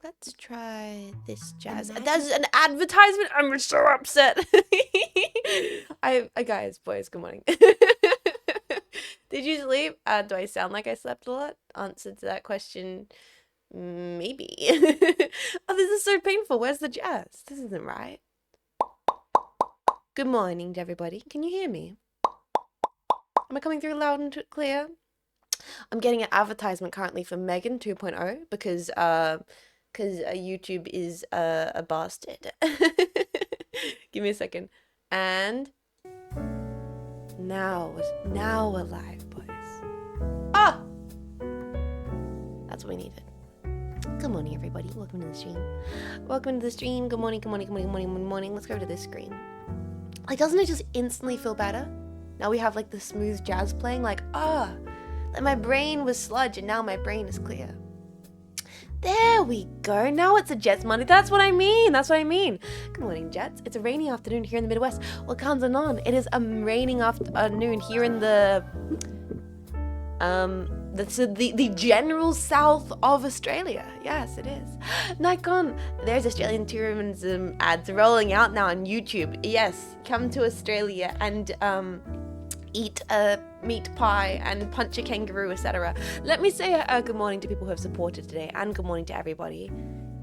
Let's try this jazz. That's an advertisement. I'm so upset. Guys, boys, good morning. Did you sleep? Do I sound like I slept a lot? Answer to that question, maybe. Oh, this is so painful. Where's the jazz? This isn't right. Good morning to everybody. Can you hear me? Am I coming through loud and clear? I'm getting an advertisement currently for Megan 2.0 because YouTube is a bastard. Give me a second. And now we're live, boys. Ah! That's what we needed. Good morning, everybody. Welcome to the stream. Welcome to the stream. Good morning, good morning, good morning, good morning, good morning. Let's go to this screen. Like, doesn't it just instantly feel better? Now we have like the smooth jazz playing, like like my brain was sludge and now my brain is clear. There we go. Now it's a Jets Monday. That's what I mean. That's what I mean. Good morning, Jets. It's a rainy afternoon here in the Midwest. What comes on? It is a raining afternoon here in the general south of Australia. Yes, it is. Nikon, there's Australian tourism ads rolling out now on YouTube. Yes, come to Australia and eat a meat pie and punch a kangaroo, etc. Let me say good morning to people who have supported today, and good morning to everybody.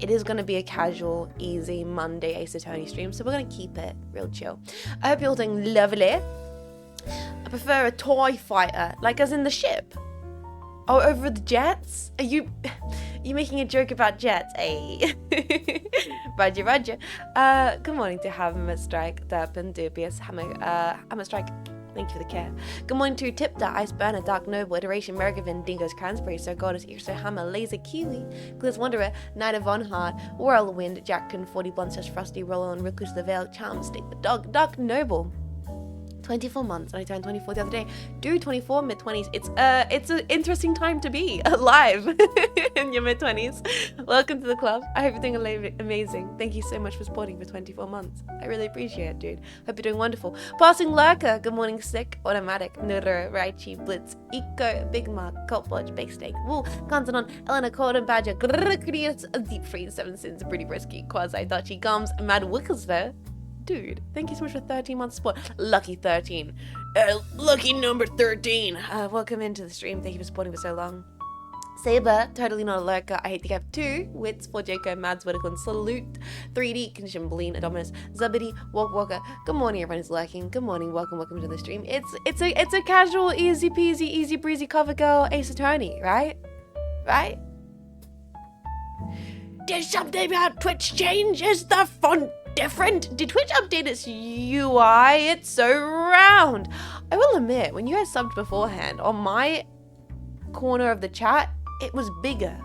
It is going to be a casual, easy Monday Ace Attorney stream, so we're going to keep it real chill. I hope you're all doing lovely. I prefer a TIE fighter, like as in the ship. Oh, over the jets? Are you making a joke about jets? Hey. Roger, Roger. Good morning to Hammer Strike, Durban, Dubious, Hammer Strike. Thank you for the care. Good morning to Tipta, Ice Burner, Dark Noble, Iteration, Mergavin, Dingo's Cransbury, Sir Goddess, Irso Hammer, Laser Kiwi, Gliz Wanderer, Knight of Von Hard, Whirlwind, Jackkin, 40 Blunt, Frosty, Roll-On, Rickus the Veil, Charm, Stick the Dog, Dark Noble. 24 months, and I turned 24 the other day. Dude, 24, mid-20s. It's an interesting time to be alive in your mid-20s. Welcome to the club. I hope you're doing amazing. Thank you so much for supporting for 24 months. I really appreciate it, dude. Hope you're doing wonderful. Passing Lurker, good morning, Sick, Automatic, Nura, Raichi, Blitz, Eco, Big Mark, Cult Watch, Bake Steak, Wool, Kanzanon, Elena, Corden, Badger, Grrrrius, Deep Freeze, 7 Sins, Pretty Brisky, Quasi, Dutchy, Gums, Mad Wickersver. Dude, thank you so much for 13 months support. Lucky 13. Lucky number 13. Welcome into the stream. Thank you for supporting for so long. Saber, totally not a lurker. I hate to have 2. Wits, 4 Jacob, Mads, Whitticon, Salute, 3D, Condition, Bleen, Adominus, Zubity, Walker. Good morning, everyone is lurking. Good morning, welcome to the stream. It's a casual, easy peasy, easy breezy cover girl Ace Attorney, right? Right? Did something about Twitch change? Is the font different? Did Twitch update its UI? It's so round. I will admit, when you guys subbed beforehand, on my corner of the chat, it was bigger.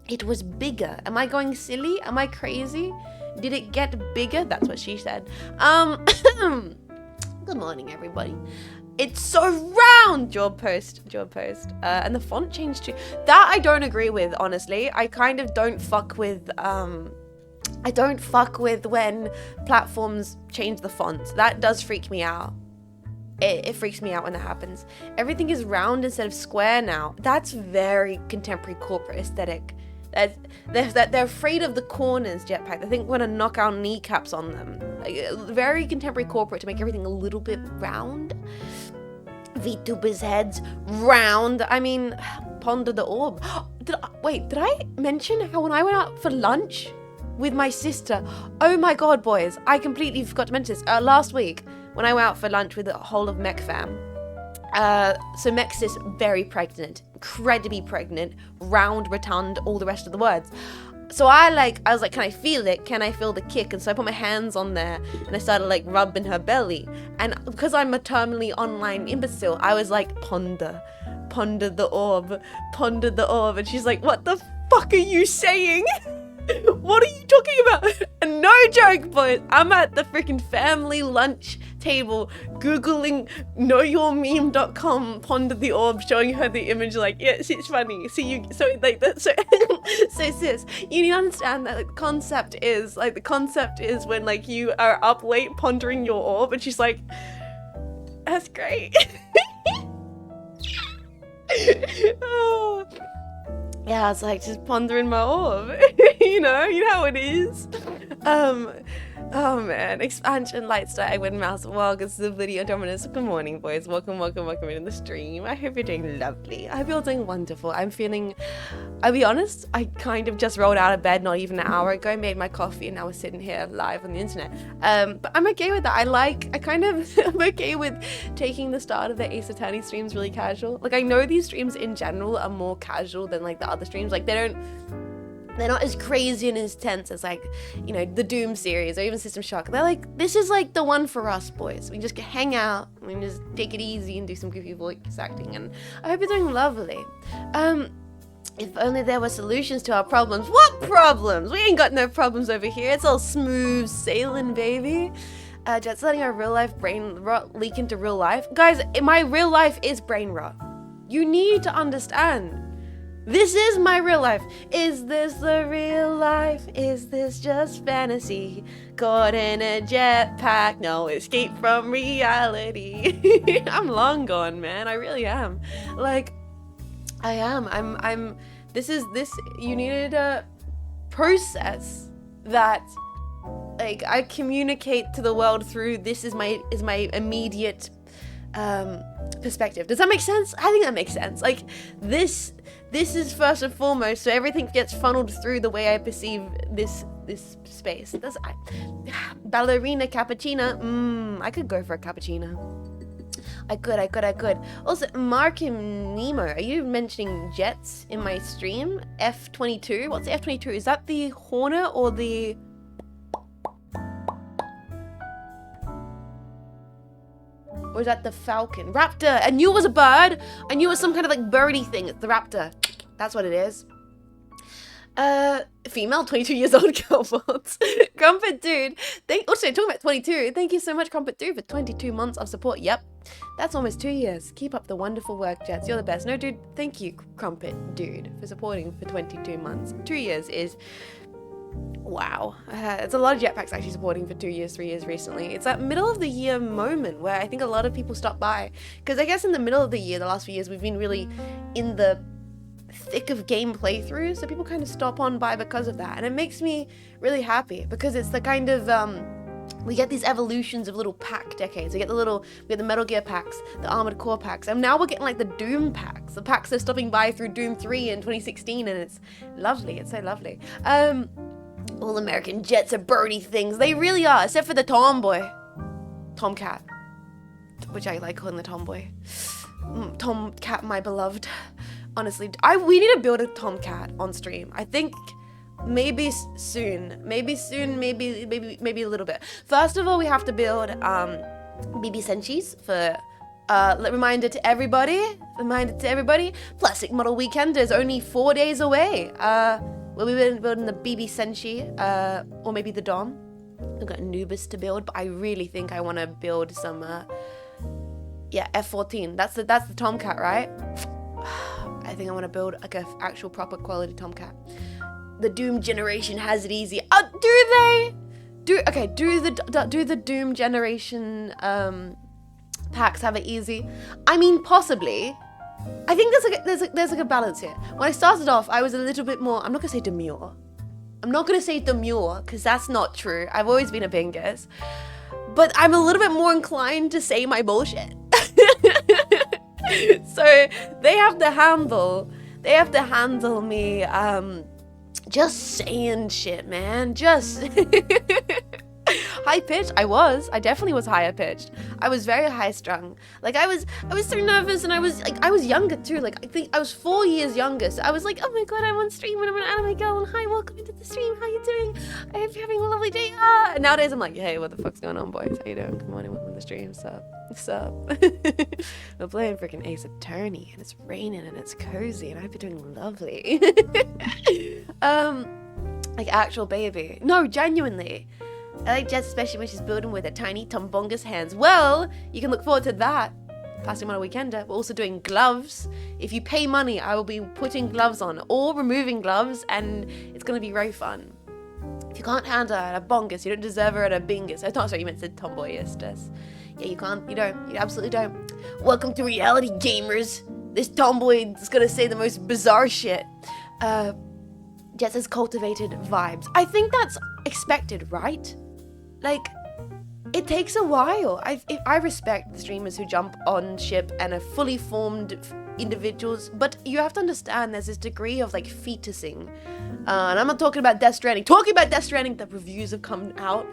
It was bigger. Am I going silly? Am I crazy? Did it get bigger? That's what she said. Good morning, everybody. It's so round, job post. And the font changed too. That I don't agree with, honestly. I kind of don't fuck with, I don't fuck with when platforms change the fonts. That does freak me out. It freaks me out when that happens. Everything is round instead of square now. That's very contemporary corporate aesthetic. They're afraid of the corners, Jetpack. They think we're gonna knock our kneecaps on them. Like, very contemporary corporate to make everything a little bit round. VTubers' heads round. I mean, ponder the orb. Did I mention how when I went out for lunch with my sister? Oh my god, boys, I completely forgot to mention this. Last week, when I went out for lunch with the whole of Mech fam. So Mech sis, very pregnant, incredibly pregnant, round, rotund, all the rest of the words. So I was like, can I feel it? Can I feel the kick? And so I put my hands on there and I started like rubbing her belly. And because I'm a terminally online imbecile, I was like, ponder the orb. And she's like, what the fuck are you saying? What are you talking about? And no joke, boys, I'm at the freaking family lunch table googling knowyourmeme.com, ponder the orb, showing her the image like, yes, it's funny. See you, so like that. So sis, you need to understand that the concept is when like you are up late pondering your orb, and she's like, that's great. Oh. yeah, I was like just pondering my orb. you know how it is. Oh man, expansion light starting with mouse. Welcome to the video dominance. Good morning, boys. Welcome into the stream. I hope you're doing lovely. I hope you're doing wonderful. I'm feeling, I'll be honest, I kind of just rolled out of bed not even an hour ago, made my coffee, and now we're sitting here live on the internet. But I'm okay with that. I'm okay with taking the start of the Ace Attorney streams really casual. Like, I know these streams in general are more casual than like the other streams. Like, they're not as crazy and as tense as like, you know, the Doom series or even System Shock. They're like, this is like the one for us, boys. We just hang out, we just take it easy and do some goofy voice acting, and I hope you're doing lovely. If only there were solutions to our problems. What problems? We ain't got no problems over here. It's all smooth sailing, baby. Just letting our real life brain rot leak into real life. Guys, my real life is brain rot. You need to understand. This is my real life. Is this the real life? Is this just fantasy? Caught in a jetpack, no escape from reality. I'm long gone, man. I really am. Like, I am. This, you needed a process that, like, I communicate to the world through. This is my immediate perspective. Does that make sense? I think that makes sense. Like, this is first and foremost, so everything gets funneled through the way I perceive this space. Ballerina cappuccino. I could go for a cappuccino. I could. Also, Mark and Nemo, are you mentioning jets in my stream? F-22? What's the F-22? Is that the Hornet or the... Or is that the Falcon? Raptor! I knew it was a bird! I knew it was some kind of like birdie thing. It's the Raptor. That's what it is. Female, 22 years old, girlbots. Crumpet Dude. Also, talking about 22, thank you so much, Crumpet Dude, for 22 months of support. Yep. That's almost 2 years. Keep up the wonderful work, Jets. You're the best. No, dude, thank you, Crumpet Dude, for supporting for 22 months. 2 years is... Wow. It's a lot of jetpacks actually supporting for 2 years, 3 years recently. It's that middle of the year moment where I think a lot of people stop by. Because I guess in the middle of the year, the last few years, we've been really in the thick of game playthroughs, so people kind of stop on by because of that. And it makes me really happy because it's the kind of, we get these evolutions of little pack decades. We get the Metal Gear packs, the Armored Core packs, and now we're getting like the Doom packs. The packs are stopping by through Doom 3 in 2016, and it's lovely. It's so lovely. All American jets are birdie things. They really are, except for the Tomboy. Tomcat. Which I like calling the Tomboy. Tomcat, my beloved. Honestly, we need to build a Tomcat on stream. I think maybe soon, maybe a little bit. First of all, we have to build BB Senshis for reminder to everybody. Plastic Model Weekend is only 4 days away. We'll be building the BB Senshi, or maybe the Dom. We've got Anubis to build, but I really think I want to build some F-14. That's the Tomcat, right? I think I want to build like an actual proper quality Tomcat. The Doom generation has it easy. Do they? Do the Doom generation packs have it easy? I mean, possibly. I think there's like a balance here. When I started off, I was a little bit more. I'm not gonna say demure. Because that's not true. I've always been a bingus, but I'm a little bit more inclined to say my bullshit. So they have to handle me just saying shit, man. Just high pitched. I definitely was higher pitched. I was very high strung. Like I was so nervous, and I was younger too. Like I think I was 4 years younger. So I was like, oh my god, I'm on stream and I'm an anime girl, and hi, welcome into the stream. How you doing? I hope you're having a lovely day. And nowadays I'm like, hey, what the fuck's going on, boys? How you doing? Come on in, welcome to the stream. What's up? We're playing freaking Ace Attorney, and it's raining and it's cozy, and I hope you're doing lovely. Like actual baby. No, genuinely. I like Jess, especially when she's building with her tiny tombongus hands. Well, you can look forward to that. Plastic Model Weekender. We're also doing gloves. If you pay money, I will be putting gloves on or removing gloves, and it's going to be very fun. If you can't handle her at a bongus, you don't deserve her at a bingus. Oh, sorry, you meant to tomboyish, Jess. Yeah, you can't. You don't. You absolutely don't. Welcome to reality, gamers. This tomboy is going to say the most bizarre shit. Jets has cultivated vibes. I think that's expected, right? Like, it takes a while. I respect the streamers who jump on ship and are fully formed individuals, but you have to understand there's this degree of like fetusing. And I'm not talking about Death Stranding. Talking about Death Stranding, the reviews have come out.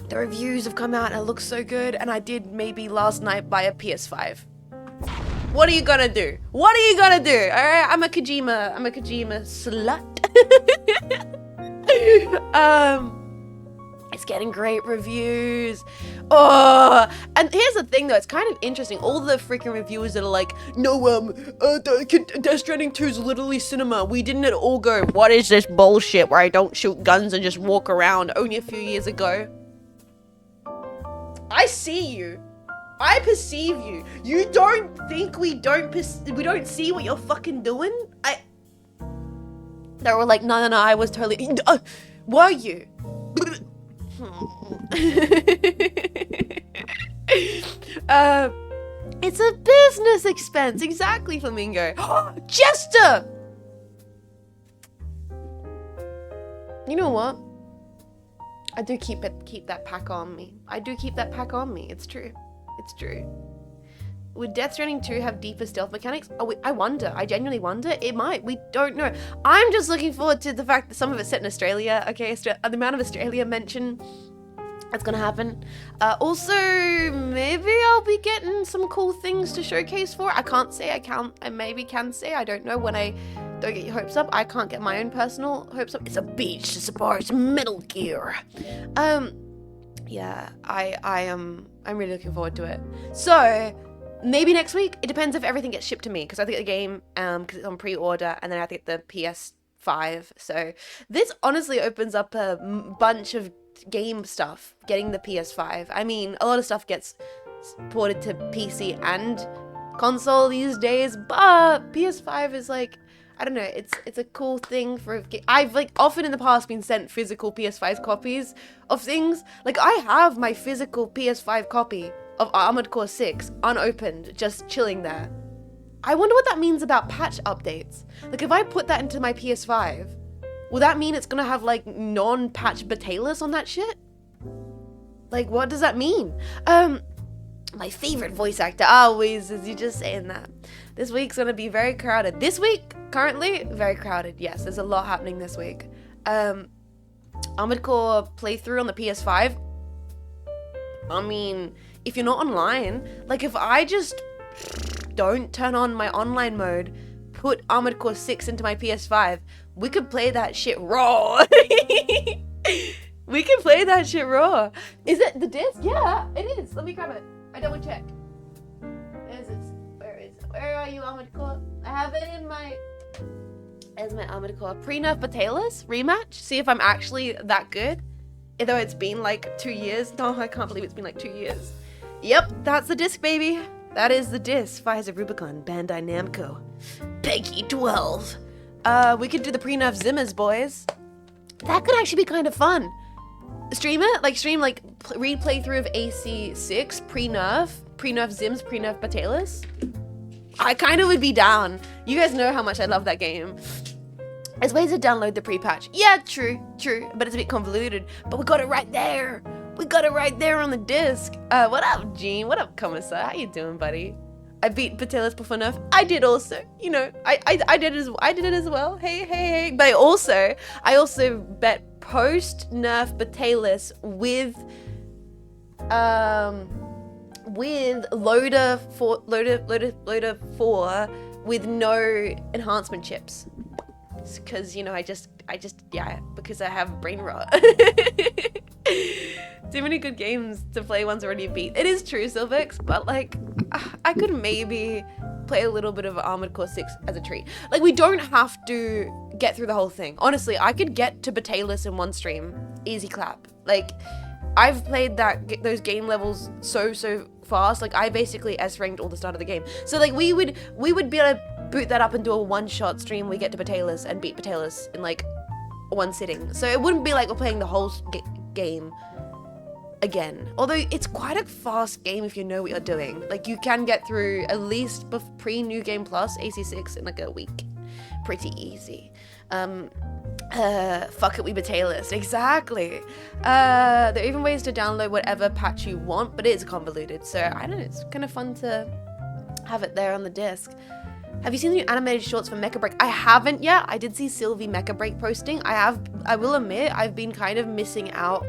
The reviews have come out and it looks so good, and I did maybe last night buy a PS5. What are you gonna do? What are you gonna do? Alright, I'm a Kojima slut. It's getting great reviews. Oh, and here's the thing though, it's kind of interesting. All the freaking reviewers that are like, no, Death Stranding 2 is literally cinema. We didn't at all go, what is this bullshit where I don't shoot guns and just walk around only a few years ago? I see you. I perceive you. You don't think we don't see what you're fucking doing? They were like, no, I was totally, were you? It's a business expense. Exactly, Flamingo. Jester! You know what? I do keep that pack on me. It's true. It's true. Would Death Stranding 2 have deeper stealth mechanics? I wonder. I genuinely wonder. It might. We don't know. I'm just looking forward to the fact that some of it's set in Australia. Okay, the amount of Australia mention that's gonna happen. Also, maybe I'll be getting some cool things to showcase for it. I can't say. I maybe can say. I don't know. When I don't get your hopes up, I can't get my own personal hopes up. It's a beach to support Metal Gear. Yeah, I'm really looking forward to it. So, maybe next week. It depends if everything gets shipped to me, because I have to get the game, because it's on pre-order, and then I have to get the PS5. So, this honestly opens up a bunch of game stuff, getting the PS5. I mean, a lot of stuff gets ported to PC and console these days, but PS5 is like, I don't know, it's a cool thing for. I've like often in the past been sent physical PS5 copies of things. Like I have my physical PS5 copy of Armored Core 6 unopened, just chilling there. I wonder what that means about patch updates. Like if I put that into my PS5, will that mean it's gonna have like non-patch Batalis on that shit? Like what does that mean? My favorite voice actor always is you just saying that. This week's gonna be very crowded. This week, currently, very crowded. Yes, there's a lot happening this week. Armored Core playthrough on the PS5. I mean, if you're not online, like if I just don't turn on my online mode, put Armored Core 6 into my PS5, we could play that shit raw. We can play that shit raw. Is it the disc? Yeah, it is. Let me grab it. I double check. Where are you, Armored Core? I have it in my... There's my Armored Core. Pre-nerf Batalis rematch. See if I'm actually that good. Though it's been like 2 years. No, I can't believe it's been like 2 years. Yep, that's the disc, baby. That is the disc. Fires of Rubicon, Bandai Namco. Peggy 12. We could do the pre-nerf Zimmers, boys. That could actually be kind of fun. Stream it? Like stream like replay through of AC6, pre-nerf Zims, pre-nerf Batalis. I kind of would be down. You guys know how much I love that game. There's ways to download the pre-patch. Yeah, true. But it's a bit convoluted. But we got it right there. We got it right there on the disc. What up, Jean? What up, Commissar? How you doing, buddy? I beat Batalis before nerf. I did also. You know, I did it as well. Hey. But I also bet post nerf Batalis with loader 4 with no enhancement chips, because you know I just because I have brain rot. Too many good games to play once already beat. It is true, Silvex, but like I could maybe play a little bit of Armored Core 6 as a treat. Like we don't have to get through the whole thing. Honestly, I could get to Batalis in one stream, easy clap. Like I've played those game levels so fast. Like I basically S-ranked all the start of the game. So like we would be able to boot that up and do a one-shot stream. We get to Batalis and beat Batalis in like one sitting. So it wouldn't be like we're playing the whole game again. Although it's quite a fast game if you know what you're doing. Like, you can get through at least pre-New Game Plus AC6 in like a week. Pretty easy. Fuck it, we Batalis. Exactly. There are even ways to download whatever patch you want, but it is convoluted. So I don't know, it's kind of fun to have it there on the disc. Have you seen the new animated shorts for Mecha Break? I haven't yet. I did see Sylvie Mecha Break posting. I will admit, I've been kind of missing out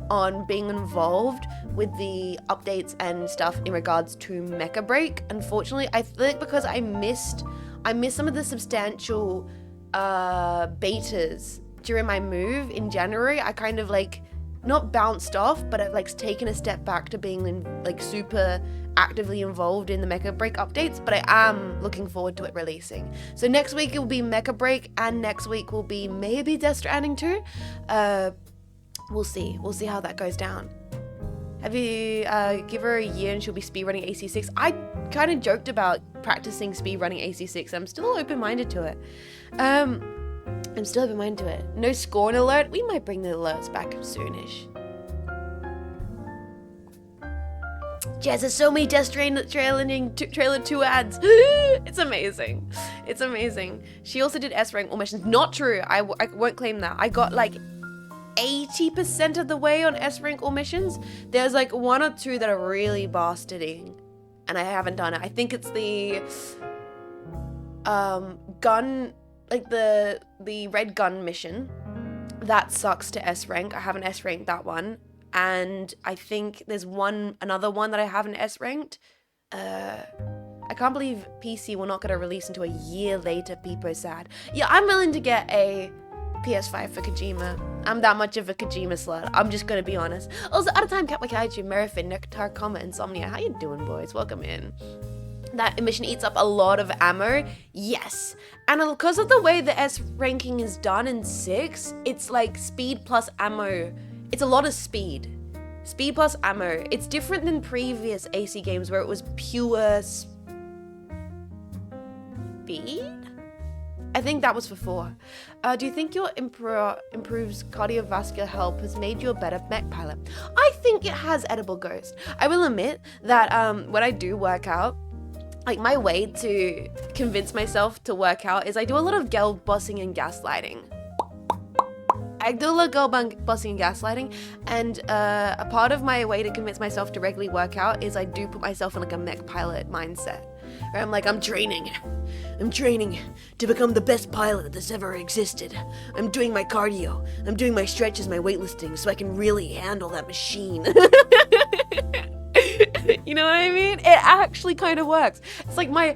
on being involved with the updates and stuff in regards to Mecha Break. Unfortunately, I think because I missed some of the substantial betas during my move in January. I kind of like not bounced off, but I've like taken a step back to being like super actively involved in the Mecha Break updates, but I am looking forward to it releasing. So next week it will be Mecha Break, and next week will be maybe Death Stranding 2. We'll see how that goes down. Have you give her a year and she'll be speedrunning AC6? I kind of joked about practicing speedrunning AC6. I'm still open-minded to it. No Scorn alert. We might bring the alerts back soonish. Jazz, there's so many Death Stranding trailer 2 ads. It's amazing. It's amazing. She also did S rank all missions. Not true. I won't claim that. I got like 80% of the way on S rank all missions. There's like 1 or 2 that are really bastarding, and I haven't done it. I think it's the gun, like the red gun mission. That sucks to S rank. I haven't S ranked that one. And I think there's another one that I haven't S ranked. I can't believe PC will not get a release until a year later. People sad. Yeah, I'm willing to get a PS5 for Kojima. I'm that much of a Kojima slut. I'm just gonna be honest. Also, out of time, Cat Kaiju, Merifin, Nectar, Comma, Insomnia. How you doing, boys? Welcome in. That mission eats up a lot of ammo. Yes. And because of the way the S ranking is done in 6, it's like speed plus ammo. It's a lot of speed. Speed plus ammo. It's different than previous AC games where it was pure speed? I think that was for 4. Do you think your improves cardiovascular health has made you a better mech pilot? I think it has, Edible Ghost. I will admit that when I do work out, like my way to convince myself to work out is I do a lot of girl bossing and gaslighting. I do a lot of girl bossing and gaslighting, and a part of my way to convince myself to regularly work out is I do put myself in like a mech pilot mindset. Where I'm like, I'm training to become the best pilot that's ever existed. I'm doing my cardio, I'm doing my stretches, my weightlifting, so I can really handle that machine. You know what I mean? It actually kind of works. It's like my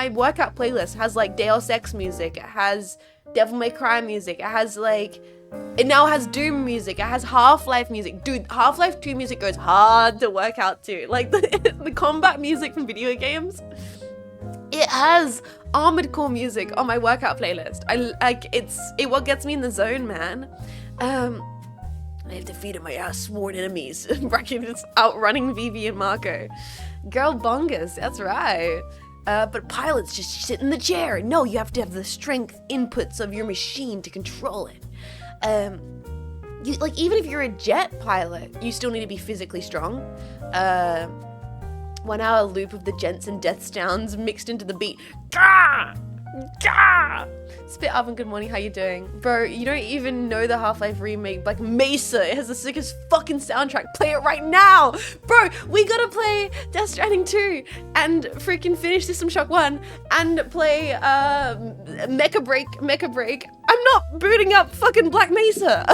workout playlist has like Deus Ex music, it has Devil May Cry music, it now has Doom music, it has Half-Life music. Dude, Half-Life 2 music goes hard to work out to. Like the combat music from video games. It has Armored Core music on my workout playlist. It what gets me in the zone, man. I have defeated my ass-sworn enemies. Brackets outrunning Vivi and Marco. Girl bongas, that's right. But pilots just sit in the chair. No, you have to have the strength inputs of your machine to control it. Even if you're a jet pilot, you still need to be physically strong. 1 hour loop of the Jensen death sounds mixed into the beat. Gah! Gah! Spit Oven, good morning, how you doing? Bro, you don't even know the Half-Life remake, like Mesa, it has the sickest fucking soundtrack. Play it right now! Bro, we gotta play Death Stranding 2 and freaking finish System Shock 1 and play Mecha Break. I'm not booting up fucking Black Mesa!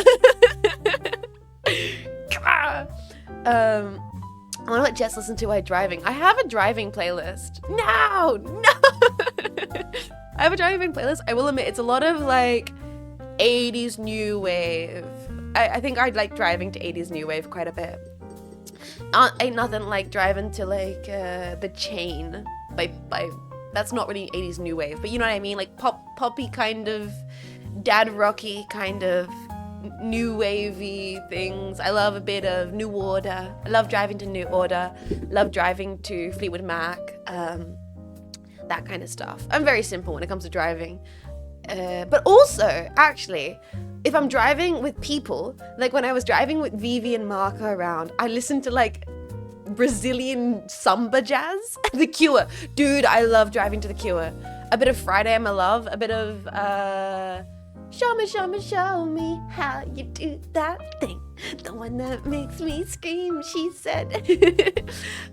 I want to let Jess listen to while driving. I have a driving playlist. No! I have a driving playlist. I will admit, it's a lot of like 80s new wave. I think I'd like driving to 80s new wave quite a bit. Ain't nothing like driving to like The Chain by that's not really 80s new wave, but you know what I mean? Like poppy kind of, dad rocky kind of new wavy things. I love a bit of New Order. I love driving to New Order. Love driving to Fleetwood Mac. That kind of stuff. I'm very simple when it comes to driving. But also, actually, if I'm driving with people, like when I was driving with Vivi and Marco around, I listened to like Brazilian samba jazz. The Cure. Dude, I love driving to The Cure. A bit of Friday I'm a Love, a bit of show me how you do that thing. The one that makes me scream, she said.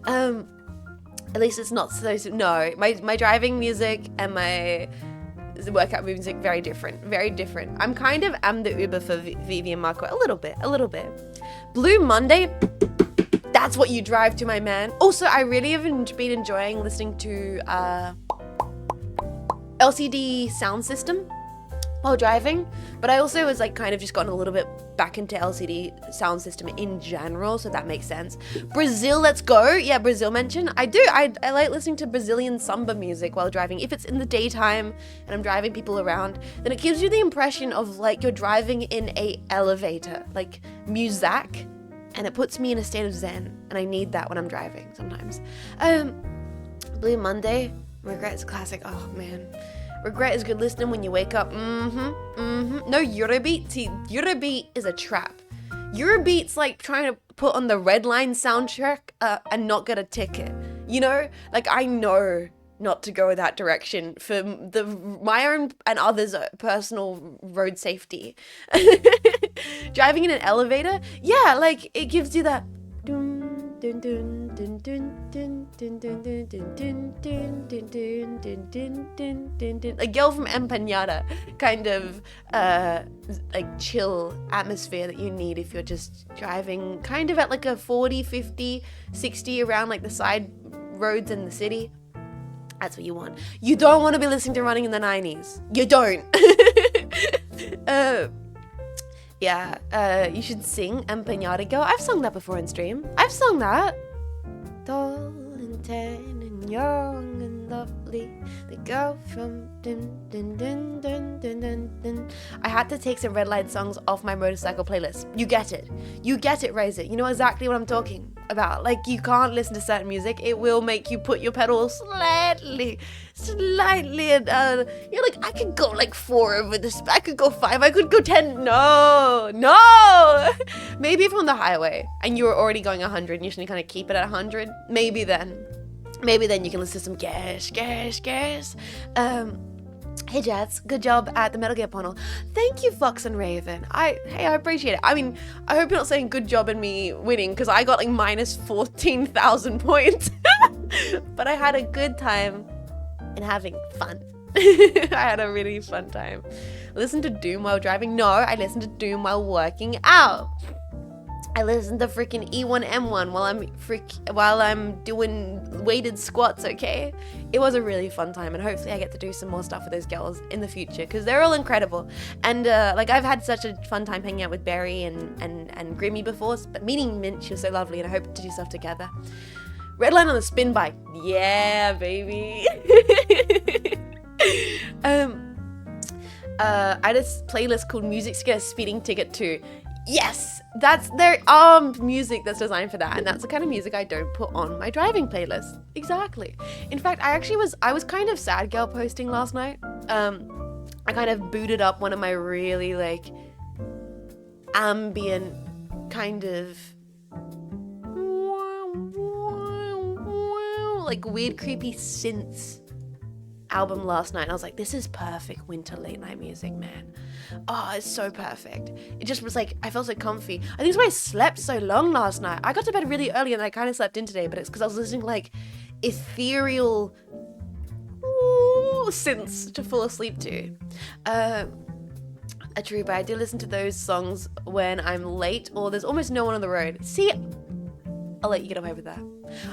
At least it's not so, no, my driving music and my workout music, very different. I'm kind of the Uber for Vivi and Marco, a little bit. Blue Monday, that's what you drive to, my man. Also, I really have been enjoying listening to LCD sound system while driving, but I also was like kind of just gotten a little bit back into LCD sound system in general, so that makes sense. Brazil, let's go. Yeah, Brazil mention. I like listening to Brazilian samba music while driving. If it's in the daytime and I'm driving people around, then it gives you the impression of like you're driving in a elevator, like music, and it puts me in a state of zen, and I need that when I'm driving sometimes. Blue Monday, Regret's a classic. Oh man. Regret is good listening when you wake up. No, Eurobeat. See, Eurobeat is a trap. Eurobeat's like trying to put on the Red Line soundtrack and not get a ticket. You know? Like, I know not to go that direction for my own and others' personal road safety. Driving in an elevator? Yeah, like, it gives you that... A Girl from Empanada kind of like chill atmosphere that you need if you're just driving kind of at like a 40, 50, 60 around like the side roads in the city. That's what you want. You don't want to be listening to Running in the 90s. You don't. You should sing Empanada Girl. I've sung that before in stream. I've sung that. Tall and tan and young and lovely, the girl from dun dun dun dun dun dun dun. I had to take some Red Line songs off my motorcycle playlist. You get it, Razor. You know exactly what I'm talking about. Like, you can't listen to certain music. It will make you put your pedal slightly, and you're like, I could go like 4 over this, I could go 5, I could go 10. No. Maybe if on the highway and you were already going 100 and you should kind of keep it at 100, maybe then you can listen to some gas. Hey Jets, good job at the Metal Gear panel. Thank you, Fox and Raven. I appreciate it. I mean, I hope you're not saying good job in me winning, because I got like minus 14,000 points. But I had a good time and having fun. I had a really fun time. Listen to Doom while driving? No, I listen to Doom while working out. I listen to freaking E1M1 while I'm doing weighted squats, okay? It was a really fun time, and hopefully I get to do some more stuff with those girls in the future, because they're all incredible. And like, I've had such a fun time hanging out with Berry and Grimmy before, but meeting Mint, she was so lovely, and I hope to do stuff together. Redline on the spin bike. Yeah, baby. I had a playlist called Music Scare Speeding Ticket 2. Yes, that's their music that's designed for that, and that's the kind of music I don't put on my driving playlist. Exactly. In fact, I was kind of sad girl posting last night. I kind of booted up one of my really like ambient kind of like weird creepy synths album last night, and I was like, this is perfect winter late night music, man. Oh, it's so perfect. It just was like, I felt so comfy. I think it's why I slept so long last night. I got to bed really early and I kind of slept in today, but it's because I was listening to like ethereal synths to fall asleep to. True, but I do listen to those songs when I'm late or there's almost no one on the road. See, I'll let you get away with that.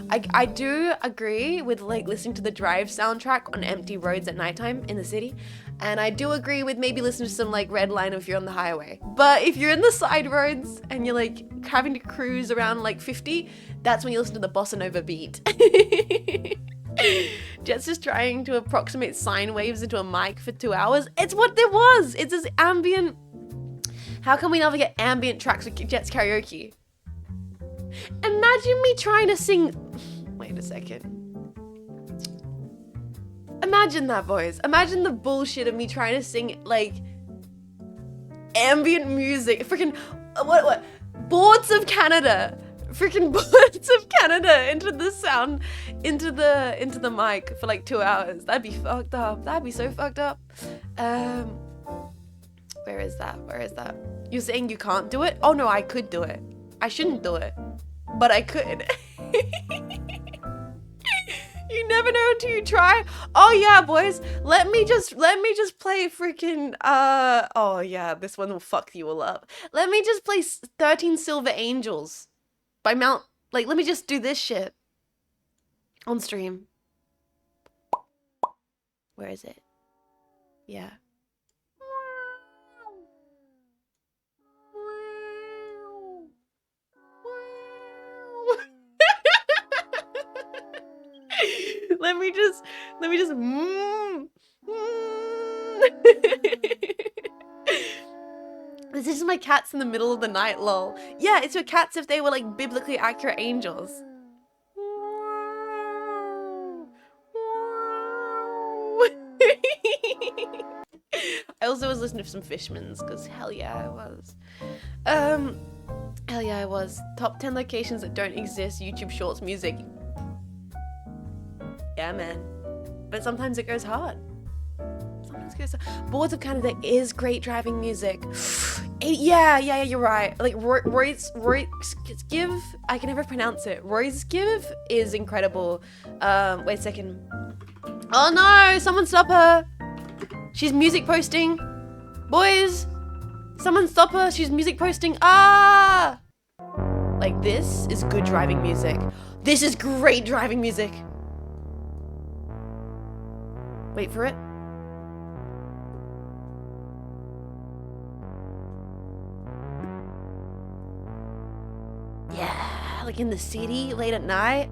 I do agree with like listening to the Drive soundtrack on empty roads at nighttime in the city, and I do agree with maybe listening to some like Red Line if you're on the highway. But if you're in the side roads and you're like having to cruise around like 50, that's when you listen to the bossa nova beat. Jet's just trying to approximate sine waves into a mic for 2 hours. It's what it was. It's this ambient. How can we never get ambient tracks with Jet's karaoke? Imagine me trying to sing. Wait a second. Imagine that, boys. Imagine the bullshit of me trying to sing like ambient music. Freaking, what? Boards of Canada. Freaking Boards of Canada into the sound, into the mic for like 2 hours. That'd be fucked up. That'd be so fucked up. Where is that? You're saying you can't do it? Oh no, I could do it. I shouldn't do it, but I could. You never know until you try. Oh yeah, boys. Let me just play freaking oh yeah, this one will fuck you all up. Let me just play 13 Silver Angels by Mount, like, let me just do this shit on stream. Where is it? Yeah. Let me just This is my cats in the middle of the night, lol. Yeah, it's your cats if they were like biblically accurate angels. I also was listening to some Fishmans, because hell yeah I was. Hell yeah I was. Top 10 locations that don't exist, YouTube Shorts music. Yeah, man. But sometimes it goes hard. Boards of Canada is great driving music. Yeah, you're right. Like, Roy's Give, I can never pronounce it. Roy's Give is incredible. Wait a second. Oh no, someone stop her. She's music posting. Boys, someone stop her. She's music posting. Ah! Like, this is good driving music. This is great driving music. Wait for it. Yeah, like in the city, late at night.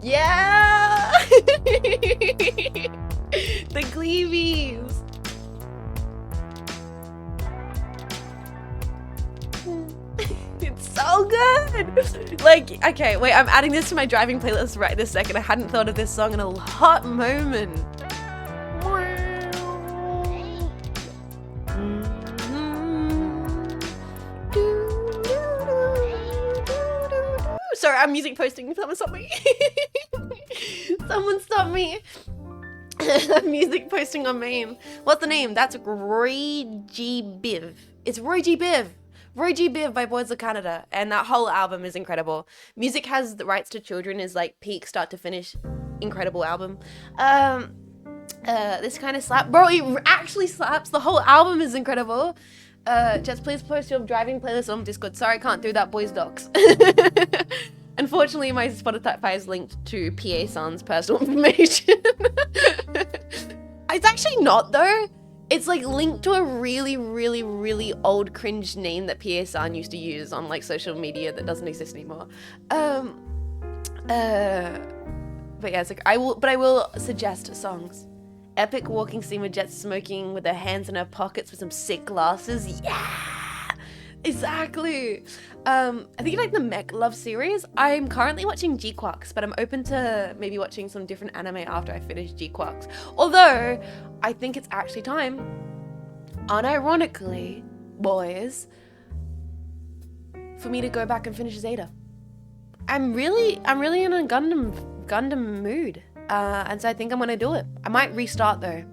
Yeah! The Gleevies. It's so good. Like, okay, wait, I'm adding this to my driving playlist right this second. I hadn't thought of this song in a hot moment. Sorry, I'm music posting. Someone stop me. Someone stop me. I'm music posting on main. What's the name? That's Roy G. Biv. It's Roy G. Biv. Roy G. Biv by Boards of Canada. And that whole album is incredible. Music Has the Rights to Children is like peak start to finish. Incredible album. This kind of slap. Bro, it actually slaps. The whole album is incredible. Just please post your driving playlist on Discord. Sorry, I can't do that, boys docs. Unfortunately, my Spotify is linked to PA San's personal information. It's actually not, though. It's like linked to a really, really, really old cringe name that PA San used to use on like social media that doesn't exist anymore. But yeah, it's like I will suggest songs. Epic walking scene with Jet smoking with her hands in her pockets with some sick glasses. Yeah, exactly. I think you like the Mech Love series. I'm currently watching G-Quacks, but I'm open to maybe watching some different anime after I finish G-Quacks. Although, I think it's actually time, unironically, boys, for me to go back and finish Zeta. I'm really in a Gundam mood. And so I think I'm gonna do it. I might restart though.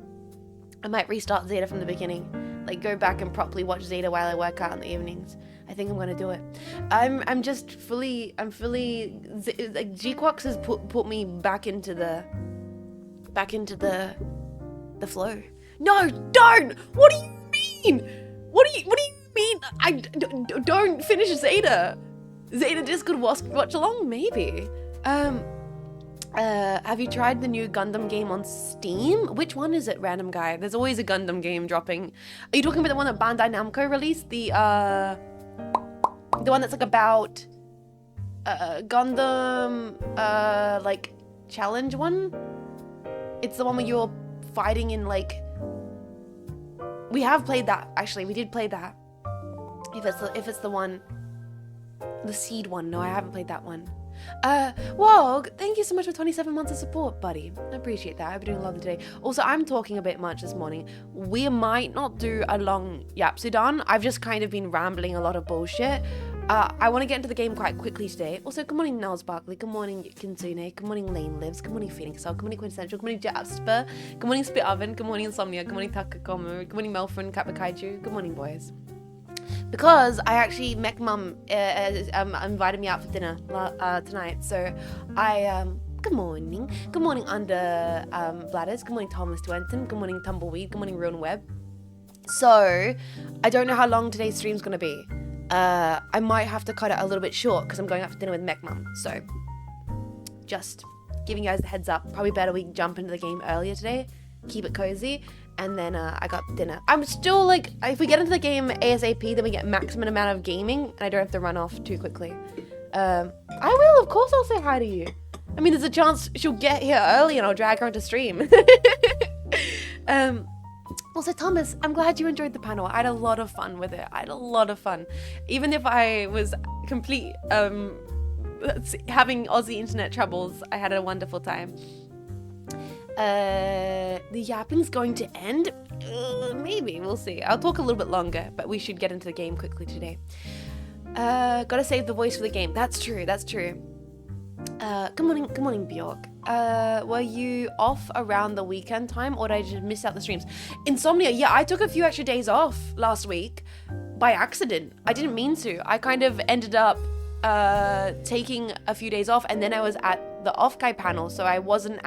I might restart Zeta from the beginning. Like go back and properly watch Zeta while I work out in the evenings. I think I'm gonna do it. I'm fully like G-Quacks has put me back into the flow. No, don't! What do you mean? What do you mean? Don't finish Zeta. Zeta just could watch along maybe. Have you tried the new Gundam game on Steam? Which one is it, random guy? There's always a Gundam game dropping. Are you talking about the one that Bandai Namco released? The one that's like about Gundam like challenge one? It's the one where you're fighting in like... We have played that, actually. We did play that. If it's the one... The Seed one. No, I haven't played that one. Wog, thank you so much for 27 months of support, buddy. I appreciate that. I've been doing a lot today. Also, I'm talking a bit much this morning. We might not do a long Yapsudan. I've just kind of been rambling a lot of bullshit. I want to get into the game quite quickly today. Also, good morning, Nels Barkley. Good morning, Kinsune. Good morning, Lane Lives. Good morning, Phoenix Soul. Good morning, Quintessential. Good morning, Jasper. Good morning, Spit Oven. Good morning, Insomnia. Good morning, Takakomu. Good morning, Melfrin, Kapakaiju. Good morning, boys. Because I actually, Mech Mum invited me out for dinner tonight, so good morning. Good morning, Under Bladders. Good morning, Thomas Twenton. Good morning, Tumbleweed. Good morning, Ruin Web. So, I don't know how long today's stream's gonna be. I might have to cut it a little bit short because I'm going out for dinner with Mech Mum. So, just giving you guys the heads up. Probably better we jump into the game earlier today. Keep it cozy. And then I got dinner. I'm still like, if we get into the game ASAP, then we get maximum amount of gaming, and I don't have to run off too quickly. I will, of course I'll say hi to you. I mean, there's a chance she'll get here early and I'll drag her onto stream. Also, Thomas, I'm glad you enjoyed the panel. I had a lot of fun with it. I had a lot of fun. Even if I was having Aussie internet troubles, I had a wonderful time. The yapping's going to end? Maybe, we'll see. I'll talk a little bit longer, but we should get into the game quickly today. Gotta save the voice for the game. That's true. Good morning, Bjork. Were you off around the weekend time, or did I just miss out the streams? Insomnia, yeah, I took a few extra days off last week by accident. I didn't mean to. I kind of ended up taking a few days off, and then I was at the Off-Guy panel, so I wasn't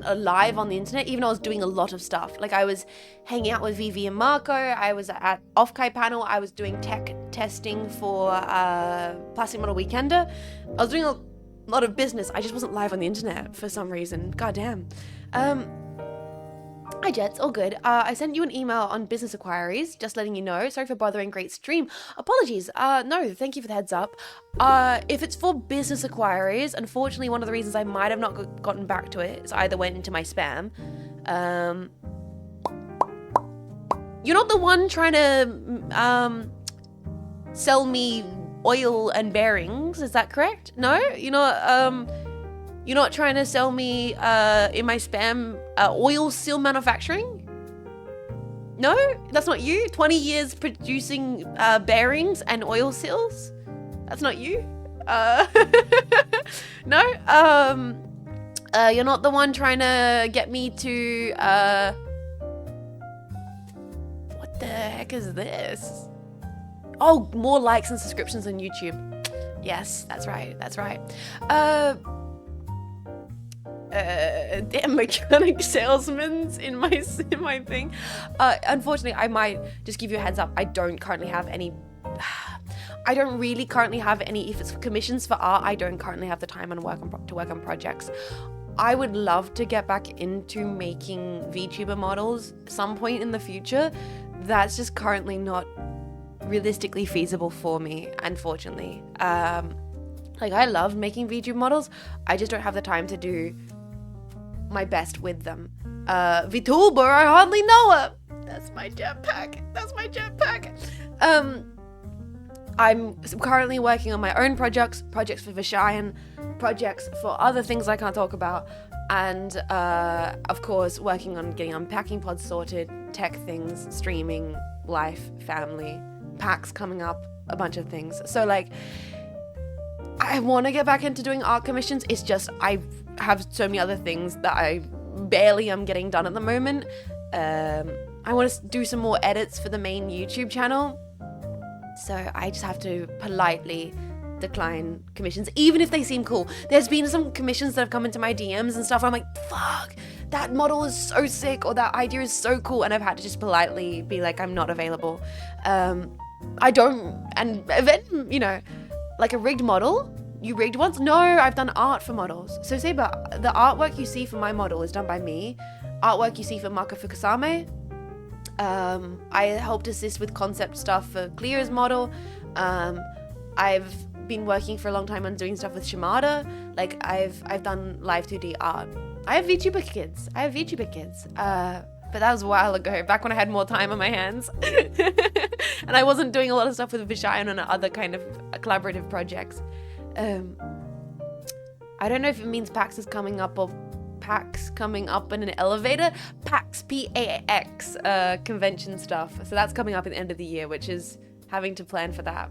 alive on the internet, even though I was doing a lot of stuff. Like, I was hanging out with Vivi and Marco, I was at Off-Kai panel, I was doing tech testing for Plastic Model Weekender. I was doing a lot of business. I just wasn't live on the internet for some reason. Goddamn. Hi Jets, all good. I sent you an email on business inquiries, just letting you know. Sorry for bothering, great stream. Apologies. No, thank you for the heads up. If it's for business inquiries, unfortunately, one of the reasons I might have not gotten back to it is either went into my spam. You're not the one trying to sell me oil and bearings, is that correct? No? You're not trying to sell me in my spam oil seal manufacturing? No? That's not you? 20 years producing bearings and oil seals? That's not you? No? You're not the one trying to get me to... What the heck is this? Oh, more likes and subscriptions on YouTube. Yes, that's right. Damn mechanic salesman's in my thing. Unfortunately, I might just give you a heads up. I don't currently have any. I don't really currently have any. If it's commissions for art, I don't currently have the time to work on projects. I would love to get back into making VTuber models some point in the future. That's just currently not realistically feasible for me, unfortunately. Like, I love making VTuber models. I just don't have the time to do my best with them. VTuber, I hardly know her. That's my jetpack. I'm currently working on my own projects for Vishayan, projects for other things I can't talk about, and of course working on getting unpacking pods sorted, tech things, streaming, life, family, packs coming up, a bunch of things. So like, I want to get back into doing art commissions. It's just I have so many other things that I barely am getting done at the moment. I want to do some more edits for the main YouTube channel. So I just have to politely decline commissions, even if they seem cool. There's been some commissions that have come into my DMs and stuff. I'm like, fuck, that model is so sick, or that idea is so cool. And I've had to just politely be like, I'm not available. I don't, and then, like a rigged model, you rigged once? No, I've done art for models. So say, but the artwork you see for my model is done by me. Artwork you see for Mako Fukusame. I helped assist with concept stuff for Clear's model. I've been working for a long time on doing stuff with Shimada. Like, I've done live 2D art. I have VTuber kids. But But that was a while ago, back when I had more time on my hands. And I wasn't doing a lot of stuff with Vishayan and other kind of collaborative projects. I don't know if it means PAX is coming up or PAX coming up in an elevator. PAX, P-A-X, convention stuff. So that's coming up at the end of the year, which is having to plan for that.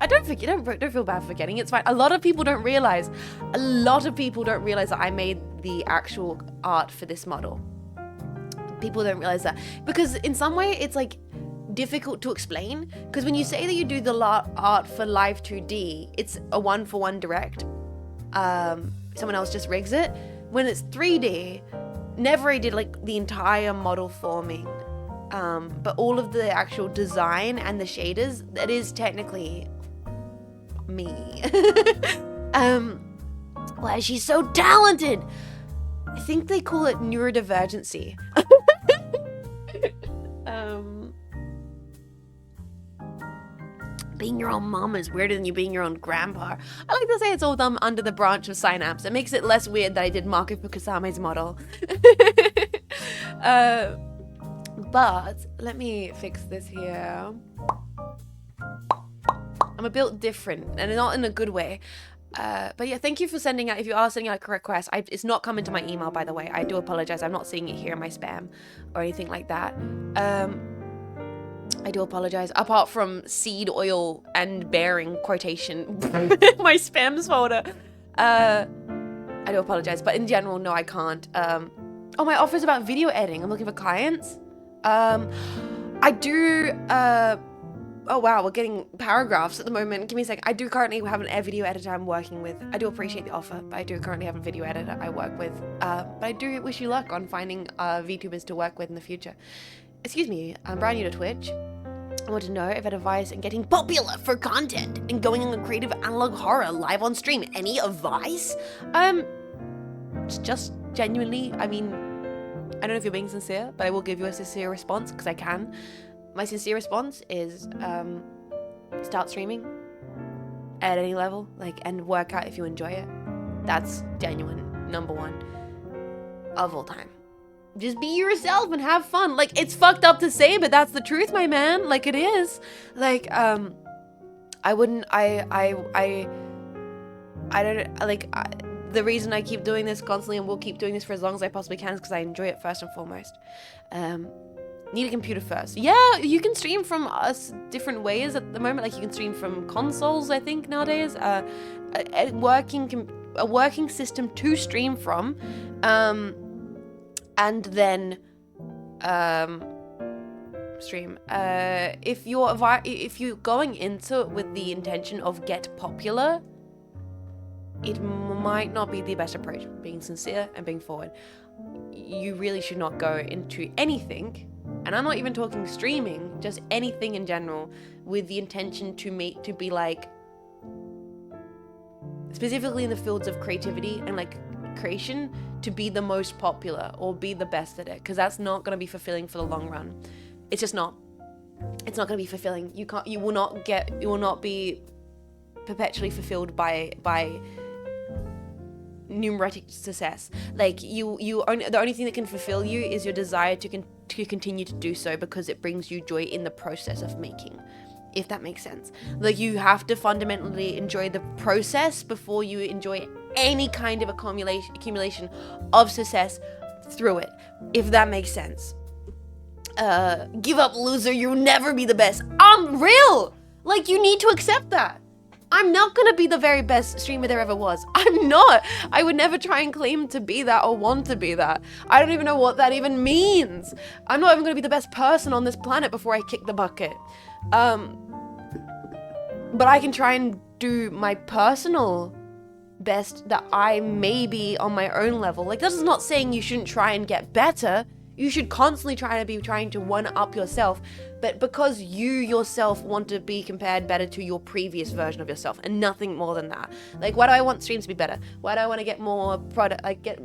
Don't feel bad for forgetting. It's fine. A lot of people don't realize that I made the actual art for this model. People don't realize that because in some way it's like difficult to explain, because when you say that you do the art for live 2D, it's a 1-for-1 direct. Someone else just rigs it. When it's 3D, Never did like the entire model forming, but all of the actual design and the shaders, that is technically me. Why, she's so talented. I think they call it neurodivergency. Being your own mom is weirder than you being your own grandpa. I like to say it's all done under the branch of Cynapse. It makes it less weird that I did Marco Fukusame's model. But let me fix this here. I'm a bit different, and not in a good way. But yeah, thank you for sending out, if you are sending out a request, it's not coming to my email, by the way. I do apologize. I'm not seeing it here in my spam or anything like that. I do apologize. Apart from seed oil and bearing quotation, my spams folder. I do apologize, but in general, no, I can't. Oh, my offer's about video editing. I'm looking for clients. I do, oh wow, we're getting paragraphs at the moment. Give me a sec. I do currently have a video editor I'm working with. I do appreciate the offer, but I do currently have a video editor I work with. But I do wish you luck on finding VTubers to work with in the future. Excuse me, I'm brand new to Twitch. I want to know if I had advice in getting popular for content and going on creative analog horror live on stream. Any advice? Just genuinely, I mean, I don't know if you're being sincere, but I will give you a sincere response because I can. My sincere response is start streaming at any level, like, and work out if you enjoy it. That's genuine #1 of all time. Just be yourself and have fun. Like, it's fucked up to say, but that's the truth, my man. Like, it is. Like, I don't, like, the reason I keep doing this constantly and will keep doing this for as long as I possibly can is because I enjoy it first and foremost. Need a computer first. Yeah, you can stream from us different ways at the moment. Like, you can stream from consoles, I think, nowadays. A working system to stream from. And then stream. If you're going into it with the intention of get popular, it might not be the best approach. Being sincere and being forward, you really should not go into anything, and I'm not even talking streaming, just anything in general, with the intention to be like, specifically in the fields of creativity and like creation, to be the most popular or be the best at it, because that's not going to be fulfilling for the long run. It's just not. It's not going to be fulfilling. You will not be perpetually fulfilled by numeric success. Like, the only thing that can fulfill you is your desire to continue to do so, because it brings you joy in the process of making, if that makes sense. Like, you have to fundamentally enjoy the process before you enjoy any kind of accumulation of success through it, if that makes sense. Give up, loser. You'll never be the best. I'm real. Like, you need to accept that. I'm not gonna be the very best streamer there ever was. I'm not. I would never try and claim to be that or want to be that. I don't even know what that even means. I'm not even gonna be the best person on this planet before I kick the bucket. But I can try and do my personal best that I may be on my own level. Like, this is not saying you shouldn't try and get better. You should constantly trying to one-up yourself, but because you yourself want to be compared better to your previous version of yourself, and nothing more than that. Like, why do I want streams to be better? Why do I want to get more product, like get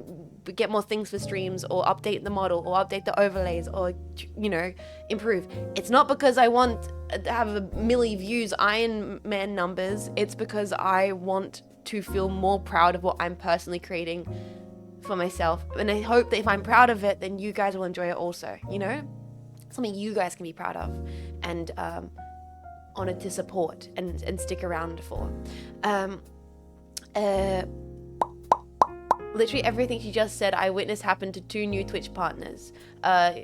more things for streams, or update the model, or update the overlays, or, you know, improve? It's not because I want to have a milli views Iron Man numbers. It's because I want to feel more proud of what I'm personally creating for myself. And I hope that if I'm proud of it, then you guys will enjoy it also, you know? Something you guys can be proud of and honored to support and stick around for. Literally everything she just said, I witnessed happen to 2 new Twitch partners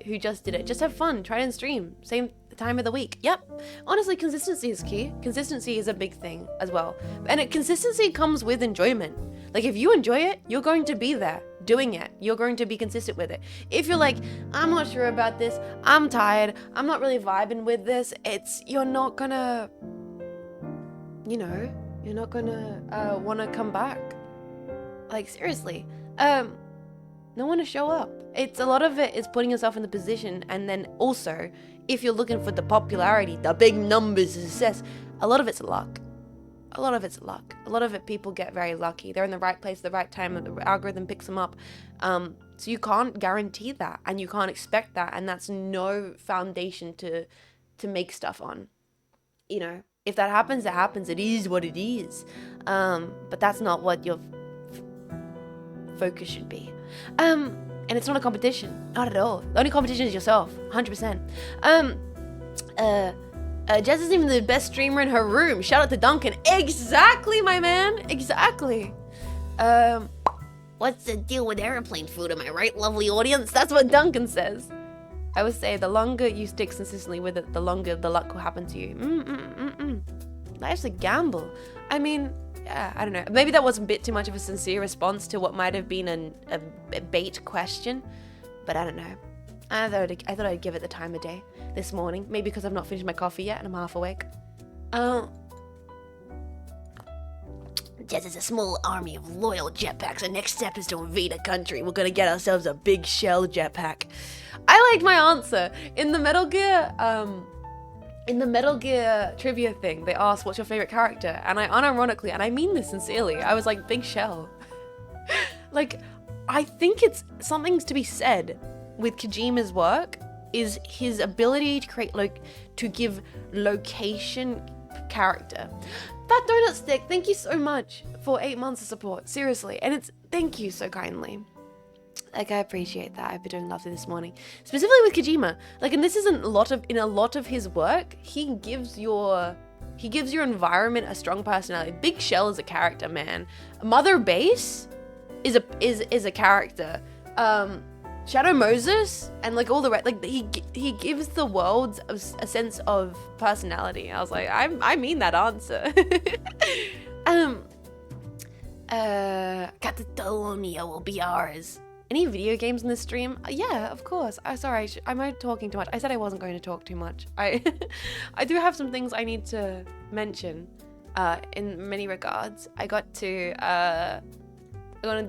who just did it. Just have fun, try and stream, same time of the week. Yep. Honestly, consistency is key. Consistency is a big thing as well. And consistency comes with enjoyment. Like if you enjoy it, you're going to be there doing it. You're going to be consistent with it. If you're like, I'm not sure about this, I'm tired, I'm not really vibing with this, you're not gonna, you know, you're not gonna want to come back. Like seriously, no one to show up. A lot of it is putting yourself in the position, and then also, if you're looking for the popularity, the big numbers, the success, a lot of it's luck. A lot of it's luck. A lot of it, people get very lucky. They're in the right place at the right time, and the algorithm picks them up. So you can't guarantee that, and you can't expect that, and that's no foundation to make stuff on. You know, if that happens, it happens. It is what it is. But that's not what your focus should be. And it's not a competition, not at all. The only competition is yourself, 100%. Jess isn't even the best streamer in her room. Shout out to Duncan. Exactly, my man. Exactly. What's the deal with airplane food? Am I right, lovely audience? That's what Duncan says. I would say the longer you stick consistently with it, the longer the luck will happen to you. Life's a gamble. I mean, yeah, I don't know. Maybe that was a bit too much of a sincere response to what might have been a bait question, but I don't know. I thought I'd give it the time of day this morning. Maybe because I've not finished my coffee yet and I'm half awake. Jess is a small army of loyal jetpacks. The next step is to invade a country. We're gonna get ourselves a big shell jetpack. I liked my answer. In the Metal Gear trivia thing, they asked, what's your favorite character? And I unironically, and I mean this sincerely, I was like, Big Shell. Like, I think it's something to be said with Kojima's work is his ability to create, to give location character. That donut stick, thank you so much for 8 months of support, seriously. And thank you so kindly. Like, I appreciate that. I've been doing lovely this morning. Specifically with Kojima. Like, and this isn't in a lot of his work, he gives your environment a strong personality. Big Shell is a character, man. Mother Base is a character. Shadow Moses and like all the rest, like he gives the world a sense of personality. I was like, I mean that answer. Catalonia will be ours. Any video games in this stream? Yeah, of course. Sorry, am I talking too much? I said I wasn't going to talk too much. I do have some things I need to mention in many regards. I'm going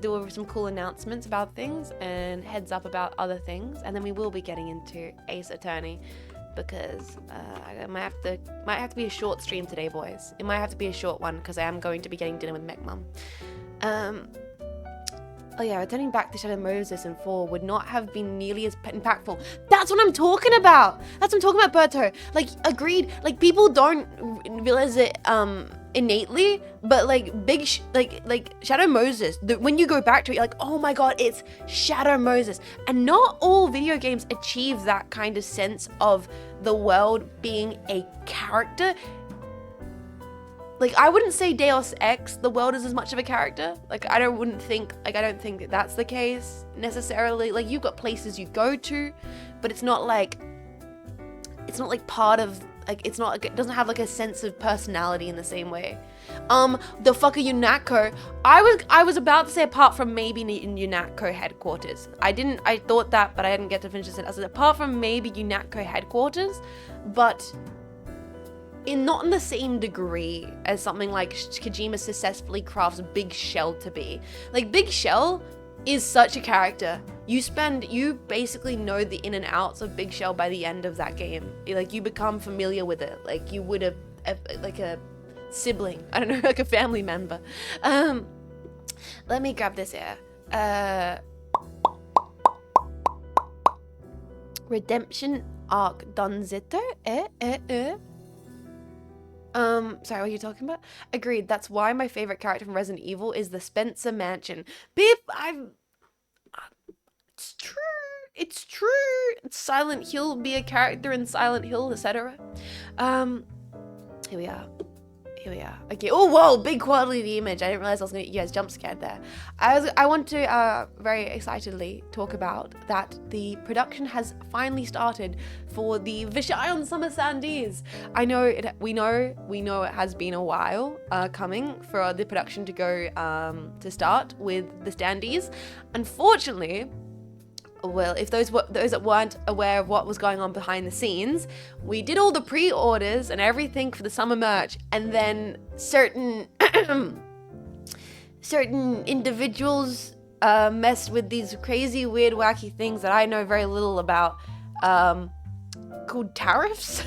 to do some cool announcements about things and heads up about other things, and then we will be getting into Ace Attorney because I might have to be a short stream today, boys. It might have to be a short one because I am going to be getting dinner with Mech Mum. Oh yeah, returning back to Shadow Moses and 4 would not have been nearly as impactful. That's what I'm talking about. That's what I'm talking about, Berto. Like, agreed. Like, people don't realize it innately, but like like Shadow Moses, when you go back to it, you're like, oh my god, it's Shadow Moses. And not all video games achieve that kind of sense of the world being a character. Like, I wouldn't say Deus Ex, the world is as much of a character. Like, I don't think that that's the case necessarily. Like, you've got places you go to, but it's not like part of, like, it doesn't have like a sense of personality in the same way. The fucker UNATCO, I was about to say apart from maybe in UNATCO headquarters. I thought that, but I didn't get to finish the sentence. I said apart from maybe UNATCO headquarters, but not in the same degree as something like Kojima successfully crafts Big Shell to be. Like, Big Shell is such a character. You basically know the in and outs of Big Shell by the end of that game. Like, you become familiar with it, like you would like a sibling. I don't know, like a family member. Let me grab this here. Redemption arc Donzito. Sorry, what are you talking about? Agreed, that's why my favorite character from Resident Evil is the Spencer Mansion. Beep, true. It's true. Silent Hill, be a character in Silent Hill, etc. Here we are. Okay. Oh, whoa, big quality image. I didn't realize I was going to get you guys jump scared there. I want to very excitedly talk about that the production has finally started for the Vishayon Summer Sandies. We know it has been a while coming for the production to go to start with the standees. Unfortunately, well, if those that weren't aware of what was going on behind the scenes, we did all the pre-orders and everything for the summer merch, and then certain individuals messed with these crazy, weird, wacky things that I know very little about, called tariffs.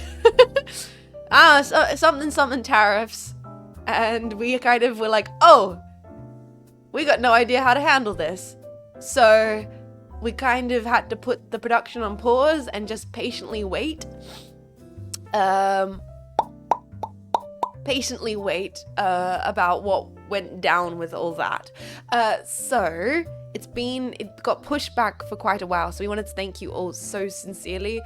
Something tariffs, and we kind of were like, oh, we got no idea how to handle this, so we kind of had to put the production on pause and just patiently wait. About what went down with all that. So it got pushed back for quite a while. So we wanted to thank you all so sincerely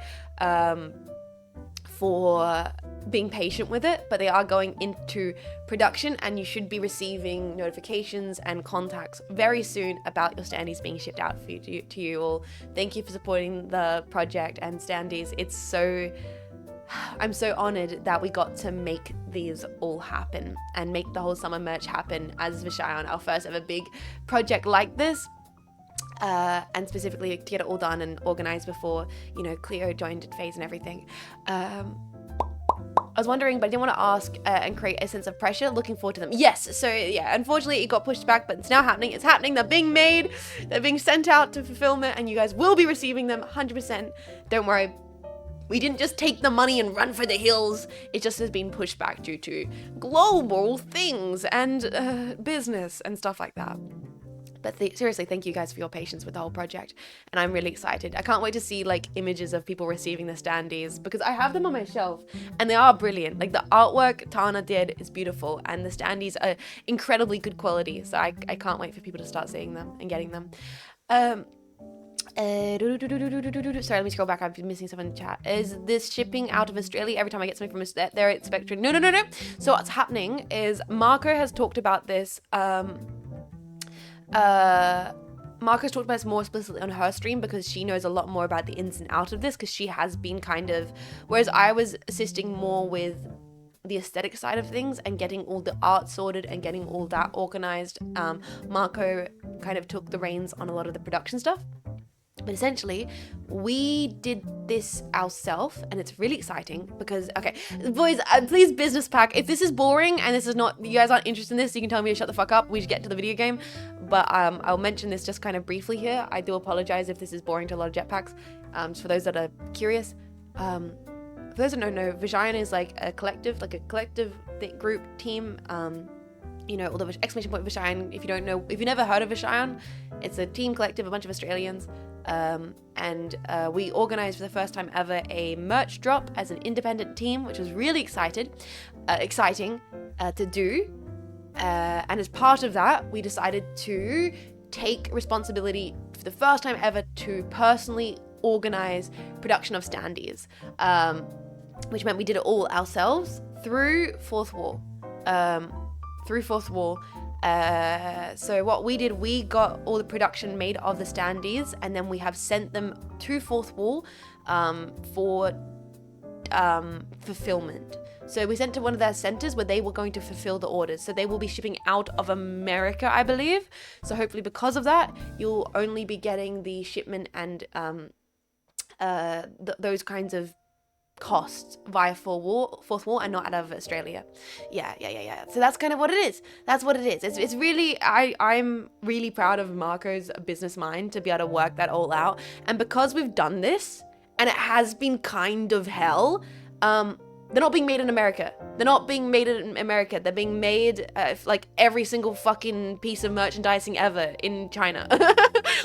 for being patient with it, but they are going into production and you should be receiving notifications and contacts very soon about your standees being shipped out to you all. Thank you for supporting the project and standees. I'm so honored that we got to make these all happen and make the whole summer merch happen as Vishayon, our first ever big project like this. And specifically to get it all done and organized before, Cleo joined phase and everything. I was wondering, but I didn't want to ask and create a sense of pressure. Looking forward to them. Yes, so yeah, unfortunately it got pushed back, but it's now happening. It's happening. They're being made. They're being sent out to fulfillment, and you guys will be receiving them 100%. Don't worry. We didn't just take the money and run for the hills. It just has been pushed back due to global things and business and stuff like that. But seriously, thank you guys for your patience with the whole project. And I'm really excited. I can't wait to see images of people receiving the standees, because I have them on my shelf and they are brilliant. The artwork Tana did is beautiful and the standees are incredibly good quality. So I can't wait for people to start seeing them and getting them. Sorry, let me scroll back. I've been missing stuff in the chat. Is this shipping out of Australia? Every time I get something from there, it's Spectrum. No. So what's happening is Marco has talked about this. Marco's talked about this more explicitly on her stream because she knows a lot more about the ins and outs of this, because she has been whereas I was assisting more with the aesthetic side of things and getting all the art sorted and getting all that organized. Marco kind of took the reins on a lot of the production stuff. But essentially, we did this ourselves, and it's really exciting because, okay, boys, please business pack. If this is boring and you guys aren't interested in this, you can tell me to shut the fuck up. We should get to the video game. But I'll mention this just kind of briefly here. I do apologize if this is boring to a lot of jetpacks. Just for those that are curious. For those that don't know, Vishayon is a collective group, team. All the exclamation point Vishayon. If you've never heard of Vishayon, it's a team collective, a bunch of Australians. And we organized for the first time ever a merch drop as an independent team, which was really exciting to do. And as part of that, we decided to take responsibility for the first time ever to personally organize production of standees, which meant we did it all ourselves through Fourth Wall. So what we did, we got all the production made of the standees, and then we have sent them to Fourth Wall for fulfillment. So we sent to one of their centers where they were going to fulfill the orders. So they will be shipping out of America, I believe. So hopefully because of that, you'll only be getting the shipment and those kinds of costs via Fourth Wall and not out of Australia. Yeah. So that's kind of what it is. That's what it is. It's really, I'm really proud of Marco's business mind to be able to work that all out. And because we've done this, and it has been kind of hell, They're not being made in America. They're not being made in America. They're being made like every single fucking piece of merchandising ever in China.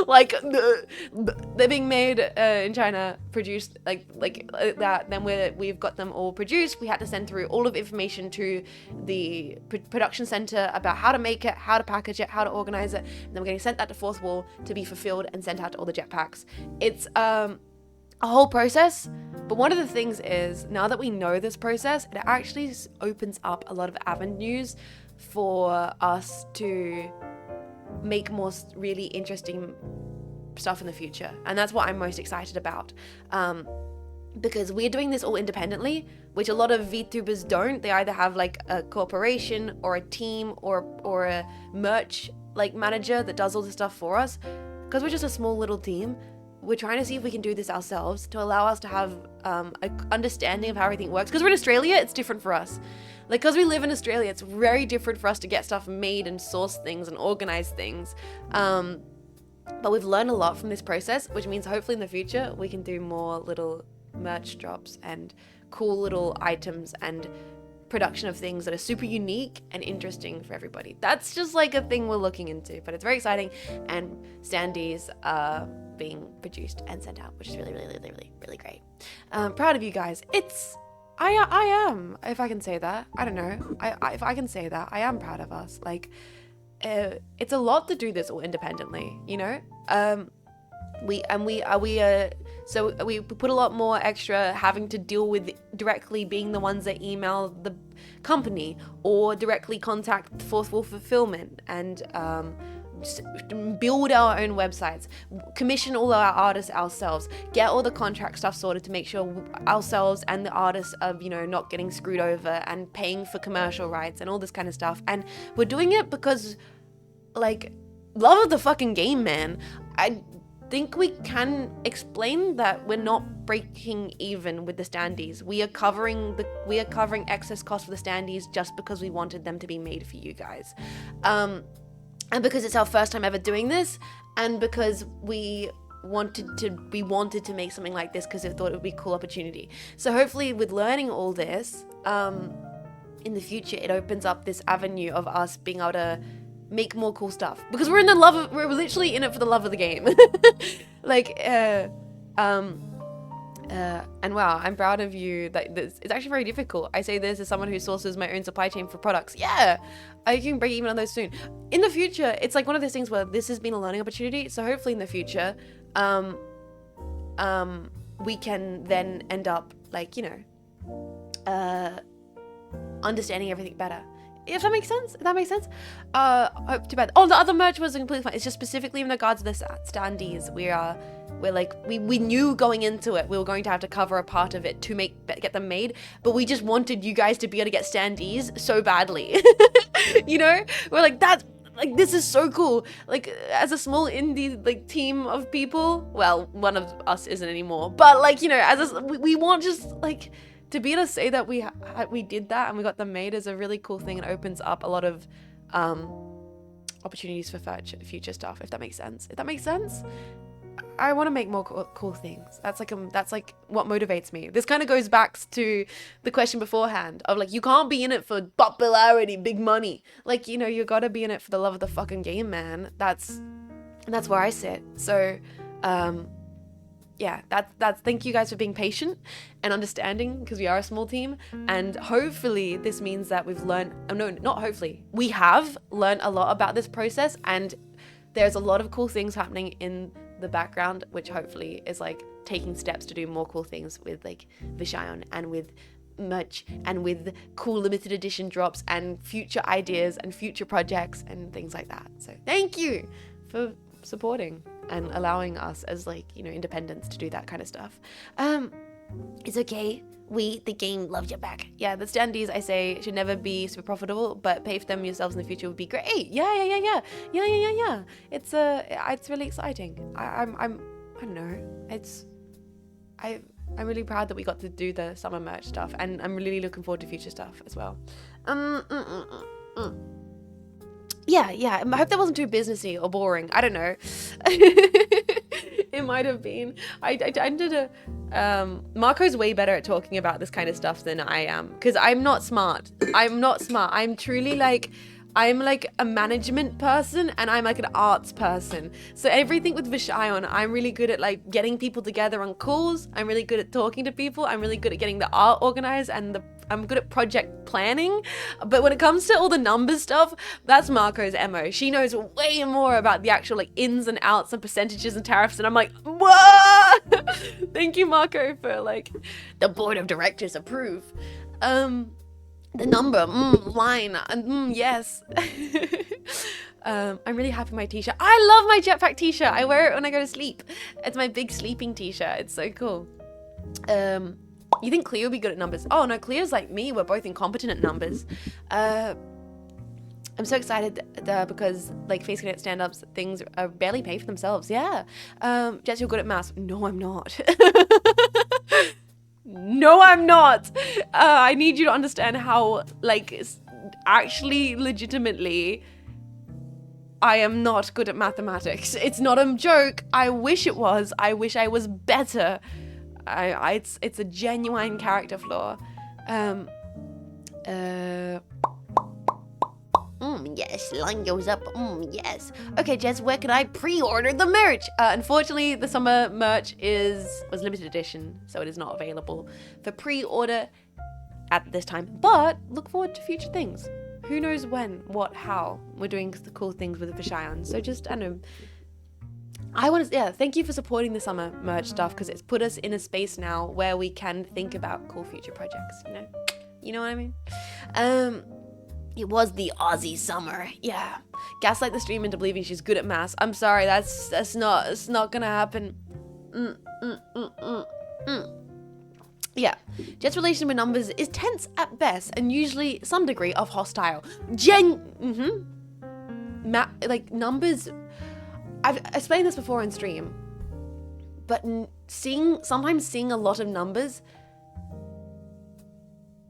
Like they're being made in China, produced like that. Then we've got them all produced. We had to send through all of the information to the production center about how to make it, how to package it, how to organize it. And then we're getting sent that to Fourth Wall to be fulfilled and sent out to all the jetpacks. It's a whole process. But one of the things is, now that we know this process, it actually opens up a lot of avenues for us to make more really interesting stuff in the future. And that's what I'm most excited about. Because we're doing this all independently, which a lot of VTubers don't. They either have like a corporation or a team or a merch like manager that does all the stuff for us. Because we're just a small little team, we're trying to see if we can do this ourselves to allow us to have an understanding of how everything works. Because we're in Australia, it's different for us. Like, because we live in Australia, it's very different for us to get stuff made and source things and organize things. But we've learned a lot from this process, which means hopefully in the future, we can do more little merch drops and cool little items and production of things that are super unique and interesting for everybody. That's just like a thing we're looking into, but it's very exciting. And standees are being produced and sent out, which is really, really, really, really, really great. Proud of you guys. I am, if I can say that. I don't know. If I can say that, I am proud of us. Like, it's a lot to do this all independently, you know? So we put a lot more extra having to deal with directly being the ones that email the company or directly contact Fourth Wall Fulfillment and build our own websites, commission all our artists ourselves, get all the contract stuff sorted to make sure ourselves and the artists are, you know, not getting screwed over and paying for commercial rights and all this kind of stuff. And we're doing it because, like, love of the fucking game, man. I think we can explain that we're not breaking even with the standees. We are covering excess costs for the standees just because we wanted them to be made for you guys. And because it's our first time ever doing this, and because we wanted to make something like this because we thought it would be a cool opportunity. So hopefully with learning all this, in the future, it opens up this avenue of us being able to make more cool stuff. Because we're literally in it for the love of the game. Like, and wow, I'm proud of you. It's actually very difficult. I say this as someone who sources my own supply chain for products. Yeah, I can break even on those soon. In the future, it's like one of those things where this has been a learning opportunity. So hopefully in the future, we can then end up like, you know, understanding everything better. If that makes sense? Hope too bad. Oh, the other merch was completely fine. It's just specifically in regards to the standees. We knew going into it we were going to have to cover a part of it to get them made, but we just wanted you guys to be able to get standees so badly. You know, we're like, that's like, this is so cool. Like, as a small indie like team of people, well, one of us isn't anymore, but like, you know, we want just like to be able to say that we did that and we got them made is a really cool thing and opens up a lot of opportunities for future stuff, if that makes sense. I want to make more cool things. That's like what motivates me. This kind of goes back to the question beforehand of like, you can't be in it for popularity, big money. Like, you know, you gotta be in it for the love of the fucking game, man. That's where I sit. So, yeah, that's thank you guys for being patient and understanding, because we are a small team, and hopefully this means that we've learned, we have learned a lot about this process, and there's a lot of cool things happening in the background, which hopefully is like taking steps to do more cool things with like Vishayon and with merch and with cool limited edition drops and future ideas and future projects and things like that. So thank you for supporting and allowing us as like, you know, independents to do that kind of stuff. It's okay. The game loves you back. Yeah, the standees, I say, should never be super profitable, but pay for them yourselves in the future would be great. Yeah. It's really exciting. I don't know. I'm really proud that we got to do the summer merch stuff, and I'm really looking forward to future stuff as well. Yeah. I hope that wasn't too businessy or boring. I don't know. It might have been. I did a Marco's way better at talking about this kind of stuff than I am, because I'm not smart. I'm truly like, I'm like a management person and I'm like an arts person. So everything with Vishayon, I'm really good at like getting people together on calls. I'm really good at talking to people. I'm really good at getting the art organized, and I'm good at project planning. But when it comes to all the numbers stuff, that's Marco's MO. She knows way more about the actual like ins and outs and percentages and tariffs, and I'm like, what? Thank you, Marco, for like the board of directors approve. The number, line, yes. I'm really happy with my t-shirt. I love my jetpack t-shirt. I wear it when I go to sleep. It's my big sleeping t-shirt. It's so cool. You think Cleo would be good at numbers? Oh no, Cleo's like me. We're both incompetent at numbers. I'm so excited because like Face Connect stand-ups things barely pay for themselves. Yeah. Jess, you're good at maths. No, I'm not. No, I'm not. I need you to understand how, like, actually, legitimately, I am not good at mathematics. It's not a joke. I wish it was. I wish I was better. It's a genuine character flaw. Yes, line goes up. Yes. Okay, Jess, where can I pre-order the merch? Unfortunately, the summer merch was limited edition, so it is not available for pre-order at this time. But look forward to future things. Who knows when, what, how we're doing the cool things with the Vishayon. So just, I don't know. Thank you for supporting the summer merch stuff, because it's put us in a space now where we can think about cool future projects, you know? You know what I mean? It was the Aussie summer. Yeah. Gaslight the stream into believing she's good at maths. I'm sorry, it's not gonna happen. Yeah. Jet's relation with numbers is tense at best and usually some degree of hostile. Like numbers, I've explained this before on stream, but sometimes seeing a lot of numbers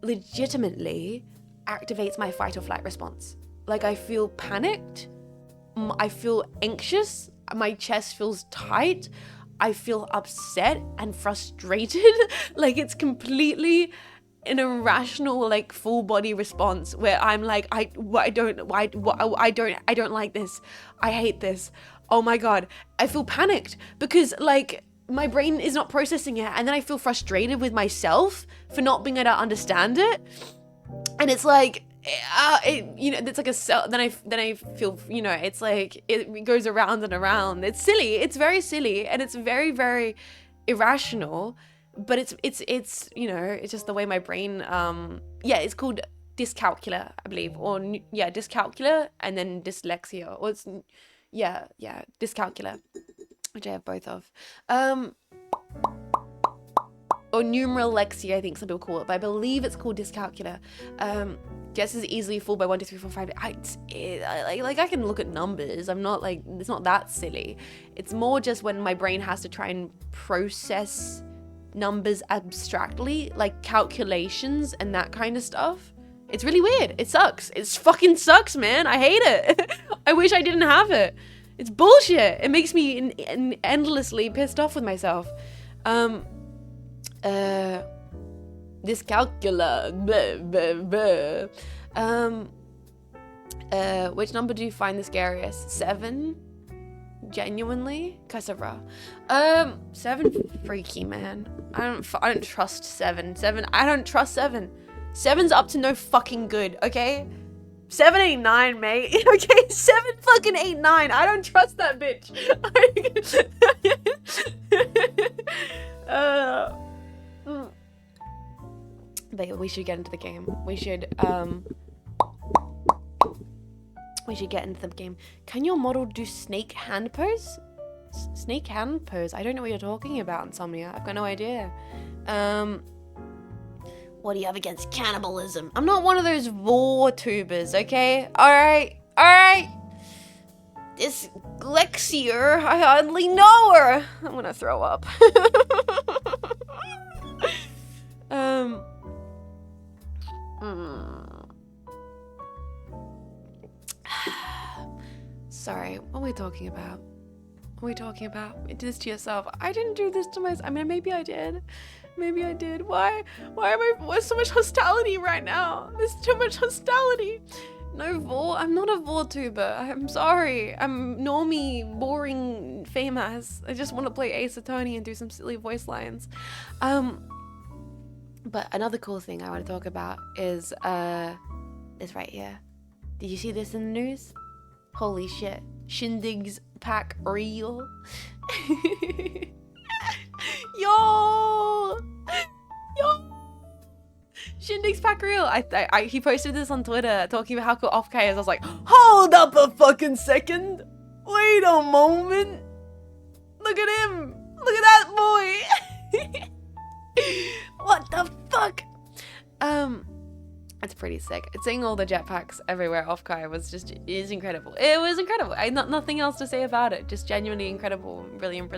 legitimately activates my fight or flight response. Like I feel panicked, I feel anxious, my chest feels tight, I feel upset and frustrated. Like it's completely an irrational, like full body response where I'm like, I don't like this. I hate this. Oh my God. I feel panicked because like my brain is not processing it. And then I feel frustrated with myself for not being able to understand it. And it's like, it's like a cell. Then I feel, it's like it goes around and around. It's silly. It's very silly, and it's very, very irrational. But it's it's just the way my brain. It's called dyscalculia, I believe, or dyscalculia, and then dyslexia, or it's dyscalculia, which I have both of. Or numeralexia, I think some people call it, but I believe it's called dyscalculia. Jess is easily fooled by 1, 2, 3, 4, 5. I can look at numbers. I'm not like, it's not that silly. It's more just when my brain has to try and process numbers abstractly, like calculations and that kind of stuff. It's really weird. It sucks. It fucking sucks, man. I hate it. I wish I didn't have it. It's bullshit. It makes me endlessly pissed off with myself. Dyscalculia. Which number do you find the scariest? 7? Genuinely? Kasavra. 7 freaky, man. I don't trust 7. I don't trust 7. 7's up to no fucking good, okay? 7, 8, 9, mate. Okay, 7 fucking 8, 9. I don't trust that bitch. But we should get into the game. We should get into the game. Can your model do snake hand pose? Snake hand pose? I don't know what you're talking about, Insomnia. I've got no idea. What do you have against cannibalism? I'm not one of those VOR-tubers, okay? Alright. This Glexier, I hardly know her. I'm gonna throw up. Sorry, what are we talking about? What are we talking about? You did this to yourself. I didn't do this to myself. I mean, maybe I did. Maybe I did. Why where's so much hostility right now? There's too much hostility. No VOD. I'm not a VODtuber. I'm sorry. I'm normie, boring Faymas. I just want to play Ace Attorney and do some silly voice lines. But another cool thing I want to talk about is right here. Did you see this in the news? Holy shit. Shindig's pack real. Yo! Shindig's pack real. He posted this on Twitter talking about how cool Off-K is. I was like, hold up a fucking second. Wait a moment. Look at him. Look at that boy. What the fuck? It's pretty sick. Seeing all the jetpacks everywhere Off-K is incredible. It was incredible. Nothing else to say about it. Just genuinely incredible. Brilliant.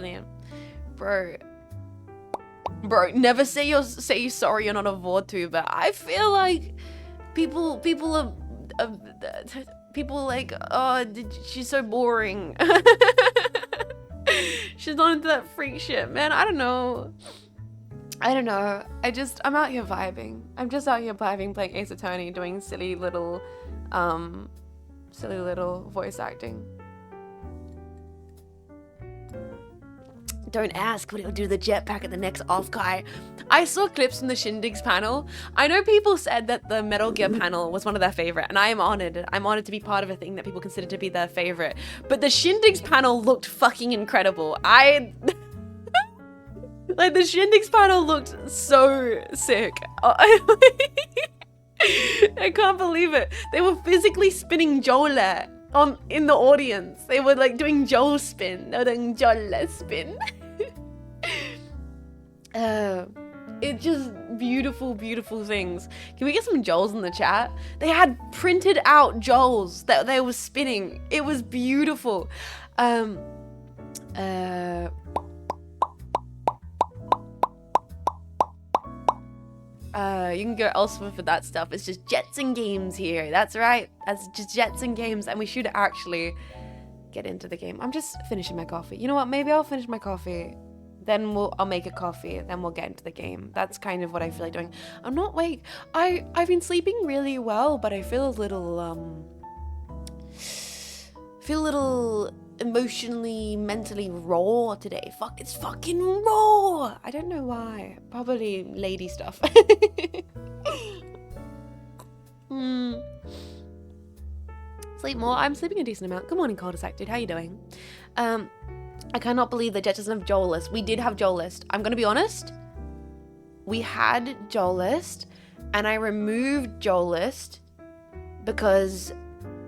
Bro, never say sorry you're not a VODtuber. I feel like people are like, oh, she's so boring. She's not into that freak shit, man. I don't know. I'm out here vibing. I'm just out here vibing, playing Ace Attorney, doing silly little voice acting. Don't ask what he'll do to the jetpack at the next Off-K. I saw clips from the Shindig's panel. I know people said that the Metal Gear panel was one of their favorite, and I am honored. I'm honored to be part of a thing that people consider to be their favorite. But the Shindig's panel looked fucking incredible. Like, the Shindig's panel looked so sick. I can't believe it. They were physically spinning Joel in the audience. They were like doing Joel spin. They were doing Joel spin. It's just beautiful things. Can we get some Joels in the chat? They had printed out Joels that they were spinning. It was beautiful. You can go elsewhere for that stuff. It's just Jets and Games here. That's right. That's just Jets and Games, and we should actually get into the game. I'm just finishing my coffee. You know what? Maybe I'll finish my coffee. Then I'll make a coffee. Then we'll get into the game. That's kind of what I feel like doing. I'm not awake. I've been sleeping really well, but I feel a little emotionally, mentally raw today. Fuck, it's fucking raw. I don't know why. Probably lady stuff. Sleep more. I'm sleeping a decent amount. Good morning, cul-de-sac dude. How you doing? I cannot believe that Jet doesn't have Joel List. We did have Joel List. I'm gonna be honest. We had Joel List, and I removed Joel List because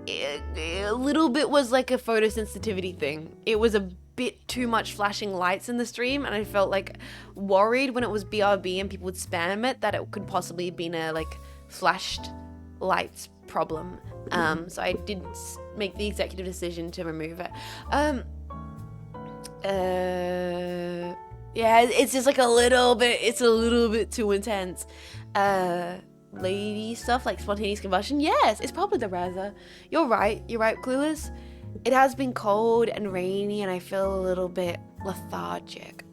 a little bit was like a photosensitivity thing. It was a bit too much flashing lights in the stream, and I felt like worried when it was BRB and people would spam it that it could possibly have been a like flashed lights problem. So I did make the executive decision to remove it. Yeah, it's just like a little bit too intense. Lady stuff like spontaneous combustion. Yes, it's probably the Raza. You're right, Clueless. It has been cold and rainy, and I feel a little bit lethargic.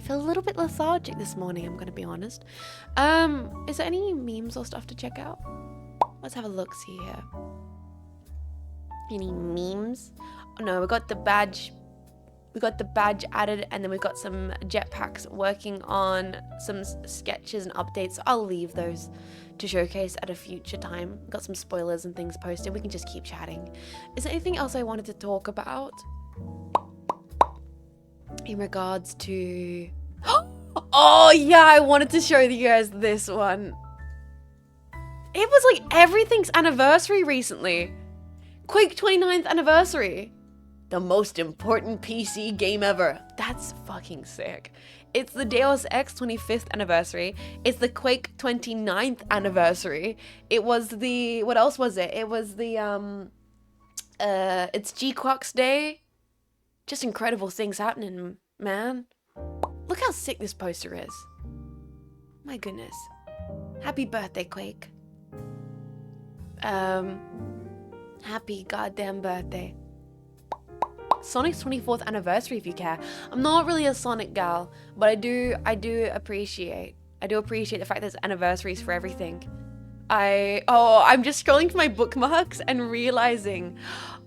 This morning, I'm gonna be honest. Is there any memes or stuff to check out? Let's have a look-see here. Any memes? Oh, no, we got the badge added, and then we've got some jetpacks working on some sketches and updates. So I'll leave those to showcase at a future time. Got some spoilers and things posted. We can just keep chatting. Is there anything else I wanted to talk about in regards to... Oh yeah, I wanted to show you guys this one. It was like everything's anniversary recently. Quake 29th anniversary. The most important PC game ever. That's fucking sick. It's the Deus Ex 25th anniversary. It's the Quake 29th anniversary. It was the... What else was it? It was the, it's G-Quux Day. Just incredible things happening, man. Look how sick this poster is. My goodness. Happy birthday, Quake. Happy goddamn birthday. Sonic's 24th anniversary, if you care. I'm not really a Sonic gal, but I do appreciate the fact there's anniversaries for everything. I'm just scrolling through my bookmarks and realizing,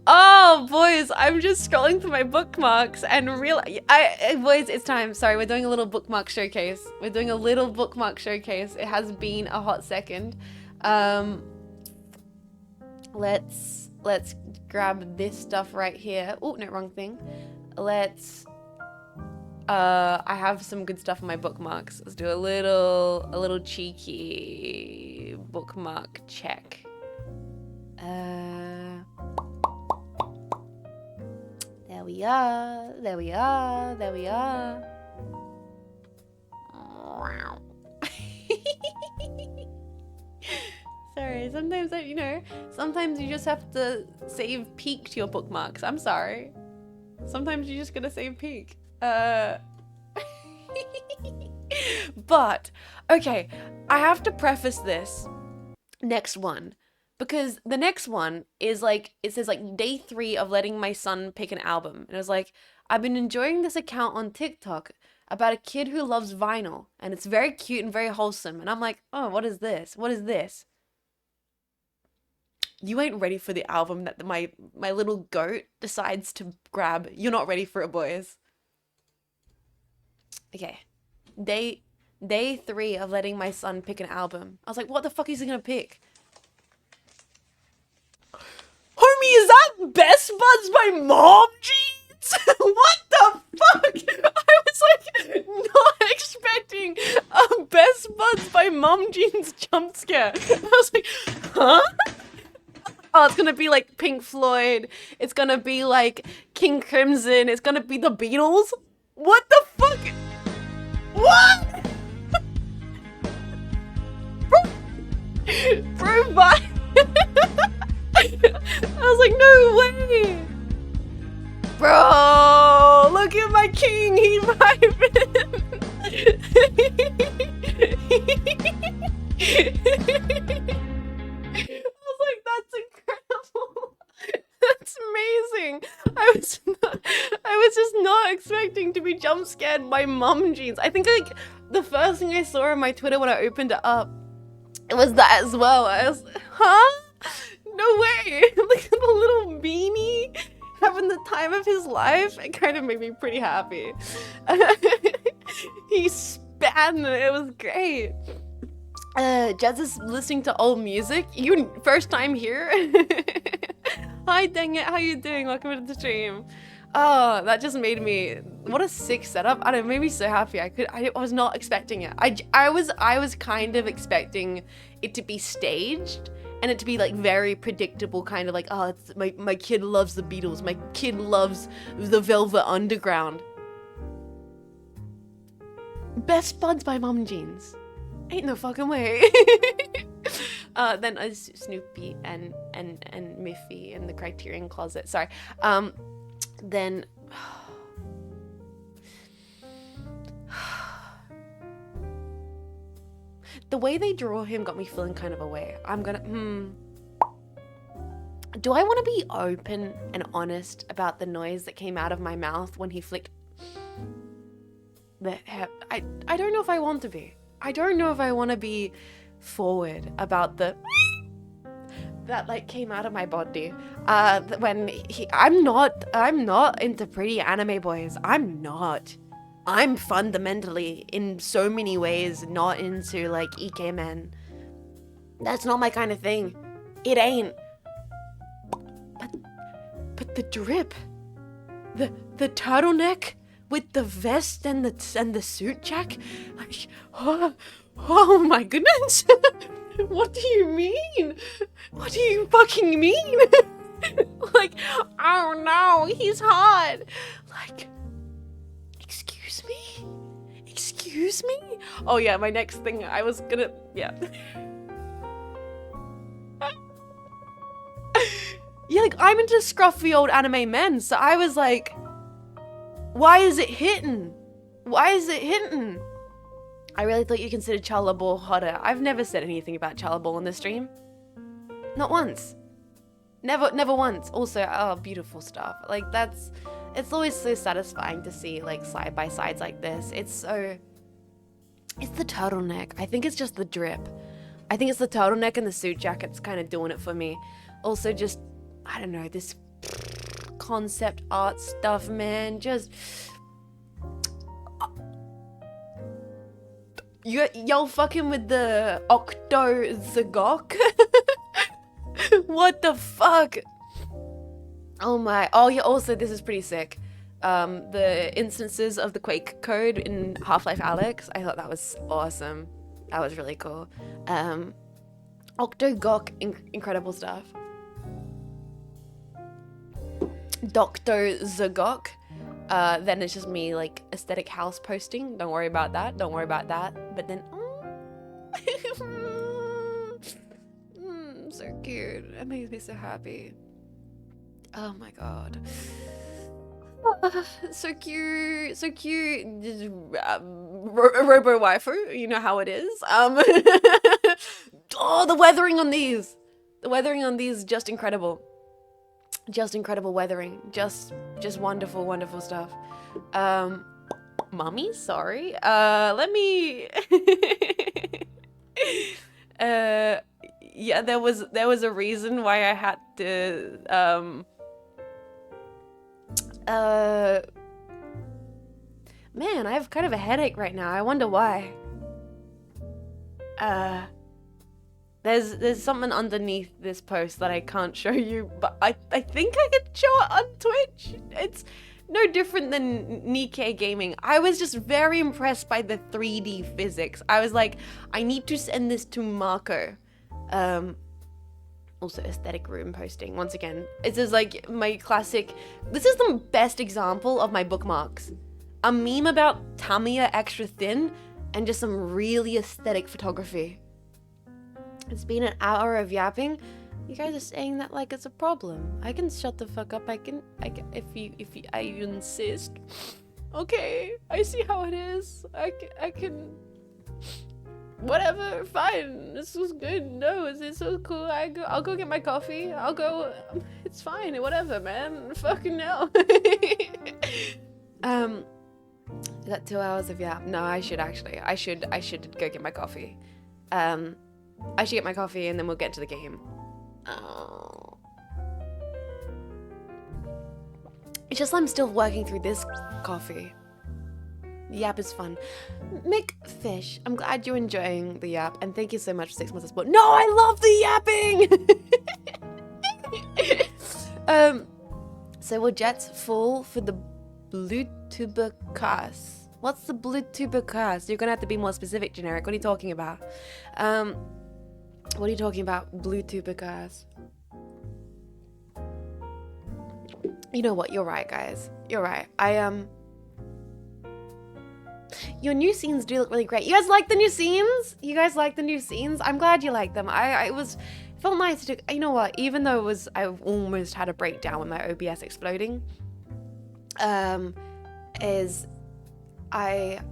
oh boys, I'm just scrolling through my bookmarks and boys, it's time. Sorry, we're doing a little bookmark showcase. It has been a hot second. Let's grab this stuff right here. Oh, no, wrong thing. I have some good stuff in my bookmarks. Let's do a little cheeky bookmark check. There we are. Sorry, sometimes you just have to save peek to your bookmarks. I'm sorry. Sometimes you just gotta save peek. But, okay, I have to preface this next one, because the next one is like, it says like day 3 of letting my son pick an album. And it was like, I've been enjoying this account on TikTok about a kid who loves vinyl, and it's very cute and very wholesome. And I'm like, oh, what is this? You ain't ready for the album that my little goat decides to grab. You're not ready for it, boys. Okay, day 3 of letting my son pick an album. I was like, what the fuck is he gonna pick? Homie, is that Best Buds by Mom Jeans? What the fuck? I was like, not expecting a Best Buds by Mom Jeans jump scare. I was like, huh? Oh, it's gonna be like Pink Floyd. It's gonna be like King Crimson. It's gonna be the Beatles. What the fuck? What? Bro, bye. I was like, no way. Bro, look at my king. He's vibing. That's incredible. That's amazing. I was just not expecting to be jump scared by Mom Jeans. I think like the first thing I saw on my Twitter when I opened it up, it was that as well. I was, huh? No way. Like the little beanie having the time of his life. It kind of made me pretty happy. He spat and it was great. Jazz is listening to old music. You first time here? Hi, dang it. How you doing? Welcome to the stream. Oh, that just made me, what a sick setup. I don't know, it made me so happy. I was not expecting it. I was kind of expecting it to be staged and it to be like very predictable, kind of like, oh, it's my kid loves the Beatles. My kid loves the Velvet Underground. Best Buds by Mom Jeans. Ain't no fucking way. Then Snoopy and Miffy in the Criterion Closet. Sorry. Then the way they draw him got me feeling kind of a way. I'm gonna do I want to be open and honest about the noise that came out of my mouth when he flicked the hair? I don't know if I want to be. I don't know if I want to be forward about the that like came out of my body when I'm not into pretty anime boys. I'm fundamentally in so many ways not into like ikemen. That's not my kind of thing. It ain't. But the drip, the turtleneck with the vest and the suit jack, like, oh my goodness. What do you mean? What do you fucking mean? Like, oh no, he's hot. Like, excuse me? Oh yeah, my next thing I was gonna, yeah. Yeah, like, I'm into scruffy old anime men, so I was like, why is it hitting? I really thought you considered Chalabal hotter. I've never said anything about Chalabal in this stream. Not once. Never once. Also, oh, beautiful stuff. Like it's always so satisfying to see like side by sides like this. It's the turtleneck. I think it's just the drip. I think it's the turtleneck and the suit jacket's kind of doing it for me. Also, just, I don't know, this concept art stuff, man. Just y'all fucking with the Octo Zagok. What the fuck? Oh my. Oh yeah, also this is pretty sick. The instances of the Quake code in Half-Life Alyx, I thought that was awesome. That was really cool. Octogok, incredible stuff. Dr. Zagok. Then it's just me like aesthetic house posting. Don't worry about that. Don't worry about that. But then, so cute. It makes me so happy. Oh my god. So cute. So cute. Robo waifu. You know how it is. Oh, the weathering on these. The weathering on these, just incredible. Just incredible weathering. Just wonderful, wonderful stuff. Mommy, sorry. Let me yeah, there was a reason why I had to man, I have kind of a headache right now. I wonder why. There's something underneath this post that I can't show you, but I think I can show it on Twitch. It's no different than Nikkei Gaming. I was just very impressed by the 3D physics. I was like, I need to send this to Marco. Also aesthetic room posting. Once again, this is like my classic. This is the best example of my bookmarks. A meme about Tamiya extra thin and just some really aesthetic photography. It's been an hour of yapping. You guys are saying that like it's a problem. I can shut the fuck up. I can if you insist. Okay, I see how it is. I can whatever, fine. This was good. No, it's so cool. I'll go get my coffee. I'll go. It's fine. Whatever, man. Fucking hell. Is that 2 hours of yap? No, I should actually. I should go get my coffee. I should get my coffee and then we'll get to the game. Oh. It's just I'm still working through this coffee. The yap is fun. Mick Fish, I'm glad you're enjoying the yap and thank you so much for 6 months of support. No, I love the yapping! So will Jets fall for the blue tubercus? What's the blue tubercus? You're gonna have to be more specific, Generic. What are you talking about? What are you talking about? Blue tubercus. You know what? You're right, guys. You're right. Your new scenes do look really great. You guys like the new scenes? You guys like the new scenes? I'm glad you like them. It felt nice to, you know what? Even though I almost had a breakdown with my OBS exploding. I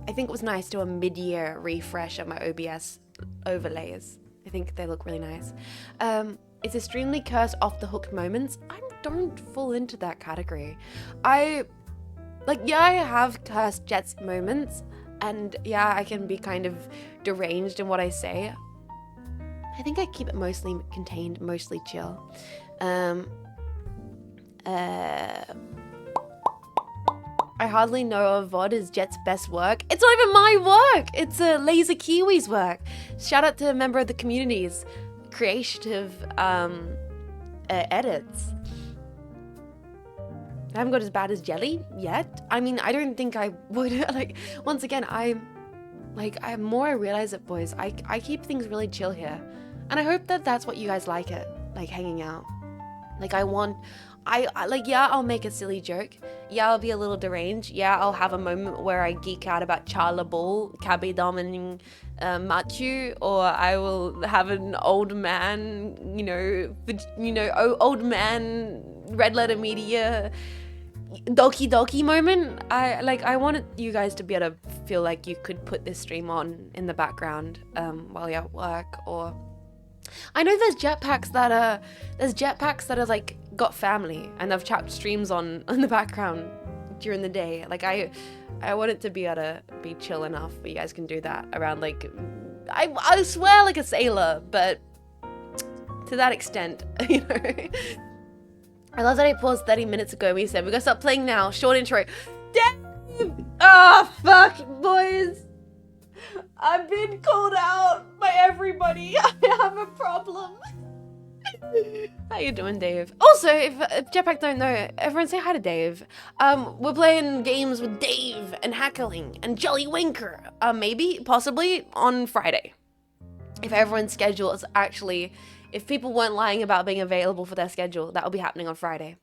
think it was nice to do a mid-year refresh of my OBS overlays. I think they look really nice. It's extremely cursed off the hook moments. I don't fall into that category. I have cursed Jets moments, and yeah, I can be kind of deranged in what I say. I think I keep it mostly contained, mostly chill. I hardly know a VOD is Jet's best work. It's not even my work. It's a Laser Kiwi's work. Shout out to a member of the community's creative edits. I haven't got as bad as Jelly yet. I mean, I don't think I would. Like, once again, the more I realize it, boys, I keep things really chill here. And I hope that that's what you guys like it, like hanging out. Like yeah, I'll make a silly joke. Yeah, I'll be a little deranged. Yeah, I'll have a moment where I geek out about Charla Ball, Kabi Domining Machu, or I will have an old man, old man Red Letter Media Doki Doki moment. I wanted you guys to be able to feel like you could put this stream on in the background while you're at work, or I know there's jetpacks that are like got family and I've chapped streams on in the background during the day. Like I want it to be able to be chill enough where you guys can do that around like I swear like a sailor, but to that extent, you know. I love that I paused 30 minutes ago. We said we're gonna start playing now. Short intro. Damn! Oh fuck, boys. I've been called out by everybody. I have a problem. How you doing, Dave? Also, if Jetpack don't know, everyone say hi to Dave. We're playing games with Dave and Hackling and Jolly Winker. Maybe, possibly on Friday. If everyone's schedule is actually, if people weren't lying about being available for their schedule, that will be happening on Friday.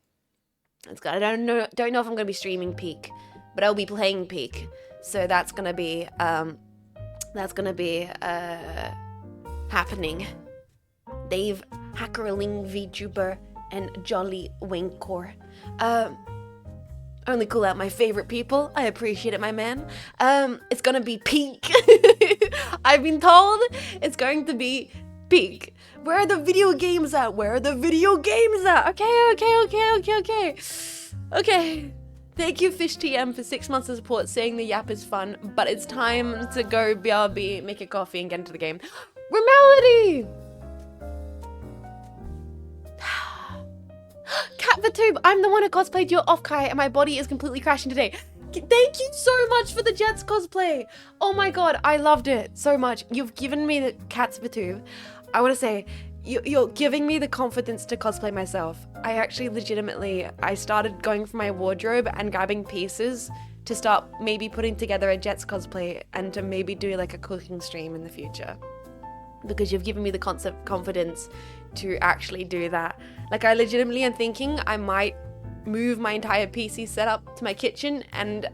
I don't know if I'm gonna be streaming Peak, but I'll be playing Peak. So that's gonna be happening. Dave, Hackerling, VTuber, and Jolly Winkor. Only call out my favorite people. I appreciate it, my man. It's gonna be Peak. I've been told it's going to be Peak. Where are the video games at? Where are the video games at? Okay. Thank you, FishTM, for 6 months of support, saying the yap is fun, but it's time to go BRB, make a coffee, and get into the game. Remality! Cat Vatube, I'm the one who cosplayed your off-kai, and my body is completely crashing today. Thank you so much for the Jets cosplay. Oh my god, I loved it so much. You've given me the Cats Vatube. I want to say, you're giving me the confidence to cosplay myself. I actually legitimately, I started going for my wardrobe and grabbing pieces to start maybe putting together a Jets cosplay and to maybe do like a cooking stream in the future. Because you've given me the confidence to actually do that. Like I legitimately am thinking I might move my entire PC setup to my kitchen and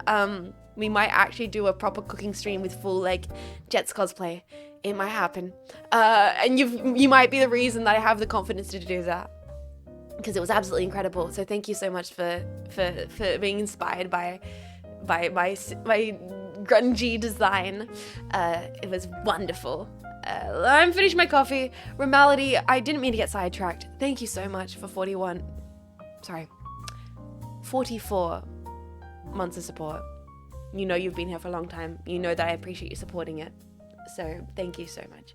we might actually do a proper cooking stream with full like Jets cosplay. It might happen. And you might be the reason that I have the confidence to do that. Because it was absolutely incredible. So thank you so much for being inspired by my grungy design. It was wonderful. I'm finished my coffee. Remality, I didn't mean to get sidetracked. Thank you so much for 44 months of support. You know you've been here for a long time. You know that I appreciate you supporting it. So thank you so much.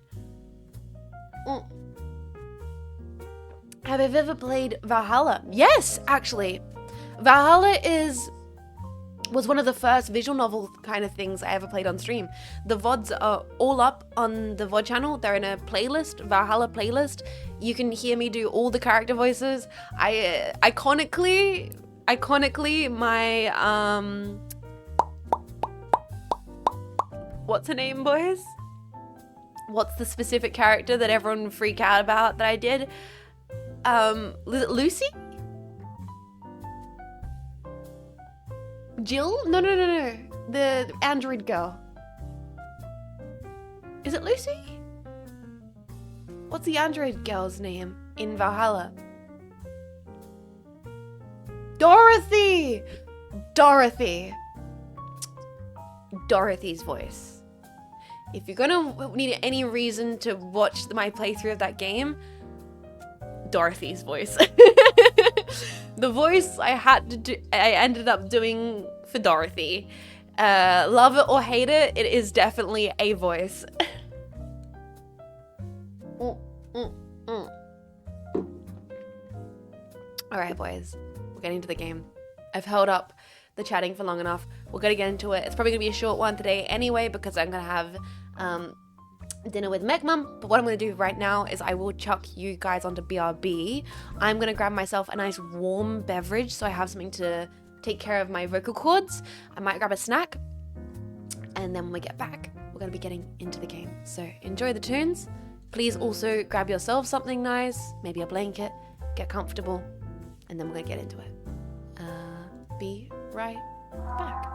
Have I ever played Valhalla? Yes, actually. Valhalla was one of the first visual novel kind of things I ever played on stream. The VODs are all up on the VOD channel. They're in a playlist, Valhalla playlist. You can hear me do all the character voices. Iconically, my, what's her name, boys? What's the specific character that everyone freaked out about that I did? Was it Lucy? Jill? No. The android girl. Is it Lucy? What's the android girl's name in Valhalla? Dorothy! Dorothy's voice. If you're gonna need any reason to watch my playthrough of that game, Dorothy's voice. The voice I ended up doing for Dorothy. Love it or hate it, it is definitely a voice. Alright, boys. We're getting to the game. I've held up the chatting for long enough. We're gonna get into it. It's probably gonna be a short one today anyway because I'm gonna have dinner with Mech Mum. But what I'm gonna do right now is I will chuck you guys onto BRB. I'm gonna grab myself a nice warm beverage so I have something to take care of my vocal cords. I might grab a snack. And then when we get back, we're gonna be getting into the game. So enjoy the tunes. Please also grab yourself something nice, maybe a blanket, get comfortable, and then we're gonna get into it. Be right back.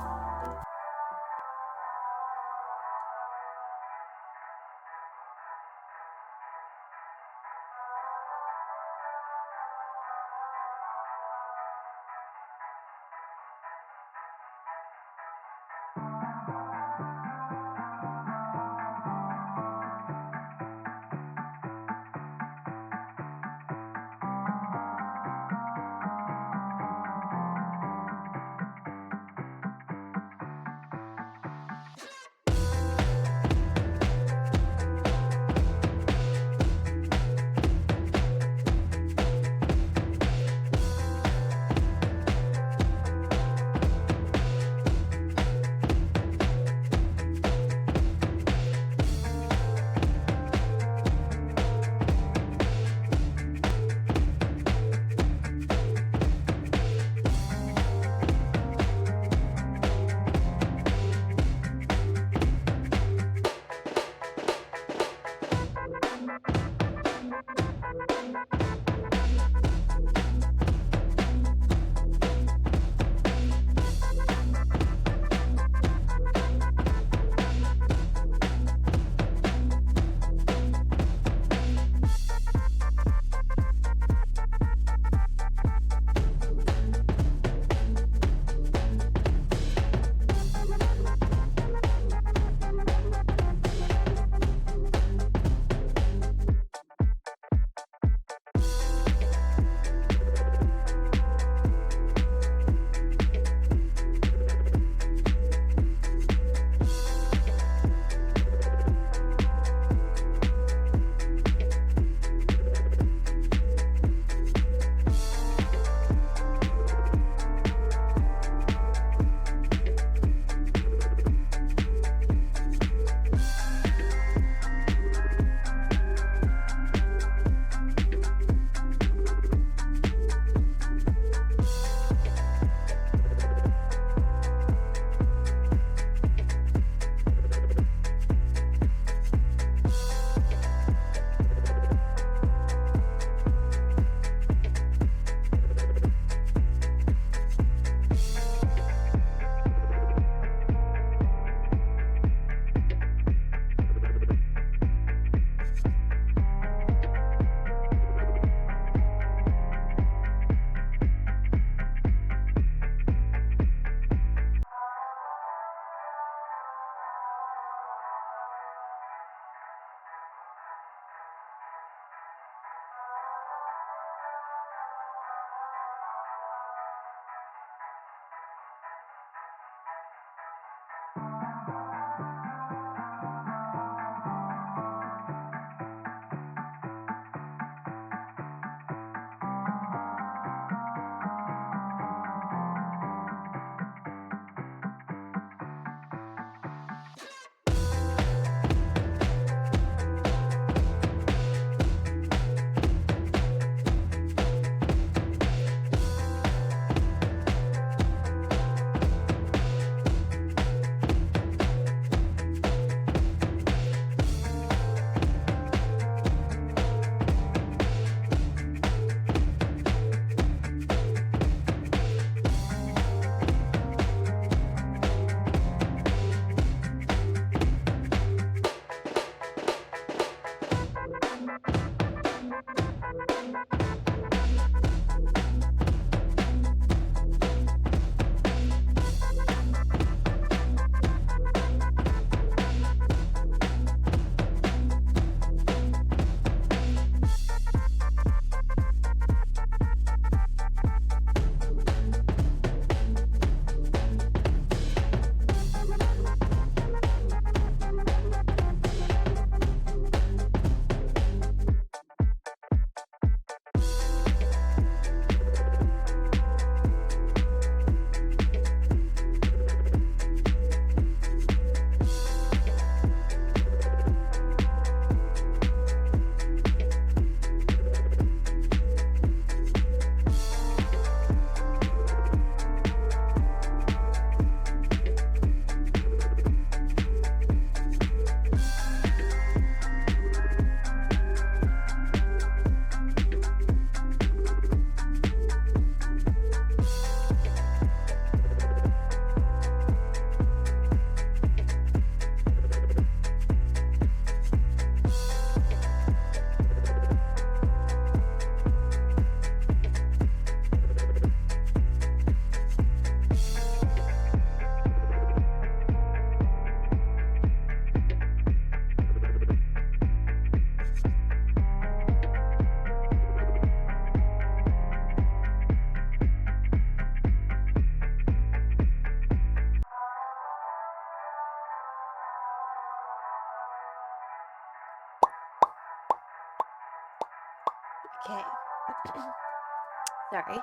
Sorry.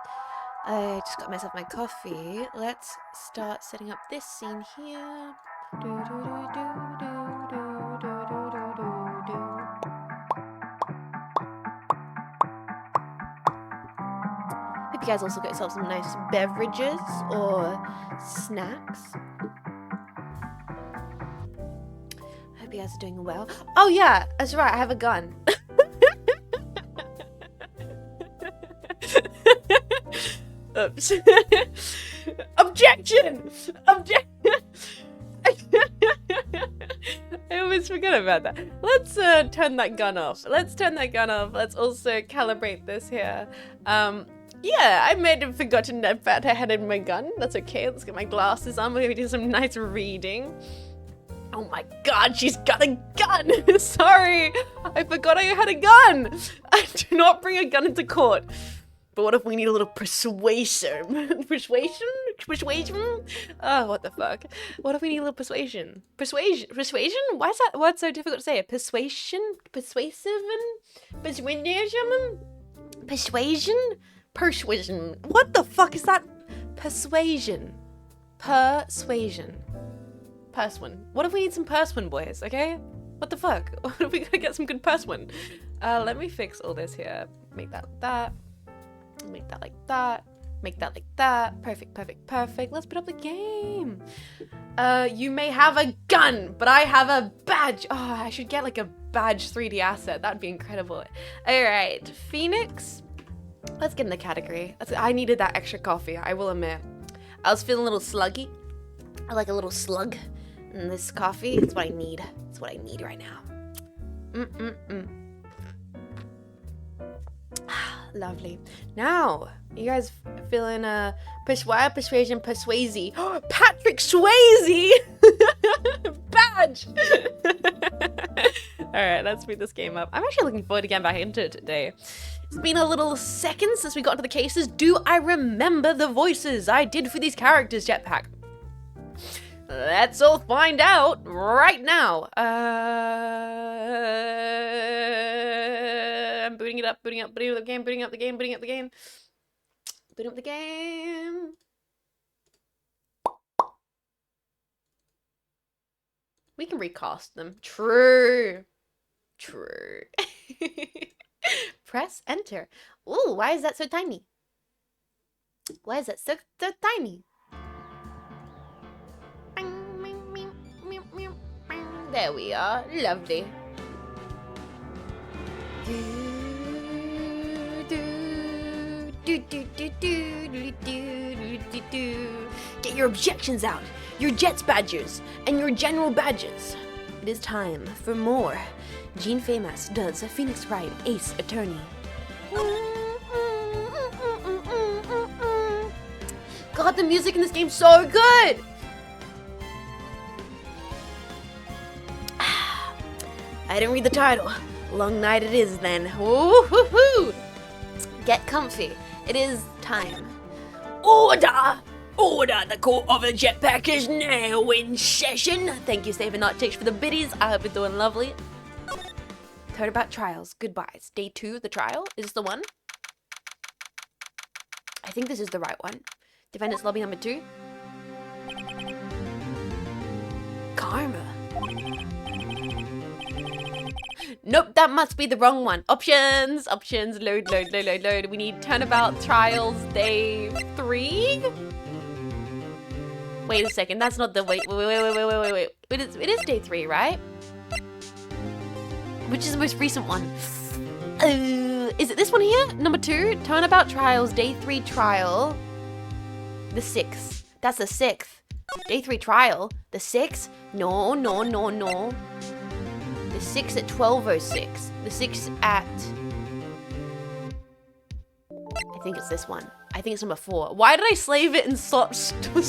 I just got myself my coffee. Let's start setting up this scene here. Hope you guys also got yourself some nice beverages or snacks. Hope you guys are doing well. Oh yeah, that's right, I have a gun. Oops. Objection! Objection! I always forget about that. Let's turn that gun off. Let's turn that gun off. Let's also calibrate this here. Yeah, I may have forgotten that I had in my gun. That's okay. Let's get my glasses on. We're gonna do some nice reading. Oh my god, she's got a gun! Sorry, I forgot I had a gun! I do not bring a gun into court. But what if we need a little persuasion? Persuasion? Persuasion? Oh, what the fuck? What if we need a little persuasion? Persuasion? Persuasion? Why is that word so difficult to say? Persuasion? Persuasive? Persuasion? Persuasion? Persuasion. What the fuck is that? Persuasion. Persuasion. Perswin. What if we need some Perswin, boys, okay? What the fuck? What if we gotta get some good Perswin? Let me fix all this here. Make that like that. Make that like that. Make that like that. Perfect, perfect, perfect. Let's put up the game. You may have a gun, but I have a badge. Oh, I should get like a badge 3D asset. That'd be incredible. All right, Phoenix. Let's get in the category. I needed that extra coffee, I will admit. I was feeling a little sluggy. I like a little slug. And this coffee, it's what I need. It's what I need right now. Lovely. Now, you guys feeling persuasion, persuasy. Patrick Swayze! Badge! Alright, let's speed this game up. I'm actually looking forward to getting back into it today. It's been a little second since we got into the cases. Do I remember the voices I did for these characters, Jetpack? Let's all find out right now. I'm booting it up, booting up the game, booting up the game, booting up the game. Booting up the game. We can recast them. True. True. Press enter. Ooh, why is that so tiny? Why is that so tiny? There we are. Lovely. Get your objections out, your Jets badges, and your general badges. It is time for more Jean Faymas does Phoenix Wright, Ace Attorney. God, the music in this game's so good! I didn't read the title. Long night it is then. Woo-hoo-hoo! Get comfy. It is time. Order! Order! The court of the Jetpack is now in session. Thank you, Save and Not Takes, for the biddies. I hope you're doing lovely. Turnabout trials. Goodbyes. Day 2 of the trial. Is this the one? I think this is the right one. Defendant's lobby number 2. Karma. Nope, that must be the wrong one. Options, options, load. We need turnabout trials day 3. Wait a second, that's not the wait. It is day 3, right? Which is the most recent one? Is it this one here? Number 2, turnabout trials day 3 trial. The 6th. That's the 6th. Day 3 trial. The 6th? No. The 6 at 12:06. The 6 at... I think it's this one. I think it's number 4. Why did I slave it in slot 4?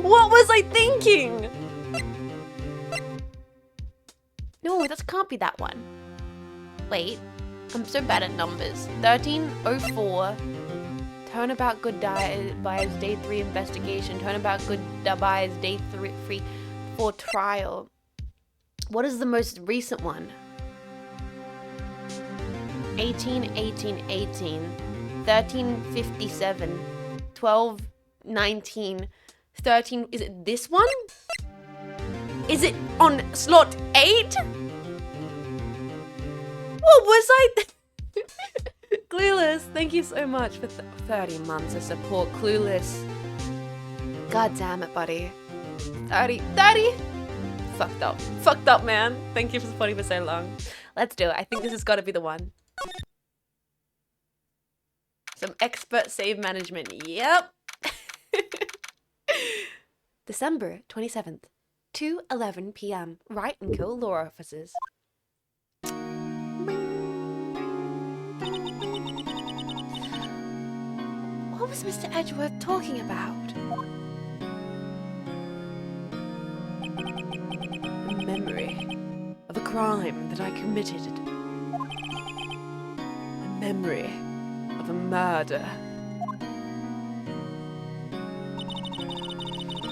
What was I thinking? No, that can't be that one. Wait. I'm so bad at numbers. 13:04. Turnabout goodbyes day 3 investigation. Turnabout goodbyes day 3 for trial. What is the most recent one? 18, 18, 18, 13, 57, 12, 19, 13. Is it this one? Is it on slot 8? What was I? Clueless, thank you so much for 30 months of support, Clueless. God damn it, buddy. 30. Fucked up, man. Thank you for supporting for so long. Let's do it. I think this has got to be the one. Some expert save management. Yep. December 27th, 2:11 p.m. Wright and Co. law offices. What was Mr. Edgeworth talking about? A memory of a crime that I committed. A memory of a murder.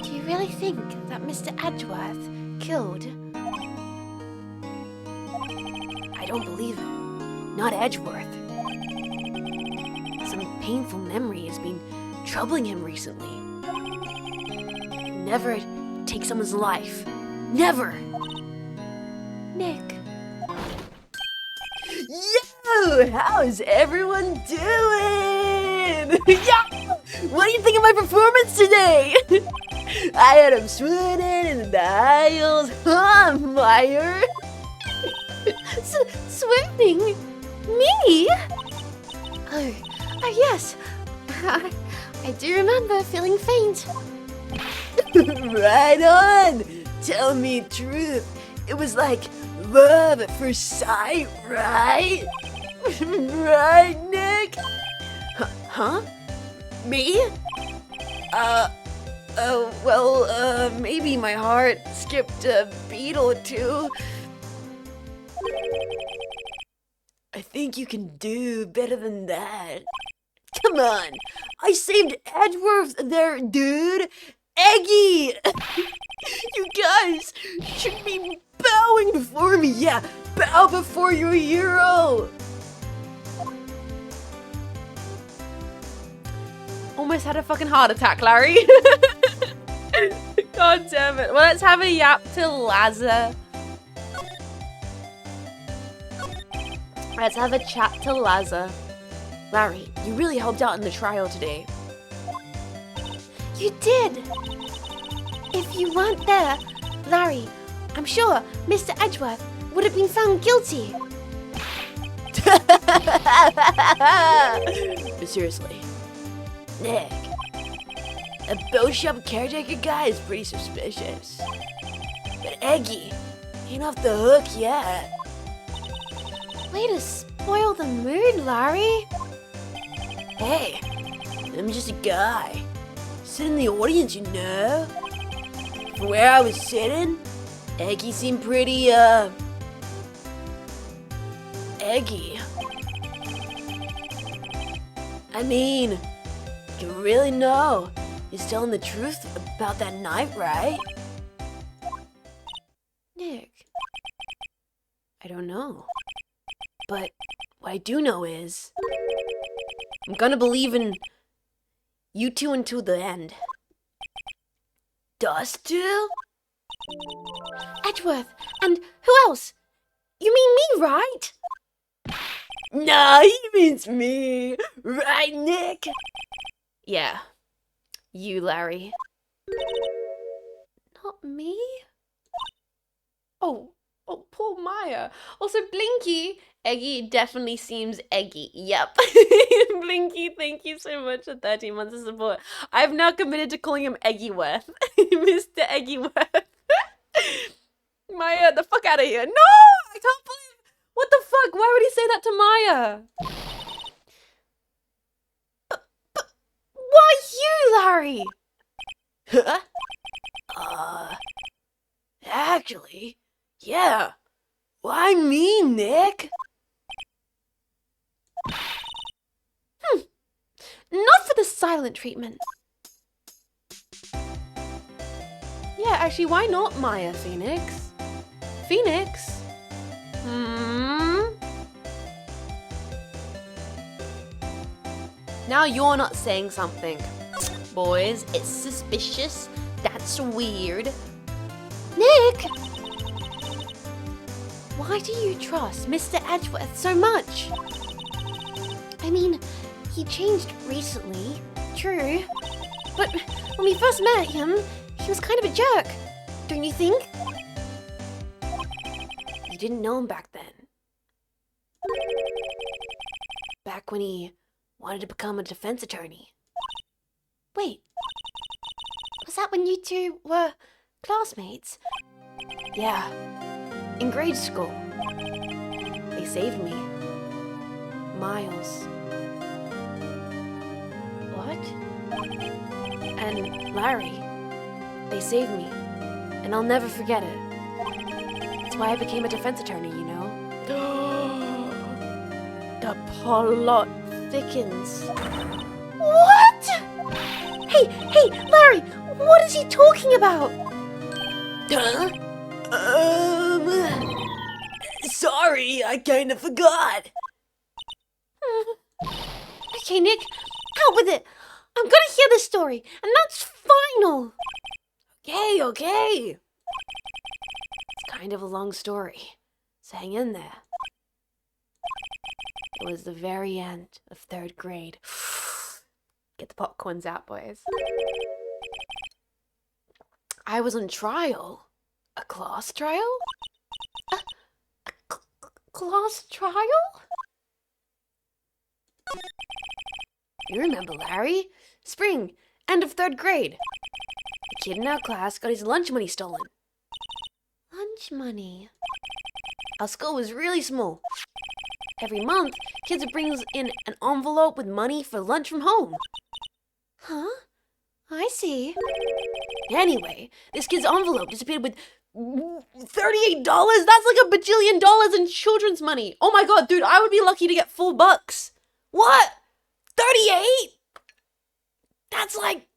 Do you really think that Mr. Edgeworth killed? I don't believe it. Not Edgeworth. Some painful memory has been troubling him recently. Never take someone's life. Never! Nick. Yo! How's everyone doing? Yeah! What do you think of my performance today? I had him swimming in the aisles. Huh, Meyer? Swimming? Me? Oh yes. I do remember feeling faint. Right on! Tell me the truth. It was like love at first sight, right? Right, Nick? Huh? Me? Maybe my heart skipped a beat or two. I think you can do better than that. Come on, I saved Edgeworth there, dude. Eggy! You guys should be bowing before me. Yeah, bow before your hero. Almost had a fucking heart attack, Larry. God damn it. Well, let's have a yap to Lazza. Let's have a chat to Lazza. Larry, you really helped out in the trial today. You did! If you weren't there, Larry, I'm sure Mr. Edgeworth would have been found guilty. But seriously, Nick, a bow shop caretaker guy is pretty suspicious. But Eggy ain't off the hook yet. Way to spoil the mood, Larry. Hey, I'm just a guy. Sit in the audience, you know. From where I was sitting, Eggy seemed pretty, eggy. I mean, you really know he's telling the truth about that night, right? Nick, I don't know. But what I do know is I'm gonna believe in you two until the end. Us two? Edgeworth, and who else? You mean me, right? Nah, he means me. Right, Nick? Yeah, you, Larry. Not me? Oh, poor Maya. Also, Blinky. Eggy definitely seems eggy. Yep. Blinky, thank you so much for 13 months of support. I've now committed to calling him Eggyworth. Mr. Eggyworth. Maya, the fuck out of here. No! I can't believe... What the fuck? Why would he say that to Maya? But why you, Larry? Huh? Actually, yeah. Why me, Nick? Not for the silent treatment. Yeah, actually, why not Maya, Phoenix? Phoenix? Now you're not saying something. Boys, it's suspicious. That's weird. Nick! Why do you trust Mr. Edgeworth so much? I mean, he changed recently, true. But when we first met him, he was kind of a jerk, don't you think? You didn't know him back then. Back when he wanted to become a defense attorney. Wait, was that when you two were classmates? Yeah, in grade school. They saved me. Miles. What? And Larry. They saved me. And I'll never forget it. That's why I became a defense attorney, you know? The plot thickens. What? Hey, Larry, what is he talking about? Huh? Sorry, I kinda forgot. Okay, Nick, out with it. I'm gonna hear this story, and that's final. Okay. It's kind of a long story, so hang in there. It was the very end of 3rd grade. Get the popcorns out, boys. I was on trial. A class trial? A class trial? You remember Larry? Spring, end of 3rd grade. A kid in our class got his lunch money stolen. Lunch money? Our school was really small. Every month, kids would bring in an envelope with money for lunch from home. Huh? I see. Anyway, this kid's envelope disappeared with $38? That's like $1 bajillion in children's money. Oh my god, dude, I would be lucky to get $4. What? 38? That's like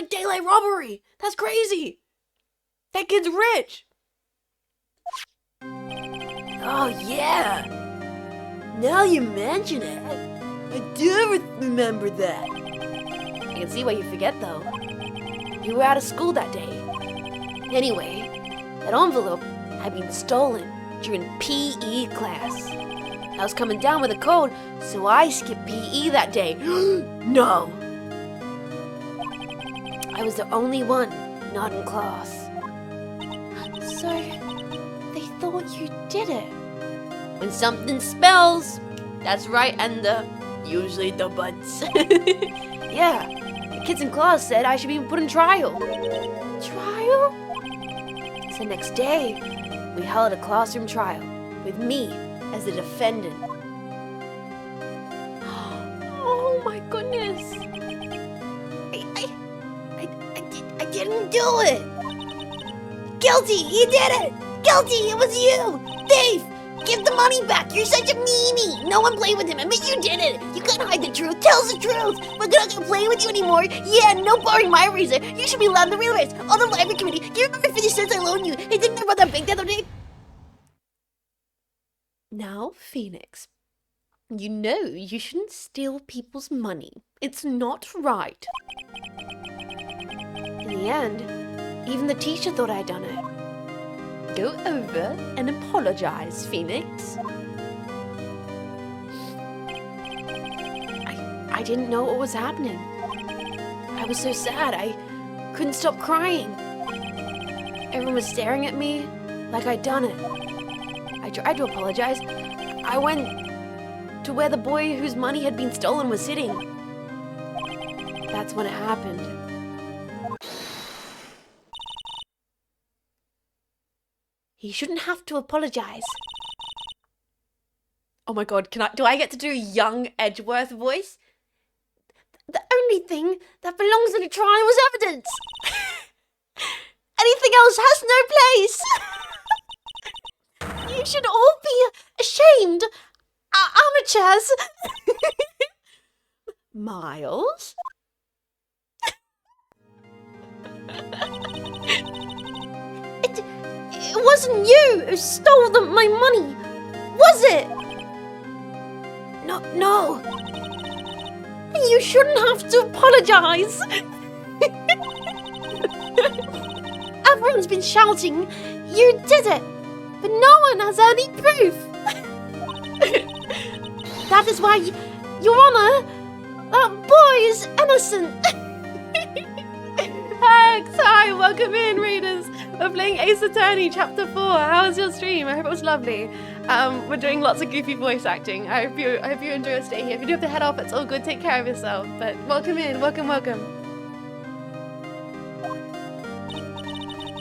daylight robbery. That's crazy. That kid's rich. Oh yeah. Now you mention it, I do remember that. I can see why you forget though. You were out of school that day. Anyway, that envelope had been stolen during PE class. I was coming down with a cold, so I skipped PE that day. No! I was the only one not in class. So, they thought you did it. When something spells, that's right, and usually the butts. Yeah, the kids in class said I should be put in trial. Trial? So next day, we held a classroom trial with me as the defendant. Oh my goodness. I didn't do it. Guilty, you did it. Guilty, it was you. Thief, give the money back. You're such a meanie. No one played with him. Admit you did it. You couldn't hide the truth. Tell us the truth. We're not gonna play with you anymore. Yeah, no borrowing my razor. You should be allowed in the real race. On the library committee. Do you remember 50 cents I loaned you? Hey, didn't I about that bank the other day? Now, Phoenix, you know you shouldn't steal people's money. It's not right. In the end, even the teacher thought I'd done it. Go over and apologize, Phoenix. I didn't know what was happening. I was so sad, I couldn't stop crying. Everyone was staring at me like I'd done it. I tried to apologize. I went to where the boy whose money had been stolen was sitting. That's when it happened. He shouldn't have to apologize. Oh my god, do I get to do a young Edgeworth voice? The only thing that belongs in a trial is evidence. Anything else has no place. You should all be ashamed. Amateurs. Miles? It wasn't you who stole my money, was it? No. You shouldn't have to apologize. Everyone's been shouting, you did it, but no one has any proof. That is why, Your Honor, that boy is innocent. Hi, welcome in, readers. We're playing Ace Attorney Chapter 4. How was your stream? I hope it was lovely. We're doing lots of goofy voice acting. I hope you enjoy your stay here. If you do have to head off, it's all good. Take care of yourself. But welcome in, welcome.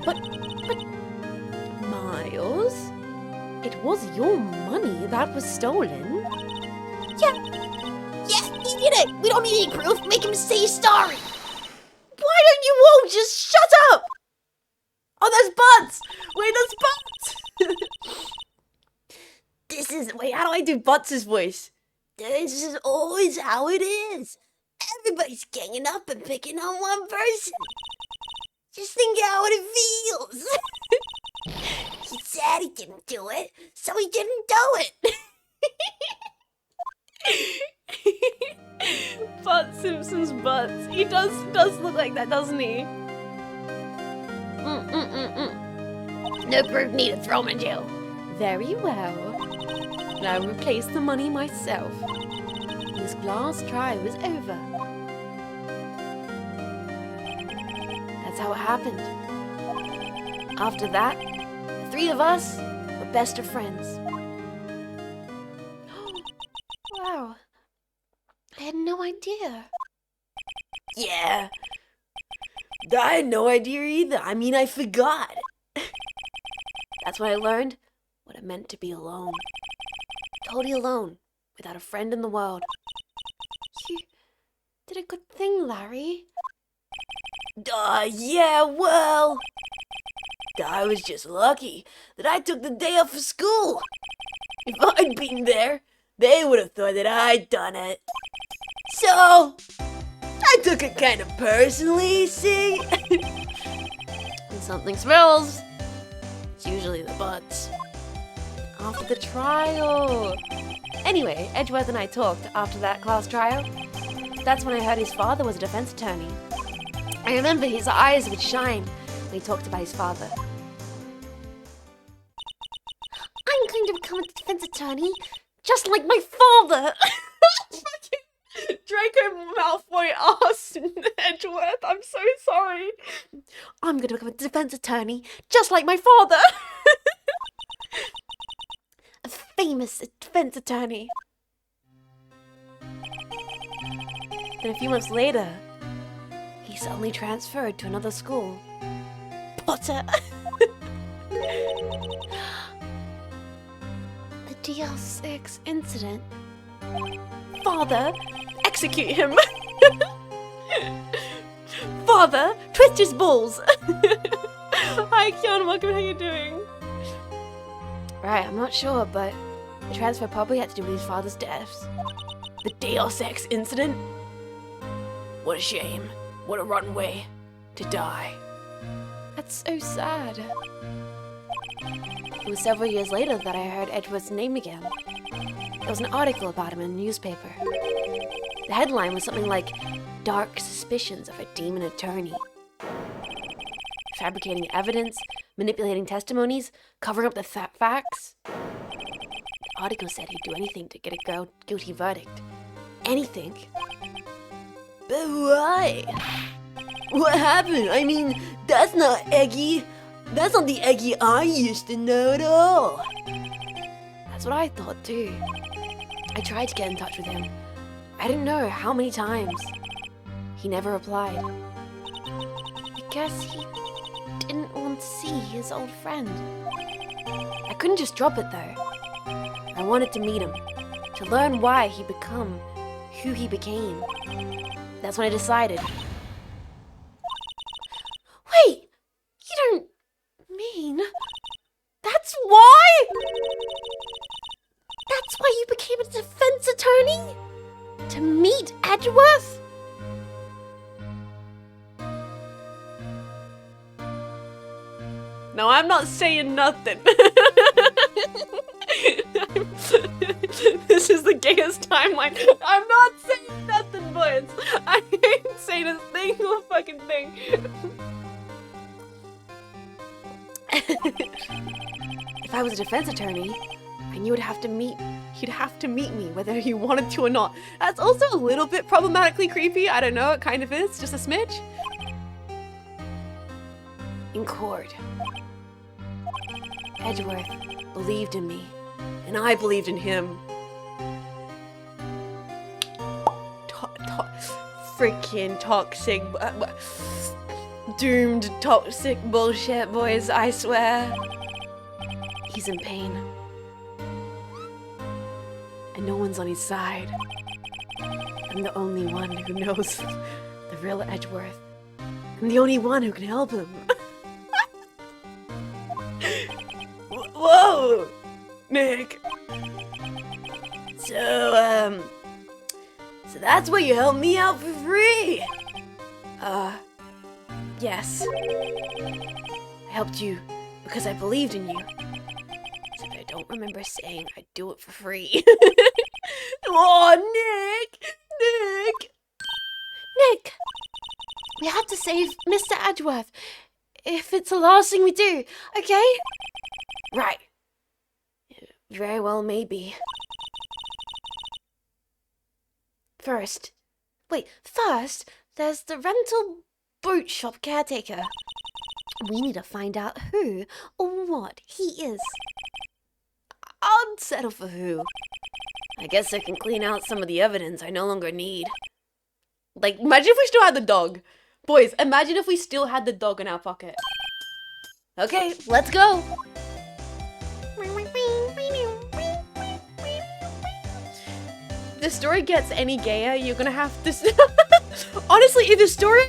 But Miles, it was your money that was stolen. Yeah, he did it. We don't need any proof. Make him say he's sorry. Why don't you all just shut up? Oh, there's Butts! Wait, there's Butts! Wait, how do I do Butts' voice? This is always how it is. Everybody's ganging up and picking on one person. Just think how it feels. He said he didn't do it, so he didn't do it. Bart Simpson's Butts. He does look like that, doesn't he? No proof needed, throw him in jail. Very well. Now I'll replace the money myself. This last try was over. That's how it happened. After that, the three of us were best of friends. Wow. I had no idea. Yeah. I had no idea either. I mean, I forgot. That's when I learned what it meant to be alone. Totally alone, without a friend in the world. You did a good thing, Larry. Yeah, well, I was just lucky that I took the day off of school. If I'd been there, they would have thought that I'd done it. So, I took it kind of personally, see? When something spills, it's usually the Butts. After the trial. Anyway, Edgeworth and I talked after that class trial. That's when I heard his father was a defense attorney. I remember his eyes would shine when he talked about his father. I'm going to become a defense attorney, just like my father. Draco Malfoy asked Edgeworth, I'm so sorry. I'm going to become a defense attorney, just like my father. A famous defense attorney. Then a few months later, he suddenly transferred to another school. Potter. The DL6 incident. Father, execute him. Father, twist his balls. Hi, Kiana, welcome. How you doing? Right, I'm not sure, but the transfer probably had to do with his father's deaths. The DL6 incident? What a shame. What a rotten way to die. That's so sad. It was several years later that I heard Edgeworth's name again. There was an article about him in the newspaper. The headline was something like, "Dark Suspicions of a Demon Attorney." Fabricating evidence, manipulating testimonies, covering up the facts. The article said he'd do anything to get a guilty verdict. Anything. But why? What happened? I mean, that's not Eggy. That's not the Eggy I used to know at all. That's what I thought too. I tried to get in touch with him. I didn't know how many times. He never replied. I guess he didn't want to see his old friend. I couldn't just drop it though. I wanted to meet him, to learn why he become who he became. That's when I decided. Wait, you don't mean that's why? That's why you became a defense attorney? To meet Edgeworth? No, I'm not saying nothing. This is the gayest timeline. I'm not saying nothing, boys. I ain't saying a single fucking thing. If I was a defense attorney, and you'd have to meet me whether you wanted to or not. That's also a little bit problematically creepy. I don't know, it kind of is, just a smidge. In court, Edgeworth believed in me, and I believed in him. Freaking toxic, doomed toxic bullshit, boys, I swear. He's in pain. And no one's on his side. I'm the only one who knows the real Edgeworth. I'm the only one who can help him. Whoa! Nick! So that's why you helped me out for free! Yes. I helped you because I believed in you. Except I don't remember saying I'd do it for free. Oh, Nick! Nick! We have to save Mr. Edgeworth. If it's the last thing we do, okay? Right. Very well, maybe. First, there's the rental boat shop caretaker. We need to find out who or what he is. I'll settle for who. I guess I can clean out some of the evidence I no longer need. Like, imagine if we still had the dog. Boys, imagine if we still had the dog in our pocket. Okay, let's go. If the story gets any gayer, you're gonna have to... Honestly, if the story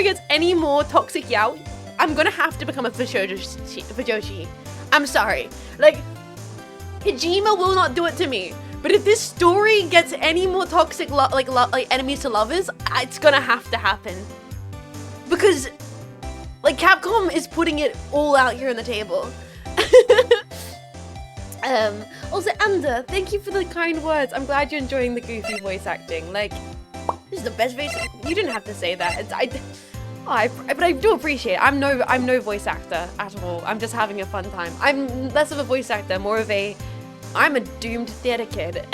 gets any more toxic yaoi, I'm gonna have to become a Fujoshi. I'm sorry. Like, Hijima will not do it to me. But if this story gets any more toxic, like enemies to lovers, it's gonna have to happen. Because, like, Capcom is putting it all out here on the table. Also, Anda, thank you for the kind words. I'm glad you're enjoying the goofy voice acting. Like, this is the best voice. You didn't have to say that. But I do appreciate it. I'm no voice actor at all. I'm just having a fun time. I'm less of a voice actor, more of a... I'm a doomed theater kid.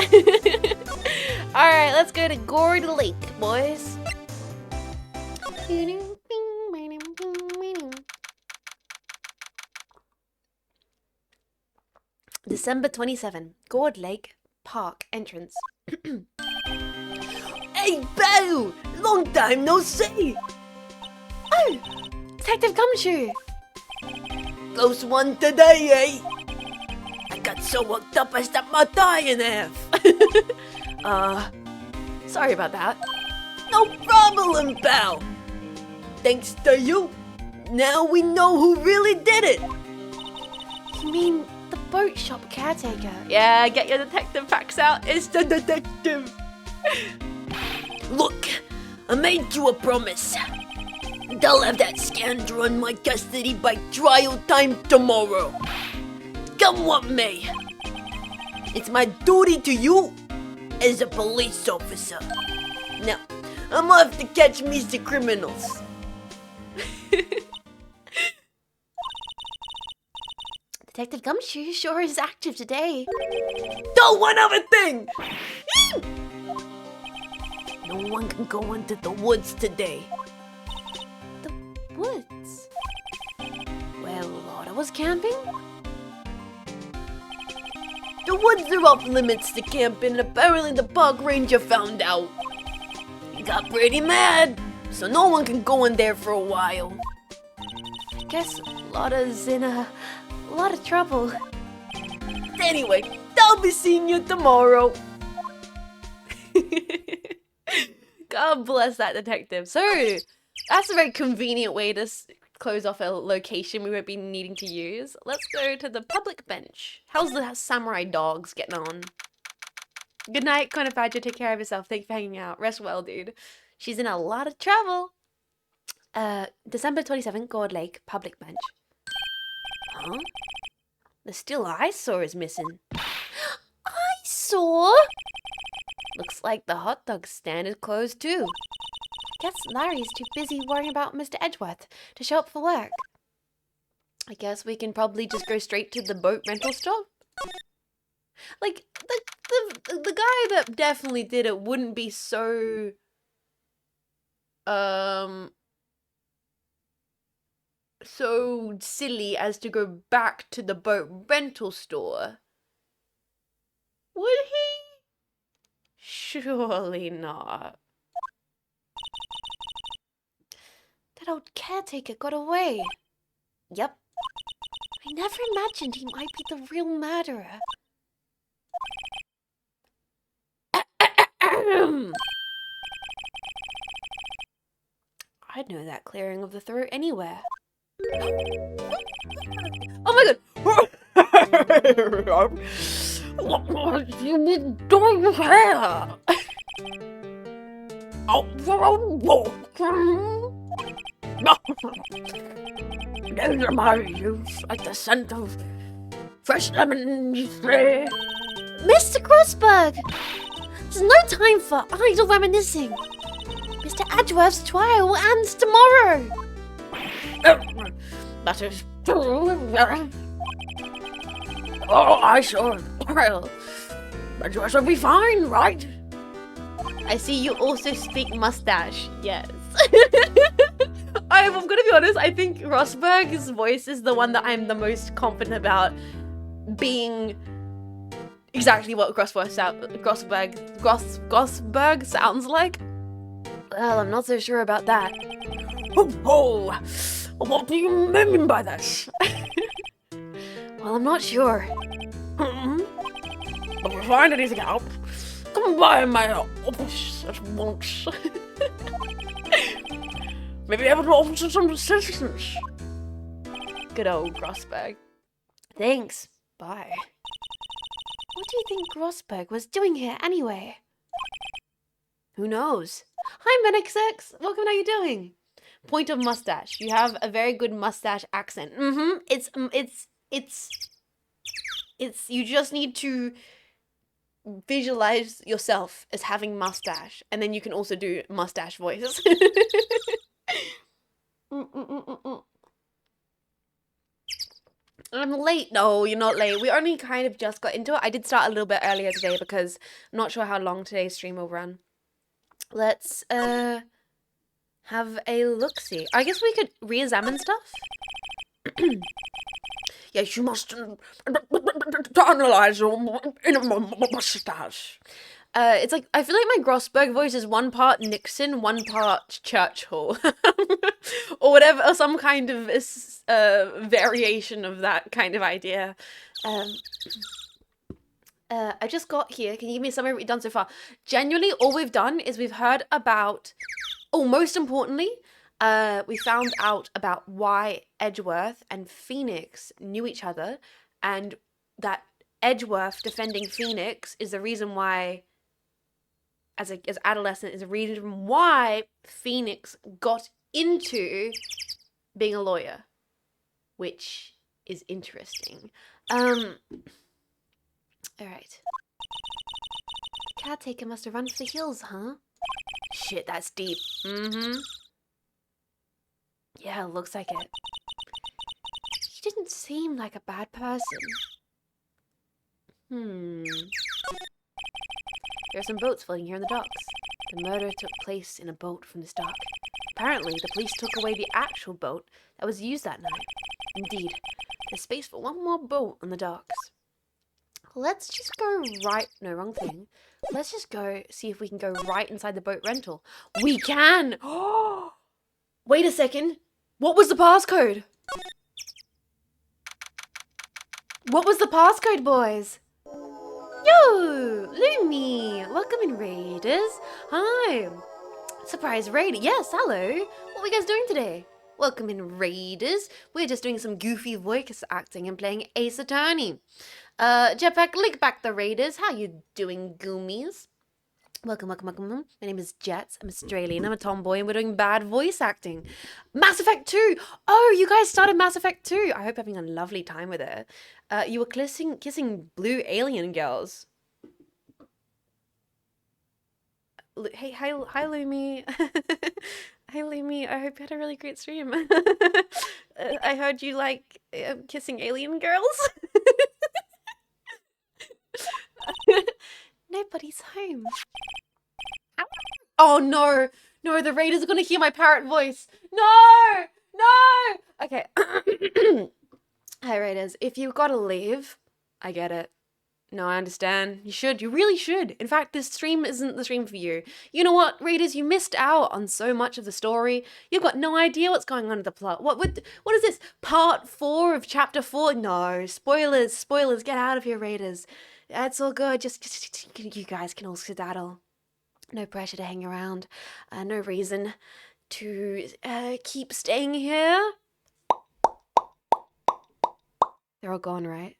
Alright, let's go to Gourd Lake, boys. December 27, Gourd Lake Park entrance. Hey, Boo! Long time no see! Oh! Detective Gumshoe! Close one today, eh? I got so worked up I snapped my thigh in half. Sorry about that. No problem, pal. Thanks to you, now we know who really did it. You mean the boat shop caretaker? Yeah, get your detective facts out. It's the detective. Look, I made you a promise. They'll have that scoundrel in my custody by trial time tomorrow. Come what may. It's my duty to you as a police officer. Now, I'm off to catch Mr. Criminals. Detective Gumshoe sure is active today. Oh, one other thing! No one can go into the woods today. The woods? Where Lotta was camping? The woods are off limits to camping, and apparently the park ranger found out. He got pretty mad, so no one can go in there for a while. I guess Lotta's in a lot of trouble. Anyway, I'll be seeing you tomorrow. God bless that detective. So, that's a very convenient way to close off a location we won't be needing to use. Let's go to the public bench. How's the samurai dogs getting on? Good night, Connor Badger. Take care of yourself. Thank you for hanging out. Rest well, dude. She's in a lot of trouble. December 27th, Gourd Lake, public bench. Huh? The still eyesore is missing. Eyesore? Looks like the hot dog stand is closed too. Guess Larry's too busy worrying about Mr. Edgeworth to show up for work. I guess we can probably just go straight to the boat rental store. Like, the guy that definitely did it wouldn't be so... so silly as to go back to the boat rental store. Would he? Surely not. That old caretaker got away. Yep. I never imagined he might be the real murderer. I'd know that clearing of the throat anywhere. Oh my god! What you been doing here? Those are my youth, like the scent of fresh lemon tree. Mr. Grossberg! There's no time for idle reminiscing. Mr. Edgeworth's trial ends tomorrow. That is true. Oh, I saw. Well, Edgeworth will be fine, right? I see you also speak mustache. Yes. I'm gonna be honest, I think Grossberg's voice is the one that I'm the most confident about being exactly what Grossberg sounds like. Well, I'm not so sure about that. Oh, what do you mean by this? Well, I'm not sure. If you find anything out, come by my office at once. Maybe able to offer some assistance. Good old Grossberg. Thanks. Bye. What do you think Grossberg was doing here anyway? Who knows? Hi, Medic Sex. Welcome. How you doing? Point of mustache. You have a very good mustache accent. It's. You just need to visualize yourself as having mustache, and then you can also do mustache voice. I'm late. No, you're not late. We only kind of just got into it. I did start a little bit earlier today because I'm not sure how long today's stream will run. Let's have a look-see. I guess we could re-examine stuff. Yes, you must analyze your mustache. It's like, I feel like my Grossberg voice is one part Nixon, one part Churchill. Or whatever, or some kind of variation of that kind of idea. I just got here. Can you give me a summary of what we've done so far? Genuinely, all we've done is we've heard about, most importantly, we found out about why Edgeworth and Phoenix knew each other, and that Edgeworth defending Phoenix is the reason why, as adolescent, is a reason why Phoenix got into being a lawyer, which is interesting. Alright. Caretaker must have run for the hills, huh? Shit, that's deep. Yeah, looks like it. He didn't seem like a bad person. There are some boats floating here in the docks. The murder took place in a boat from this dock. Apparently, the police took away the actual boat that was used that night. Indeed, there's space for one more boat on the docks. Let's just go right... No, wrong thing. Let's just go see if we can go right inside the boat rental. We can! Oh! Wait a second. What was the passcode? What was the passcode, boys? Yo! Lumi! Welcome in, Raiders. Hi. Surprise Raider. Yes, hello. What are you guys doing today? Welcome in, Raiders. We're just doing some goofy voice acting and playing Ace Attorney. Jetpack, link back the Raiders. How you doing, goomies? Welcome, welcome, welcome. My name is Jets. I'm Australian. I'm a tomboy, and we're doing bad voice acting. Mass Effect 2. Oh, you guys started Mass Effect 2. I hope you're having a lovely time with it. You were kissing blue alien girls. hi, Lumi. Hi, Lumi. I hope you had a really great stream. I heard you like kissing alien girls. Nobody's home. Oh no, no, the raiders are gonna hear my parrot voice. No, no. Okay. Hi, raiders. If you've got to leave, I get it. No, I understand. You should. You really should. In fact, this stream isn't the stream for you. You know what, readers? You missed out on so much of the story. You've got no idea what's going on in the plot. What is this? Part 4 of chapter 4? No. Spoilers. Spoilers. Get out of here, readers. It's all good. Just you guys can all skedaddle. No pressure to hang around. No reason to keep staying here. They're all gone, right?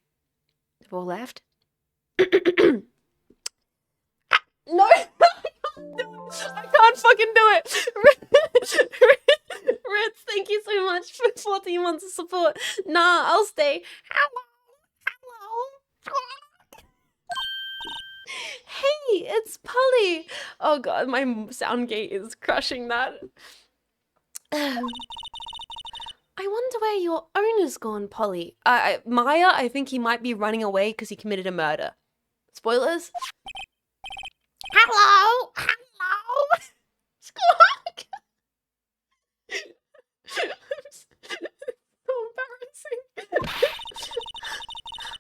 They've all left? No, I can't fucking do it. Ritz, thank you so much for 14 months of support. Nah, I'll stay. Hello. Hey, it's Polly. Oh god, my sound gate is crushing that. I wonder where your owner's gone, Polly. Maya, I think he might be running away because he committed a murder. Spoilers? Hello! Hello! Squawk! So embarrassing.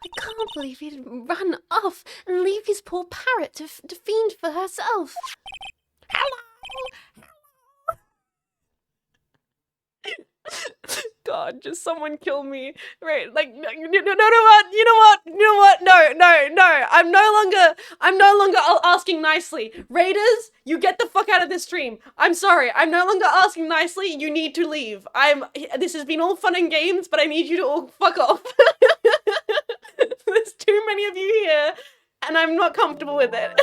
I can't believe he'd run off and leave his poor parrot to fiend for herself. Hello! God, just someone kill me. Right, like, no, you know what? No. I'm no longer asking nicely. Raiders, you get the fuck out of this stream. I'm sorry. I'm no longer asking nicely. You need to leave. This has been all fun and games, but I need you to all fuck off. There's too many of you here, and I'm not comfortable with it.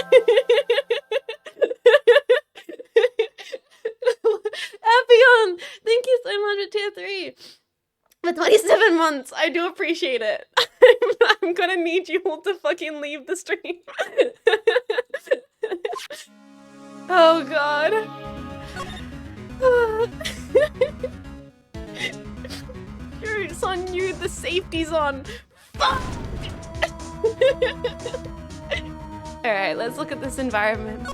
Epion, thank you so much for tier 3. For 27 months, I do appreciate it. I'm gonna need you all to fucking leave the stream. Oh god. Sure, it's on you, the safety's on. Fuck! Alright, let's look at this environment.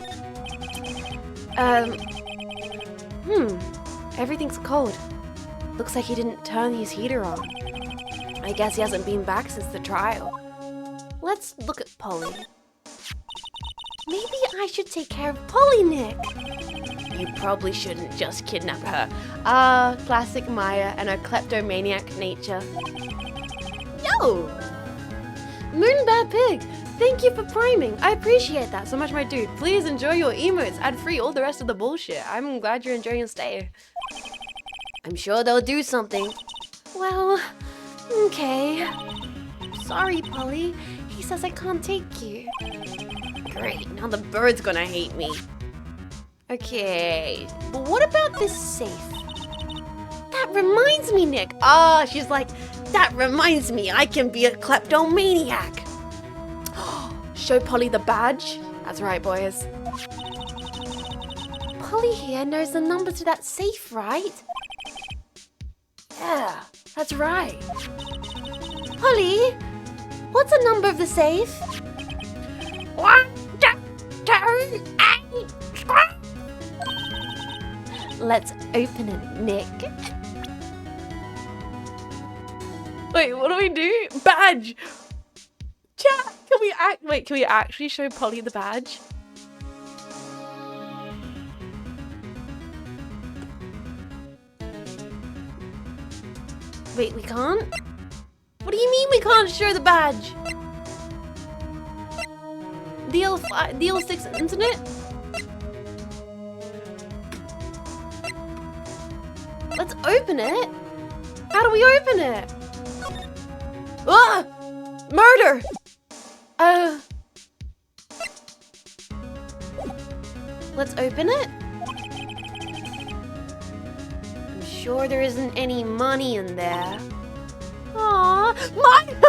Everything's cold. Looks like he didn't turn his heater on. I guess he hasn't been back since the trial. Let's look at Polly. Maybe I should take care of Polly, Nick. You probably shouldn't just kidnap her. Classic Maya and her kleptomaniac nature. Yo! Moonbad Pig, thank you for priming. I appreciate that so much, my dude. Please enjoy your emotes, ad-free, all the rest of the bullshit. I'm glad you're enjoying your stay. I'm sure they'll do something. Well, okay. Sorry, Polly. He says I can't take you. Great, now the bird's gonna hate me. Okay, but what about this safe? That reminds me, Nick. She's like, that reminds me, I can be a kleptomaniac. Show Polly the badge. That's right, boys. Polly here knows the number to that safe, right? Yeah, that's right. Polly, what's the number of the safe? 1, 2, 3, 8. Let's open it, Nick. Wait, what do we do? Badge! Chat! Can we actually show Polly the badge? Wait, we can't? What do you mean we can't show the badge? DL6 internet? Let's open it. How do we open it? Ah! Murder! Let's open it? I'm sure there isn't any money in there. Aww, Maya!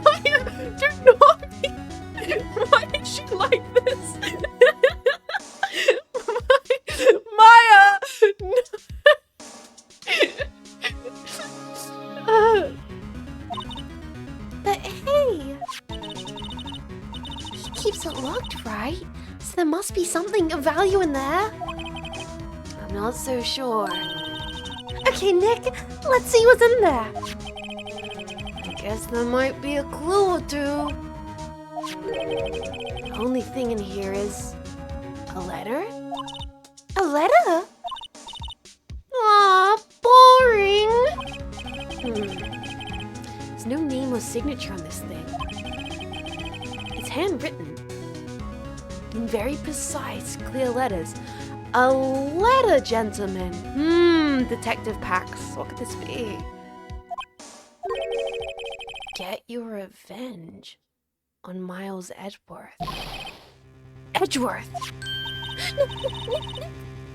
Maya, do not be... Why is she like this? wasn't locked, right? So there must be something of value in there. I'm not so sure. Okay, Nick, let's see what's in there. I guess there might be a clue or two. The only thing in here is a letter? A letter? Aw, boring. There's no name or signature on this thing. It's handwritten in very precise, clear letters. A letter, gentlemen. Detective Pax. What could this be? Get your revenge on Miles Edgeworth. Edgeworth?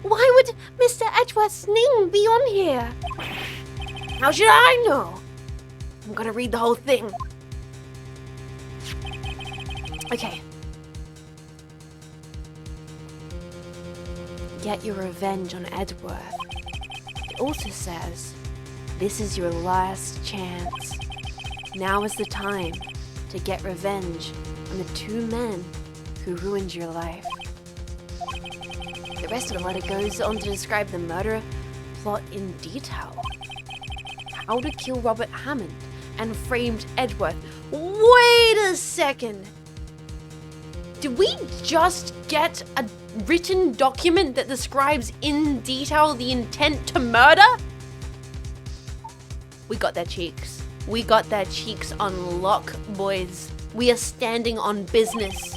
Why would Mr. Edgeworth's name be on here? How should I know? I'm gonna read the whole thing. Okay. Get your revenge on Edgeworth. It also says, this is your last chance. Now is the time to get revenge on the two men who ruined your life. The rest of the letter goes on to describe the murder plot in detail. How to kill Robert Hammond and framed Edgeworth. Wait a second. Did we just get a written document that describes in detail the intent to murder? We got their cheeks. We got their cheeks on lock, boys. We are standing on business.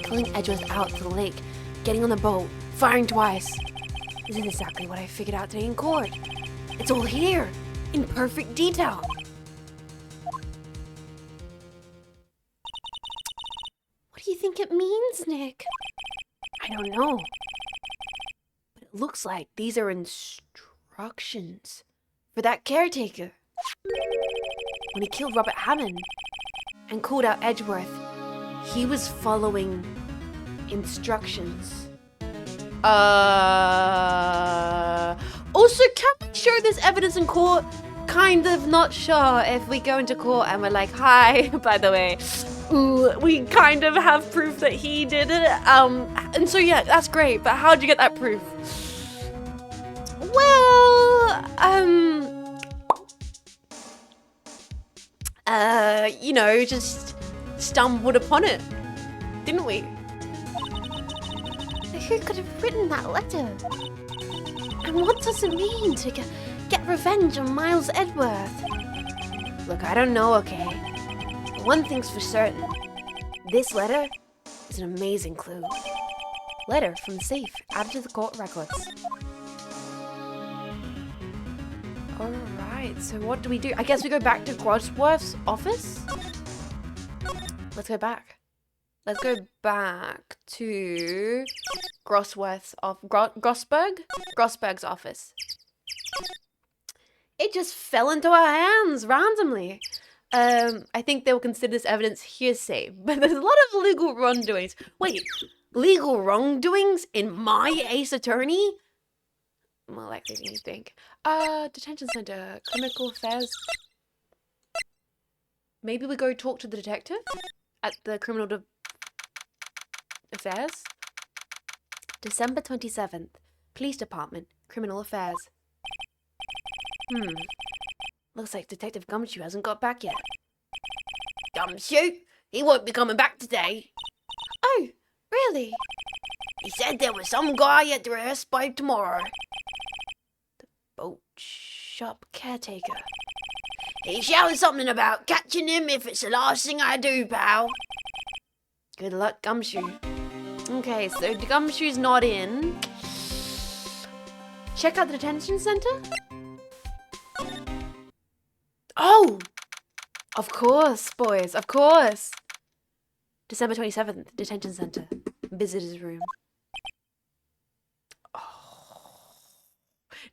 Pulling Edgeworth out to the lake, getting on the boat, firing twice. This is exactly what I figured out today in court. It's all here, in perfect detail. What do you think it means, Nick? I don't know. But it looks like these are instructions for that caretaker. When he killed Robert Hammond and called out Edgeworth, he was following instructions. Also, can we show this evidence in court? Kind of not sure if we go into court and we're like, hi, by the way, we kind of have proof that he did it. And so yeah, that's great. But how'd you get that proof? Well, just stumbled upon it, didn't we? Who could have written that letter? And what does it mean to get revenge on Miles Edgeworth? Look, I don't know, okay? But one thing's for certain. This letter is an amazing clue. Letter from the safe, added to the court records. Alright, so what do we do? I guess we go back to Grosworth's office? Let's go back. Let's go back to Grosworth's Grosberg's office. It just fell into our hands randomly. I think they will consider this evidence hearsay, but there's a lot of legal wrongdoings. Wait, legal wrongdoings in my Ace Attorney? More likely than you think. Detention center, criminal affairs. Maybe we go talk to the detective at the criminal affairs. December 27th, Police Department, Criminal Affairs. Looks like Detective Gumshoe hasn't got back yet. Gumshoe? He won't be coming back today. Oh, really? He said there was some guy at the rest by tomorrow. Boat shop caretaker. He shouted something about catching him if it's the last thing I do, pal. Good luck, Gumshoe. Okay, so Gumshoe's not in. Check out the detention center. Oh! Of course, boys, of course. December 27th, detention center. Visitor's room. Oh.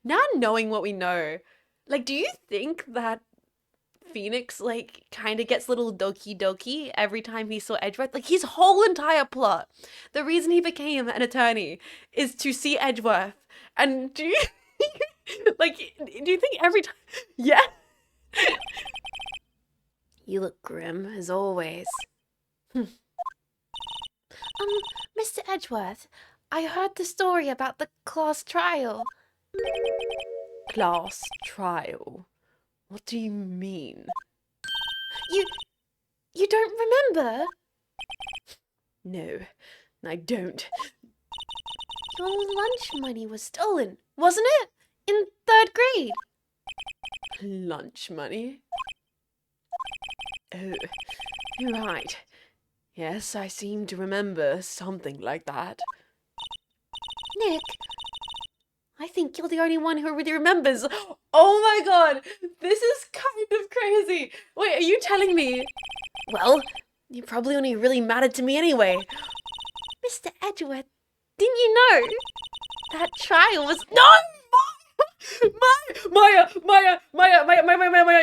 Now knowing what we know, like, do you think that Phoenix, like, kind of gets a little doki every time he saw Edgeworth? Like, his whole entire plot, the reason he became an attorney is to see Edgeworth. And do you, like, do you think every time, yeah? You look grim, as always. Mr. Edgeworth, I heard the story about the class trial. Class trial? What do you mean? You don't remember? No, I don't. Your lunch money was stolen, wasn't it? In 3rd grade. Lunch money? Oh, right. Yes, I seem to remember something like that. Nick, I think you're the only one who really remembers. Oh my god, this is kind of crazy. Wait, are you telling me? Well, you probably only really mattered to me anyway. Mr. Edgeworth, didn't you know? That trial was... No! Maya,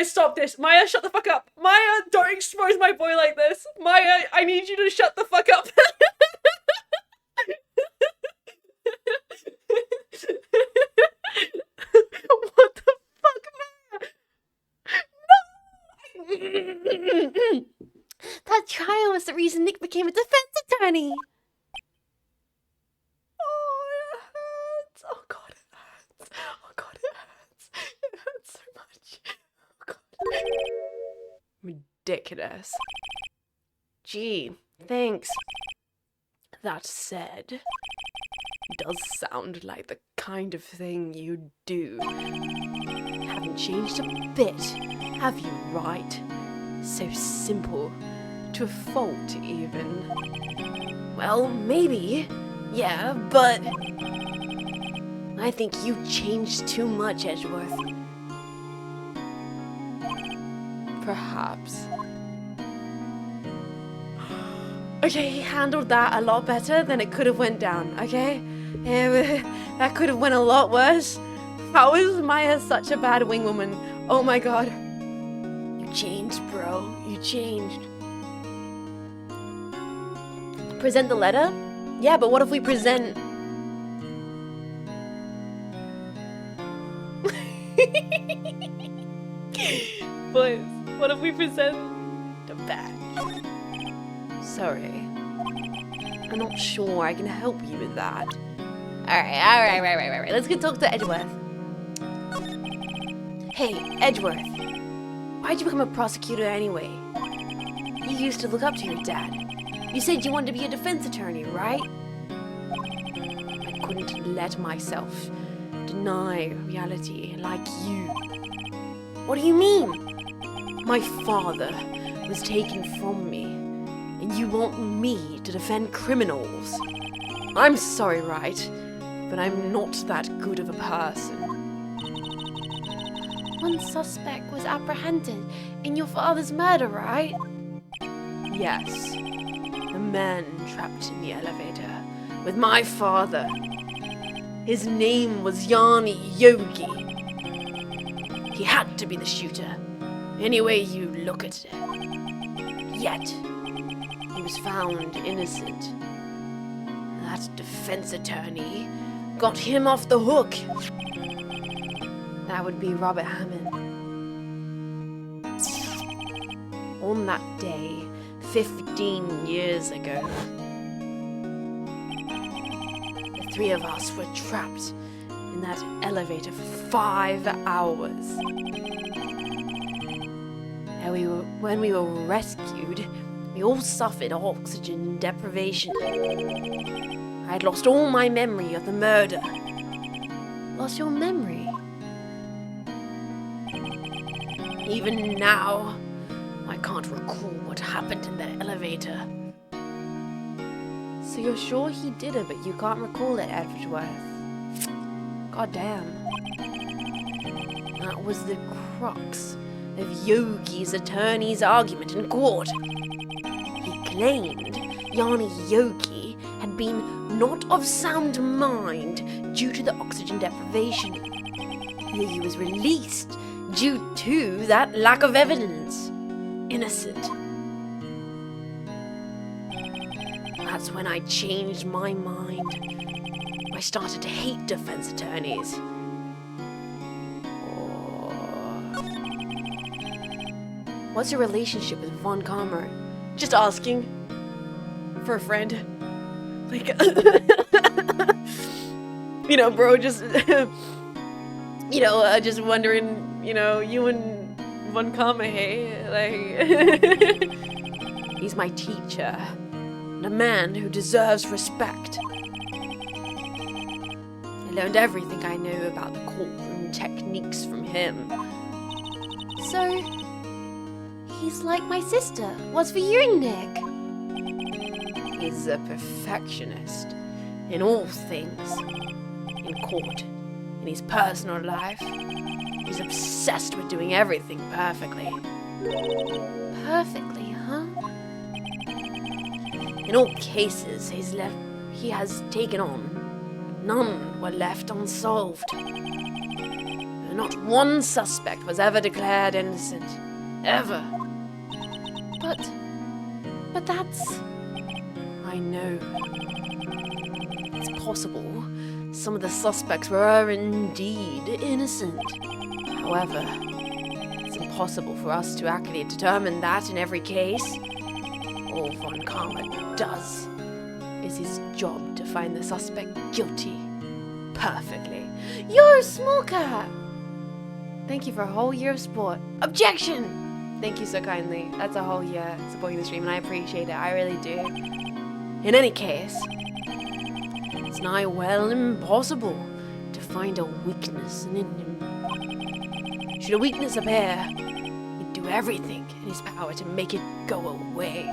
stop this. Maya, shut the fuck up. Maya, don't expose my boy like this. Maya, I need you to shut the fuck up. What the fuck, Maya? No! That trial was the reason Nick became a defense attorney. Oh, it hurts. Oh, God, it hurts. Oh, God, it hurts. It hurts so much. Oh, God. Ridiculous. Gee, thanks. That said, it does sound like the kind of thing you do. You haven't changed a bit, have you, Wright? So simple. To a fault, even. Well, maybe. Yeah, but... I think you changed too much, Edgeworth. Perhaps. Okay, he handled that a lot better than it could have went down, okay? That could have went a lot worse. How is Maya such a bad wingwoman? Oh my god. You changed, bro. You changed. Present the letter? Yeah, but what if we present... Boys, what if we present the badge? Sorry. I'm not sure I can help you with that. Alright. Let's go talk to Edgeworth. Hey, Edgeworth. Why'd you become a prosecutor anyway? You used to look up to your dad. You said you wanted to be a defense attorney, right? I couldn't let myself deny reality like you. What do you mean? My father was taken from me, and you want me to defend criminals? I'm sorry, Wright, but I'm not that good of a person. One suspect was apprehended in your father's murder, right? Yes. A man trapped in the elevator with my father. His name was Yanni Yogi. He had to be the shooter, any way you look at it. Yet, he was found innocent. That defense attorney got him off the hook. That would be Robert Hammond. On that day, 15 years ago, the three of us were trapped in that elevator for 5 hours. And when we were rescued, we all suffered oxygen deprivation. I had lost all my memory of the murder. Lost your memory? Even now, I can't recall what happened in that elevator. So you're sure he did it, but you can't recall it, Edgeworth? God damn. That was the crux of Yogi's attorney's argument in court. He claimed Yanni Yogi had been not of sound mind due to the oxygen deprivation. Yogi was released due to that lack of evidence. Innocent. That's when I changed my mind. I started to hate defense attorneys. What's your relationship with Von Karmer? Just asking. For a friend. Like, you know, bro, just, you know, just wondering, you know, you and Von Karma, hey? Like, he's my teacher. And a man who deserves respect. I learned everything I know about the courtroom techniques from him. So, he's like my sister was for you, Nick. He's a perfectionist in all things. In court, in his personal life. He's obsessed with doing everything perfectly. Perfectly, huh? In all cases he has taken on, none were left unsolved. Not one suspect was ever declared innocent. Ever. But that's... I know. It's possible some of the suspects were indeed innocent. However, it's impossible for us to accurately determine that in every case. All Von Karma does is his job to find the suspect guilty perfectly. You're small cat! Thank you for a whole year of support. Objection! Thank you so kindly. That's a whole year supporting the stream, and I appreciate it. I really do. In any case, it's nigh well impossible to find a weakness in him. Should a weakness appear, he'd do everything in his power to make it go away.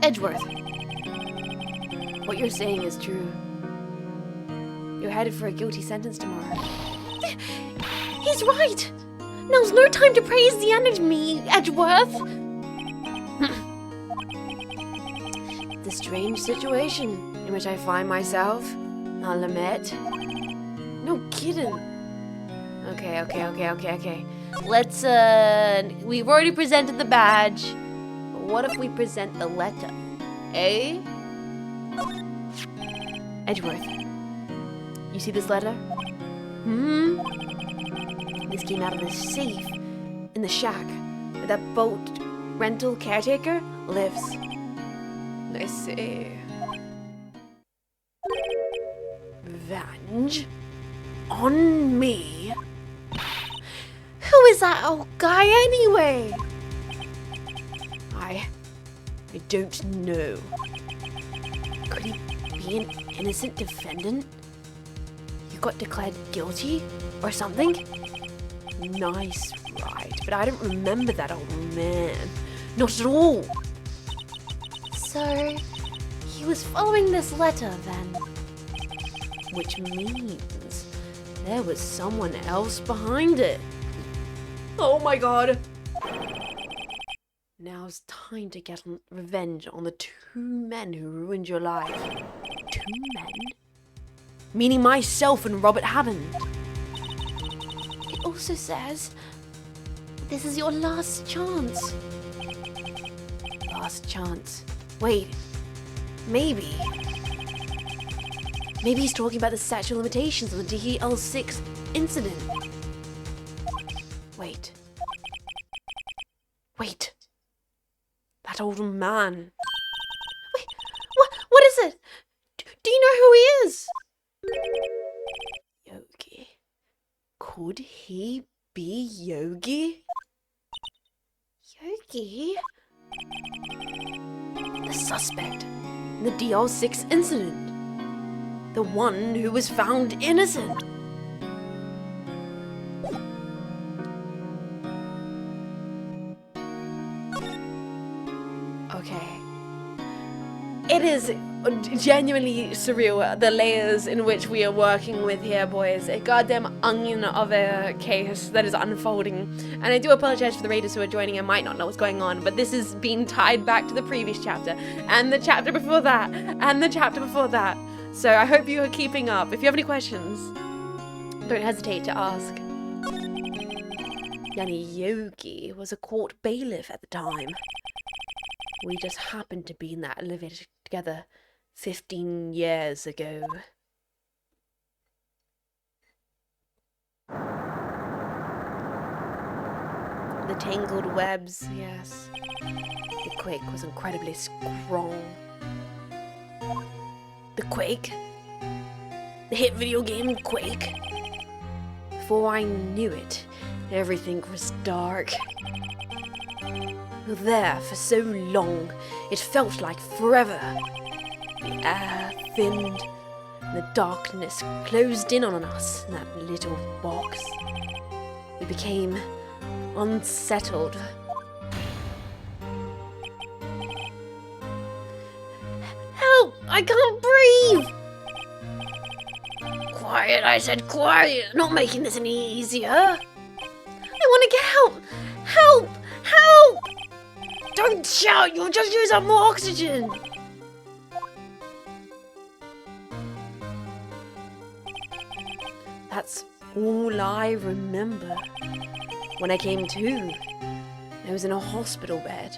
Edgeworth, what you're saying is true. You're headed for a guilty sentence tomorrow. He's right! Now's no time to praise the enemy, Edgeworth! The strange situation in which I find myself, I'll admit. No kidding. Okay. Let's, we've already presented the badge. But what if we present the letter? Eh? Edgeworth, you see this letter? This came out of the safe in the shack where that boat rental caretaker lives. I see. Revenge? On me? Who is that old guy anyway? I don't know. Could he be an innocent defendant? You got declared guilty or something? Nice, right? But I don't remember that old man. Not at all. So, he was following this letter then? Which means there was someone else behind it. Oh my god. Now's time to get revenge on the two men who ruined your life. Two men? Meaning myself and Robert Hammond. It also says, this is your last chance. Last chance. Wait. Maybe he's talking about the statute of limitations on the DL6 incident. Wait. That old man. Wait, what is it? Do you know who he is? Yogi. Could he be Yogi? Yogi? The suspect in the DL6 incident. The one who was found innocent. Okay. It is genuinely surreal, the layers in which we are working with here, boys. A goddamn onion of a case that is unfolding. And I do apologize for the raiders who are joining and might not know what's going on, but this is being tied back to the previous chapter, and the chapter before that, and the chapter before that. So I hope you are keeping up. If you have any questions, don't hesitate to ask. Yanni Yogi was a court bailiff at the time. We just happened to be in that elevator together 15 years ago. The tangled webs, yes. The quake was incredibly strong. The Quake? The hit video game Quake? Before I knew it, everything was dark. We were there for so long, it felt like forever. The air thinned, and the darkness closed in on us in that little box. We became unsettled. Help! I can't breathe! Quiet, I said quiet. Not making this any easier. I want to get help! Help! Help! Don't shout, you'll just use up more oxygen. That's all I remember. When I came to, I was in a hospital bed,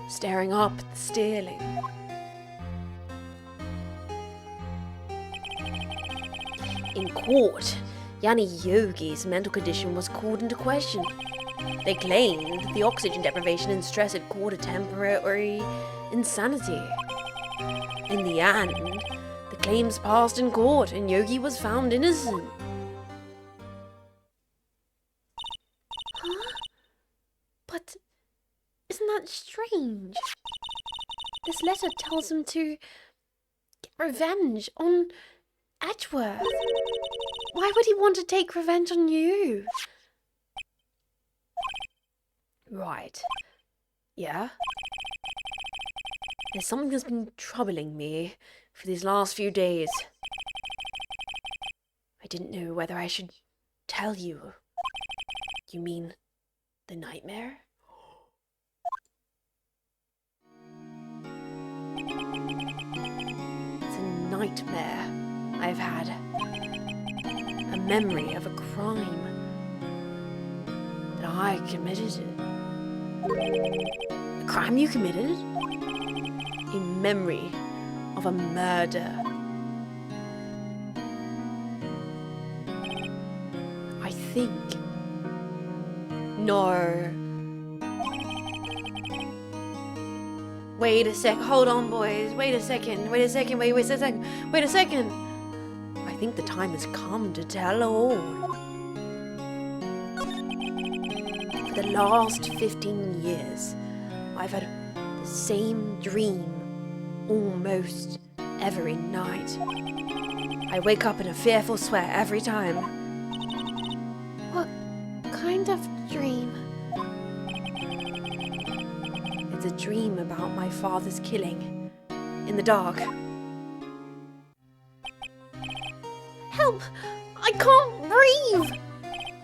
staring up at the ceiling. In court, Yanni Yogi's mental condition was called into question. They claimed that the oxygen deprivation and stress had caused a temporary insanity. In the end, the claims passed in court and Yogi was found innocent. Huh? But isn't that strange? This letter tells him to get revenge on Edgeworth. Why would he want to take revenge on you? Right. Yeah? There's something that's been troubling me for these last few days. I didn't know whether I should tell you. You mean the nightmare? It's a nightmare I've had. A memory of a crime that I committed. A crime you committed? A memory of a murder. I think. No. Wait a sec. Hold on, boys. Wait a second. Wait a second. Wait a second. Wait a second. I think the time has come to tell all. For the last 15 years, I've had the same dream almost every night. I wake up in a fearful sweat every time. What kind of dream? It's a dream about my father's killing in the dark. Help! I can't breathe!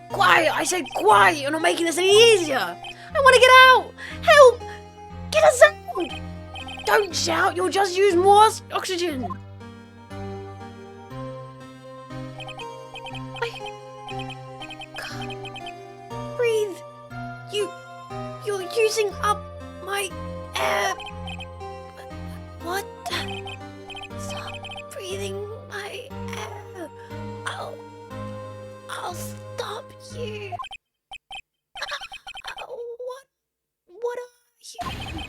Quiet, I said quiet. You're not making this any easier. I want to get out! Help! Get us out! Don't shout, you'll just use more oxygen. I can't breathe. You're using up my air. What? Stop breathing my air. I'll stop you. What are you?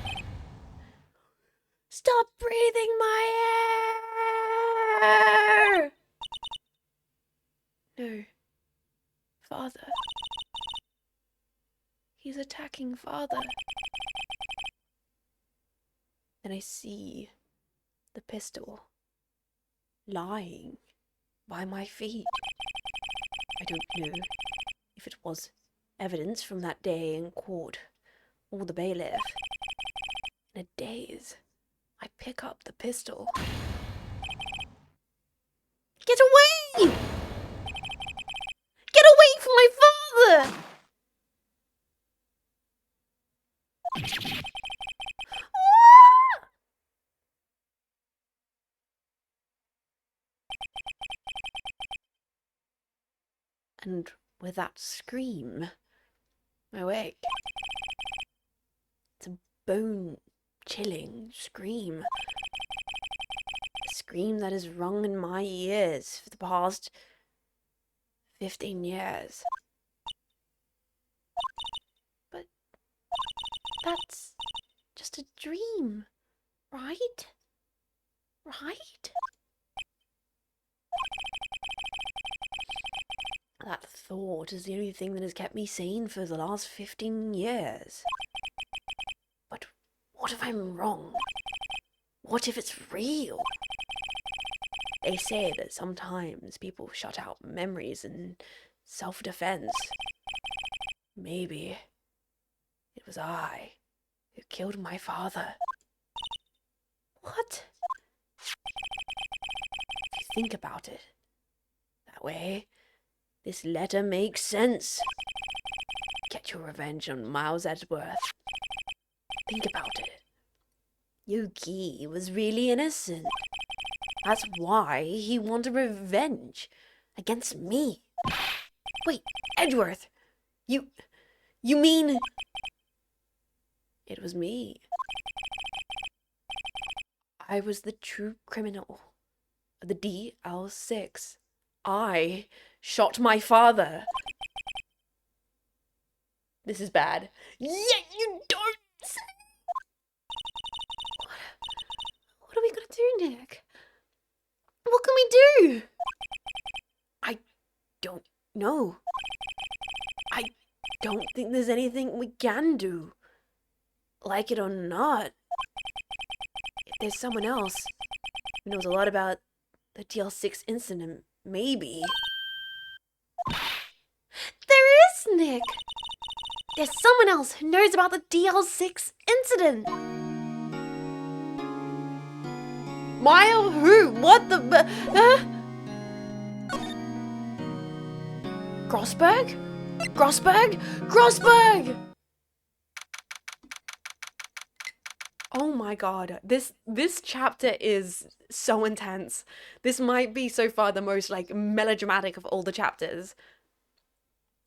Stop breathing my air! No. Father. He's attacking Father. Then I see the pistol lying by my feet. I don't know if it was evidence from that day in court or the bailiff. In a daze, I pick up the pistol. Get away! Get away from my father! Ah! And with that scream, I wake. It's a bone-chilling scream. A scream that has rung in my ears for the past 15 years. But that's just a dream, right? right? That thought is the only thing that has kept me sane for the last 15 years. But what if I'm wrong? What if it's real? They say that sometimes people shut out memories in self-defense. Maybe it was I who killed my father. What? If you think about it that way, this letter makes sense. Get your revenge on Miles Edgeworth. Think about it. Yuki was really innocent. That's why he wanted revenge against me. Wait, Edgeworth, you mean it was me? I was the true criminal of the DL6. I shot my father. This is bad. Yet you don't say. What are we gonna do, Nick? What can we do? I don't know. I don't think there's anything we can do. Like it or not. If there's someone else who knows a lot about the DL6 incident, maybe. There is, Nick. There's someone else who knows about the DL6 incident. Mile who? What the... Grossberg? Grossberg? Grossberg! Oh my god, this chapter is so intense. This might be so far the most melodramatic of all the chapters.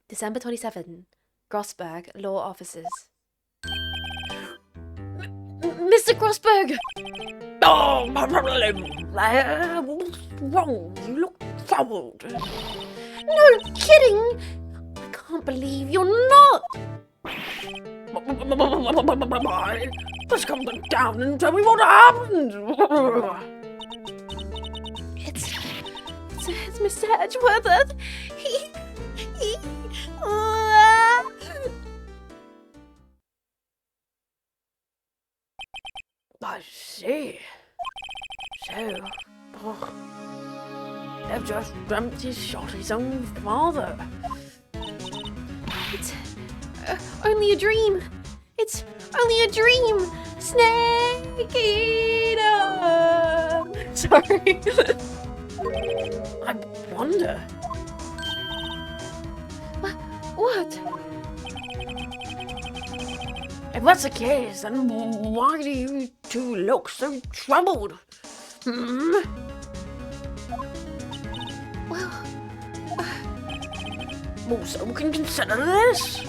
December 27, Grossberg Law Offices. Mr. Grossberg! Oh, what's wrong? You look troubled. No kidding! I can't believe you're not! Just come down and tell me what happened. It's Mr. Edgeworth. He I see. So, they've just dreamt he shot his own father. It's only a dream. It's only a dream. Snake eater. Sorry. I wonder. What? If that's the case, then why do you two look so troubled? Well, so we can consider this.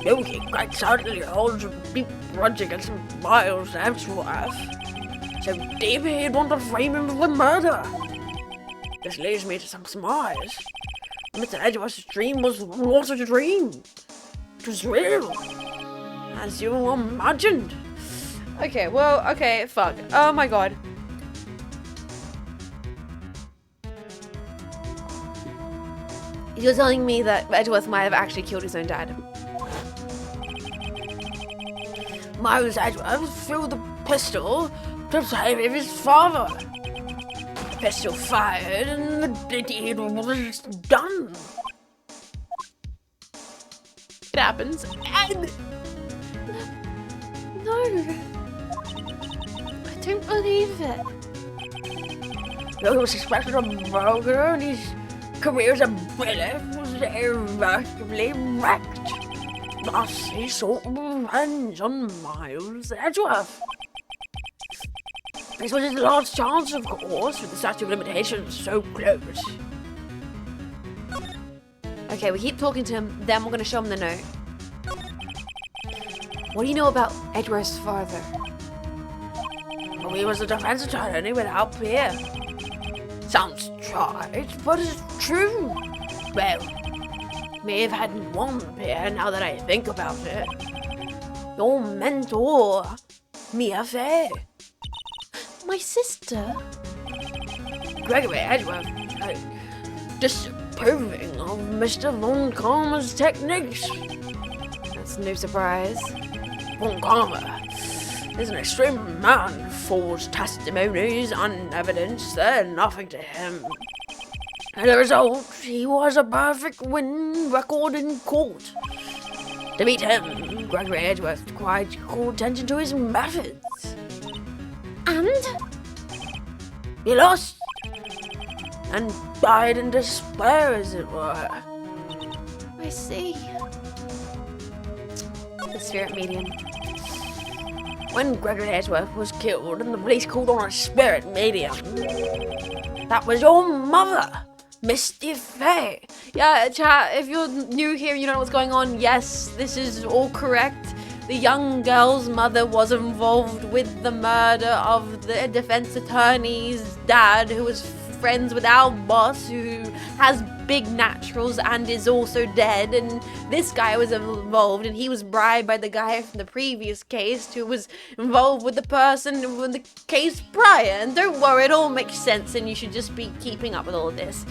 Yuki quite certainly holds a deep grudge against Miles Edgeworth. So deep he'd want to frame him for the murder. This leads me to some surmise. Mr. Edgeworth's dream was not a dream. It was real. As you imagined. Okay, well, okay, fuck. Oh my god. You're telling me that Edgeworth might have actually killed his own dad. Miles Edgeworth threw the pistol to save his father. The pistol fired and the deed was done. It happens. And No. I don't believe it. Though he was suspected of murder and his career as a bailiff was irreversibly wrecked. Thus, he sought revenge on Miles Edgeworth. This was his last chance, of course, with the statute of limitations so close. okay, we keep talking to him, then we're gonna show him the note. What do you know about Edgeworth's father? Well, he was a defense attorney without peer. Sounds trite, but it's true. Well, may have had one peer now that I think about it. Your mentor, Mia Fey. My sister? Gregory Edgeworth, disapproving of Mr. Von Karma's techniques. That's no surprise. Von Karma is an extreme man, false testimonies and evidence, they're nothing to him. As a result, he was a perfect winning record in court. To beat him, Gregory Edgeworth required to call attention to his methods. And? He lost, and died in despair, as it were. I see. The spirit medium. When Gregory Edgeworth was killed and the police called on a spirit medium, that was your mother, Misty Fay. Yeah, chat, if you're new here, you don't know what's going on. Yes, this is all correct. The young girl's mother was involved with the murder of the defense attorney's dad, who was friends with our boss, who has big naturals and is also dead. And this guy was involved, and he was bribed by the guy from the previous case who was involved with the person in the case prior. And don't worry, it all makes sense, and you should just be keeping up with all of this.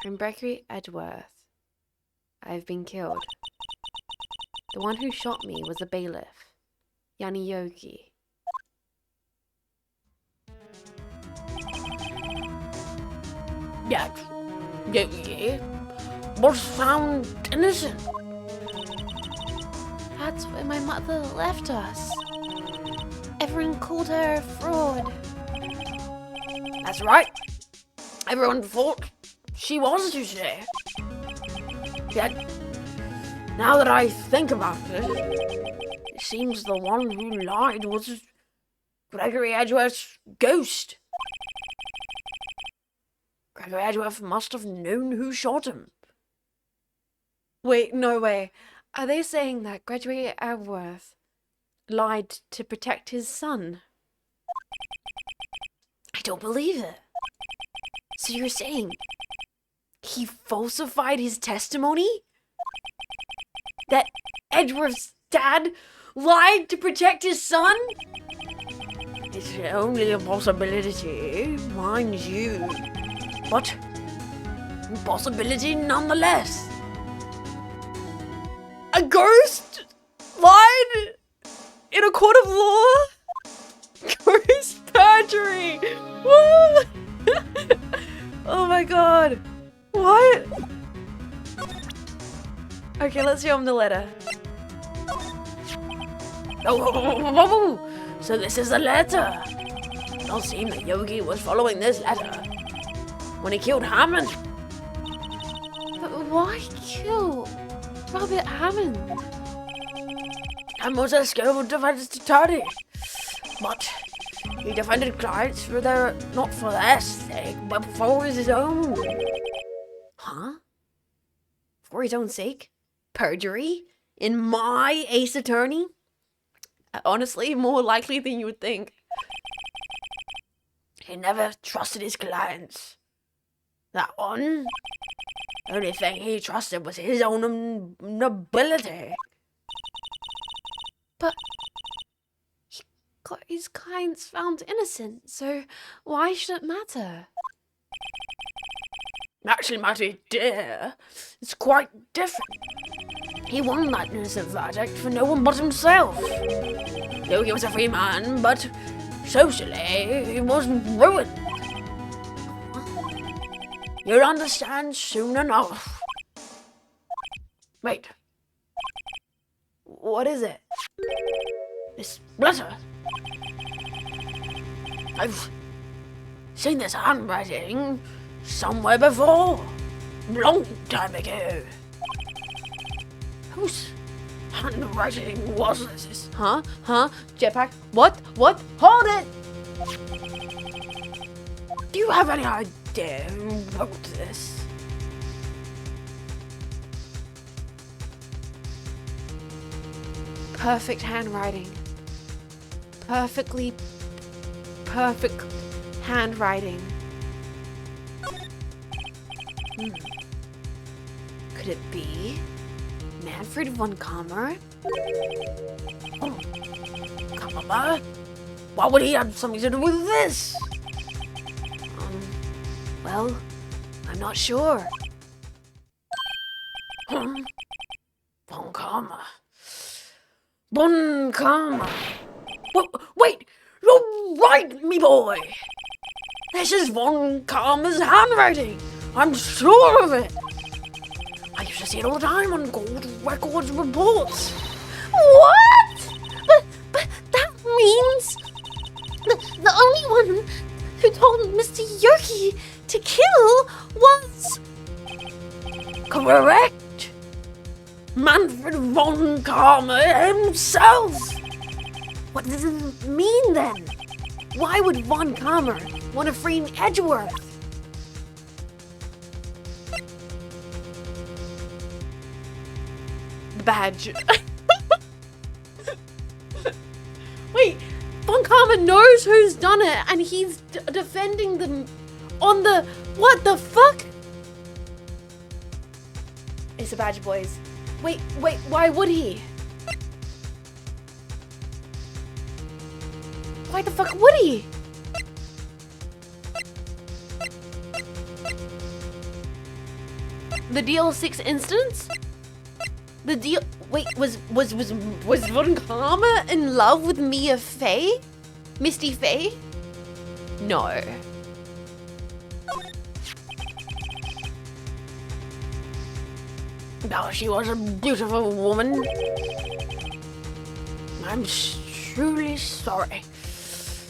I'm Gregory Edgeworth. I've been killed. The one who shot me was a bailiff, Yanni Yogi. That Yogi was found innocent. That's where my mother left us. Everyone called her a fraud. That's right. Everyone thought she was, you see. Yet, now that I think about it, it seems the one who lied was Gregory Edgeworth's ghost. Gregory Edgeworth must have known who shot him. Wait, no way. Are they saying that Gregory Edgeworth lied to protect his son? I don't believe it. So you're saying he falsified his testimony? That Edgeworth's dad lied to protect his son? It's only a possibility, mind you. But a possibility nonetheless. A ghost lied in a court of law? Ghost perjury! What? Oh my god. What? Okay, let's show him the letter. Oh, so this is a letter. It does seem that Yogi was following this letter when he killed Hammond. But why kill Robert Hammond? Hammond was a skilled defense attorney, but he defended clients for their, not for their sake, but for his own. Huh? For his own sake? Perjury? In my ace attorney? Honestly, more likely than you would think. He never trusted his clients. That one. The only thing he trusted was his own nobility. But he got his clients found innocent, so why should it matter? Actually, my dear, it's quite different. He won that innocent verdict for no one but himself. Though he was a free man, but socially, he was ruined. You'll understand soon enough. Wait. What is it? This letter. I've seen this handwriting somewhere before. Long time ago. Whose handwriting was this? Huh? Jetpack? What? Hold it! Do you have any idea who wrote this? Perfect handwriting. Perfect handwriting. Could it be Manfred von Kammer? Kammer? Why would he have something to do with this? Well, I'm not sure. Von Kammer. Von Kammer. Wait! You're right, me boy! This is Von Kammer's handwriting! I'm sure of it! I used to see it all the time on gold records reports. What? But that means the only one who told Mr. Yoki to kill was... Correct! Manfred von Kammer himself! What does it mean then? Why would von Kammer want to free Edgeworth? The badge. Wait, von Kammer knows who's done it and he's defending them on the... What the fuck? It's a badge, boys. Wait, why would he? Why the fuck would he? The DL6 instance? The deal... Wait, was Von Kammer in love with Mia Fey? Misty Fey? No. No, she was a beautiful woman. I'm truly sorry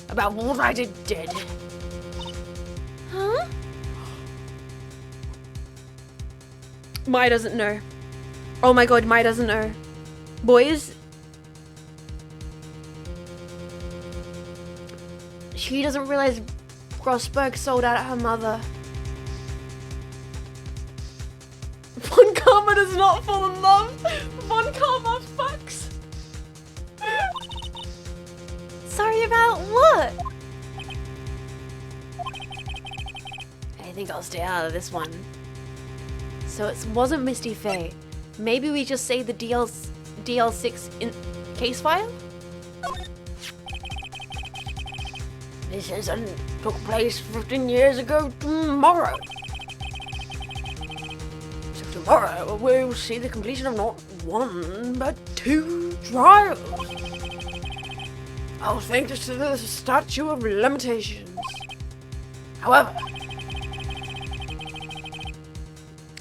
about what I did. Huh? Mai doesn't know. Oh my god, Mai doesn't know. Boys, she doesn't realize Grossberg sold out her mother. Von Kammer does not fall in love. Von Kammer fucks. Sorry about what? I think I'll stay out of this one. So it wasn't Misty Fey. Maybe we just say the DL6 in case file? This incident took place 15 years ago tomorrow. So tomorrow we'll see the completion of not one, but 2 trials. I'll thank this to the statute of limitations. However,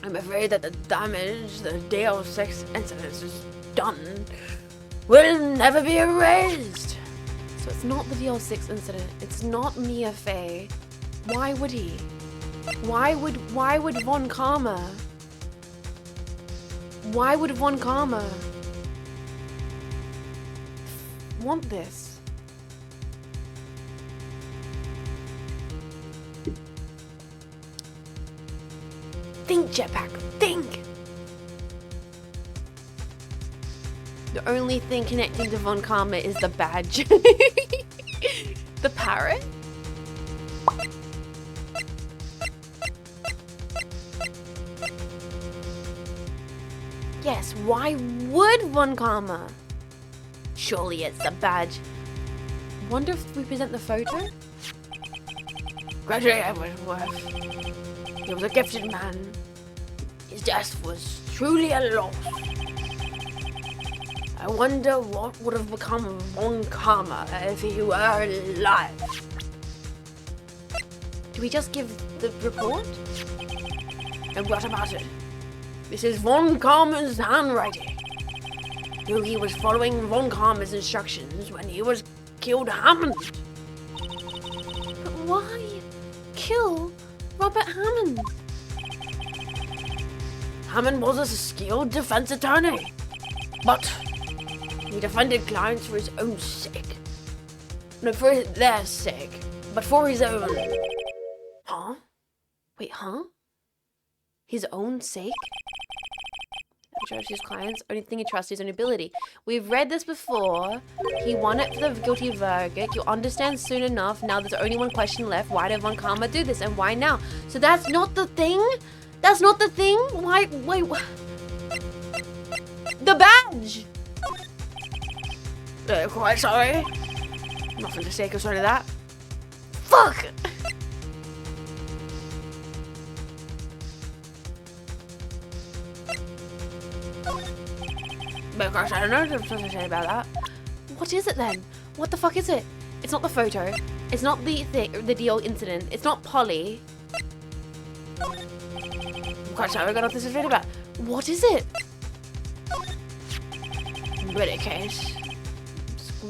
I'm afraid that the damage the DL6 incident has done will never be erased. So it's not the DL6 incident. It's not Mia Fey. Why would he? Why would Von Kammer? Why would Von Kammer want this? Think, Jetpack, think! The only thing connecting to Von Kammer is the badge. The parrot? Yes, why would Von Kammer? Surely it's the badge. Wonder if we present the photo? Gradually, Edgeworth. He was a gifted man. His death was truly a loss. I wonder what would have become of Von Kammer if he were alive. Do we just give the report? And what about it? This is Von Kammer's handwriting. Knew he was following Von Kammer's instructions when he was killed Hammond. But why kill Robert Hammond? Hammond was a skilled defense attorney, but he defended clients for his own sake. No, for their sake, but for his own. Huh? Wait, huh? His own sake? Judge his clients, only thing he trusts is his own ability. We've read this before. He won it for the guilty verdict. You'll understand soon enough. Now there's only one question left. Why did Von Kammer do this and why now? So that's not the thing? That's not the thing? Why, wait, The badge! Quite sorry. Nothing to say concerning that. Fuck! But of course, I don't know something to say about that. what is it then? What the fuck is it? It's not the photo. It's not the thing, the deal incident. It's not Polly. I'm quite sorry, I got nothing to say about. What is it? Really, case.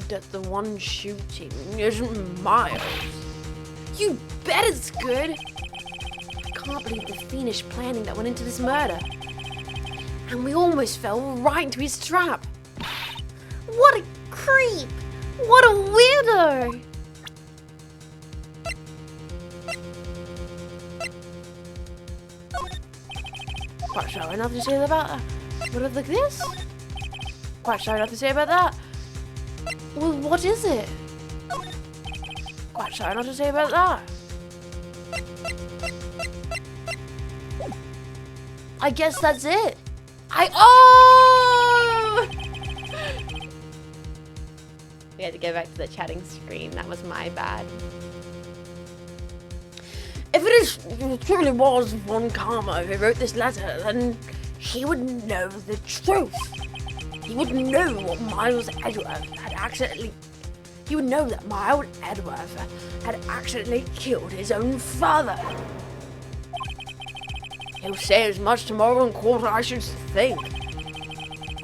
That the one shooting isn't Miles. You bet it's good. I can't believe the fiendish planning that went into this murder. And we almost fell right into his trap. What a creep! What a weirdo! Quite sorry, nothing to say about that. What is this? Quite sorry, nothing to say about that. Well, what is it? Quite sorry, nothing to say about that. I guess that's it. Oh! We had to go back to the chatting screen. That was my bad. If it truly was Von Karma who wrote this letter, then he would know the truth. He would know what Miles Edgeworth had accidentally. He would know that Miles Edgeworth had accidentally killed his own father. He'll say as much tomorrow in court, I should think.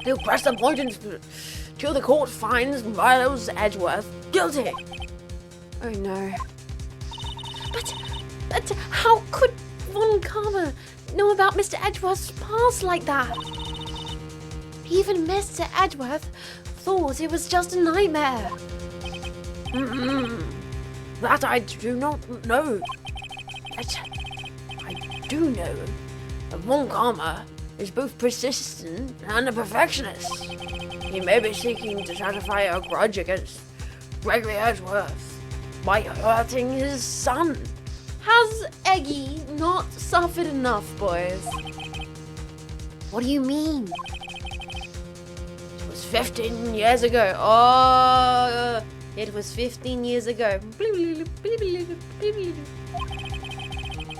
He'll press the point until the court finds Miles Edgeworth guilty. Oh no. But how could Von Karma know about Mr. Edgeworth's past like that? Even Mr. Edgeworth thought it was just a nightmare. That I do not know. But I do know that Von Karma is both persistent and a perfectionist. He may be seeking to satisfy a grudge against Gregory Edgeworth by hurting his son. Has Eggy not suffered enough, boys? What do you mean? It was 15 years ago. Oh, it was 15 years ago.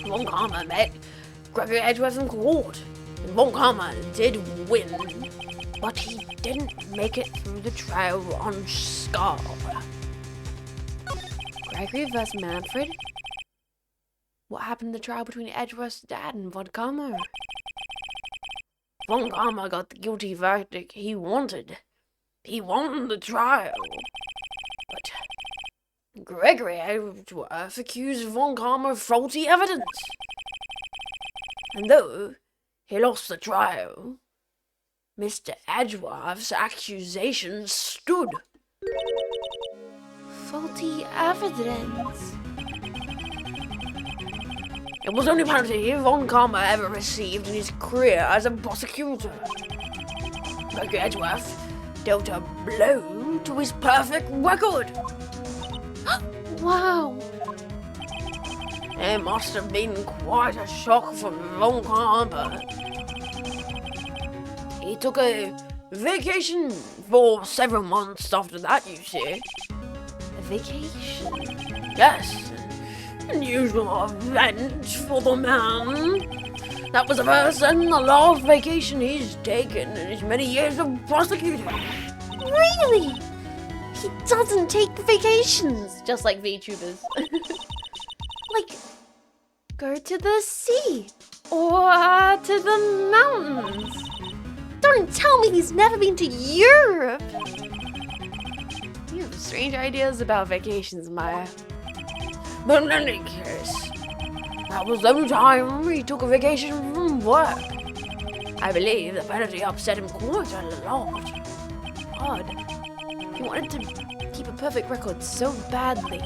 Von Karma met Gregory Edgeworth in court. And Von Karma did win. But he didn't make it through the trial unscarred. Gregory vs. Manfred? What happened in the trial between Edgeworth's dad and Von Karma? Von Karma got the guilty verdict he wanted. He won the trial. But Gregory Edgeworth accused Von Karma of faulty evidence. And though he lost the trial, Mr. Edgeworth's accusations stood. Faulty evidence. It was the only penalty Von Karma ever received in his career as a prosecutor. Gregory Edgeworth dealt a blow to his perfect record. Wow. It must have been quite a shock for Von Karma. He took a vacation for several months after that, you see. A vacation? Yes, an unusual event for the man. That was the first and the last vacation he's taken in his many years of prosecuting. Really? He doesn't take vacations. Just like VTubers. Like, go to the sea or to the mountains. Don't tell me he's never been to Europe. You have strange ideas about vacations, Maya. But in any case, that was the only time he took a vacation from work. I believe the penalty upset him quite a lot. Odd. He wanted to keep a perfect record so badly.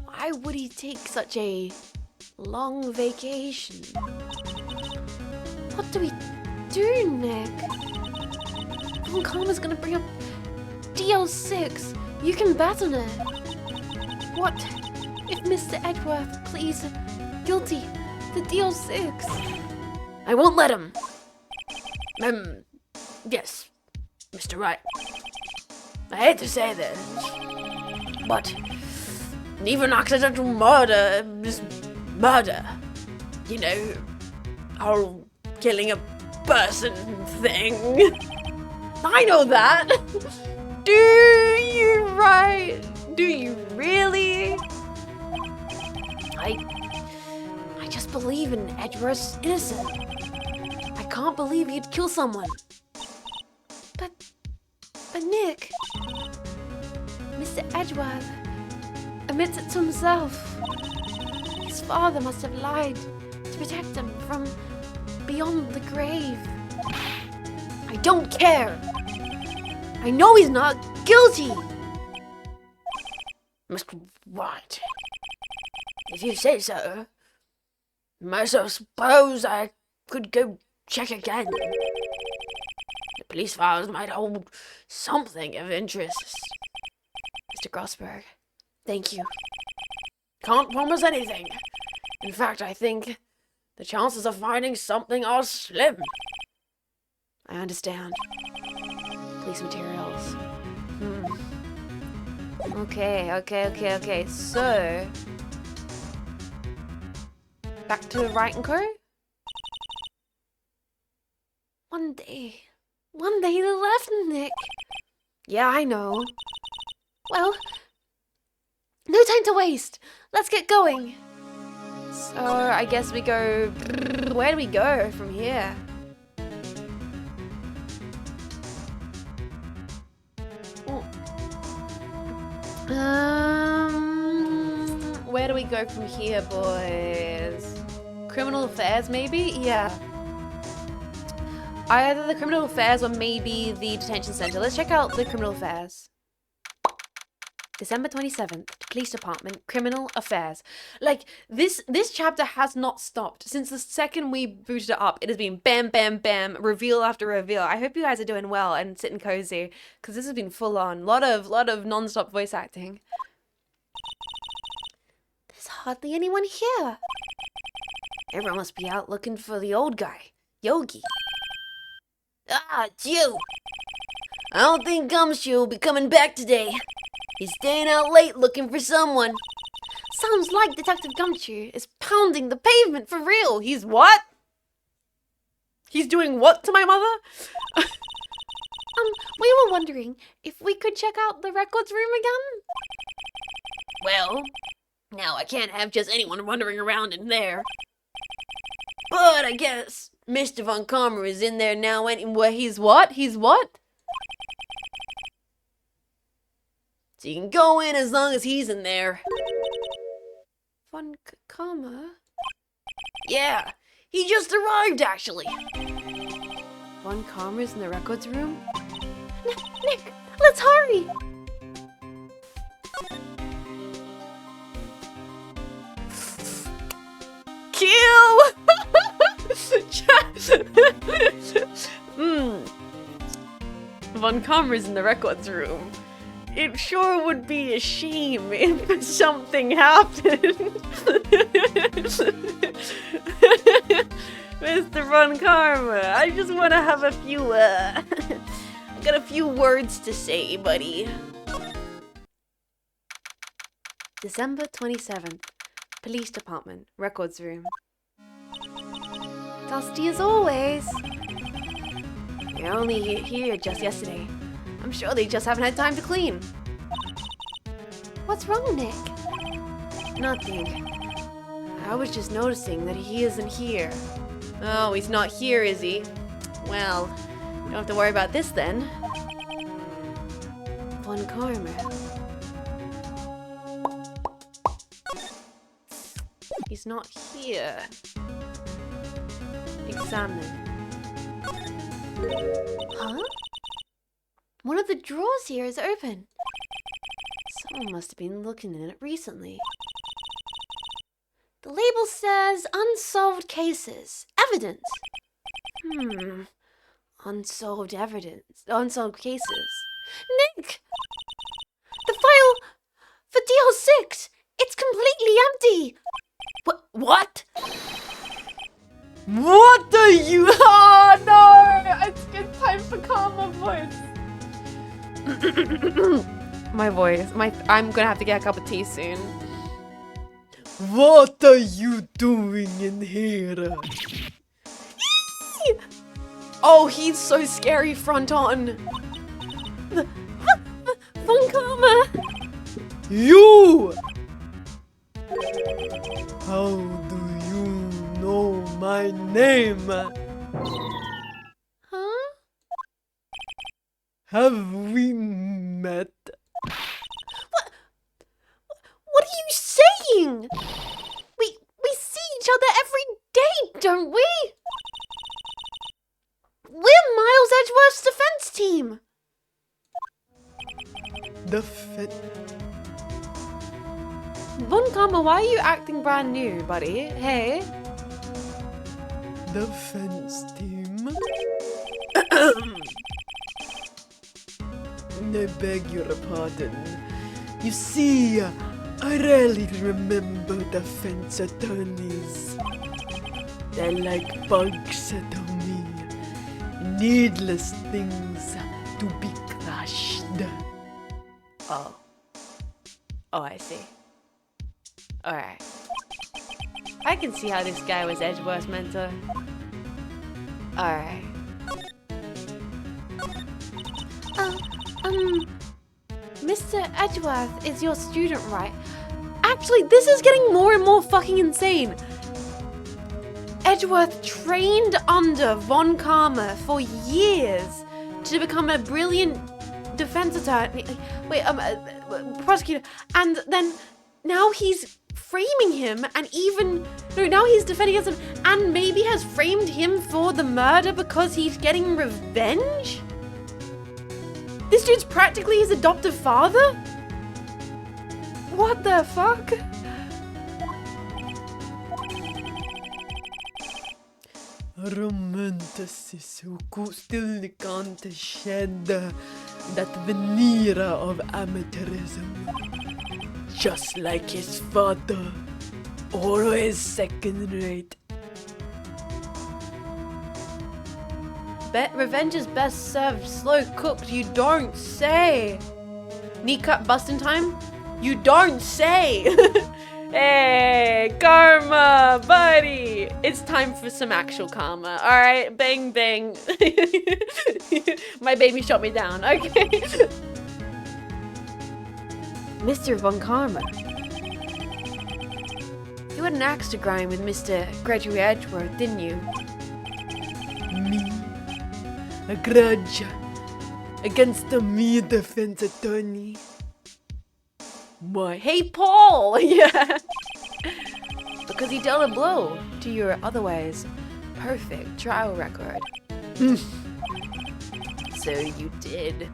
Why would he take such a long vacation? What do we do, Nick? Von Karma's gonna bring up DL6. You can bet on it. What if Mr. Edgeworth pleads guilty The DL6. I won't let him. Yes, Mr. Wright. I hate to say this, but even accidental murder is murder. You know, whole killing a person thing. I know that. Do you, Wright? Do you really? I just believe in Edgeworth's innocent. I can't believe he'd kill someone. But Nick, Mr. Edgeworth admits it to himself. His father must have lied to protect him from beyond the grave. I don't care. I know he's not guilty. Mr. Wright, if you say so, I suppose I could go check again. The police files might hold something of interest. Mr. Grossberg, thank you. Can't promise anything. In fact, I think the chances of finding something are slim. I understand. Police materials. Okay. So, back to Wright and Co. One day he left, Nick. Yeah, I know. Well, no time to waste. Let's get going. So, I guess we go... Where do we go from here? Where do we go from here, boys? Criminal affairs, maybe? Yeah. Either the criminal affairs or maybe the detention center. Let's check out the criminal affairs. December 27th, police department, criminal affairs. Like, this chapter has not stopped. Since the second we booted it up, it has been bam, bam, bam, reveal after reveal. I hope you guys are doing well and sitting cozy, because this has been full on. Lot of non-stop voice acting. There's hardly anyone here. Everyone must be out looking for the old guy, Yogi. Ah, it's you. I don't think Gumshoe will be coming back today. He's staying out late looking for someone. Sounds like Detective Gumshoe is pounding the pavement for real. He's what? He's doing what to my mother? We were wondering if we could check out the records room again. Well, now I can't have just anyone wandering around in there. But I guess Mr. Von Karmer is in there now and Well, he's what? He's what? so you can go in as long as he's in there. Von Karmer? Yeah, he just arrived actually. Von Karmer's in the records room? Nick, let's hurry! Kill! Von Karmer's in the records room. It sure would be a shame if something happened. Mr. Von Karmer, I just want to have a few, I got a few words to say, buddy. December 27th, police department, records room. Dusty as always. They're only here just yesterday. I'm sure they just haven't had time to clean. What's wrong, Nick? Nothing. I was just noticing that he isn't here. Oh, he's not here, is he? Well, don't have to worry about this then. Von Karmer. He's not here. Examine. Huh? One of the drawers here is open. Someone must have been looking in it recently. The label says unsolved cases. Evidence. Unsolved evidence. Unsolved cases. Nick! The file for DL6! It's completely empty! What? What are you? Oh no! It's time for calmer voice. My voice. I'm gonna have to get a cup of tea soon. What are you doing in here? Oh, he's so scary front on. Von Karma! You! How do you know my name? Huh? Have we met? What are you saying? We see each other every day, don't we? We're Miles Edgeworth's defense team. The fit. Von Karma, why are you acting brand new, buddy? Hey. The fence team. I beg your pardon. You see, I rarely remember the fence attorneys. They're like bugs to me. Needless things to be crushed. Oh. Oh, I see. Alright. I can see how this guy was Edgeworth's mentor. Alright. Mr. Edgeworth is your student, right? Actually, this is getting more and more fucking insane. Edgeworth trained under Von Karma for years to become a brilliant defense attorney. Wait, prosecutor. And then now he's framing him now he's defending against him and maybe has framed him for the murder because he's getting revenge? This dude's practically his adoptive father? What the fuck? Romanticis who still can't shed that veneer of amateurism. Just like his father, always second rate. Revenge is best served slow cooked, you don't say. Knee cut busting time? You don't say. Hey, karma, buddy. It's time for some actual karma. All right, bang, bang. My baby shot me down. Okay. Mr. Von Karma. You had an axe to grind with Mr. Gregory Edgeworth, didn't you? Me? A grudge against me defense attorney. Why? Hey, Paul! Yeah. Because he dealt a blow to your otherwise perfect trial record. So you did.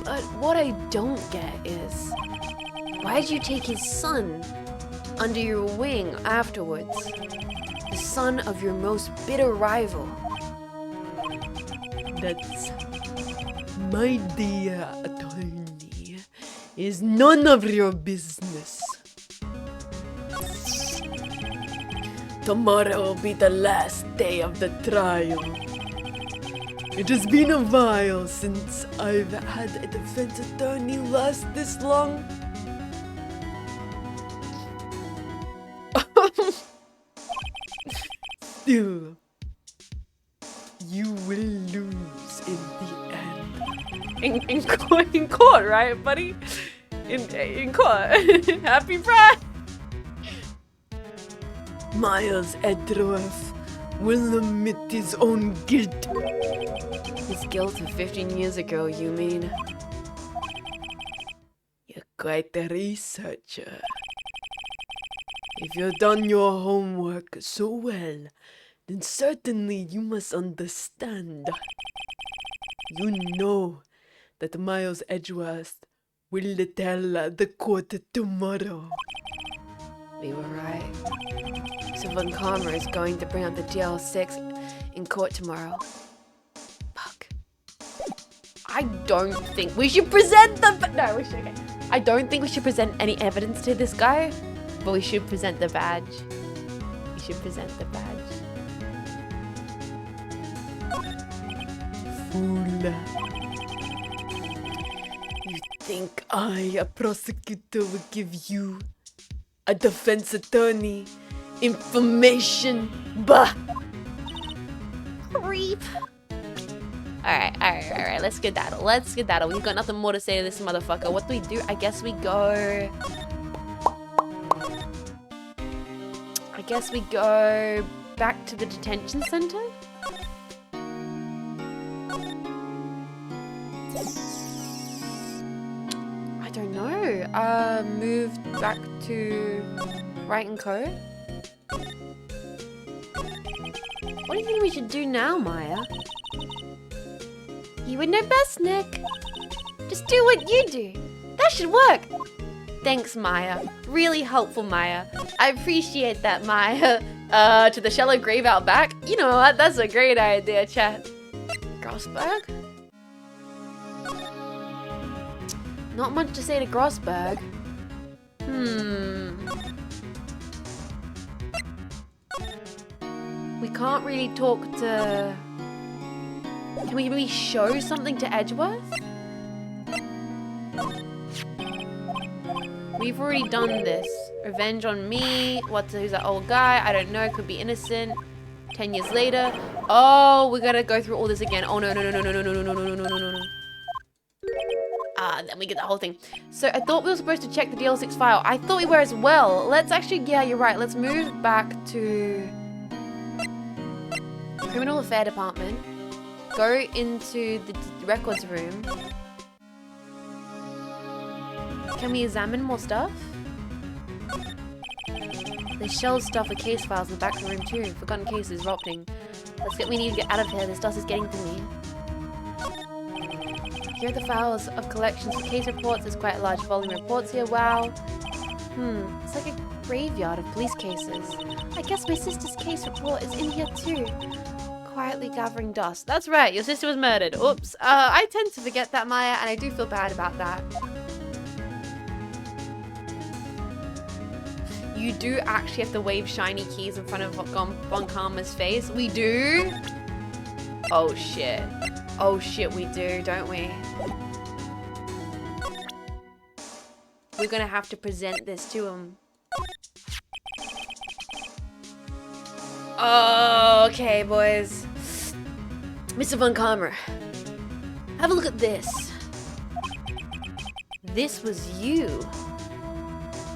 But what I don't get is, why'd you take his son under your wing afterwards? The son of your most bitter rival. That's, my dear attorney, is none of your business. Tomorrow will be the last day of the trial. It has been a while since I've had a defense attorney last this long. Still, you will lose in the end. In court, right, buddy? In court. Happy Pride! Miles Edgeworth will admit his own guilt. His guilt of 15 years ago, you mean? You're quite a researcher. If you've done your homework so well, then certainly you must understand. You know that Miles Edgeworth will tell the court tomorrow. We were right. So Von Karma is going to bring up the DL6 in court tomorrow. Fuck. I don't think we should present no, we should. Okay. I don't think we should present any evidence to this guy, but we should present the badge. We should present the badge. Fool. You think I, a prosecutor, would give you, a defense attorney, information? Bah! Creep. Alright. Let's skedaddle. We've got nothing more to say to this motherfucker. What do we do? I guess we go back to the detention center? I don't know. Move back to Wright and Co. What do you think we should do now, Maya? You would know best, Nick. Just do what you do. That should work. Thanks, Maya. Really helpful, Maya. I appreciate that, Maya. To the shallow grave out back? You know what? That's a great idea, chat. Grossberg? Not much to say to Grossberg. We can't really talk to... Can we maybe show something to Edgeworth? We've already done this. Revenge on me. Who's that old guy? I don't know. Could be innocent. 10 years later. Oh, we gotta go through all this again. Oh no. Then we get the whole thing. So I thought we were supposed to check the DL6 file. I thought we were as well. Let's actually, yeah, you're right. Let's move back to Criminal Affair Department. Go into the records room. Can we examine more stuff? There's shelved stuff with case files in the back of the room too. Forgotten cases, rotting. We need to get out of here. This dust is getting to me. Here are the files of collections of case reports. There's quite a large volume of reports here. Wow. It's like a graveyard of police cases. I guess my sister's case report is in here too. Quietly gathering dust. That's right, your sister was murdered. Oops. I tend to forget that, Maya, and I do feel bad about that. You do actually have to wave shiny keys in front of Von Karma's face. We do? Oh shit. Oh shit, we do, don't we? We're gonna have to present this to him. Okay, boys. Mr. Von Karma, have a look at this. This was you,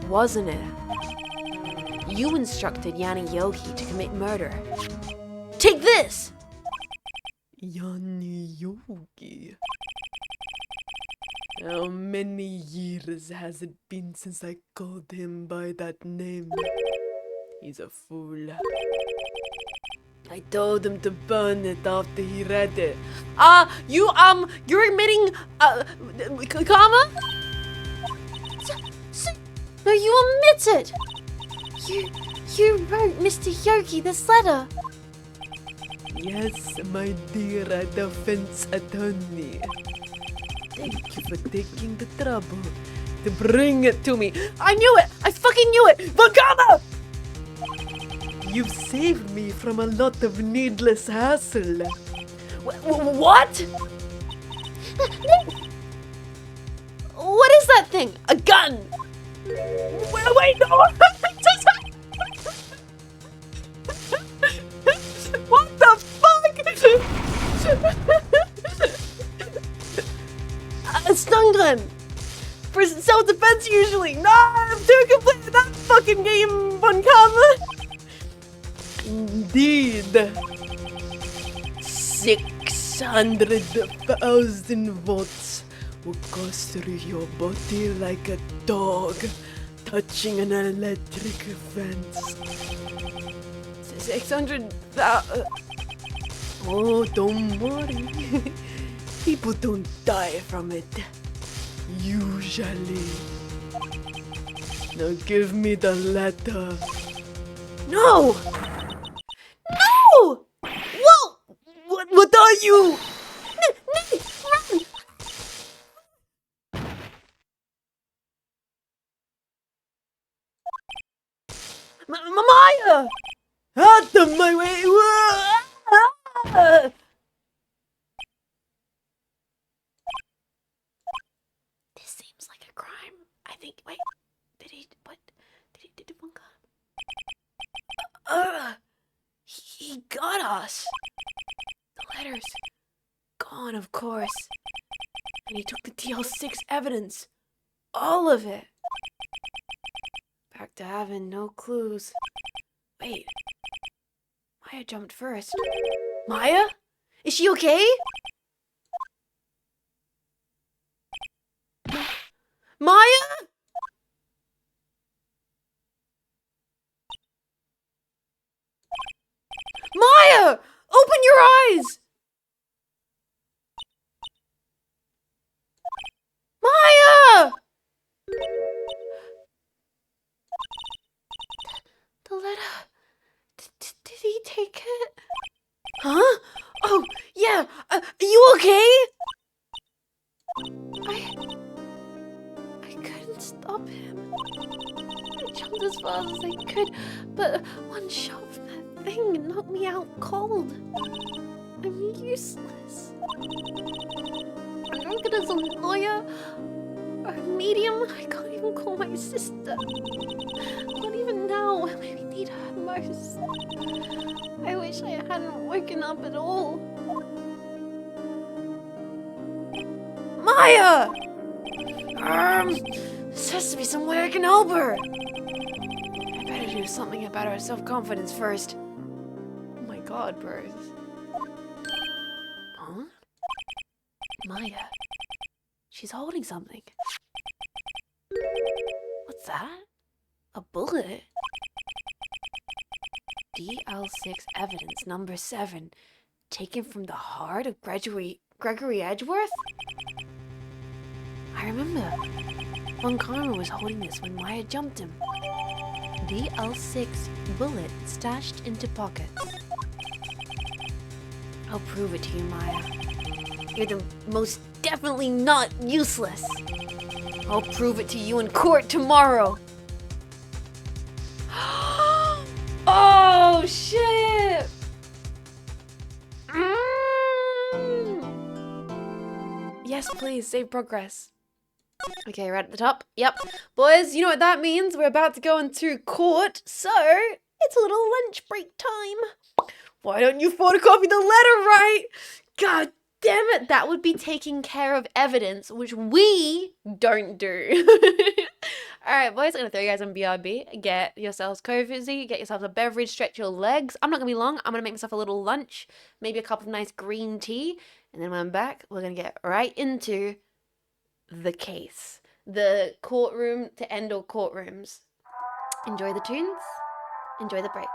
wasn't it? You instructed Yanni Yogi to commit murder. Take this! Yanni Yogi. How many years has it been since I called him by that name? He's a fool. I told him to burn it after he read it. You're admitting, Karma? No, you admit it! You wrote Mr. Yogi this letter. Yes, my dear defense attorney. Thank you for taking the trouble to bring it to me. I knew it! I fucking knew it! Von Karma! You've saved me from a lot of needless hassle. What? What is that thing? A gun! Wait, no! What the fuck? A stun gun! For self-defense usually! No! I'm too complete with that fucking game, Von Karma! Indeed. 600,000 volts will course through your body like a dog touching an electric fence. 600,000... Oh, don't worry. People don't die from it. Usually. Now give me the letter. No! No! Whoa! What are you? Nick, run! Maya! Out of my way! Ah! This seems like a crime. I think. Wait. Did he. What? Did one come? He got us. The letters. Gone, of course. And he took the TL6 evidence. All of it. Back to having no clues. Wait. Maya jumped first. Maya? Is she okay? Maya? Maya! Open your eyes! Maya! The letter. Did he take it? Huh? Oh, yeah. Are you okay? I couldn't stop him. I jumped as fast as I could, but one shot from that thing knocked me out cold. I'm useless. I'm not good as a lawyer or a medium. I can't even call my sister. Not even now when I need her most. I wish I hadn't woken up at all. Maya! This has to be some way I can help her. I better do something about her self-confidence first. Oh my god, bros. Huh? Maya. She's holding something. What's that? A bullet? DL6 evidence number 7. Taken from the heart of Gregory Edgeworth? I remember. Von Karma was holding this when Maya jumped him. DL6 bullet stashed into pockets. I'll prove it to you, Maya. You're the most definitely not useless. I'll prove it to you in court tomorrow. Oh, shit! Yes, please, save progress. Okay, right at the top. Yep. Boys, you know what that means. We're about to go into court, so it's a little lunch break time. Why don't you photocopy the letter, right? God damn it. That would be taking care of evidence, which we don't do. Alright, boys, I'm going to throw you guys on BRB. Get yourselves cozy, get yourselves a beverage, stretch your legs. I'm not going to be long. I'm going to make myself a little lunch, maybe a cup of nice green tea. And then when I'm back, we're going to get right into the case. The courtroom to end all courtrooms. Enjoy the tunes. Enjoy the break.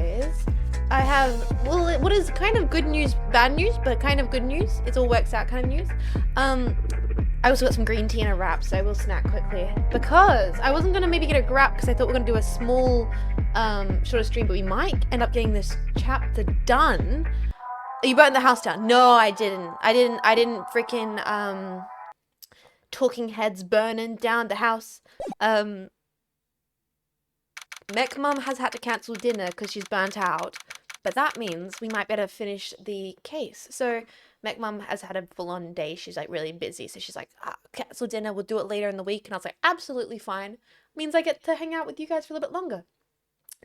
boys. I have, well, what is kind of good news, bad news, but kind of good news. It all works out kind of news. I also got some green tea and a wrap, so I will snack quickly. Because I wasn't going to maybe get a wrap because I thought we were going to do a small, shorter stream, but we might end up getting this chapter done. You burned the house down. No, I didn't. I didn't freaking, talking heads burning down the house. Mech Mum has had to cancel dinner because she's burnt out. But that means we might better finish the case. So Mech Mum has had a full-on day. She's like really busy. So she's like, cancel dinner. We'll do it later in the week. And I was like, absolutely fine. Means I get to hang out with you guys for a little bit longer.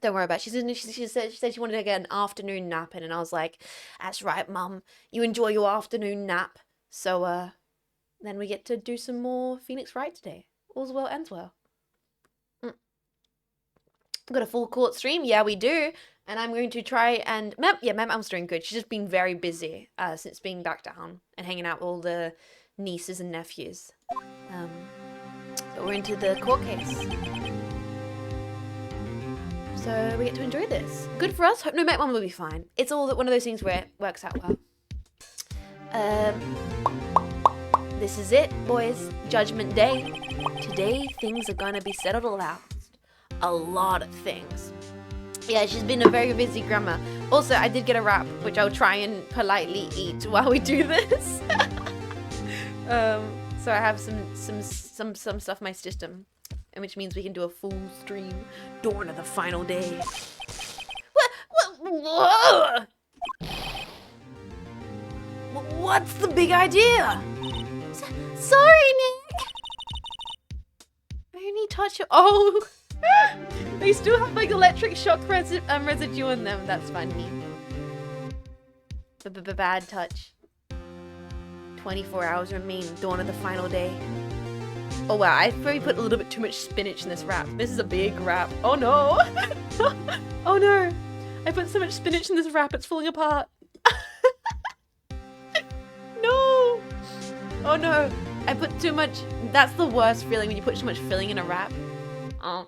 Don't worry about it. She said she wanted to get an afternoon nap in. And I was like, that's right, Mum. You enjoy your afternoon nap. So then we get to do some more Phoenix Wright today. All's well ends well. We've got a full court stream. Yeah, we do. And I'm going to try and... my mum's doing good. She's just been very busy since being back down and hanging out with all the nieces and nephews. So we're into the court case. So we get to enjoy this. Good for us. Hope no Mech Mum will be fine. It's all one of those things where it works out well. This is it, boys. Judgment Day. Today, things are gonna be settled at last. A lot of things. Yeah, she's been a very busy grandma. Also, I did get a wrap, which I'll try and politely eat while we do this. So I have some stuff in my system, and which means we can do a full stream. Dawn of the final day. What's the big idea? Sorry, Nick. I only touch it. Oh. They still have like electric shock residue in them. That's funny. Bad touch. 24 hours remain. Dawn of the final day. Oh wow, I probably put a little bit too much spinach in this wrap. This is a big wrap. Oh no. Oh no. I put so much spinach in this wrap, it's falling apart. No. Oh no. I put too much. That's the worst feeling when you put too much filling in a wrap. Oh.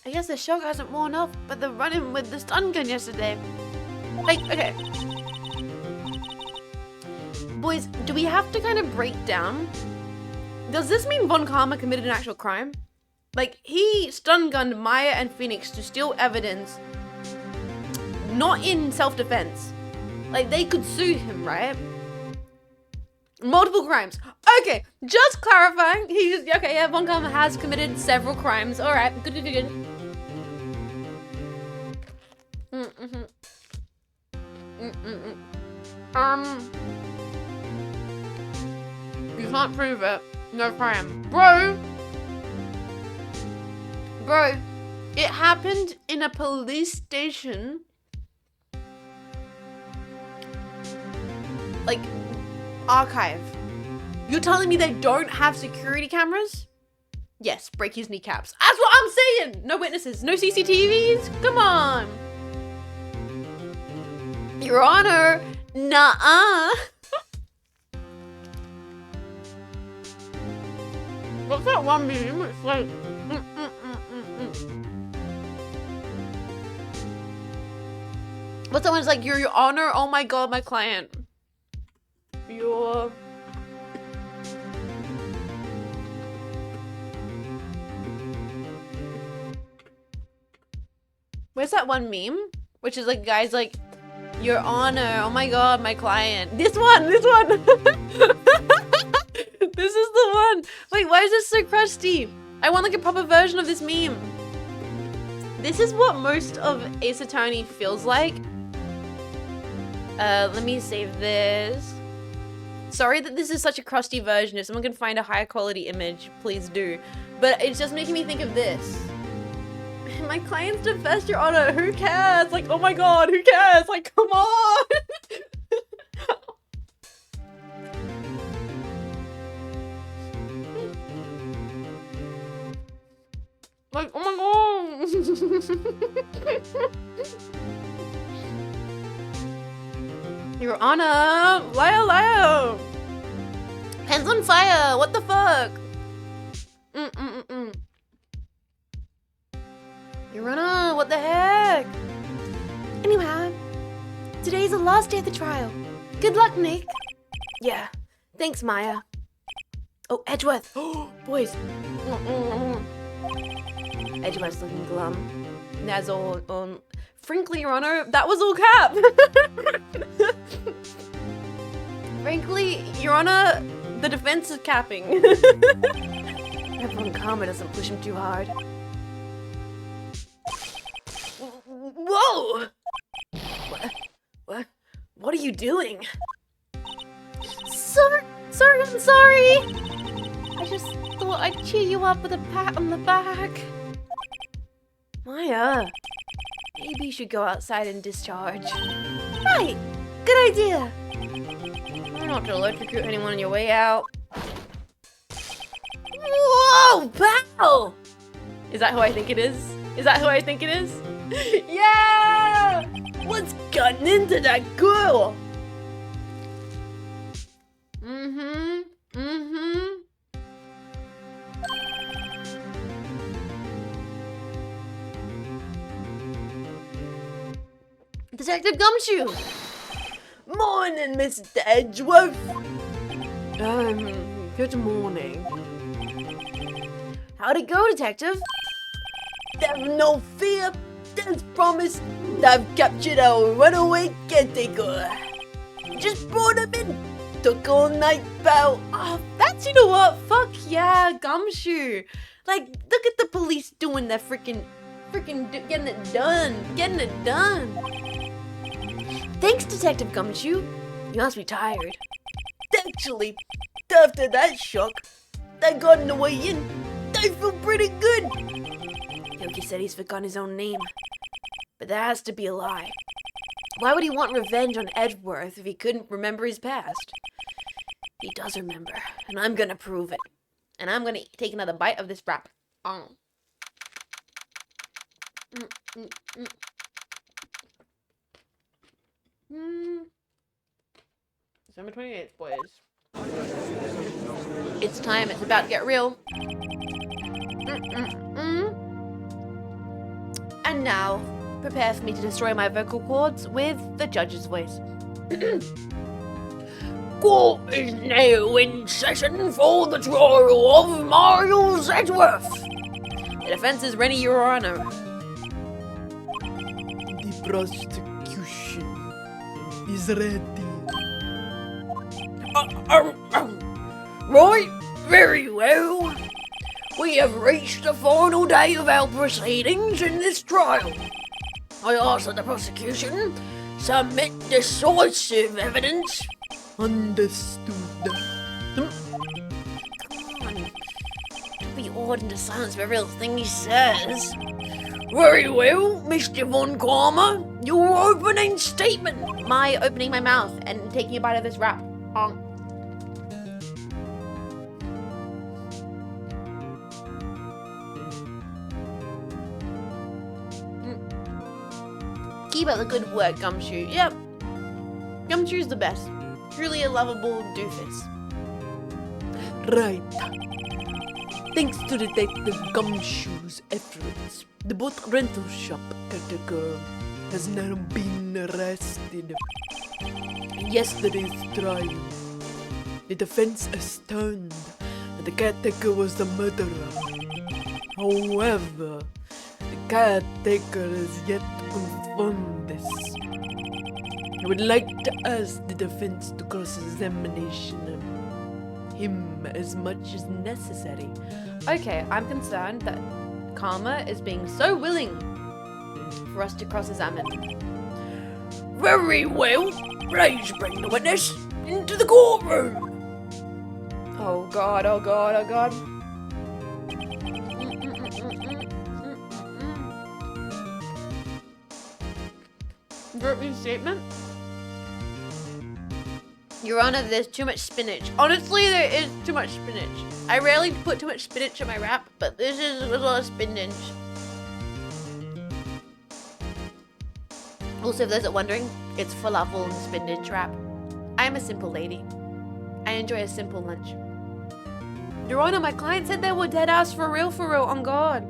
I guess the shock hasn't worn off, but the run-in with the stun gun yesterday. Like, okay. Boys, do we have to kind of break down? Does this mean Von Karma committed an actual crime? Like, he stun-gunned Maya and Phoenix to steal evidence, not in self-defense. Like, they could sue him, right? Multiple crimes. Okay, just clarifying. Okay, yeah, Von Karma has committed several crimes. All right, good. You can't prove it. No crime. Bro, it happened in a police station. Like, archive. You're telling me they don't have security cameras? Yes, break his kneecaps. That's what I'm saying! No witnesses, no CCTVs? Come on! Your Honor, nuh-uh. What's that one meme? It's like... What's that one? It's like, Your Honor, oh my god, my client. Your... Where's that one meme? Which is like, guys like, Your Honor, oh my god, my client. This one! This is the one! Wait, why is this so crusty? I want like a proper version of this meme. This is what most of Ace Attorney feels like. Let me save this. Sorry that this is such a crusty version. If someone can find a higher quality image, please do. But it's just making me think of this. My client's confessed, Your Honor. Who cares? Like, oh my god, who cares? Like, come on! Like, oh my god! Your Honor! Liar, liar! Pen's on fire! What the fuck? Your Honor, what the heck? Anyway, today's the last day of the trial. Good luck, Nick. Yeah. Thanks, Maya. Oh, Edgeworth. Boys. Edgeworth's looking glum. That's all, frankly, Your Honor, that was all cap. Frankly, Your Honor, the defense is capping. Everyone Karma doesn't push him too hard. Whoa! What are you doing? Sorry, I'm sorry. I just thought I'd cheer you up with a pat on the back. Maya, maybe you should go outside and discharge. Right, good idea. Try not to electrocute anyone on your way out. Whoa, pal! Is that who I think it is? Is that who I think it is? Yeah! What's gotten into that girl? Detective Gumshoe! Morning, Mr. Edgeworth! Good morning. How'd it go, Detective? Have no fear. As promised, I've captured our runaway caretaker. Just brought him in. Took all night, pal. Oh, that's, you know what? Fuck yeah, Gumshoe. Like, look at the police doing their getting it done. Thanks, Detective Gumshoe. You must be tired. Actually, after that shock, I got in the way in. I feel pretty good. Yogi said he's forgotten his own name. But that has to be a lie. Why would he want revenge on Edgeworth if he couldn't remember his past? He does remember, and I'm gonna prove it. And I'm gonna take another bite of this wrap. December 28th, boys. It's time. It's about to get real. And now, prepare for me to destroy my vocal cords with the judge's voice. Court is now in session for the trial of Miles Edgeworth. The defense is ready, Your Honor. The prosecution is ready. Right, very well. We have reached the final day of our proceedings in this trial. I ask that the prosecution submit decisive evidence. Understood. Come on. Don't be awed into silence for every little thing he says. Very well, Mr. Von Karma, your opening statement. My opening my mouth and taking a bite of this wrap. Keep up the good work, Gumshoe. Yep. Gumshoe's the best. Truly a lovable doofus. Right. Thanks to Detective Gumshoe's efforts, the boat rental shop caretaker has now been arrested. In yesterday's trial, the defense assumed that the caretaker was the murderer. However, the caretaker has yet to confirm this. I would like to ask the defense to cross-examination him as much as necessary. Okay, I'm concerned that Karma is being so willing for us to cross-examine. Very well, please bring the witness into the courtroom. Oh god, oh god, oh god. Opening statement. Your Honor, there's too much spinach. Honestly, there is too much spinach. I rarely put too much spinach in my wrap, but this is a lot of spinach. Also, if those are wondering, it's falafel and spinach wrap. I am a simple lady. I enjoy a simple lunch. Your Honor, my client said they were dead ass for real, on God.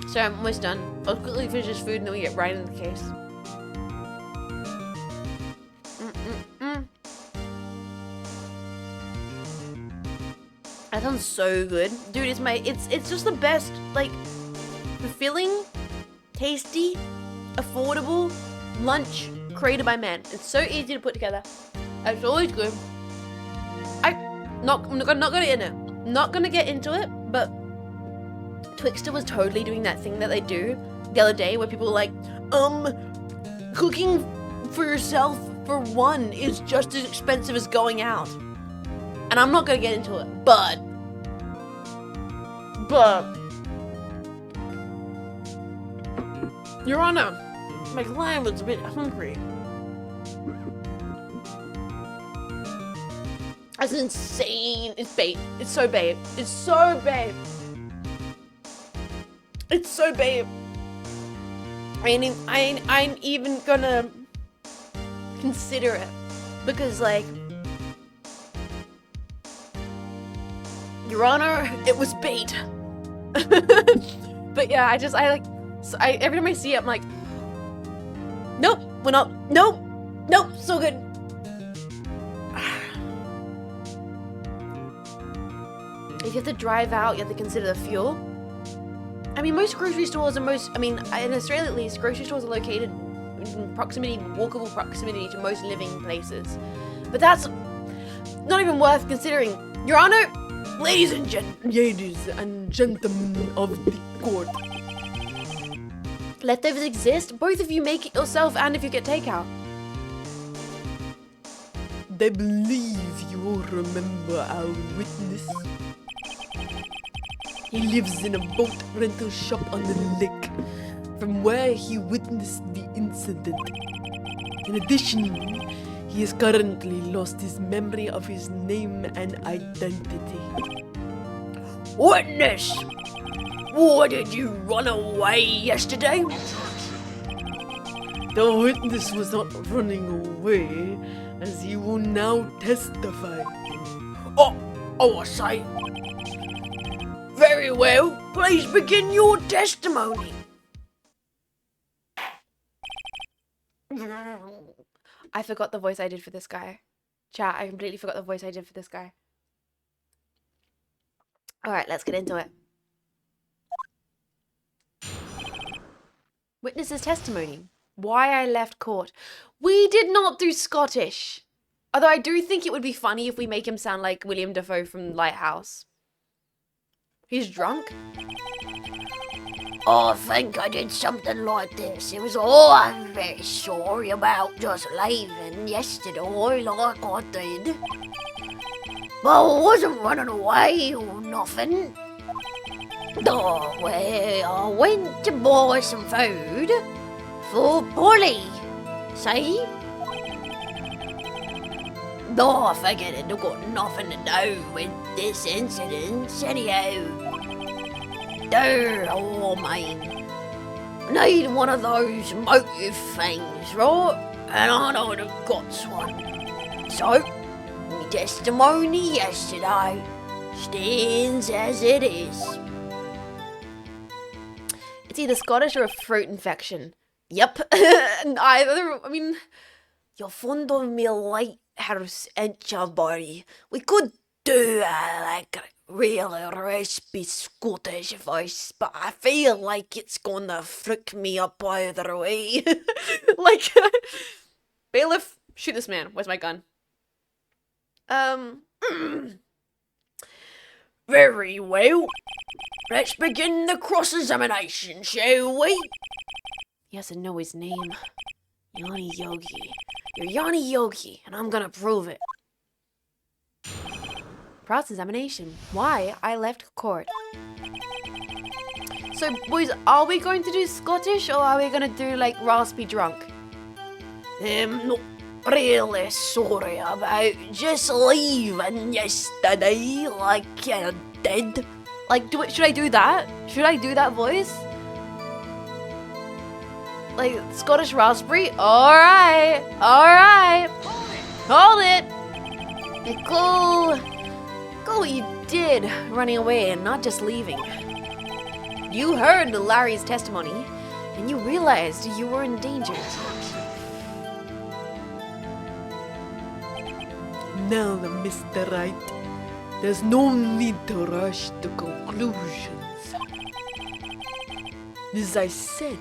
So I'm almost done. I'll quickly finish this food and then we get right into the case. That sounds so good. Dude, it's just the best, like, fulfilling, tasty, affordable lunch created by man. It's so easy to put together. It's always good. I'm not gonna get into it, but Twixter was totally doing that thing that they do the other day where people are like, cooking for yourself for one is just as expensive as going out. And I'm not gonna get into it, but Your Honor, my client was a bit hungry. That's insane. It's bait. It's so bait. It's so bait. It's so bait. I ain't even gonna consider it because, like, Your Honor, it was bait. But yeah, every time I see it, I'm like, nope, we're not, nope, so good. If you have to drive out, you have to consider the fuel. I mean, most grocery stores in Australia at least, grocery stores are located in walkable proximity to most living places. But that's not even worth considering. Your Honor, ladies and gentlemen of the court. Leftovers exist. Both of you make it yourself and if you get takeout. I believe you all remember our witness. He lives in a boat rental shop on the lake, from where he witnessed the incident. In addition, he has currently lost his memory of his name and identity. Witness! Why did you run away yesterday? The witness was not running away, as he will now testify. Oh, I say. Very well, please begin your testimony. I forgot the voice I did for this guy. Chat, I completely forgot the voice I did for this guy. Alright, let's get into it. Witness's testimony. Why I left court. We did not do Scottish. Although I do think it would be funny if we make him sound like William Dafoe from Lighthouse. He's drunk? I think I did something like this. It was all I'm very sorry about just leaving yesterday like I did. But I wasn't running away or nothing. Oh, well, I went to buy some food for Polly. See? Oh, I figured it got nothing to do with this incident anyhow. Oh, man. I need one of those motive things, right? And I know the got one. So, my testimony yesterday stands as it is. It's either Scottish or a throat infection. Yep. You're fond of me lighthouse, ain't you, buddy? We could do like a really raspy Scottish voice, but I feel like it's gonna freak me up either way. Like, bailiff, shoot this man. Where's my gun? Very well. Let's begin the cross-examination, shall we? Yes, I know his name. Yanni Yogi. You're Yanni Yogi, and I'm gonna prove it. Cross-examination. Why I left court. So, boys, are we going to do Scottish or are we gonna do, like, raspy drunk? Not really sorry about just leaving yesterday like you did. Like, should I do that? Should I do that voice? Like, Scottish raspberry? Alright, alright. Hold it. Hey, cool. Cool what you did, running away and not just leaving. You heard Larry's testimony, and you realized you were in danger. Now, Mr. Wright, there's no need to rush to conclusions. As I said,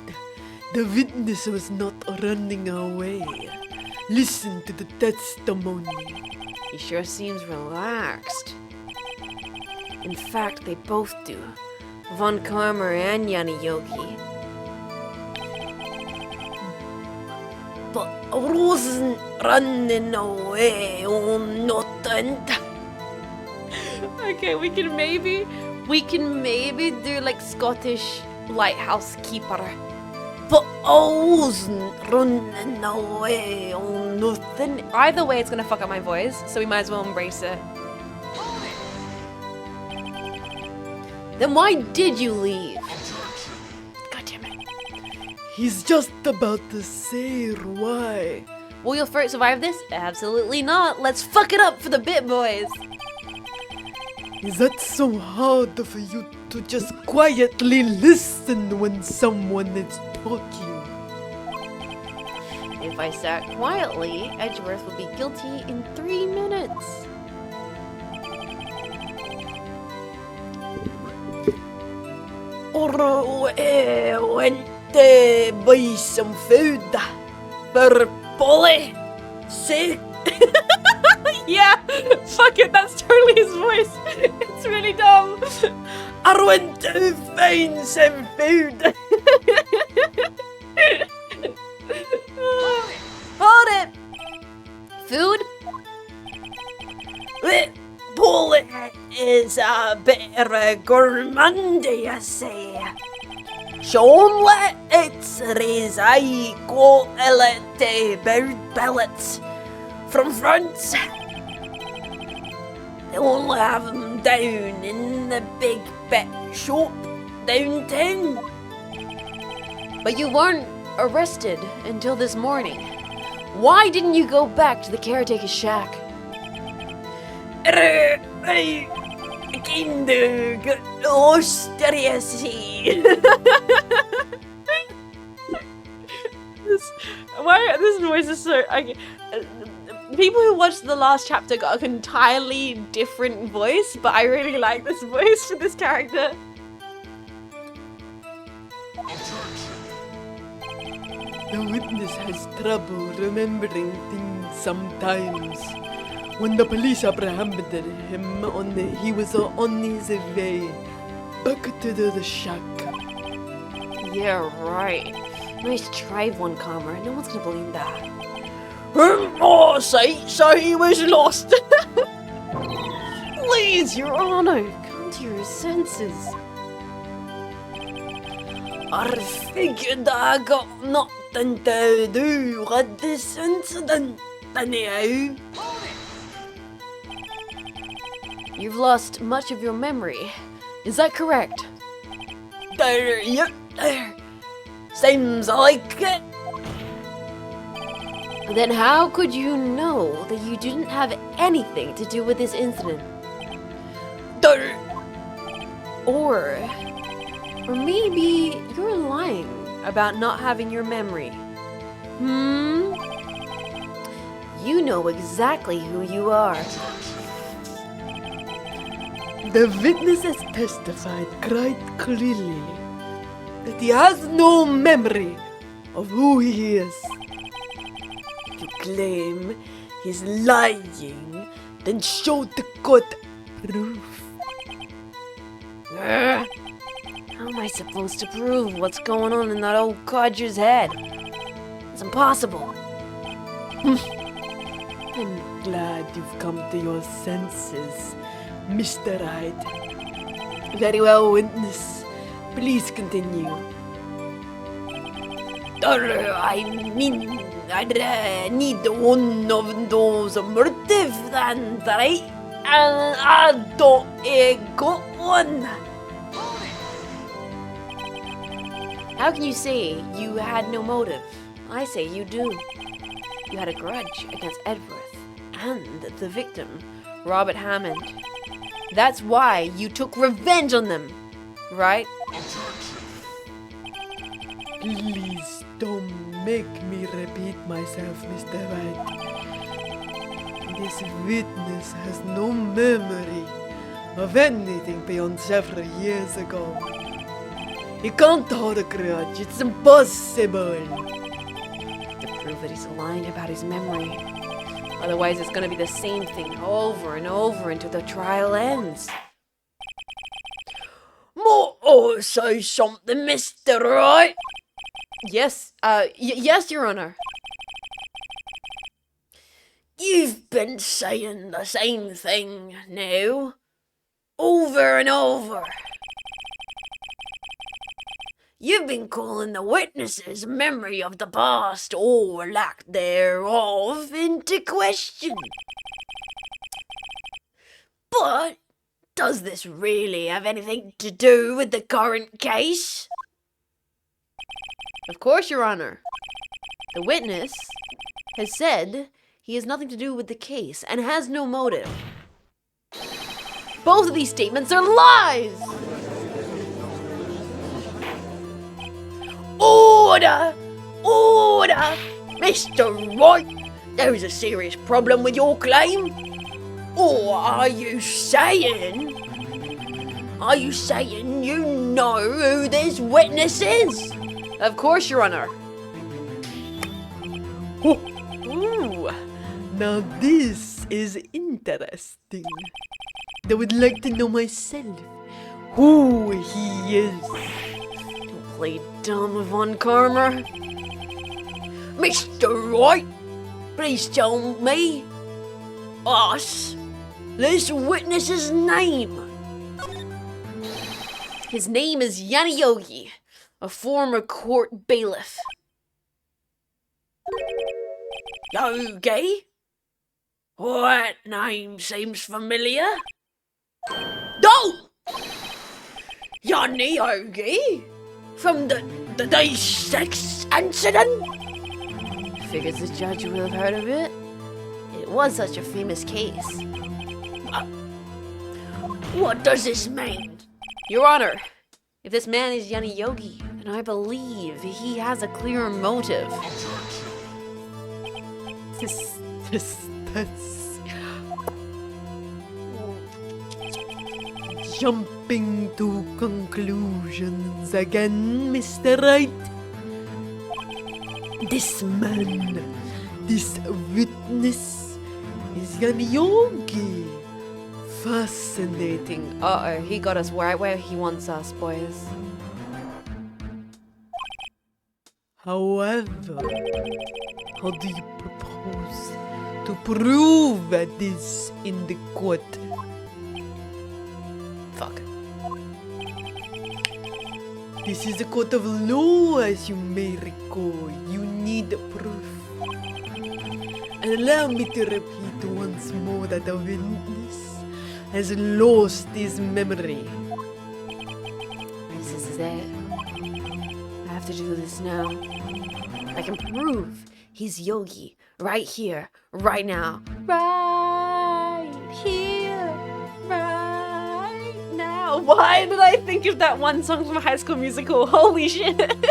the witness was not running away. Listen to the testimony. He sure seems relaxed. In fact, they both do. Von Karmer and Yanni Yogi. But I wasn't running away on nothing. Okay, we can maybe do like Scottish lighthouse keeper. But I wasn't running away on nothing. Either way, it's gonna fuck up my voice, so we might as well embrace it. Then why did you leave? God damn it. He's just about to say why. Will your throat survive this? Absolutely not. Let's fuck it up for the bit boys. Is that so hard for you to just quietly listen when someone is talking? If I sat quietly, Edgeworth would be guilty in 3 minutes. Or went to buy some food for Polly. See? Yeah, fuck it, that's totally his voice. It's really dumb. I went to find some food. Hold it. Food? Polly is a bit of a gourmand, you say. Sean let its raise high quality bird pellets from France. They only have them down in the big pet shop downtown. But you weren't arrested until this morning. Why didn't you go back to the caretaker's shack? I kinda got lost, you see. This voice is so... people who watched the last chapter got an entirely different voice, but I really like this voice for this character. The witness has trouble remembering things sometimes. When the police apprehended him, he was on his way back to the shack. Yeah, right. Nice try, Von Karmer. No one's gonna believe that. Oh, so he was lost. Please, Your Honor, come to your senses. I figured I got nothing to do with this incident, anyhow. You've lost much of your memory. Is that correct? Yep, there. Seems like it. Then how could you know that you didn't have anything to do with this incident? There. Or maybe you're lying about not having your memory. You know exactly who you are. The witness has testified quite clearly that he has no memory of who he is. You claim he's lying, then show the court proof. How am I supposed to prove what's going on in that old codger's head? It's impossible. I'm glad you've come to your senses, Mr. Wright. Very well, witness. Please continue. I mean, I need one of those motive then, right? And I don't got one. How can you say you had no motive? I say you do. You had a grudge against Edworth and the victim, Robert Hammond. That's why you took revenge on them, right? Please don't make me repeat myself, Mr. Wright. This witness has no memory of anything beyond several years ago. He can't hold a grudge. It's impossible. To prove that he's lying about his memory. Otherwise, it's gonna be the same thing over and over until the trial ends. More say something, Mr. Wright. Yes, yes, Your Honor. You've been saying the same thing now, over and over. You've been calling the witnesses' memory of the past, or lack thereof, into question. But does this really have anything to do with the current case? Of course, Your Honor. The witness has said he has nothing to do with the case and has no motive. Both of these statements are lies! Order! Order! Mr. Wright, there's a serious problem with your claim. Or are you saying you know who this witness is? Of course, Your Honor. Ooh, now this is interesting. I would like to know myself who he is. Don't play dumb, Von Karmer. Mr. Wright, please tell me, us, this witness's name. His name is Yanni Yogi, a former court bailiff. Yogi? That name seems familiar. No! Yanni Yogi? From the sex incident? Figures the judge will have heard of it. It was such a famous case. What does this mean? Your Honor, if this man is Yanni Yogi, then I believe he has a clear motive. That's jumping to conclusions again, Mr. Wright. This man, this witness, is Yanni Yogi. Fascinating. Uh-oh, he got us right where he wants us, boys. However, how do you propose to prove this in the court? Fuck. This is a court of law, as you may recall. You need proof. And allow me to repeat once more that the witness has lost his memory. This is it. I have to do this now. I can prove he's Yogi right here, right now. Right here, right now. Why did I think of that one song from High School Musical? Holy shit. Then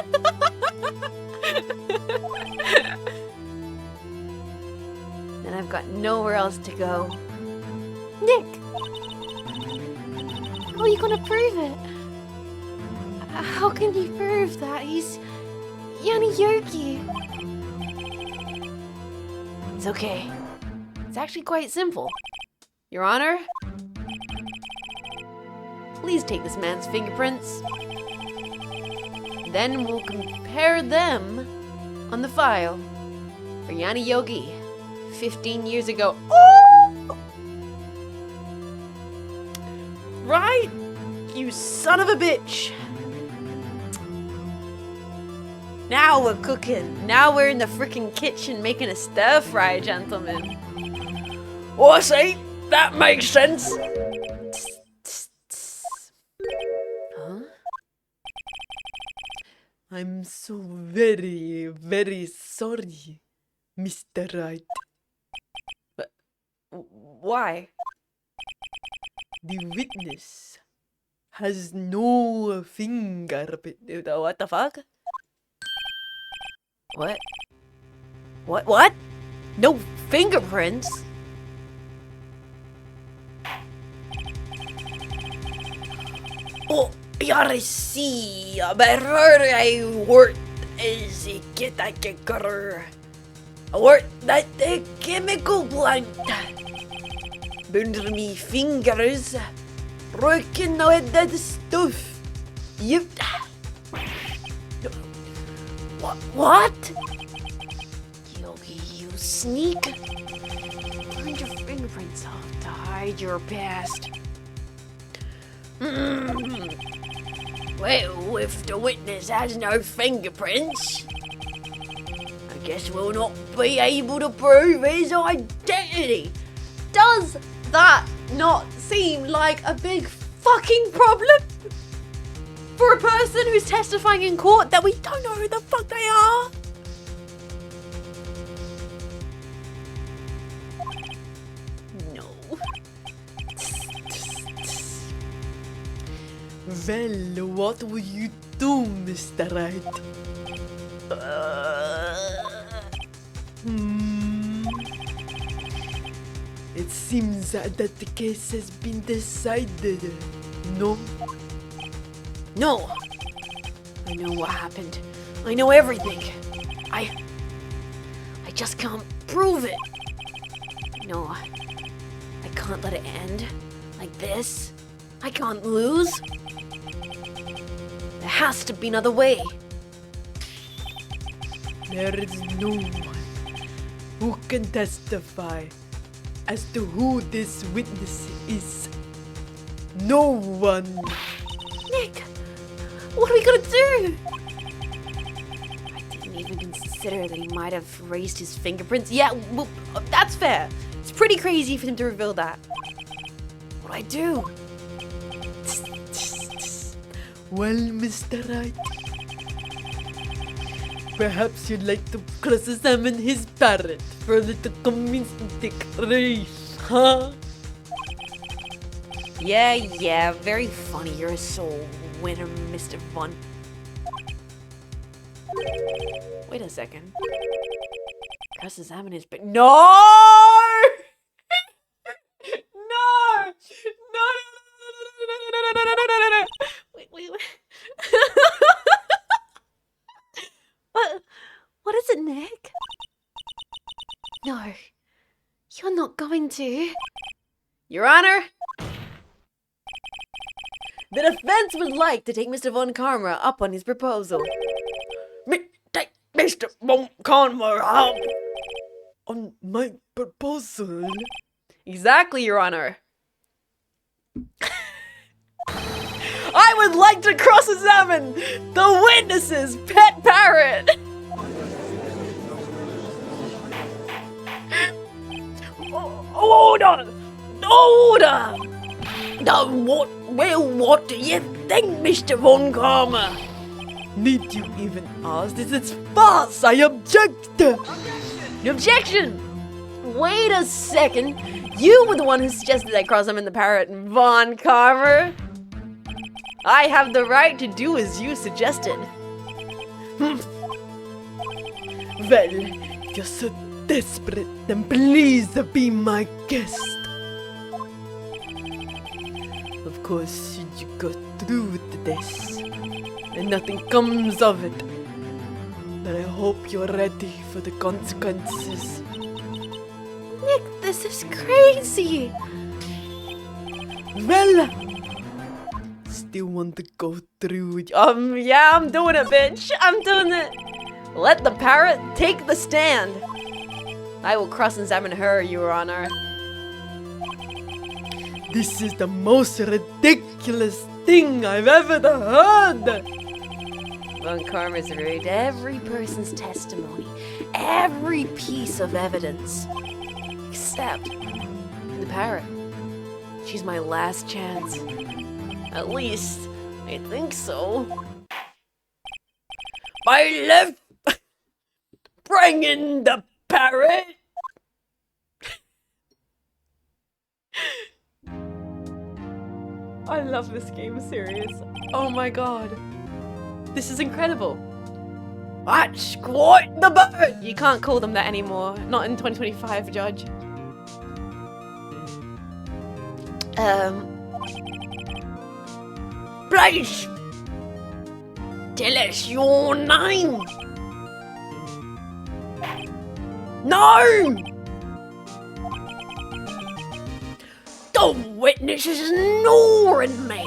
I've got nowhere else to go. Nick! How are you gonna prove it? How can you prove that he's Yanni Yogi? It's okay. It's actually quite simple. Your Honor, please take this man's fingerprints. Then we'll compare them on the file for Yanni Yogi 15 years ago. Oh! Right? You son of a bitch. Now we're cooking. Now we're in the freaking kitchen making a stir fry, gentlemen. I say, that makes sense. Huh? I'm so very, very sorry, Mr. Wright. Why? The witness has no fingerprint. What the fuck? What? What? No fingerprints? Oh, you see, but I worked as a caretaker. I worked at the chemical plant. Burned me fingers, working with that stuff. Yep. What? Yogi, you sneak. Burned your fingerprints off to hide your past. Well, if the witness has no fingerprints, I guess we'll not be able to prove his identity. Does that not seem like a big fucking problem? For a person who's testifying in court that we don't know who the fuck they are? No. Well, what will you do, Mr. Wright? It seems that the case has been decided. No? No. I know what happened. I know everything. I just can't prove it. No. I can't let it end like this. I can't lose. There has to be another way. There is no one who can testify as to who this witness is. No one. Nick, what are we gonna do? I didn't even consider that he might have raised his fingerprints. Yeah, well, that's fair. It's pretty crazy for him to reveal that. What I do? Well, Mr. Wright, perhaps you'd like to cross-examine his parrot for a little convincing race, huh? Yeah, very funny. You're a soul winner, Mr. Von. Wait a second. Cross-examine his but no! No! No! Wait. What is it, Nick? No, you're not going to. Your Honor, the defense would like to take Mr. Von Karma up on his proposal. Mr. Montcalmer, On my proposal? Exactly, Your Honor. I would like to cross-examine the witness's pet parrot. Order! What do you think, Mr. Von Karma? Need you even ask? This is false! I object! Objection! Wait a second. You were the one who suggested I cross-examine the parrot, Von Karma. I have the right to do as you suggested. Well, if you're so desperate, then please be my guest. Of course, should you go through with this, and nothing comes of it, then I hope you're ready for the consequences. Nick, this is crazy. Well, still want to go through with Yeah, I'm doing it, bitch. I'm doing it. Let the parrot take the stand. I will cross-examine her, Your Honor. This is the most ridiculous thing I've ever heard. Von Karma's rude every person's testimony, every piece of evidence, except the parrot. She's my last chance. At least, I think so. My left. Bring in the parrot. I love this game series. Oh my god. This is incredible. That's quite the bird. You can't call them that anymore. Not in 2025, Judge. Please. Tell us your name. No. The witness is ignoring me.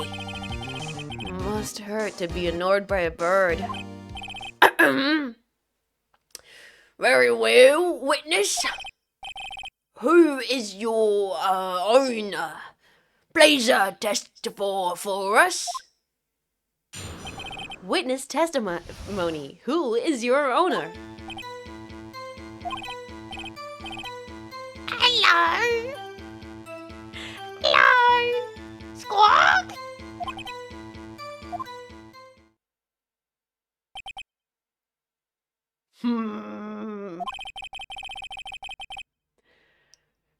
Must hurt to be ignored by a bird. Very well, witness. Who is your owner? Please testify for us. Witness testimony. Who is your owner? Hello? Hello? Squawk?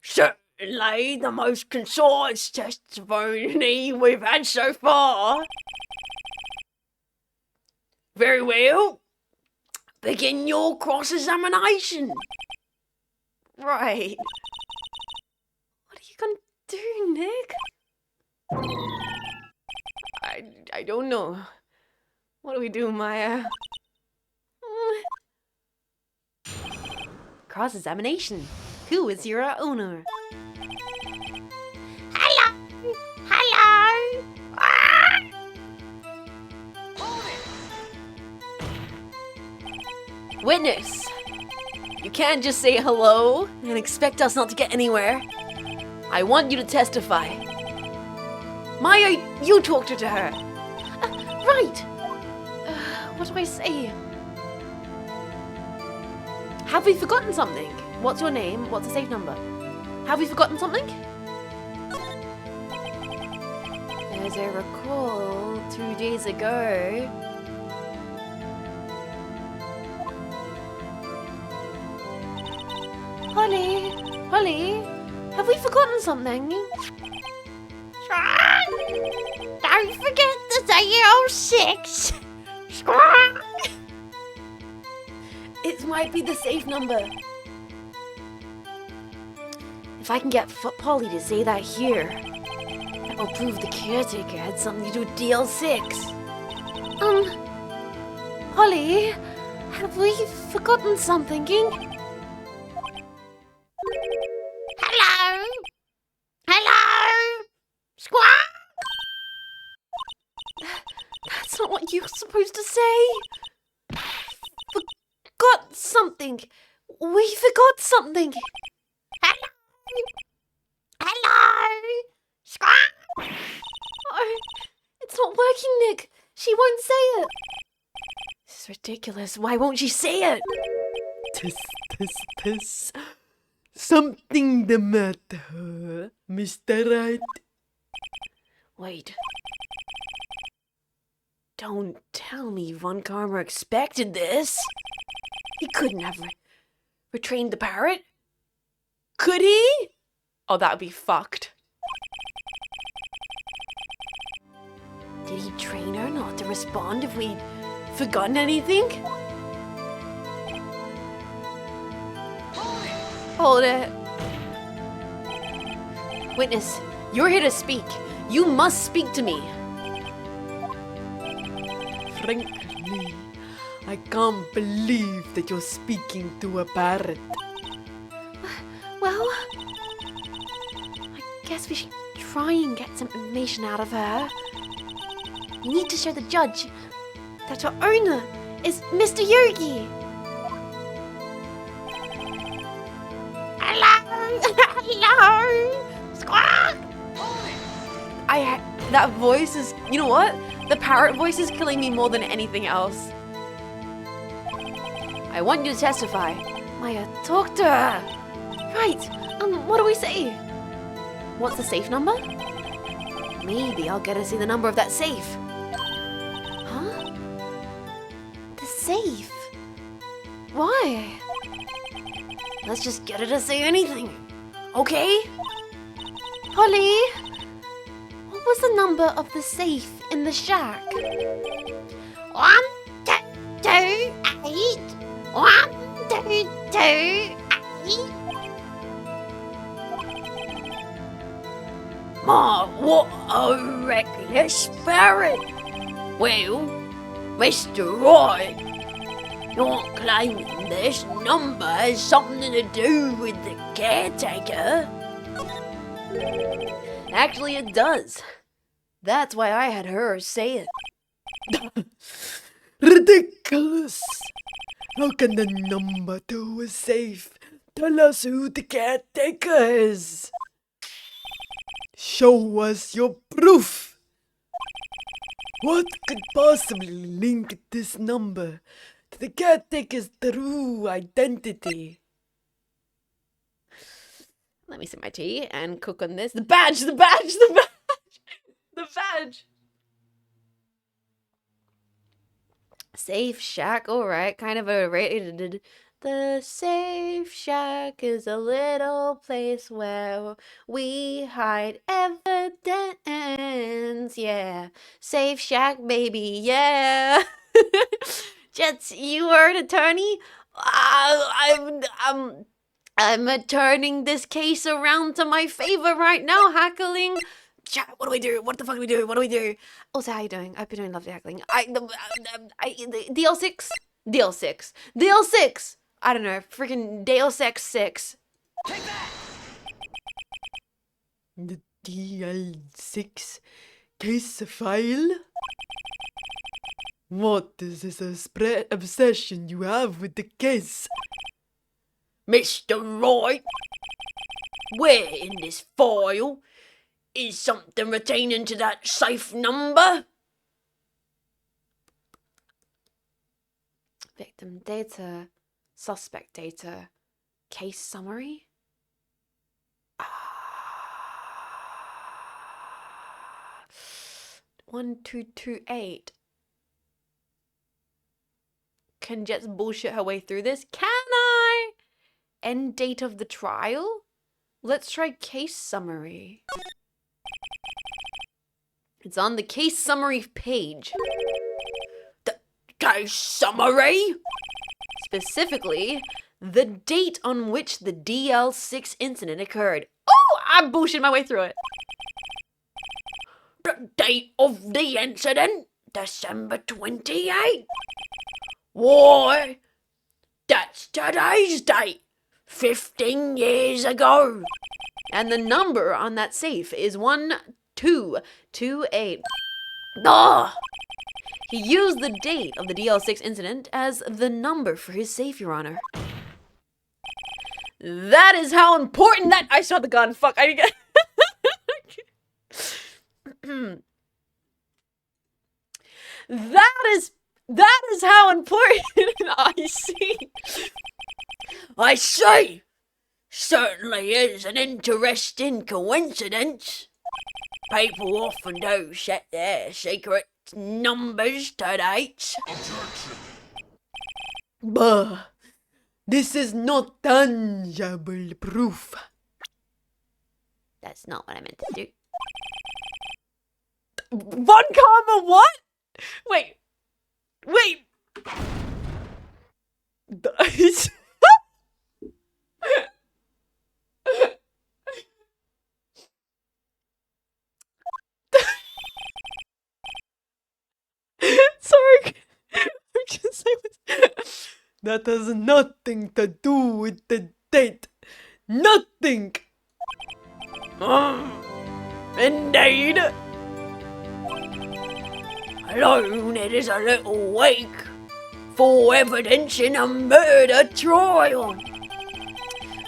Certainly the most concise testimony we've had so far. Very well. Begin your cross-examination. Right. What are you gonna do, Nick? I don't know. What do we do, Maya? Cross-examination. Who is your owner? Hello? Hello? Ah! Witness! You can't just say hello and expect us not to get anywhere. I want you to testify. Maya, you talked to her. Right. What do I say? Have we forgotten something? What's your name? What's the safe number? Have we forgotten something? As I recall, 2 days ago... Holly, have we forgotten something? Squawk! Don't forget to say your 06. Squawk! It might be the safe number. If I can get Polly to say that here, that will prove the caretaker had something to do with DL6. Polly, have we forgotten something? Hello? Hello? Squawk! That's not what you're supposed to say. Forgot something. We forgot something. Hello? Hello? Squawk! Oh, it's not working, Nick. She won't say it. This is ridiculous. Why won't she say it? Tis. Something the matter, Mr. Wright? Wait. Don't tell me Von Karma expected this. He couldn't have retrained the parrot. Could he? Oh, that would be fucked. Did he train her not to respond if we'd forgotten anything? Hold it. Witness, you're here to speak. You must speak to me. Frankly, I can't believe that you're speaking to a parrot. Well, I guess we should try and get some information out of her. We need to show the judge that her owner is Mr. Yogi. Hello? Hello? Squawk! That voice is, you know what? The parrot voice is killing me more than anything else. I want you to testify. Maya, talk to her. Right, what do we say? What's the safe number? Maybe I'll get to see the number of that safe. Huh? The safe? Why? Let's just get her to say anything, okay? Holly, what was the number of the safe in the shack? 1, 2, 2, 8. 1, 2, 2, 8. Ma, what a reckless spirit! Well, Mr. Wright, you're claiming this number has something to do with the caretaker? Actually, it does. That's why I had her say it. Ridiculous! How can the number to a safe tell us who the caretaker is? Show us your proof! What could possibly link this number to the caretaker's true identity? Let me sip my tea and cook on this. The badge! The badge! The badge! The badge! Safe shack, alright, kind of overrated. The safe shack is a little place where we hide evidence. Yeah, safe shack, baby. Yeah. Jets, you are an attorney. I'm turning this case around to my favor right now, Hackling. Chat, what do we do? What the fuck do we do? What do we do? Also, how you doing? I've been doing lovely Hackling. DL6? DL6. DL6! I don't know, freaking Deus Ex 6. The DL6 case file? What is this obsession you have with the case? Mr. Wright, where in this file is something pertaining to that safe number? Victim data, suspect data, case summary. 1228. Can Jets bullshit her way through this? Can I? End date of the trial? Let's try case summary. It's on the case summary page. The case summary? Specifically, the date on which the DL6 incident occurred. Oh, I bullshit my way through it. The date of the incident? December 28. Why? That's today's date. 15 years ago. And the number on that safe is 1228. Ah! He used the date of the DL6 incident as the number for his safe, Your Honor. That is how important that— I shot the gun. Fuck. I didn't get— That is how important I see. I see. Certainly is an interesting coincidence. People often do set their secret numbers to dates. Bah! This is not tangible proof. That's not what I meant to do. Von Karma what? Wait. Sorry. I'm just saying. That has nothing to do with the date. Nothing! Indeed. Alone it is a little weak for evidence in a murder trial.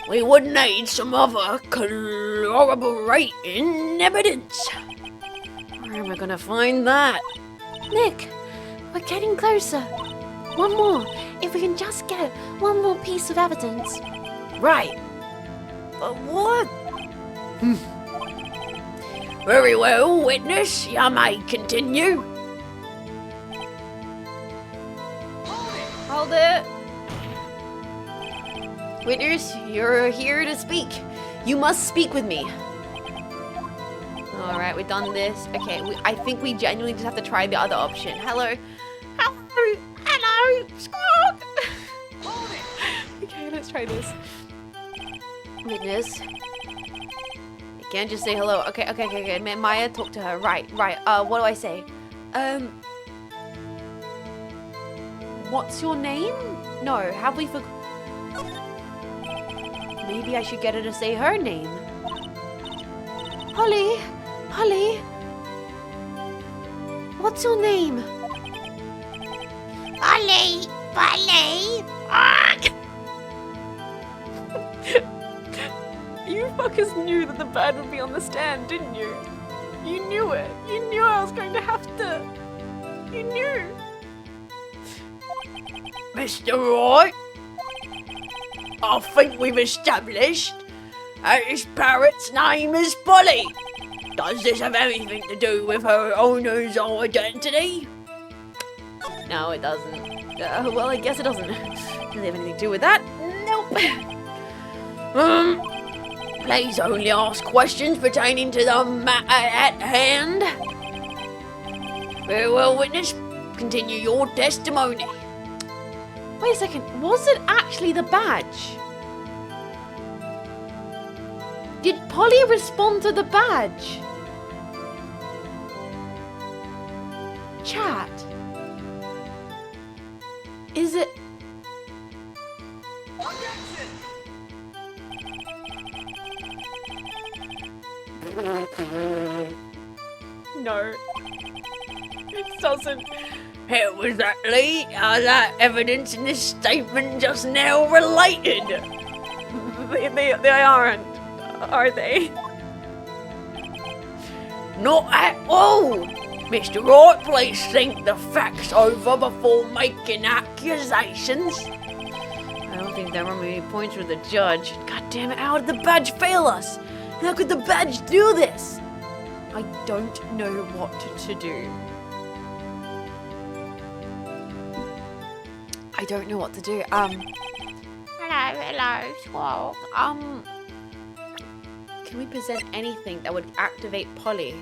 We would need some other corroborating evidence. Where am I gonna find that? Nick, we're getting closer. One more, If we can just get one more piece of evidence. Right. But what? Very well, witness. You may continue. Hold it. Witness, you're here to speak. You must speak with me. Alright, we've done this. Okay, I think we genuinely just have to try the other option. Hello. Hello. Hello. Squawk. Okay, let's try this. Witness. You can't just say hello. Okay. Maya, talk to her. Right. What do I say? What's your name? No, have we forgot? Maybe I should get her to say her name. Holly. What's your name? Polly. You fuckers knew that the bird would be on the stand, didn't you? You knew it. You knew I was going to have to. You knew. Mr. Wright, I think we've established that this parrot's name is Polly. Does this have anything to do with her owner's identity? No, it doesn't. Well, I guess it doesn't really have anything to do with that. Nope. Please only ask questions pertaining to the matter at hand. Very well, witness. Continue your testimony. Wait a second. Was it actually the badge? Did Polly respond to the badge? Chat. Is it? No. It doesn't. How exactly are that evidence in this statement just now related? They aren't, are they? Not at all. Mr. Wright, please think the facts over before making accusations. I don't think there were many points with the judge. God damn it, how did the badge fail us? How could the badge do this? I don't know what to do. I don't know what to do. Hello, Squawk. Can we present anything that would activate Polly?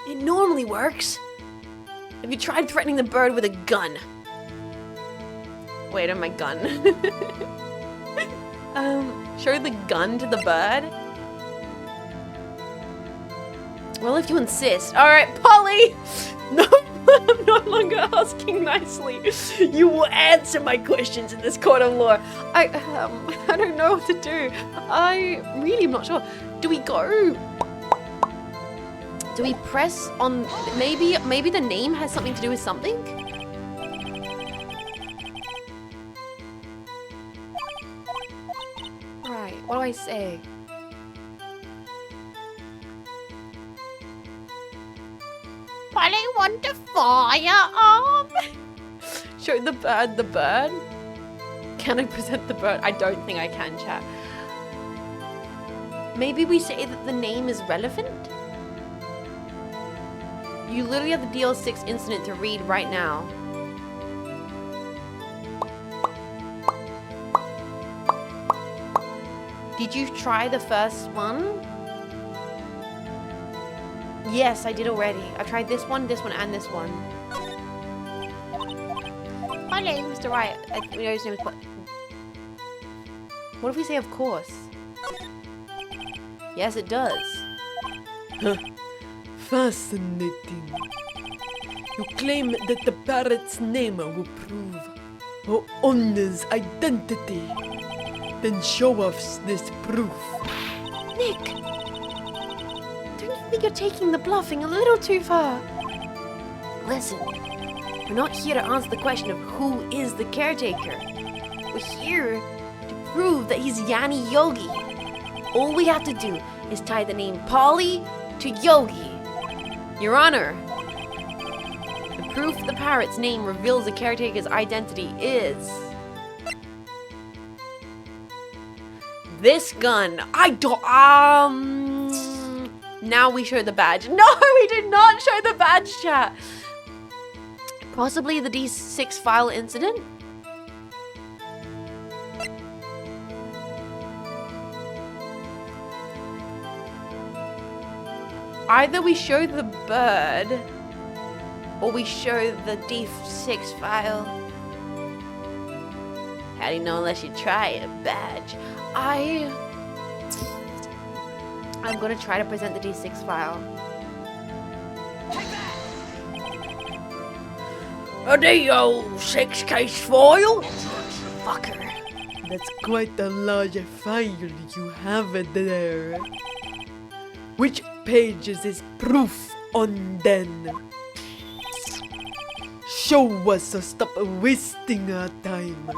It normally works. Have you tried threatening the bird with a gun? Wait, my gun. Show the gun to the bird? Well, if you insist. Alright, Polly! No, I'm no longer asking nicely. You will answer my questions in this court of law. I don't know what to do. I really am not sure. Do we go? Do we press on? Maybe the name has something to do with something? Right, what do I say? Polly want a firearm? Show the bird? Can I present the bird? I don't think I can, chat. Maybe we say that the name is relevant? You literally have the DL6 incident to read right now. Did you try the first one? Yes, I did already. I tried this one, and this one. Polly. Mr. Wright, we know his name is What if we say of course? Yes, it does. Fascinating. You claim that the parrot's name will prove her owner's identity. Then show us this proof. Nick! Don't you think you're taking the bluffing a little too far? Listen, we're not here to answer the question of who is the caretaker. We're here to prove that he's Yanni Yogi. All we have to do is tie the name Polly to Yogi. Your Honor, the proof the parrot's name reveals the caretaker's identity is... this gun. I don't... Now we show the badge. No, we did not show the badge, chat. Possibly the D6 file incident? Either we show the bird, or we show the D6 file. How do you know unless you try a badge? I'm gonna try to present the D6 file. A D6 case file? Fucker. That's quite a large file you have there. Which page is this proof on then? Show us, so stop wasting our time.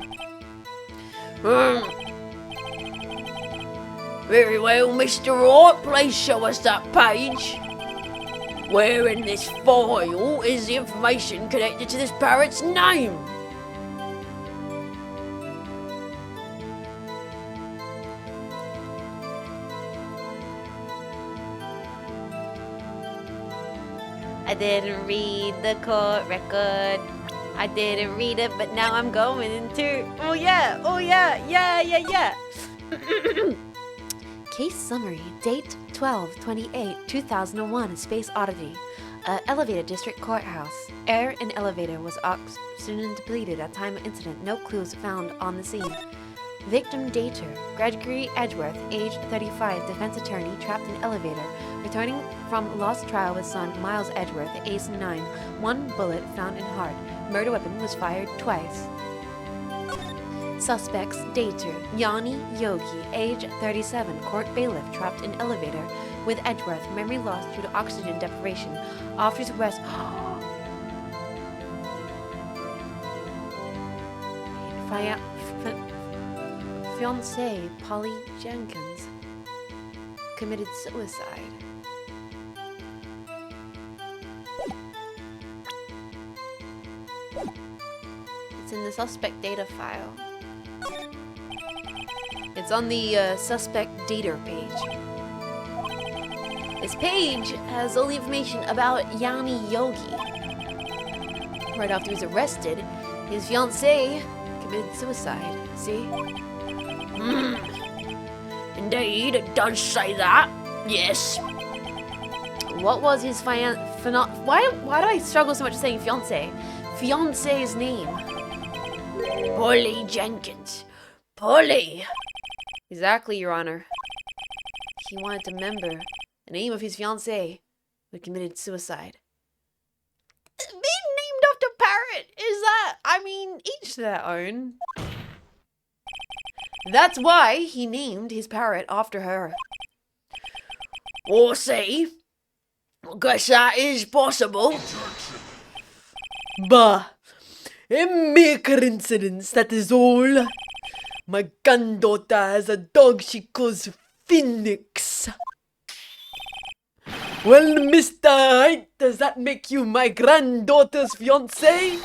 Very well, Mr. Wright, please show us that page. Where in this file is the information connected to this parrot's name? I didn't read the court record. I didn't read it, but now I'm going to. Oh yeah, yeah. Case summary, date 12/28/2001, Space Oddity. Elevator District Courthouse. Air in elevator was oxygen depleted at time of incident. No clues found on the scene. Victim dater, Gregory Edgeworth, age 35, defense attorney, trapped in elevator, returning from lost trial with son Miles Edgeworth, age 9. One bullet found in heart. Murder weapon was fired twice. Suspects dater, Yanni Yogi, age 37, court bailiff, trapped in elevator with Edgeworth, memory lost due to oxygen deprivation. Officers arrest. Fiancée Polly Jenkins committed suicide. It's in the suspect data file. It's on the suspect data page. This page has all the information about Yanni Yogi. Right after he was arrested, his fiancée committed suicide. See? Indeed, it does say that. Yes. What was his why do I struggle so much saying fiancé? Fiancé's name. Polly Jenkins. Polly. Exactly, Your Honor. He wanted to remember the name of his fiancée who committed suicide. Being named after parrot, is that, I mean, each their own. That's why he named his parrot after her. Or see. I guess that is possible. Bah, a mere coincidence, that is all. My granddaughter has a dog she calls Phoenix. Well, Mr. Wright, does that make you my granddaughter's fiancé?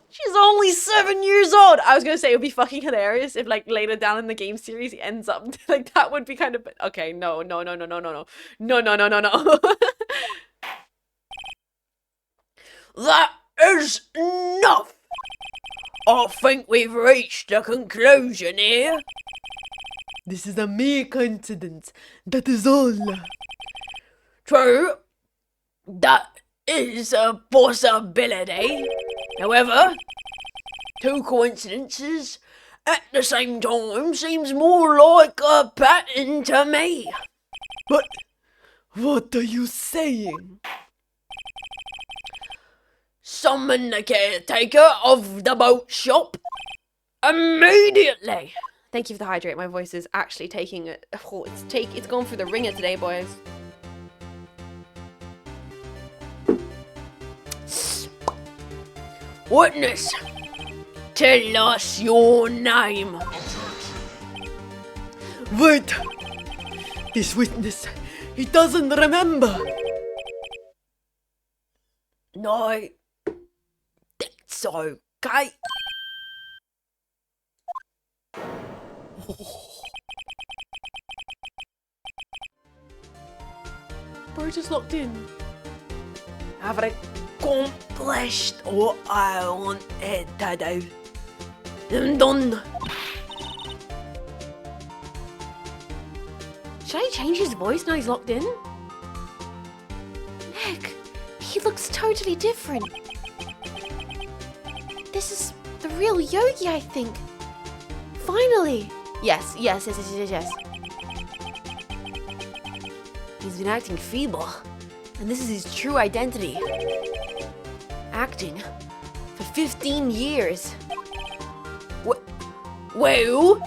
She's only 7 years old. I was gonna say it would be fucking hilarious if, like, later down in the game series he ends up like that would be kind of okay. No. That is enough. I think we've reached a conclusion here. This is a mere coincidence, that is all. True, that is a possibility. However, two coincidences at the same time seems more like a pattern to me. But what are you saying? Summon the caretaker of the boat shop immediately. Thank you for the hydrate. My voice is actually taking it. Oh, it's going through the ringer today, boys. Witness, tell us your name. Wait! This witness, he doesn't remember. It's okay. Bro just locked in. Have accomplished what I wanted to do. I'm done. Should I change his voice now he's locked in? Heck, he looks totally different. This is the real Yogi, I think. Finally! Yes. He's been acting feeble, and this is his true identity. Acting for 15 years. Well,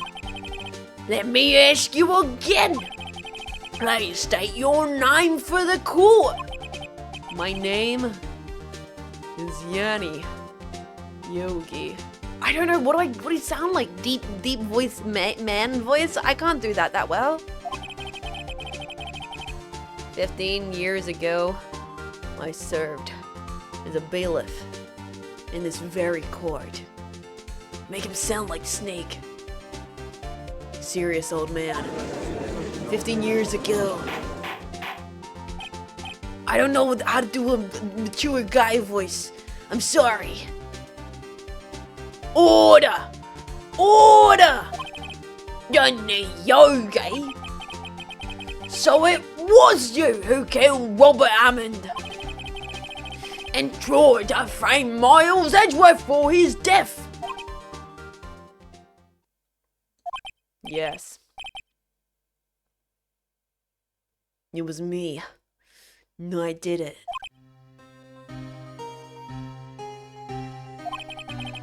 let me ask you again. Please state your name for the court. My name is Yanni Yogi. I don't know, what do you sound like? Deep voice, man voice? I can't do that well. 15 years ago, I served as a bailiff in this very court. Make him sound like Snake. Serious old man. 15 years ago. I don't know how to do a mature guy voice. I'm sorry. Order! Order! Johnny Yogi. So it was you who killed Robert Hammond and tried to frame Miles Edgeworth for his death. Yes. It was me. No, I did it.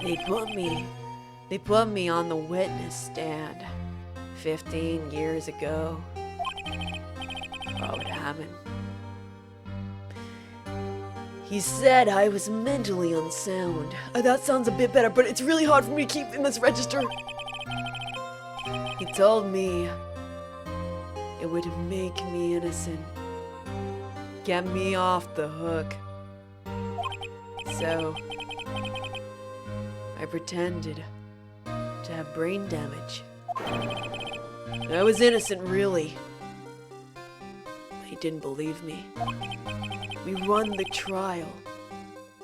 They put me on the witness stand 15 years ago. Robert Hammond. He said I was mentally unsound. That sounds a bit better, but it's really hard for me to keep in this register. He told me it would make me innocent. Get me off the hook. So, I pretended to have brain damage. I was innocent, really. He didn't believe me. We won the trial,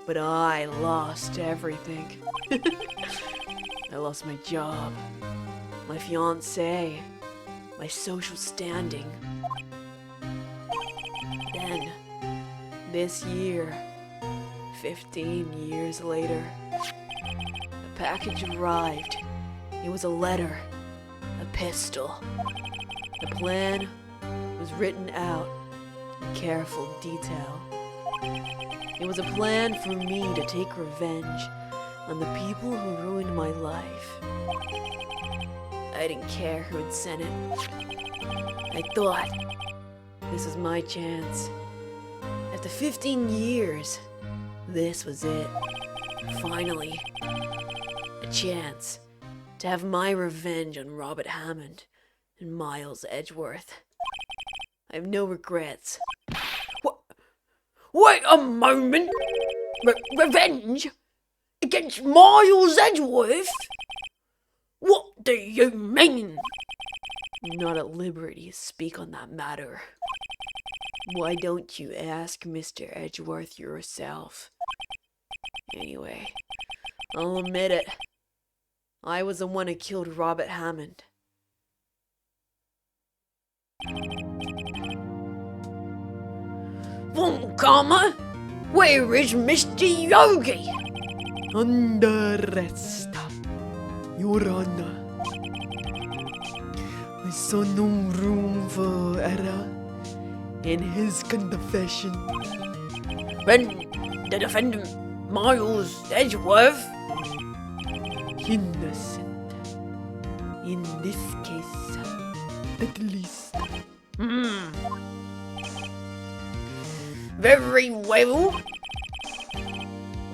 but I lost everything. I lost my job, my fiancé, my social standing. Then, this year, 15 years later, a package arrived. It was a letter, a pistol. The plan was written out in careful detail. It was a plan for me to take revenge on the people who ruined my life. I didn't care who had sent it. I thought this was my chance. After 15 years, this was it. Finally, a chance to have my revenge on Robert Hammond and Miles Edgeworth. I have no regrets. Wait a moment. Revenge? Against Miles Edgeworth? What do you mean? I'm not at liberty to speak on that matter. Why don't you ask Mr. Edgeworth yourself? Anyway, I'll admit it. I was the one who killed Robert Hammond. Von Karma? Where is Mr. Yogi? Under arrest, Your Honor. I saw no room for error in his confession. When the defendant, Miles Edgeworth, Innocent. In this case, at least. Very well.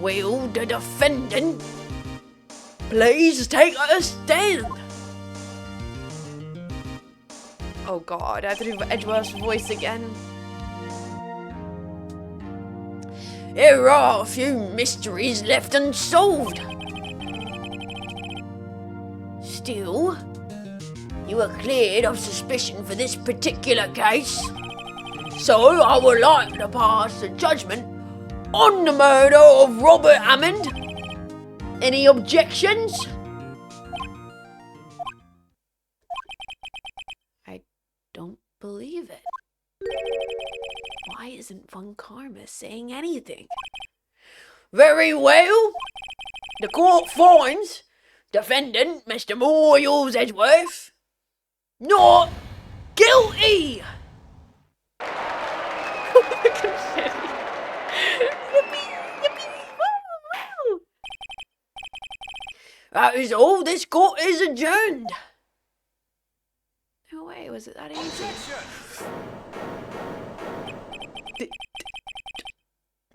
Will the defendant please take a stand? Oh god, I have to do Edgeworth's voice again. there are a few mysteries left unsolved. Still, you are cleared of suspicion for this particular case. So I would like to pass a judgment on the murder of Robert Hammond. Any objections? I don't believe it. Why isn't Von Karma saying anything? Very well. The court finds defendant Mr. Moyles Edgeworth not guilty. That is all. This court is adjourned. No way, was it that easy?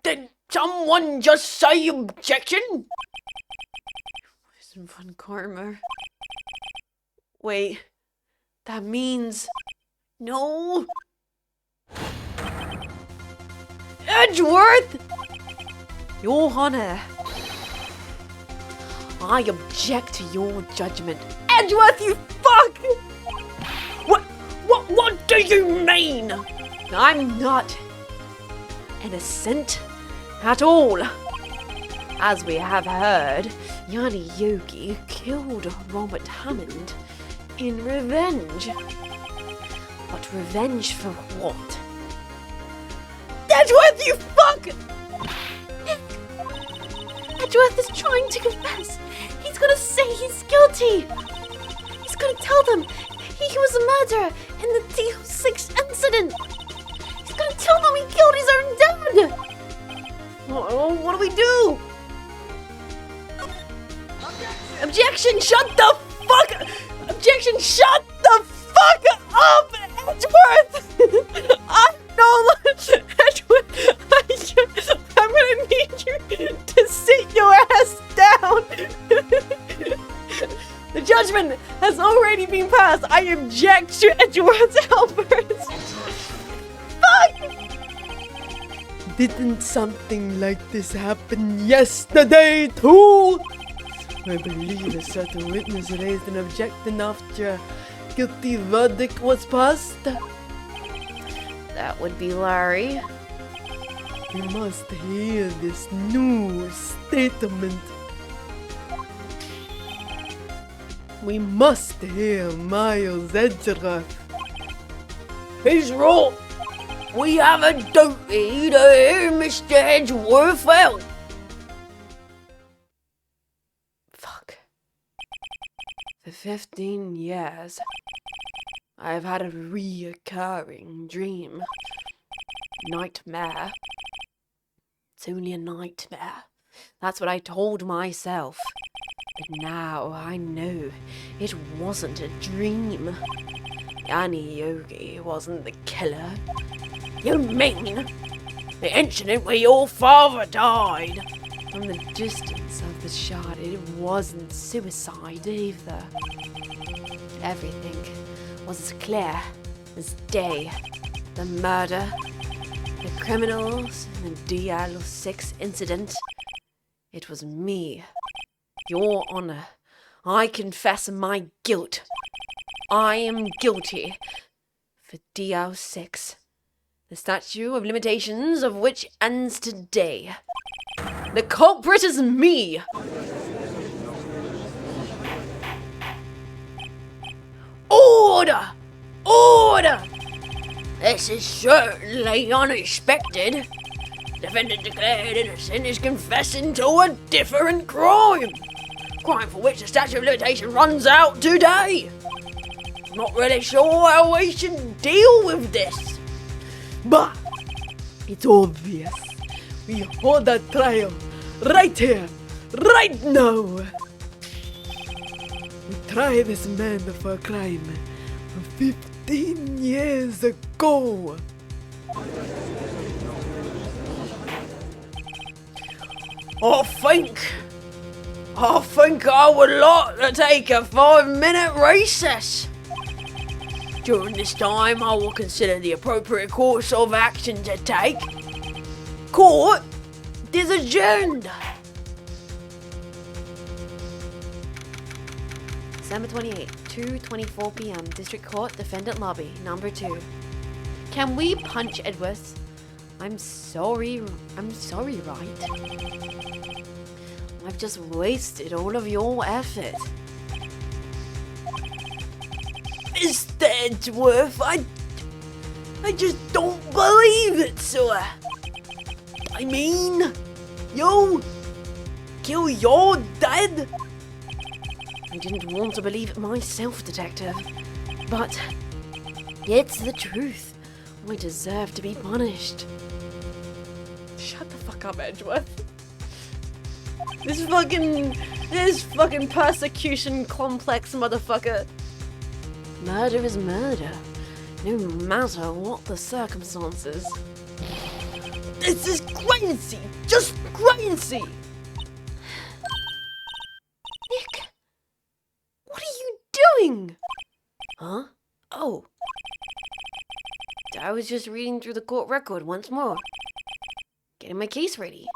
Did someone just say objection? Isn't Von Karma? Wait, that means no. Edgeworth! Your Honor, I object to your judgment. Edgeworth, you fuck! What do you mean? I'm not innocent at all. As we have heard, Yanni Yogi killed Robert Hammond in revenge. But revenge for what? Edgeworth, you fuck! Edgeworth is trying to confess. He's gonna say he's guilty. He's gonna tell them he was a murderer in the DO6 incident. He's gonna tell them he killed his own dad. What do we do? Objection, shut the fuck up! Objection, shut the fuck up, Edgeworth! I'm no longer... Edgeworth, I'm gonna need you to sit your ass down! The judgment has already been passed. I object to Edgeworth's outburst. Fuck! Didn't something like this happen yesterday too? I believe a certain witness raised an objection after a guilty verdict was passed. That would be Larry. We must hear this new statement. We must hear Miles Edgeworth. He's wrong. We have a duty to hear Mr. Edgeworth out. Fuck. For 15 years, I've had a reoccurring dream. Nightmare. It's only a nightmare. That's what I told myself. But now I know it wasn't a dream. Yanni Yogi wasn't the killer. You mean the incident where your father died? From the distance of the shot, it wasn't suicide either. Everything was as clear as day. The murder, the criminals, and the DL6 incident. It was me. Your Honor, I confess my guilt. I am guilty for DL6. The statute of limitations of which ends today. The culprit is me! Order! Order! This is certainly unexpected. Defendant declared innocent is confessing to a different crime. Crime for which the statute of limitation runs out today. Not really sure how we should deal with this. But it's obvious. We hold a trial right here, right now. We try this man for a crime from 15 years ago. I think I would like to take a 5-minute recess. During this time, I will consider the appropriate course of action to take. Court, Court is adjourned. December 28, 2:24 p.m. District Court, Defendant Lobby, number 2. Can we punch Edworth? I'm sorry, Wright. I've just wasted all of your effort. Mr. Edgeworth, I just don't believe it, sir. I mean, you kill your dad? I didn't want to believe it myself, Detective. But it's the truth. I deserve to be punished. Shut the fuck up, Edgeworth. This fucking persecution complex motherfucker. Murder is murder, no matter what the circumstances. This is crazy! Just crazy! Nick, what are you doing? Huh? Oh. I was just reading through the court record once more. Getting my case ready.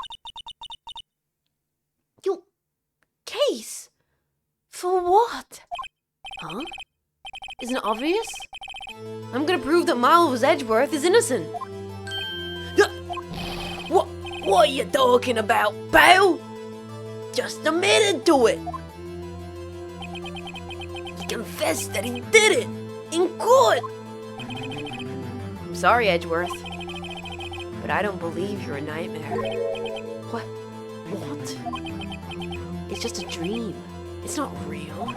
Your case? For what? Huh? Isn't it obvious? I'm gonna prove that Miles Edgeworth is innocent. What are you talking about, pal? Just admitted to it. He confessed that he did it in court. I'm sorry, Edgeworth, but I don't believe you're a nightmare. What? It's just a dream. It's not real.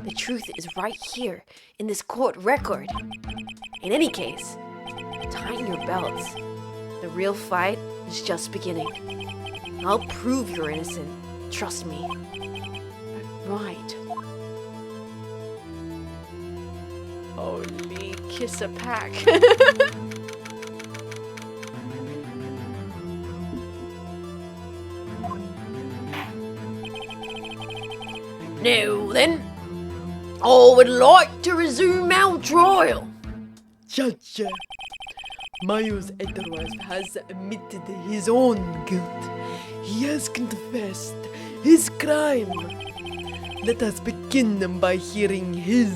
The truth is right here in this court record. In any case, tighten your belts. The real fight is just beginning. I'll prove you're innocent. Trust me. But right. Holy kiss a pack. Now then, I would like to resume our trial. Judge, Miles Edgeworth has admitted his own guilt. He has confessed his crime. Let us begin by hearing his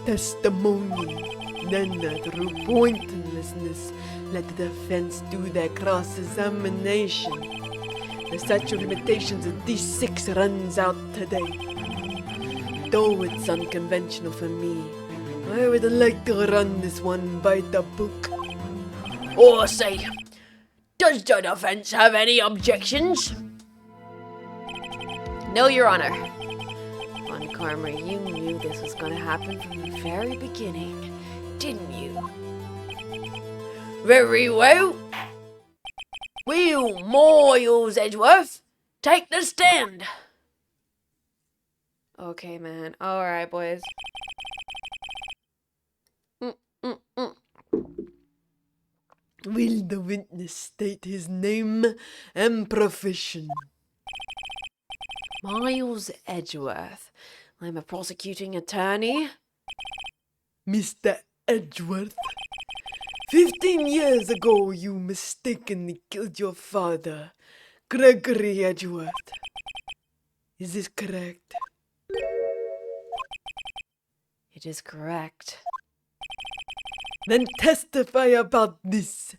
testimony. Then, through pointlessness, let the defense do their cross-examination. The statute of limitations of D6 runs out today. Though it's unconventional for me, I would like to run this one by the book. Or say, does the defense have any objections? No, Your Honor. On Karma, you knew this was gonna happen from the very beginning, didn't you? Very well. Will Miles Edgeworth take the stand? Okay, man. Alright, boys. Will the witness state his name and profession? Miles Edgeworth. I'm a prosecuting attorney. Mr. Edgeworth, 15 years ago you mistakenly killed your father, Gregory Edgeworth. Is this correct? It is correct. Then testify about this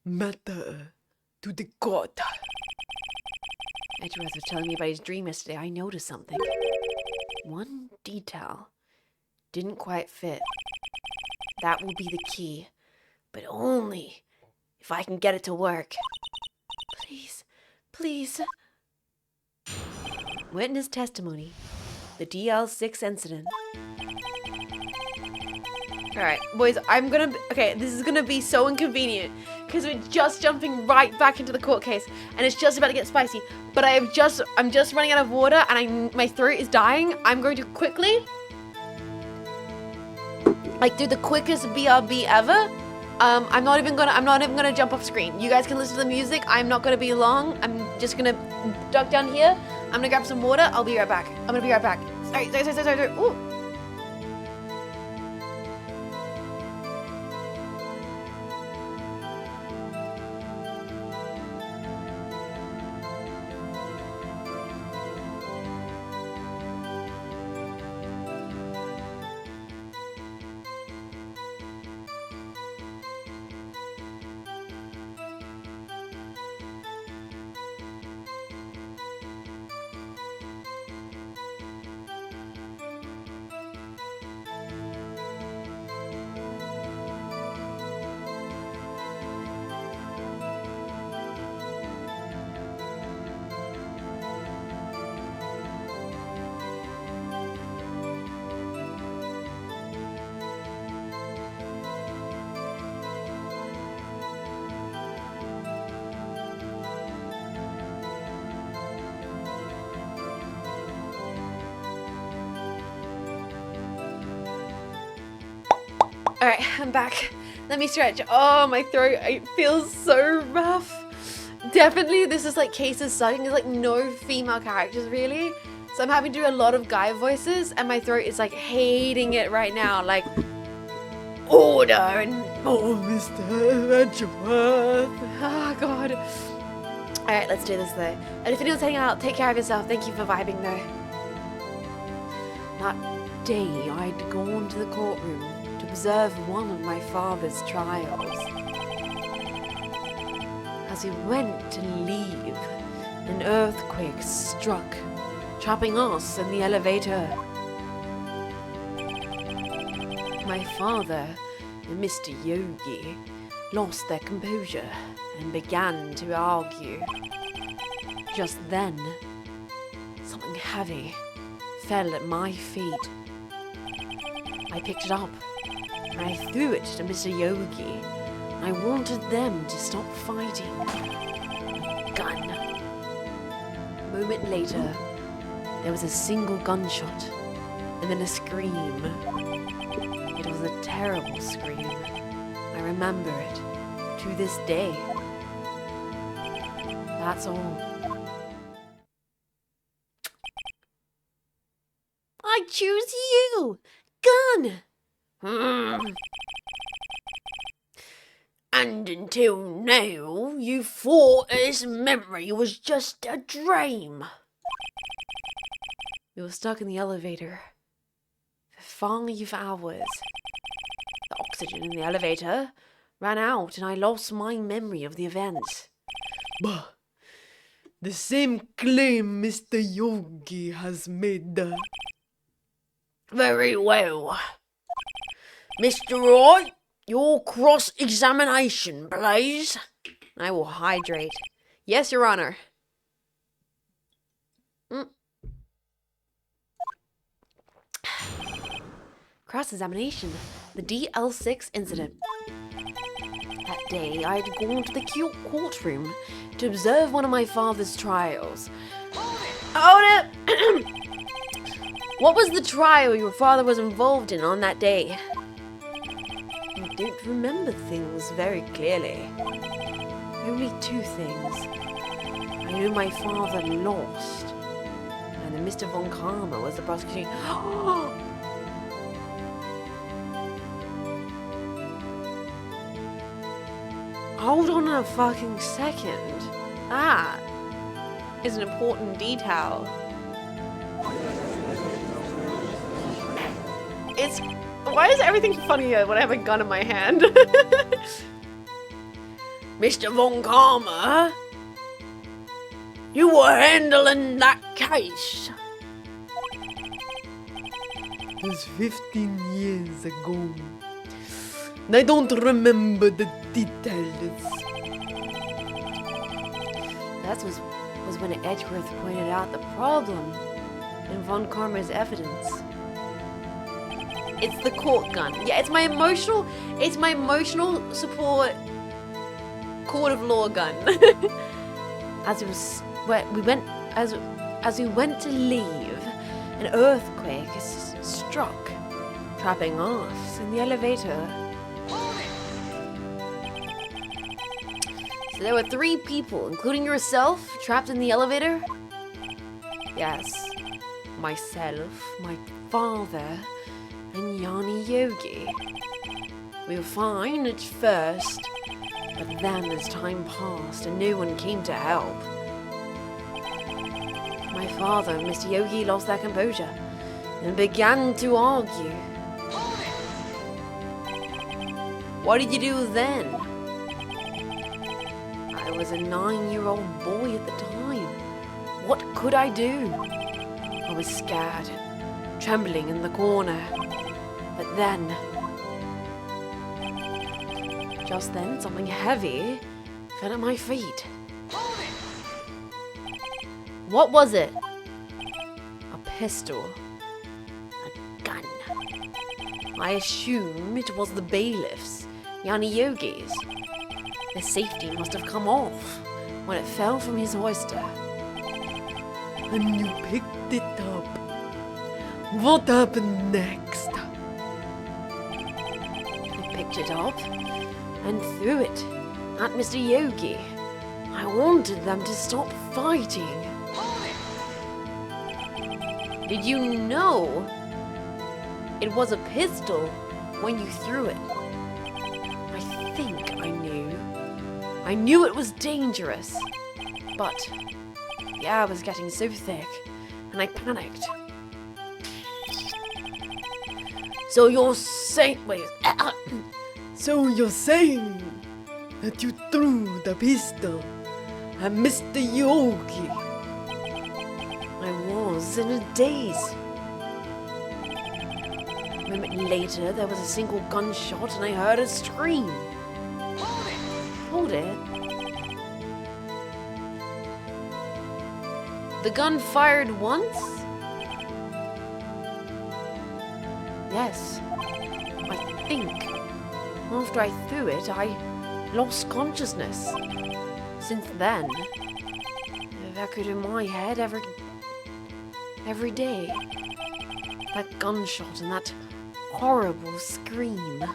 matter to the court. Edgeworth was telling me about his dream yesterday. I noticed something. One detail didn't quite fit. That will be the key, but only if I can get it to work. Please, please. Witness testimony. The DL6 incident. Alright, boys, okay, this is gonna be so inconvenient because we're just jumping right back into the court case and it's just about to get spicy. But I'm just running out of water and my throat is dying. I'm going to quickly do the quickest BRB ever. I'm not even gonna jump off screen. You guys can listen to the music. I'm not gonna be long. I'm just gonna duck down here. I'm gonna grab some water. I'll be right back. I'm gonna be right back. Sorry. Ooh. Alright, I'm back. Let me stretch. Oh, my throat, it feels so rough. Definitely, this is like cases sucking. There's like no female characters really. So I'm having to do a lot of guy voices and my throat is like hating it right now. Like, order and... Oh, Mr. Edgeworth. Oh, God. Alright, let's do this though. And if anyone's heading out, take care of yourself. Thank you for vibing though. That day, I'd gone to the courtroom to observe one of my father's trials. As we went to leave, an earthquake struck, trapping us in the elevator. My father and Mr. Yogi lost their composure and began to argue. Just then, something heavy fell at my feet. I picked it up and I threw it to Mr. Yogi. I wanted them to stop fighting. Gun. A moment later, there was a single gunshot and then a scream. It was a terrible scream. I remember it to this day. That's all. I choose you! Gun! And until now, you thought this memory was just a dream. We were stuck in the elevator for 5 hours. The oxygen in the elevator ran out and I lost my memory of the events. Bah, the same claim Mr. Yogi has made. Very well. Mr. Wright, your cross-examination, please. I will hydrate. Yes, Your Honor. Cross-examination. The DL6 incident. That day, I had gone to the courtroom to observe one of my father's trials. Hold it! What was the trial your father was involved in on that day? I don't remember things very clearly. Only 2 things. I know my father lost, and then Mr. Von Karma was the prosecuting. Hold on a fucking second. That is an important detail. Why is everything funnier when I have a gun in my hand? Mr. Von Karma, you were handling that case. It was 15 years ago. And I don't remember the details. That was when Edgeworth pointed out the problem in Von Karma's evidence. It's the court gun. Yeah, it's my emotional support court of law gun. As we went to leave, an earthquake struck, trapping us in the elevator. So there were 3 people, including yourself, trapped in the elevator? Yes. Myself, my father, and Yanni Yogi. We were fine at first, but then as time passed and no one came to help, my father and Mr. Yogi lost their composure and began to argue. What did you do then? I was a 9-year-old boy at the time. What could I do? I was scared, trembling in the corner. But then, just then, something heavy fell at my feet. What was it? A pistol. A gun. I assume it was the bailiff's, Yanni Yogi's. The safety must have come off when it fell from his holster. And you picked it up. What happened next? I picked it up and threw it at Mr. Yogi. I wanted them to stop fighting. Did you know it was a pistol when you threw it? I think I knew. I knew it was dangerous. But the air was getting so thick, and I panicked. So you're saying... Wait. So you're saying that you threw the pistol at Mr. Yogi? I was in a daze. A moment later, there was a single gunshot and I heard a scream. Hold it. The gun fired once? Yes, I think. After I threw it, I lost consciousness. Since then, I've echoed in my head every day. That gunshot and that horrible scream.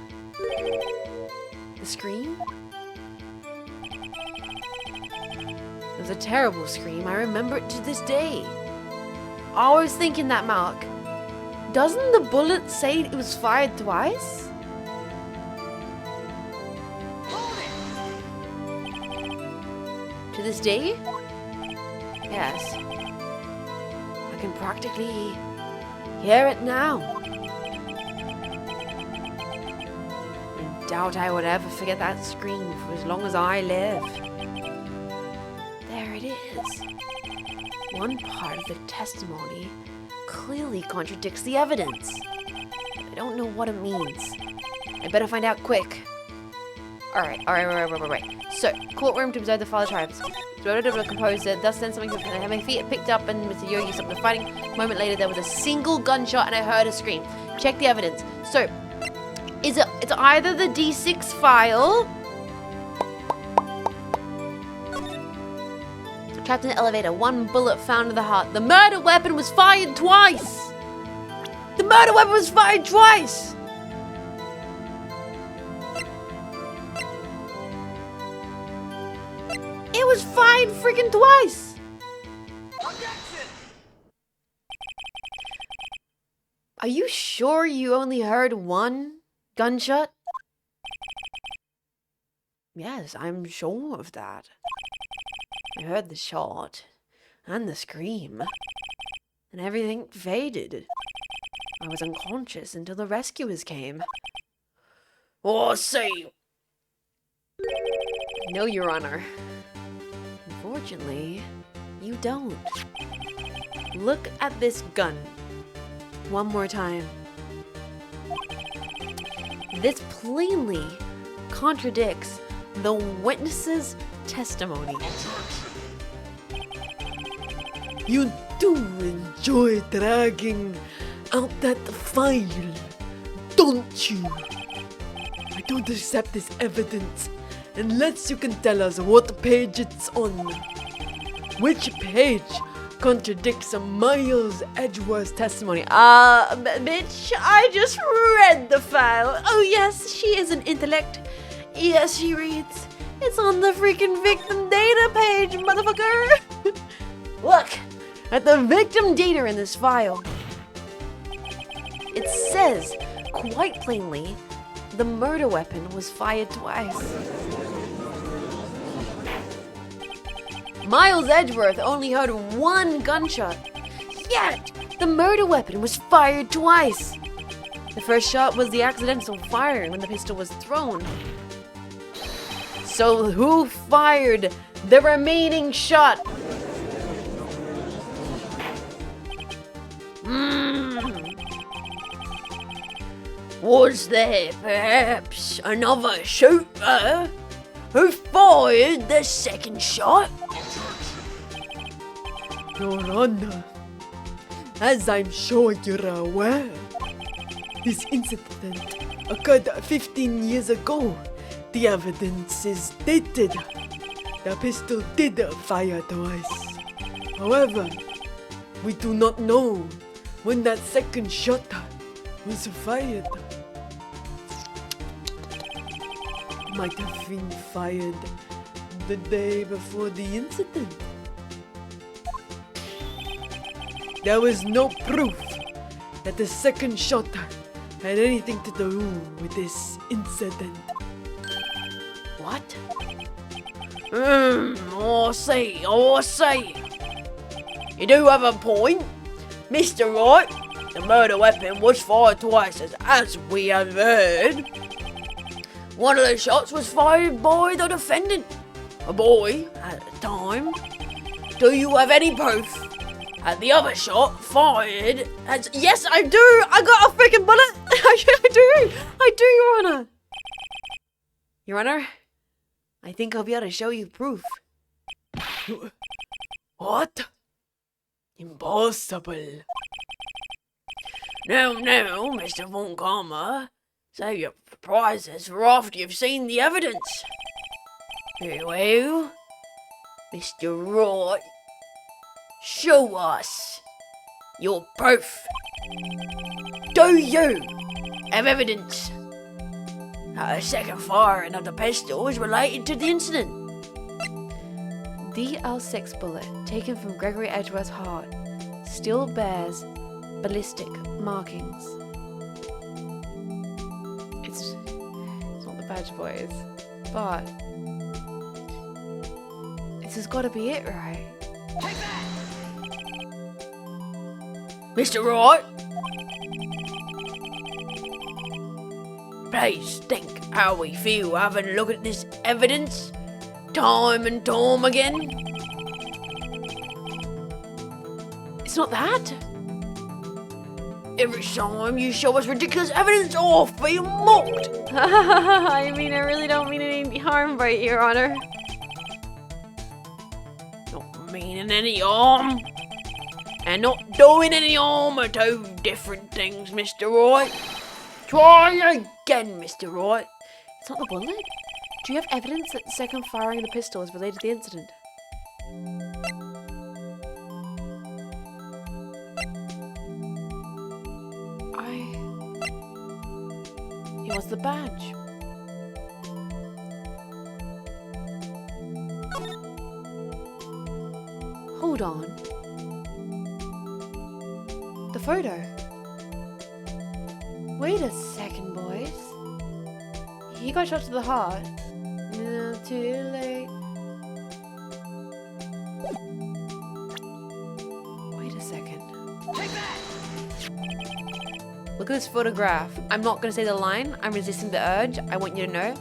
The scream? It was a terrible scream. I remember it to this day. I was thinking that, Mark. Doesn't the bullet say it was fired twice? To this day? Yes. I can practically hear it now. I doubt I would ever forget that scream for as long as I live. There it is. One part of the testimony clearly contradicts the evidence. I don't know what it means. I better find out quick. Alright. So, courtroom to observe the father tribes. The composer thus then something had my feet picked up and Mr. Yogi stopped the fighting. A moment later there was a single gunshot and I heard a scream. Check the evidence. So, it's either the D6 file trapped in the elevator, one bullet found in the heart. The murder weapon was fired twice! The murder weapon was fired twice! It was fired freaking twice! Are you sure you only heard one gunshot? Yes, I'm sure of that. I heard the shot and the scream, and everything faded. I was unconscious until the rescuers came. Oh, say... No, Your Honor. Unfortunately, you don't. Look at this gun. One more time. This plainly contradicts the witness's testimony. You do enjoy dragging out that file, don't you? I don't accept this evidence unless you can tell us what page it's on. Which page contradicts Miles Edgeworth's testimony? Bitch, I just read the file. Oh yes, she is an intellect. Yes, she reads. It's on the freaking victim data page, motherfucker. Look at the victim data in this file. It says quite plainly the murder weapon was fired twice. Miles Edgeworth only heard one gunshot, yet the murder weapon was fired twice. The first shot was the accidental firing when the pistol was thrown. So who fired the remaining shot? Was there perhaps another shooter who fired the second shot? Your Honor, as I'm sure you're aware, this incident occurred 15 years ago. The evidence is dated. The pistol did fire twice. However, we do not know when that second shot was fired. might have been fired the day before the incident. There was no proof that the second shot had anything to do with this incident. What? I see. You do have a point, Mr. Wright. The murder weapon was fired twice, as we have heard. One of the shots was fired by the defendant, a boy at the time. Do you have any proof that the other shot fired as... Yes, I do! I got a freaking bullet! I do, Your Honor! Your Honor, I think I'll be able to show you proof. What? Impossible. No, Mr. Von Karma. Save your surprises for after you've seen the evidence. Very well. Mr. Wright, show us your proof. Do you have evidence that a second firing of the pistol is related to the incident? The L6 bullet taken from Gregory Edgeworth's heart still bears ballistic markings. It's not the badge, boys, but this has got to be it, right? Mr. Wright, please think how we feel having a look at this evidence time and time again. It's not that. Every time you show us ridiculous evidence, I feel mocked. I mean, I really don't mean any harm by it, Your Honor. Not meaning any harm. And not doing any harm are two different things, Mr. Wright. Try again, Mr. Wright. It's not the bullet? Do you have evidence that the second firing of the pistol is related to the incident? It was the badge. Hold on. The photo. Wait a second, boys. He got shot to the heart. No, too late. Wait a second. Look at this photograph. I'm not going to say the line. I'm resisting the urge. I want you to know.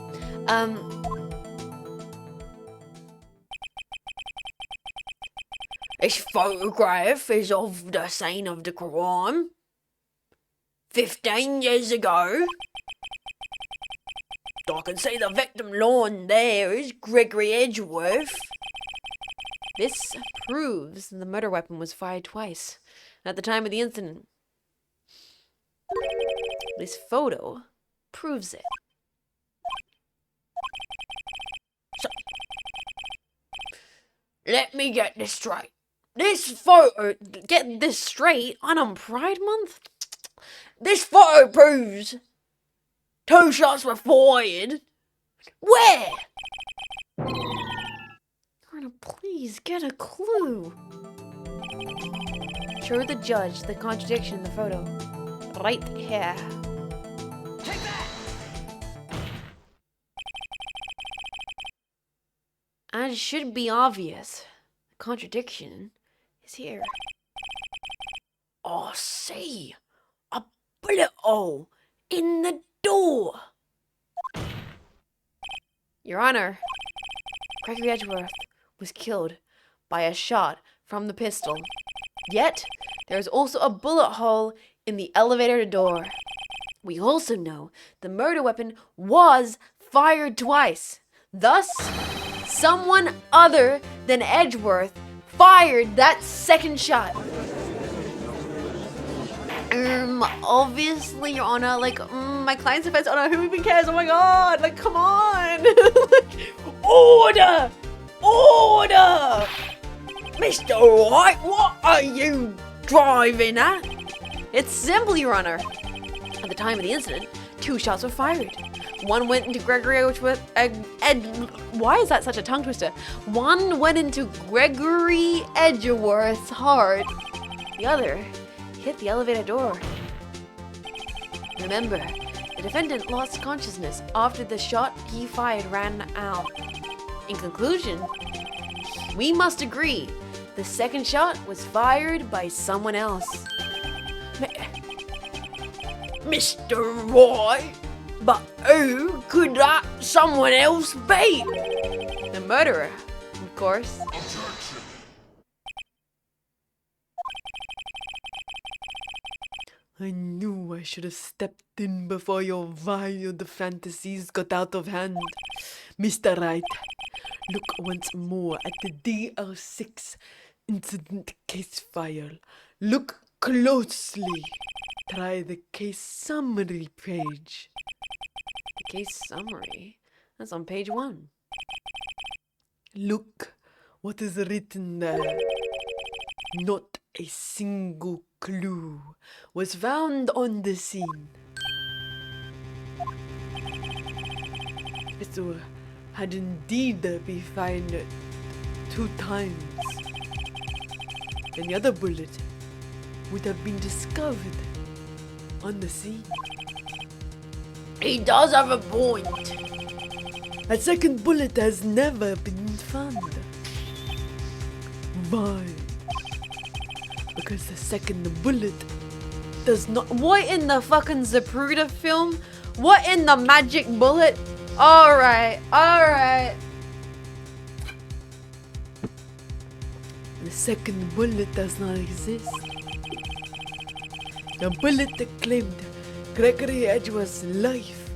This photograph is of the scene of the crime 15 years ago. I can see the victim lying there is Gregory Edgeworth. This proves the murder weapon was fired twice at the time of the incident. This photo proves it. So, let me get this straight. This photo, Get this straight on Pride Month? this photo proves 2 shots were fired. Where? Anna, please get a clue. Show the judge the contradiction in the photo. Right here. And it should be obvious. The contradiction is here. I see. A bullet hole in the door. Your Honor, Gregory Edgeworth was killed by a shot from the pistol. Yet, there is also a bullet hole in the elevator door. We also know the murder weapon was fired twice. Thus, someone other than Edgeworth fired that second shot. Obviously, Your Honor, my client's defense, Honor, who even cares? Oh my god, come on! Order! Order! Mr. Wright, what are you driving at? It's simple, Your Honor. At the time of the incident, 2 shots were fired. One went into Gregory Edgeworth. Why is that such a tongue twister? One went into Gregory Edgeworth's heart. The other hit the elevator door. Remember, the defendant lost consciousness after the shot he fired ran out. In conclusion, we must agree the second shot was fired by someone else. Mr. Roy? But who could that someone else be? The murderer, of course. I knew I should have stepped in before your wild fantasies got out of hand. Mr. Wright, look once more at the DR6 incident case file. Look closely. Try the case summary page. The case summary? That's on page 1. Look what is written there. Not a single clue was found on the scene. So had indeed been fired 2 times. And the other bullet would have been discovered on the scene. He does have a point. A second bullet has never been found. Why? Because the second bullet does not. What in the fucking Zapruder film? What in the magic bullet? Alright. The second bullet does not exist. The bullet that claimed Gregory Edgeworth's life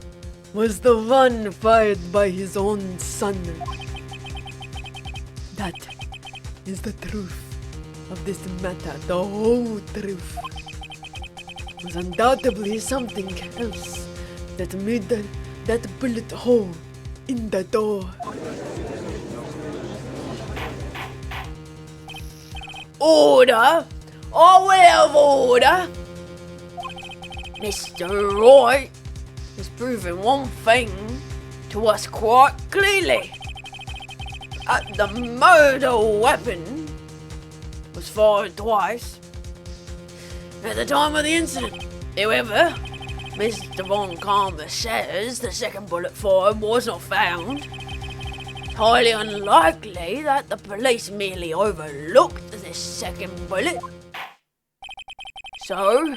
was the one fired by his own son. That is the truth of this matter. The whole truth was undoubtedly something else that made that bullet hole in the door. Order? I will have order. Mr. Roy has proven one thing to us quite clearly. That the murder weapon was fired twice at the time of the incident. However, Mr. Von Karma says the second bullet fired was not found. It's highly unlikely that the police merely overlooked this second bullet. So,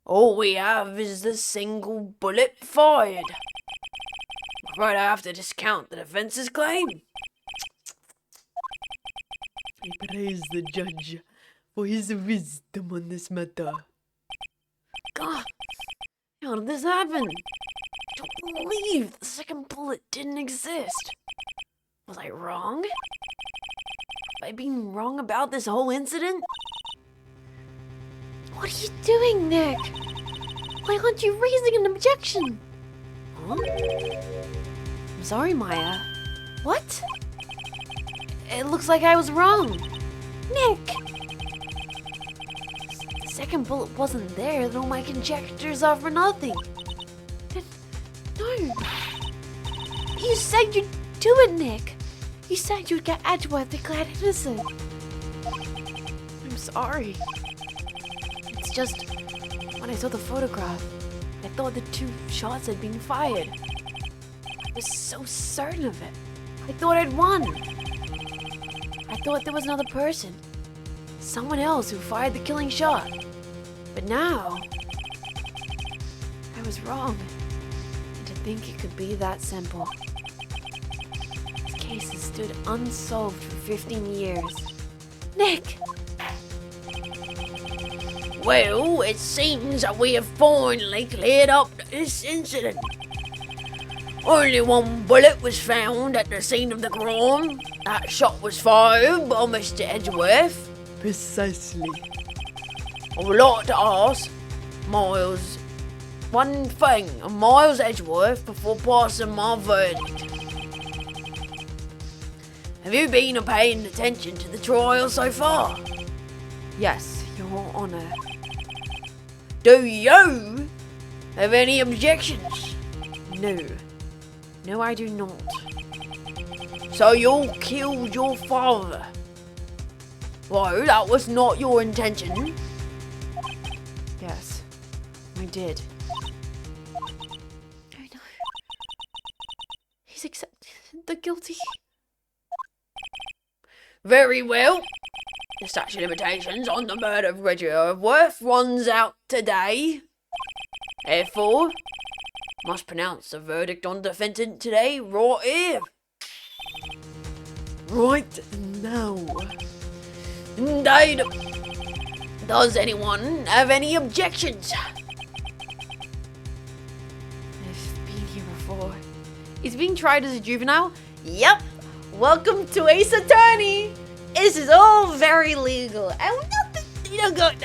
all we have is the single bullet fired. I'm afraid I have to discount the defense's claim. I praise the judge for his wisdom on this matter. God, how did this happen? I don't believe the second bullet didn't exist. Was I wrong? Have I been wrong about this whole incident? What are you doing, Nick? Why aren't you raising an objection? Huh? I'm sorry, Maya. What? It looks like I was wrong. Nick! The second bullet wasn't there, then all my conjectures are for nothing. No. You said you'd do it, Nick. You said you'd get Edgeworth declared innocent. I'm sorry. It's just, when I saw the photograph, I thought the 2 shots had been fired. I was so certain of it. I thought I'd won. I thought there was another person. Someone else who fired the killing shot. But now, I was wrong. And to think it could be that simple. This case has stood unsolved for 15 years. Nick! Well, it seems that we have finally cleared up this incident. Only 1 bullet was found at the scene of the crime. That shot was fired by Mr. Edgeworth. Precisely. I would like to ask Miles one thing of Miles Edgeworth before passing my verdict. Have you been paying attention to the trial so far? Yes, Your Honor. Do you have any objections? No. No, I do not. So you killed your father? Well, that was not your intention. Yes, I did. I know. He's accepted the guilty. Very well. The statute of limitations on the murder of Reginald Worth runs out today. Therefore, must pronounce the verdict on defendant today, right here. Right now. Indeed. Does anyone have any objections? I've been here before. Is being tried as a juvenile? Yep. Welcome to Ace Attorney. This is all very legal. And nothing, you know, got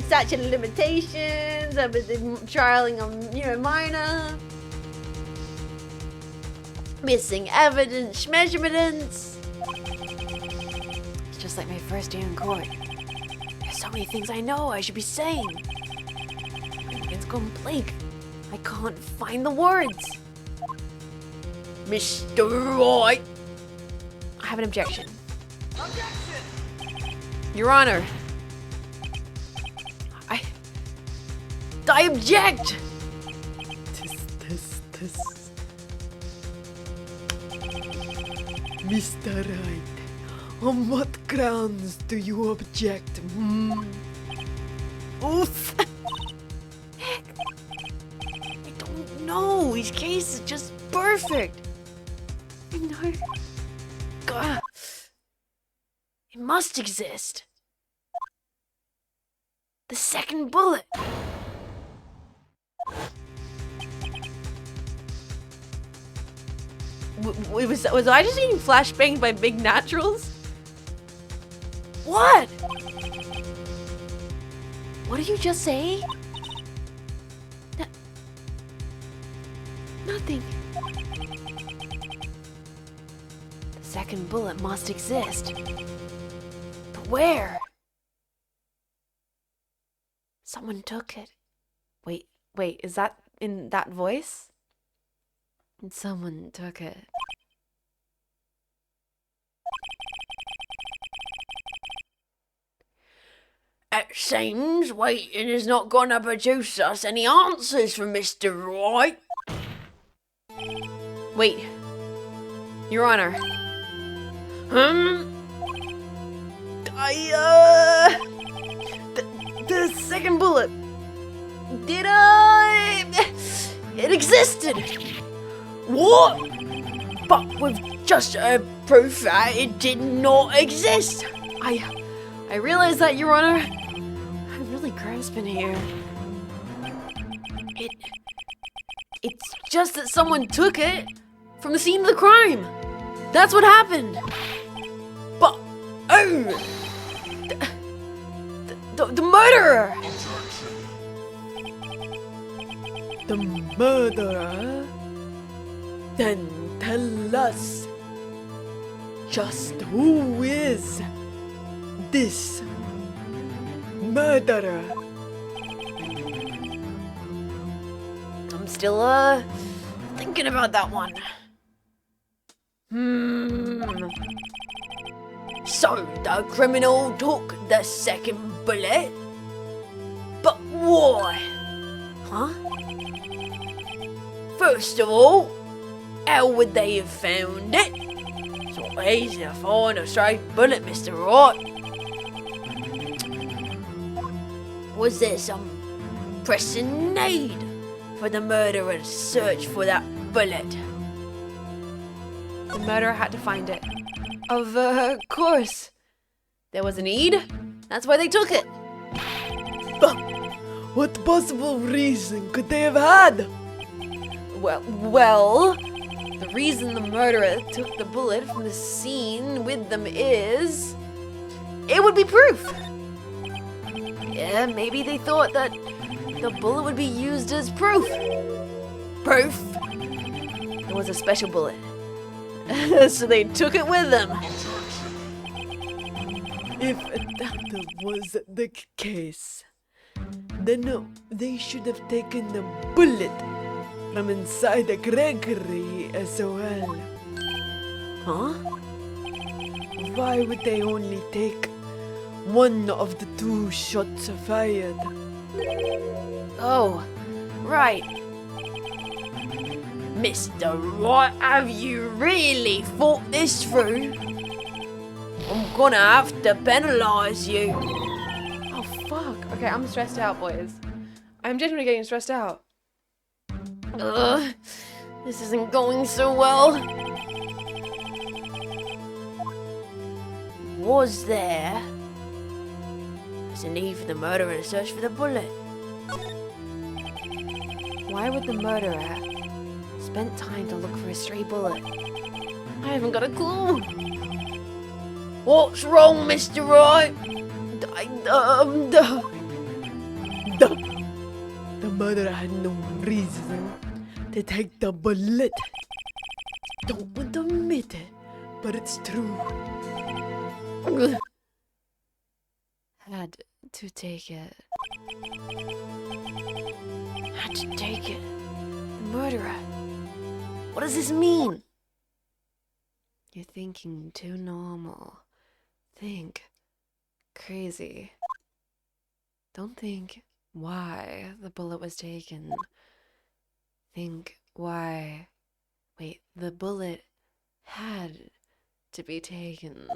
statute of limitations, trialing a minor, missing evidence, measurements. It's just like my first day in court. There's so many things I know I should be saying. My mind's gone blank. I can't find the words. Mr. Wright. I have an objection. Your Honor. I object! This. Mr. Wright, on what grounds do you object? Oof! Heck. I don't know. His case is just perfect. I know. God. It must exist. The second bullet. Was I just getting flashbanged by big naturals? What? What did you just say? Nothing. The second bullet must exist. But where? Someone took it. Wait, is that in that voice? And someone took it. It seems waiting is not gonna produce us any answers from Mr. Wright. Wait. Your Honor. The second bullet. Did I? It existed. What? But we've just proof that it did not exist. I realize that, Your Honor. I'm really grasping here. It's just that someone took it from the scene of the crime. That's what happened. But oh, The murderer. The murderer? Then tell us, just who is this murderer? I'm still, thinking about that one. So the criminal took the second bullet? But why? Huh? First of all, how would they have found it? It's not easy to find a straight bullet, Mr. Wright. Was there some pressing need for the murderer to search for that bullet? The murderer had to find it. Of course. There was a need. That's why they took it. What possible reason could they have had? Well, the reason the murderer took the bullet from the scene with them is... it would be proof. Yeah, maybe they thought that the bullet would be used as proof. Proof? It was a special bullet. So they took it with them. If that was the case, then they should have taken the bullet from inside the Gregory as well. Huh? Why would they only take one of the 2 shots fired? Oh, right. Mr. Wright, have you really thought this through? I'm gonna have to penalise you. Oh, fuck. Okay, I'm stressed out, boys. I'm genuinely getting stressed out. Ugh, this isn't going so well. Was there a need for the murderer to search for the bullet? Why would the murderer spend time to look for a stray bullet? I haven't got a clue. What's wrong, Mr. Wright? The murderer had no reason to take the bullet. Don't want to admit it, but it's true. Had to take it. Had to take it. The murderer. What does this mean? You're thinking too normal. Think crazy. Don't think why the bullet was taken. Think why. Wait, the bullet had to be taken.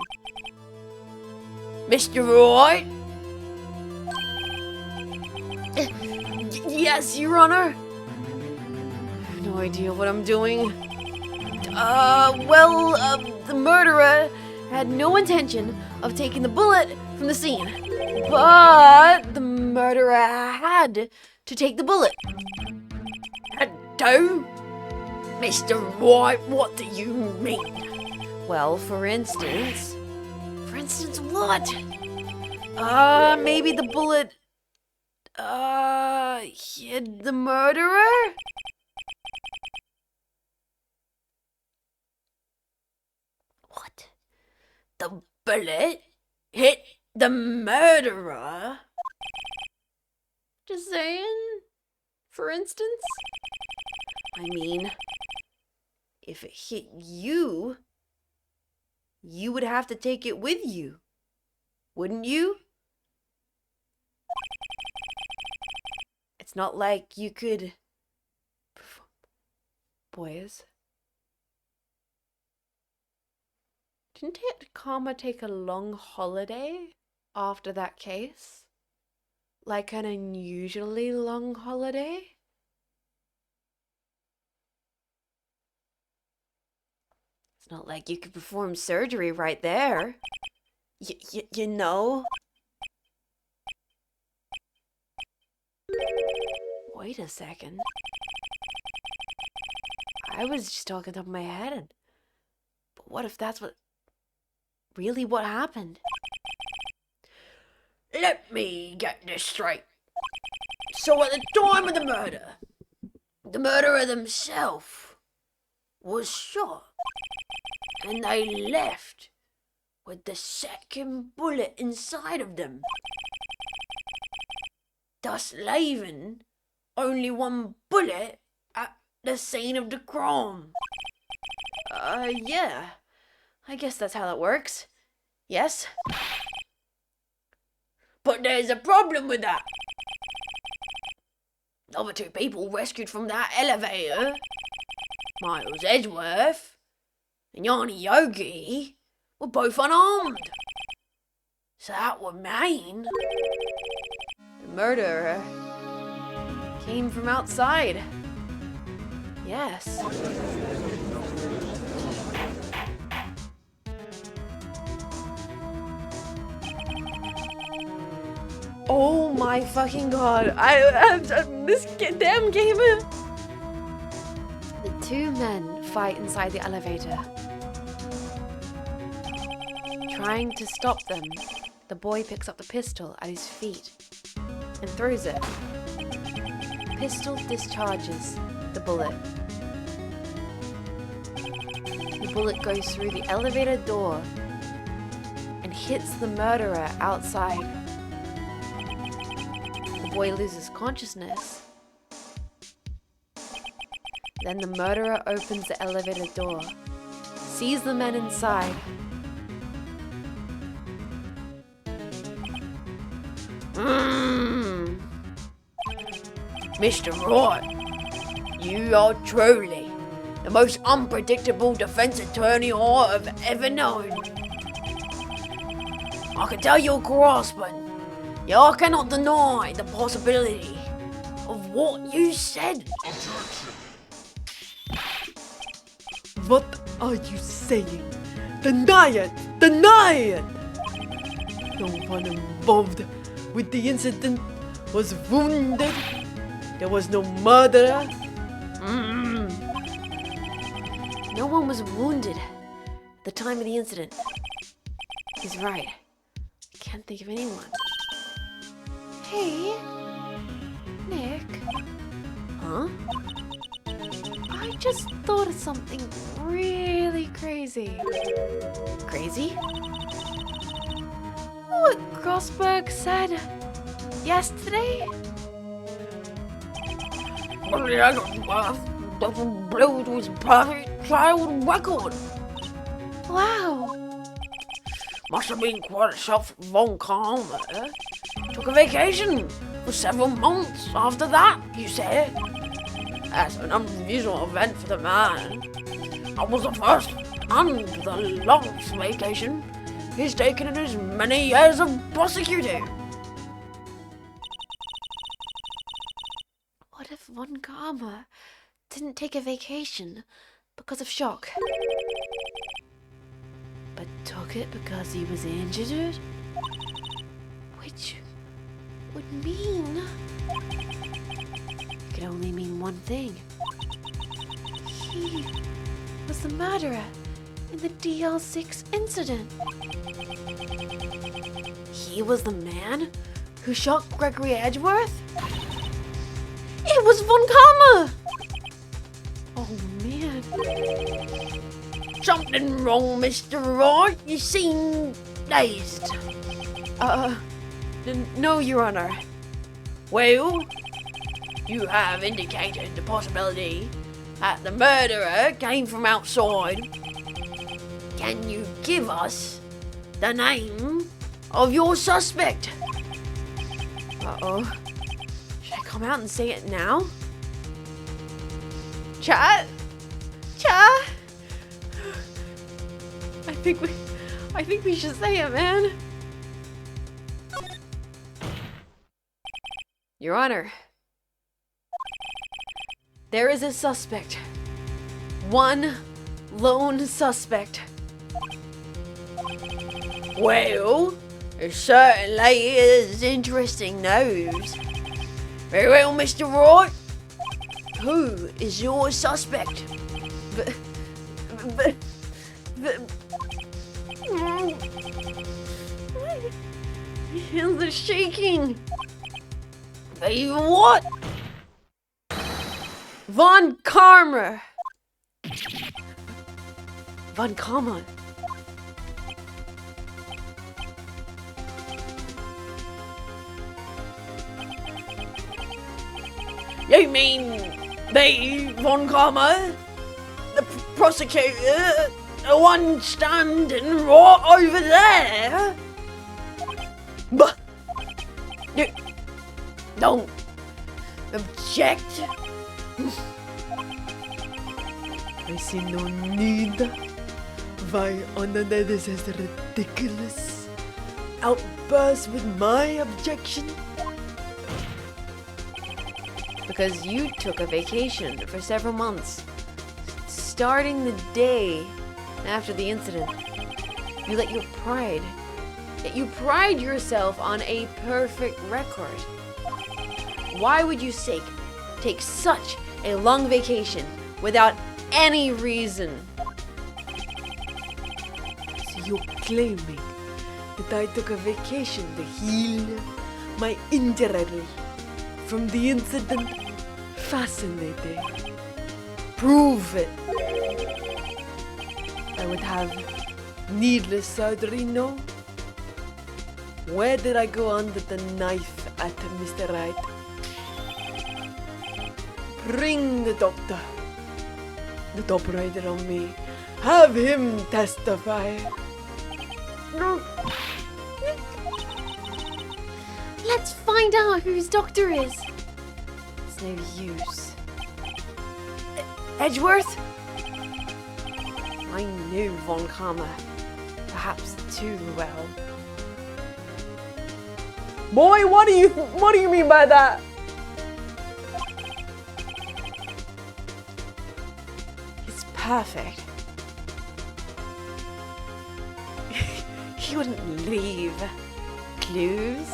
Mr. Wright? Yes, Your Honor. I have no idea what I'm doing. The murderer had no intention of taking the bullet from the scene. But the murderer had to take the bullet. Had to? Mr. Wright, what do you mean? Well, for instance, For instance, what? maybe the bullet, hid the murderer? What? The bullet hit the murderer? just saying, for instance. I mean, if it hit you, you would have to take it with you, wouldn't you? It's not like you could... Boys. Didn't Karma take a long holiday after that case? Like an unusually long holiday? It's not like you could perform surgery right there. You know? Wait a second. I was just talking top of my head. But what if that's really what happened? Let me get this straight. So at the time of the murderer themselves was shot, and they left with the second bullet inside of them, thus leaving only one bullet at the scene of the crime. Yeah. I guess that's how that works. Yes? But there's a problem with that. The other 2 people rescued from that elevator, Miles Edgeworth and Yanni Yogi, were both unarmed. So that would mean The murderer came from outside. Yes. Oh my fucking god. This damn game. The 2 men fight inside the elevator. Trying to stop them, the boy picks up the pistol at his feet and throws it. The pistol discharges the bullet. The bullet goes through the elevator door and hits the murderer outside. The boy loses consciousness Then the murderer opens the elevator door, sees the men inside. Mr. Wright, you are truly the most unpredictable defense attorney I have ever known. I can tell you're grasping, yet I cannot deny the possibility of what you said. What are you saying? Deny it! Deny it! No one involved with the incident was wounded. There was no murderer. No one was wounded at the time of the incident. He's right. Can't think of anyone. Hey, Nick. Huh? I just thought of something really crazy. Crazy? What Grossberg said yesterday? The blood was perfect child record. Wow. Must have been quite a shock for Von Karma. Took a vacation for several months after that, you said. That's an unusual event for the man. I was the first and the longest vacation he's taken in his many years of prosecuting. What if Von Karma didn't take a vacation because of shock, but took it because he was injured? Which would mean it could only mean one thing. He was the murderer in the DL6 incident. He was the man who shot Gregory Edgeworth? It was Von Karma! Oh man. Something wrong, Mr. Wright. You seem dazed. No, Your Honor. Well, you have indicated the possibility that the murderer came from outside. Can you give us the name of your suspect? Uh-oh. Should I come out and say it now? Chat? Chat? I think we should say it, man. Your Honor. There is a suspect. One lone suspect. Well, it certainly is interesting news. Very well, Mr. Wright. Who is your suspect? But my hands are shaking. The what? Von Karma. Von Karma. You mean the Von Karma? The prosecutor? The one standing right over there? But you don't object? I see no need. Why, Honor, that is as ridiculous. Outburst with my objection. Because you took a vacation for several months, starting the day after the incident. You let your pride, yet you pride yourself on a perfect record. Why would you take such a long vacation without any reason? So you're claiming that I took a vacation to heal my injury from the incident? Fascinating. Prove it. I would have needless surgery, no? Where did I go under the knife at, Mr. Wright? Bring the doctor. the operator on me. Have him testify. No. Let's find out who his doctor is. It's no use. Edgeworth? I knew Von Karma, perhaps too well. Boy, what do you mean by that? It's perfect. He wouldn't leave clues.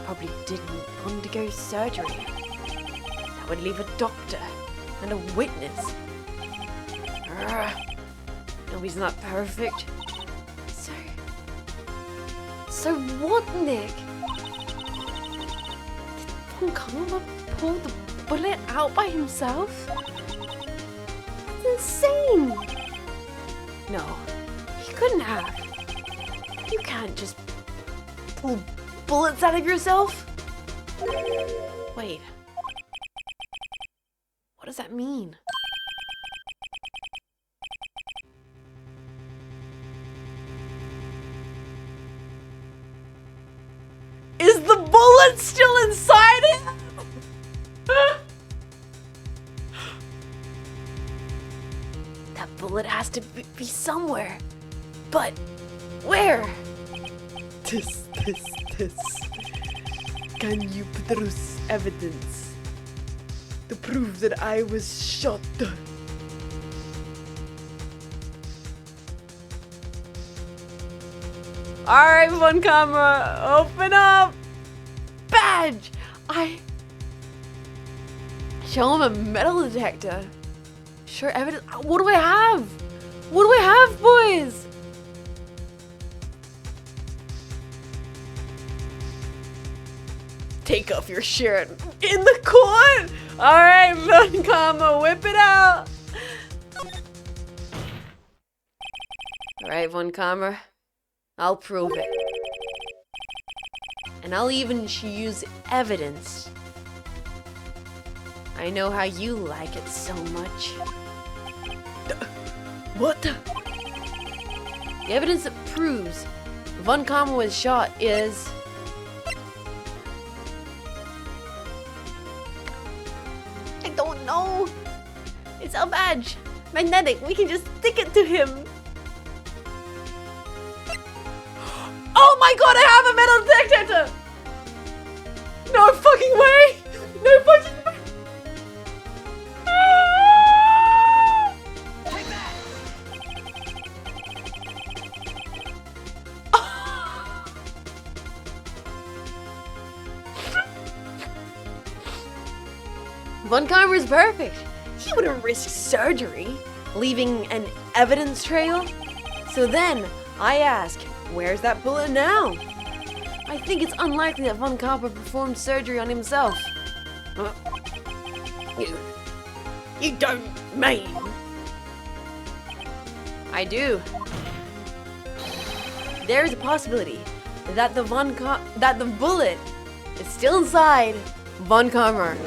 Probably didn't undergo surgery. That would leave a doctor and a witness. No, he's not perfect. So what, Nick? Did Von Karma pull the bullet out by himself? That's insane! No, he couldn't have. You can't just pull bullets out of yourself. Wait. What does that mean? Is the bullet still inside him? That bullet has to be somewhere. But where? This. Can you produce evidence to prove that I was shot? Alright, Von Karma, open up! Badge! Show him a metal detector. Sure, evidence. What do I have? What do I have, boys? Take off your shirt. In the court? Alright, Von Karma, whip it out! Alright, Von Karma. I'll prove it. And I'll even use evidence. I know how you like it so much. What? The evidence that proves Von Karma was shot is... I don't know. It's a badge. Magnetic. We can just stick it to him. Oh my god, I have a metal detector! No fucking way! No fucking way! Von Karma is perfect. He wouldn't risk surgery, leaving an evidence trail. So then, I ask, where's that bullet now? I think it's unlikely that Von Karma performed surgery on himself. You don't mean? I do. There is a possibility that the bullet is still inside Von Karma.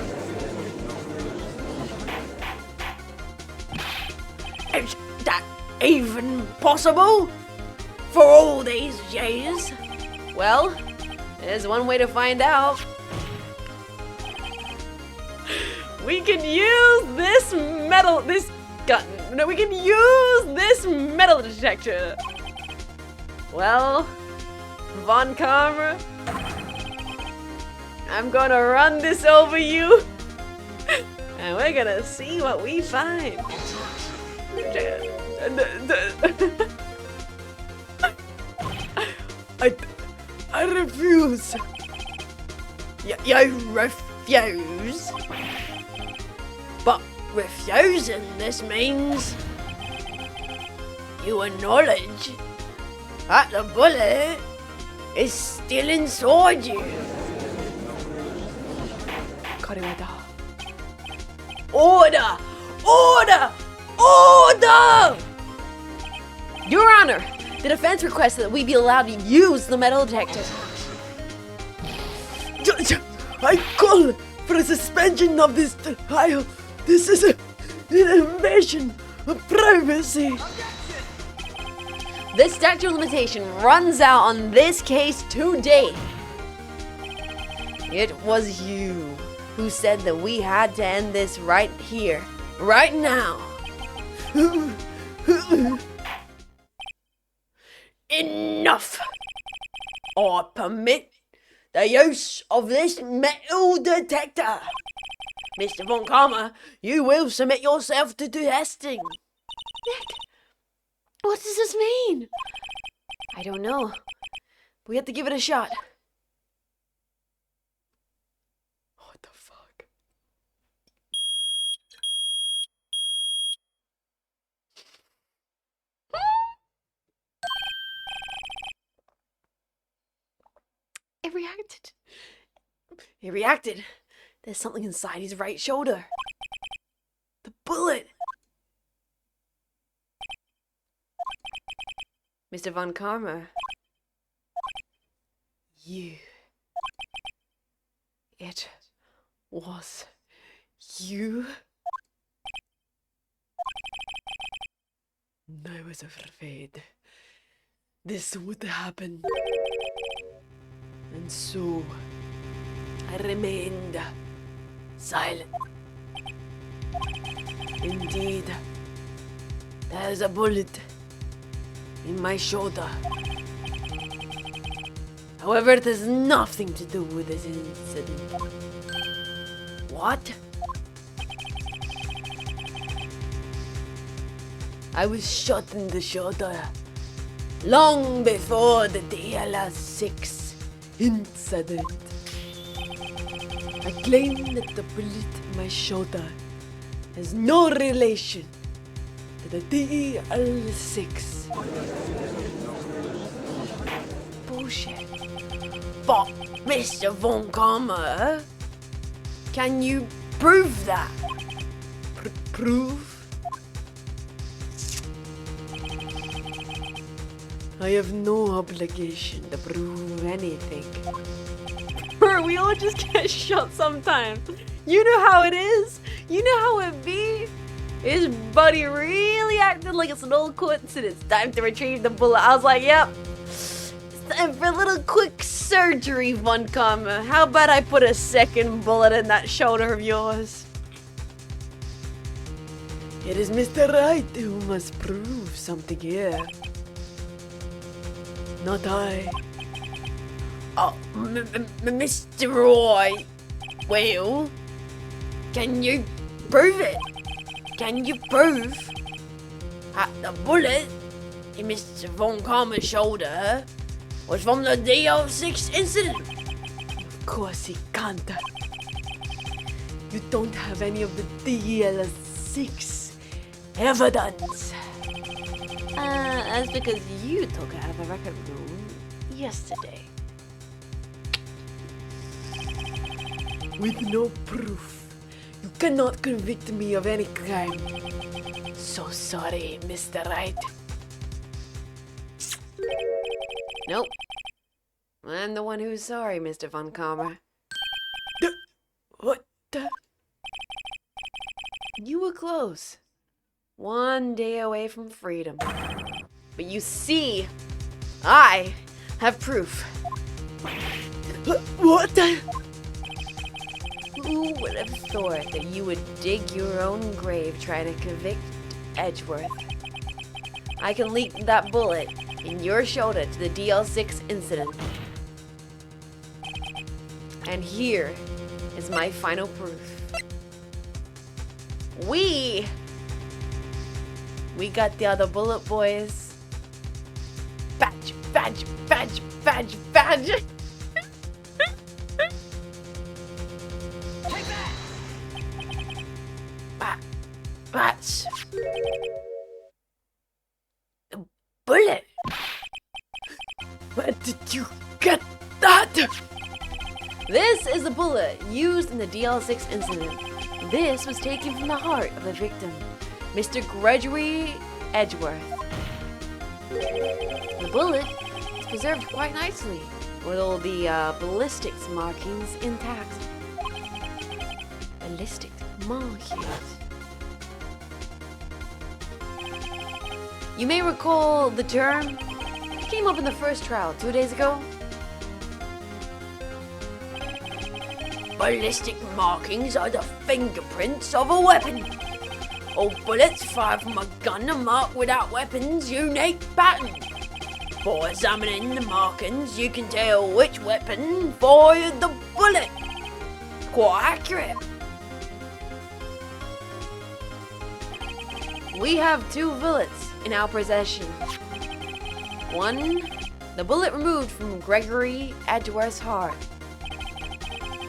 Is that even possible? For all these years? Well, there's one way to find out. We can use this gun. No, we can use this metal detector. Well, Von Karma, I'm gonna run this over you, and we're gonna see what we find. I refuse. You refuse? But refusing this means you acknowledge that the bullet is still inside you. Order! Order! Order! Your Honor, the defense requests that we be allowed to use the metal detector. I call for a suspension of this trial. This is An invasion of privacy! The statute of limitation runs out on this case today. It was you who said that we had to end this right here, right now. Enough! I permit the use of this metal detector. Mr. Von Karma, you will submit yourself to testing. What does this mean? I don't know. We have to give it a shot. What the fuck? It reacted. It reacted. There's something inside his right shoulder. The bullet. Mr. Von Karma. You. It was you. I was afraid this would happen. And so I remained silent. Indeed, there's a bullet in my shoulder. However, it has nothing to do with this incident. What? I was shot in the shoulder long before the DLS6 incident. I claim that the bullet in my shoulder has no relation to the DL6. Bullshit. But, Mr. Von Karma, can you prove that? Prove? I have no obligation to prove anything. We all just get shot sometimes. You know how it is. You know how it be. His buddy really acted like it's an old coincidence. Time to retrieve the bullet. I was like, yep. It's time for a little quick surgery, Von Karma. How about I put a second bullet in that shoulder of yours? It is Mr. Wright who must prove something here. Not I. Oh, Mr. Roy, well, can you prove it? Can you prove that the bullet in Mr. Von Karma's shoulder was from the DL6 incident? Of course he can't. You don't have any of the DL6 evidence. That's because you took it out of the record room yesterday. With no proof, you cannot convict me of any crime. So sorry, Mr. Wright. Nope. I'm the one who's sorry, Mr. Von Karma. What the? You were close. One day away from freedom. But you see, I have proof. What the? Who would have thought that you would dig your own grave trying to convict Edgeworth? I can link that bullet in your shoulder to the DL6 incident. And here is my final proof. We got the other bullet, boys. Badge, badge, badge, badge, badge. That's the bullet. Where did you get that? This is the bullet used in the DL6 incident. This was taken from the heart of the victim, Mr. Gregory Edgeworth. The bullet is preserved quite nicely, with all the ballistics markings intact. Ballistics markings? You may recall the term. It came up in the first trial 2 days ago. Ballistic markings are the fingerprints of a weapon. All bullets fired from a gun are marked with that weapon's unique pattern. By examining the markings, you can tell which weapon fired the bullet. Quite accurate. We have 2 bullets in our possession. One, the bullet removed from Gregory Edgeworth's heart.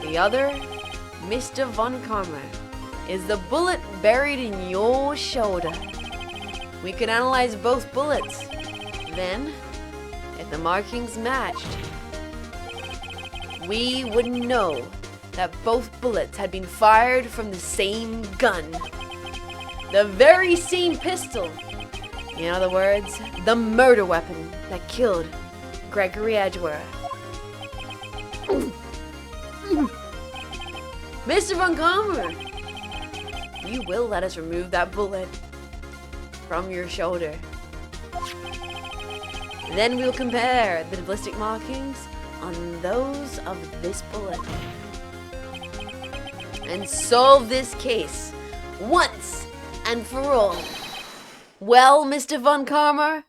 The other, Mr. Von Karma, is the bullet buried in your shoulder. We could analyze both bullets. Then, if the markings matched, we would know that both bullets had been fired from the same gun. The very same pistol. In other words, the murder weapon that killed Gregory Edgeworth. Mr. Von Karma, you will let us remove that bullet from your shoulder. Then we'll compare the ballistic markings on those of this bullet and solve this case once and for all. Well, Mr. Von Karma?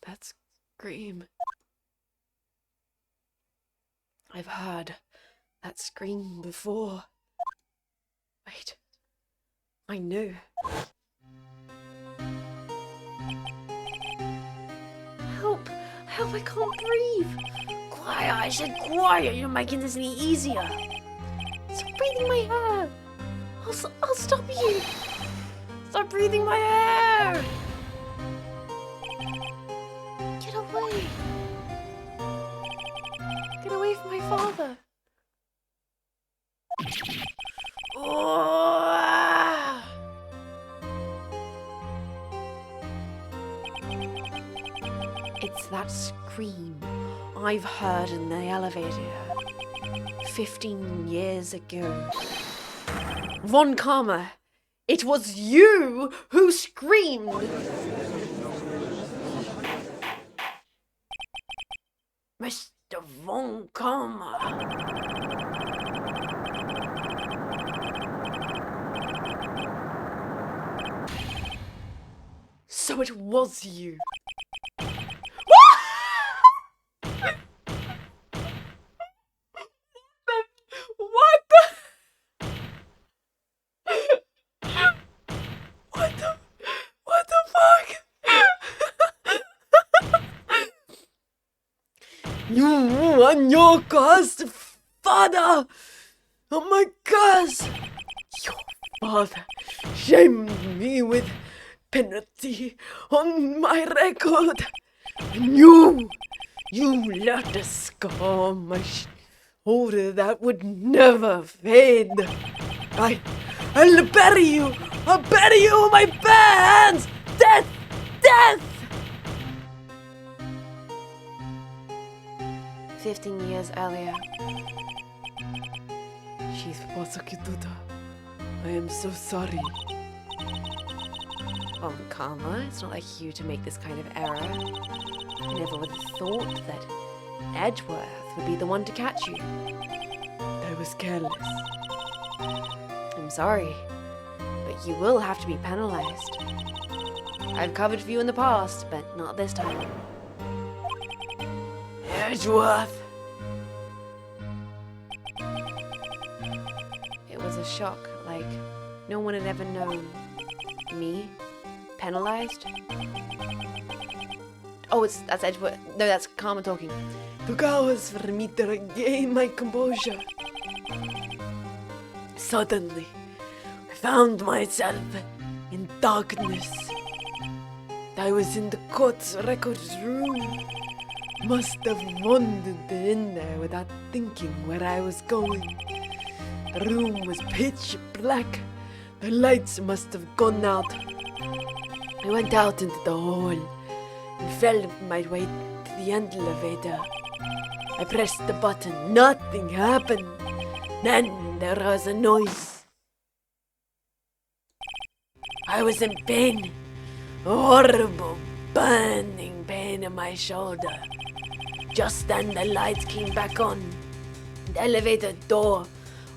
That scream. I've heard that scream before. Wait. I knew. Help! Help, I can't breathe! Quiet, I said quiet. You're making this any easier. Stop breathing my air! I'll stop you! Stop breathing my air! Get away! Get away from my father! It's that scream I've heard in the elevator 15 years ago. Von Karma, it was you who screamed! Mr. Von Karma. So it was you. You and your cursed father! Oh my gosh! Your father shamed me with penalty on my record. And you left a scar on my shoulder that would never fade. I'll bury you! I'll bury you with my bare hands! Death! Death! 15 years earlier. She's prosecuted. I am so sorry. Von Karma, it's not like you to make this kind of error. I never would have thought that Edgeworth would be the one to catch you. I was careless. I'm sorry, but you will have to be penalized. I've covered for you in the past, but not this time. Edgeworth! It was a shock, like no one had ever known. Me? Penalized? Oh, that's Edgeworth. No, that's Karma talking. Took hours for me to regain my composure. Suddenly, I found myself in darkness. I was in the court's records room. Must have wandered in there without thinking where I was going. The room was pitch black. The lights must have gone out. I went out into the hall and felt my way to the elevator. I pressed the button. Nothing happened. Then there was a noise. I was in pain. A horrible, burning pain in my shoulder. Just then the lights came back on. The elevator door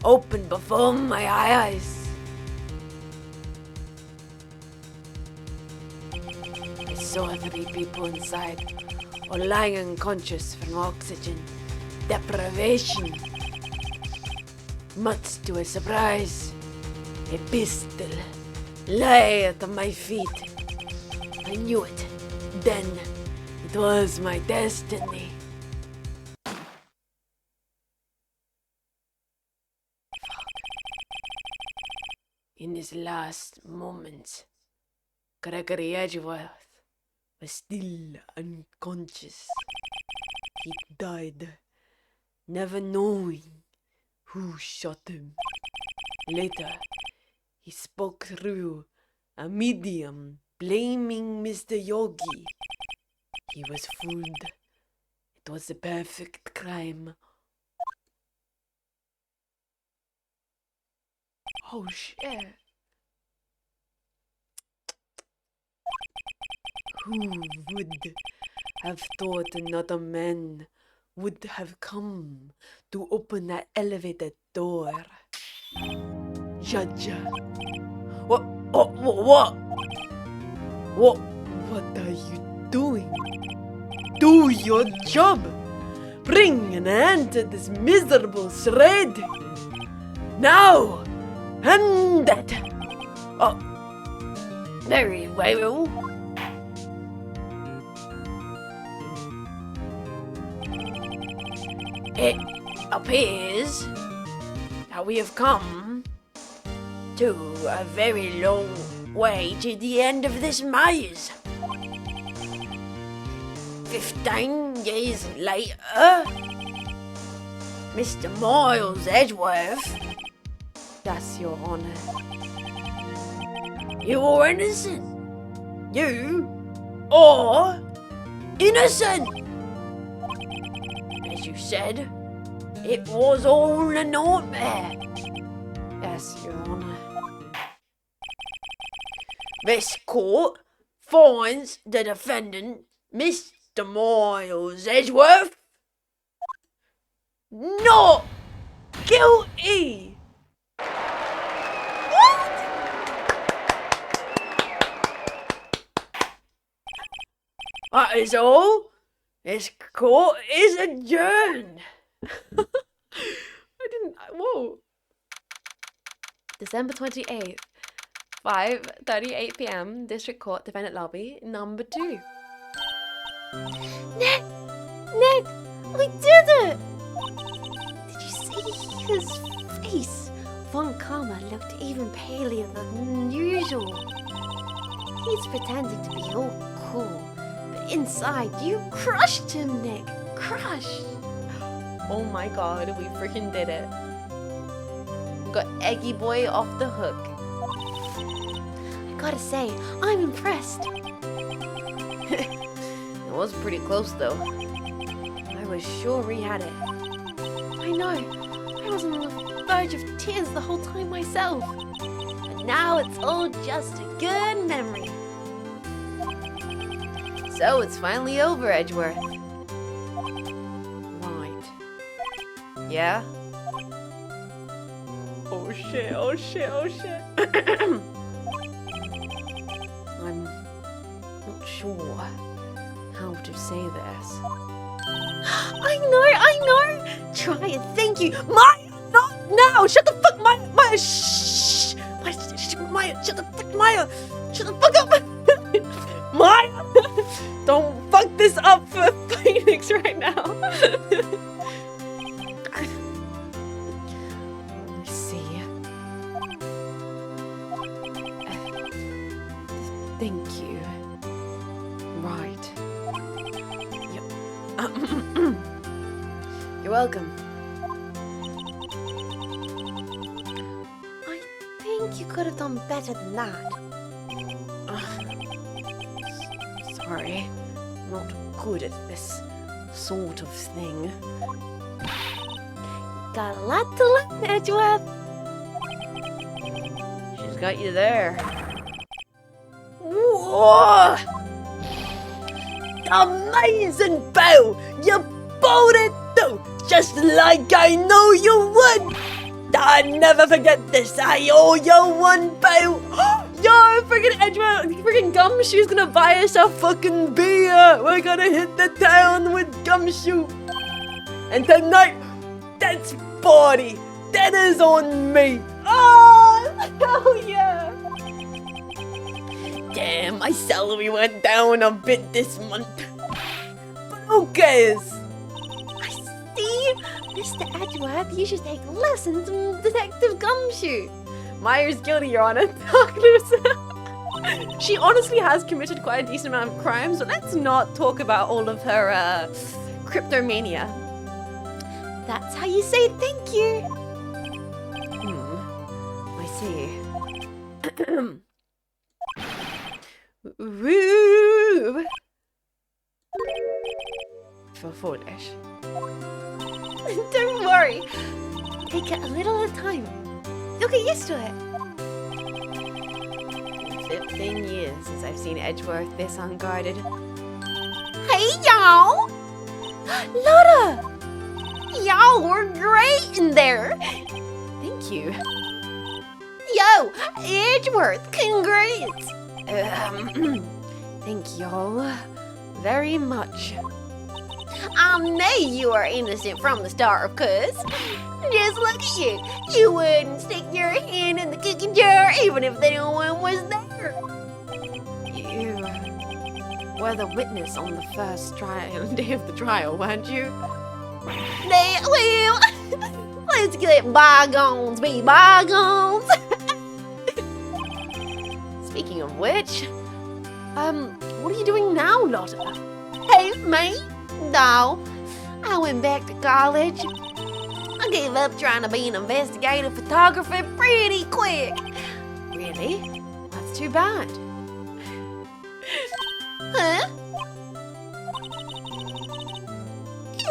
opened before my eyes. I saw 3 people inside, all lying unconscious from oxygen deprivation. Much to a surprise, a pistol lay at my feet. I knew it. Then it was my destiny. In his last moments, Gregory Edgeworth was still unconscious. He died, never knowing who shot him. Later, he spoke through a medium blaming Mr. Yogi. He was fooled. It was a perfect crime. Oh shit. Who would have thought another man would have come to open that elevator door? Jaja. What? What are you doing? Do your job. Bring an end to this miserable thread. Now, end it. Oh, very well. It appears that we have come to a very long way to the end of this maze. 15 years later, Mr. Miles Edgeworth, Yes, Your Honor. you are innocent. You are innocent. As you said, it was all a nightmare. Yes, Your Honor. This court finds the defendant, Mr. Miles Edgeworth, not guilty. That is all. This court is adjourned. Whoa. December 28th, 5:38 p.m. District Court, Defendant Lobby, number 2. Nick, we did it! Did you see his face? Von Karma looked even paler than usual. He's pretending to be all cool, but inside you crushed him, Nick. Crushed. Oh my god, we freaking did it. We got Eggy Boy off the hook. I gotta say, I'm impressed. It was pretty close though. I was sure he had it. I know. I was on the verge of tears the whole time myself. But now it's all just a good memory. So it's finally over, Edgeworth. Right. Yeah? Oh shit, oh shit, oh shit. I'm not sure how to say this. I know! Try and thank you. Maya, not now! Shut the fuck, Maya, shh! Maya, shut the fuck, Maya! Shut the fuck up! Maya! Don't fuck this up for Phoenix right now. Let's see. Thank you. Right. You're welcome. I think you could have done better than that. Sorry. not good at this sort of thing. Got a lot to learn, Edgeworth. She's got you there. Whoa! Amazing, Bo! You bowled it through, just like I know you would! I'll never forget this, I owe you one, Bo! Yo, freaking Edgeworth, freaking Gumshoe's gonna buy us a fucking beer! We're gonna hit the town with Gumshoe! And tonight, that's party! That is on me! Oh, hell yeah! Damn, my salary went down a bit this month. But who cares? See, Mr. Edgeworth, you should take lessons from Detective Gumshoe. Myers guilty, Your Honor. Talk loose. She honestly has committed quite a decent amount of crimes, but let's not talk about all of her cryptomania. That's how you say thank you. I see. Woo! Feel foolish. Don't worry. Take it a little at a time. You'll get used to it. 15 years since I've seen Edgeworth this unguarded. Hey, y'all! Lotta! Y'all were great in there. Thank you. Yo, Edgeworth, congrats. Thank y'all very much. I know you are innocent from the start, of course. Just look at you. You wouldn't stick your hand in the cookie jar even if no one was there. You were the witness on the first day of the trial, weren't you? Well, let's let bygones be bygones. Speaking of which, what are you doing now, Lotta? Hey, me? No, I went back to college. I gave up trying to be an investigative photographer pretty quick. Really? That's too bad. Huh?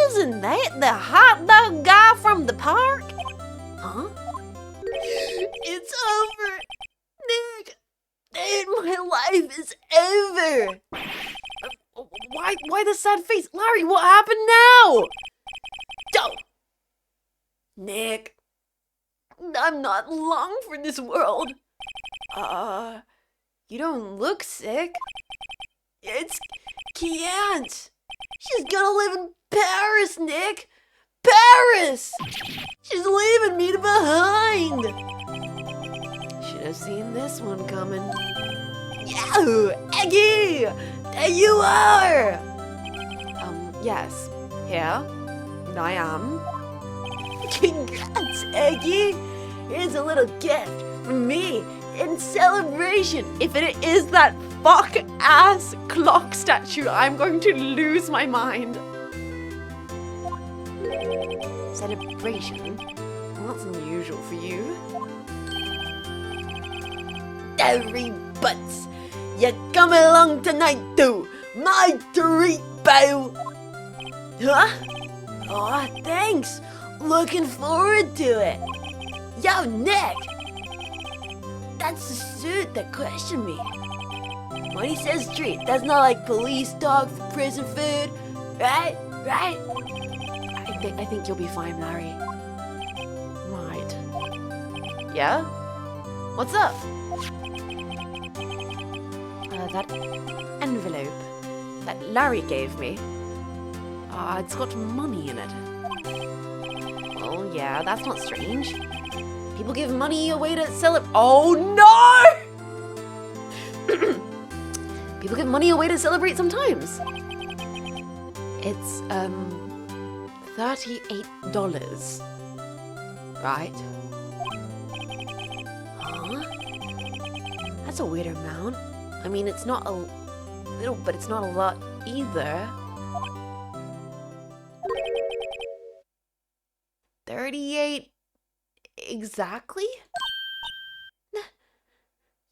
Isn't that the hot dog guy from the park? Huh? It's over! Nick! And my life is over! Why the sad face? Larry, what happened now? Don't! Nick, I'm not long for this world. You don't look sick. It's Kiant. She's gonna live in Paris, Nick. Paris! She's leaving me behind. Should have seen this one coming. Yo, Eggy! There you are! Yes. Here. I am. Congrats, Eggy! Here's a little gift from me in celebration. If it is that fuck-ass clock statue, I'm going to lose my mind. Celebration? Well, that's unusual for you. Every butts, you come along tonight too. My treat, Bo. Huh? Aw, thanks. Looking forward to it. Yo, Nick. That's the suit that questioned me. When he says treat, that's not like police talk for prison food, right? Right? I think you'll be fine, Larry. Right. Yeah? What's up? That envelope that Larry gave me. It's got money in it. Well, yeah, that's not strange. People give money away to celebrate. Oh no! People give money away to celebrate sometimes. It's $38. Right? Huh? That's a weird amount. I mean, it's not a little, but it's not a lot either. 38 exactly?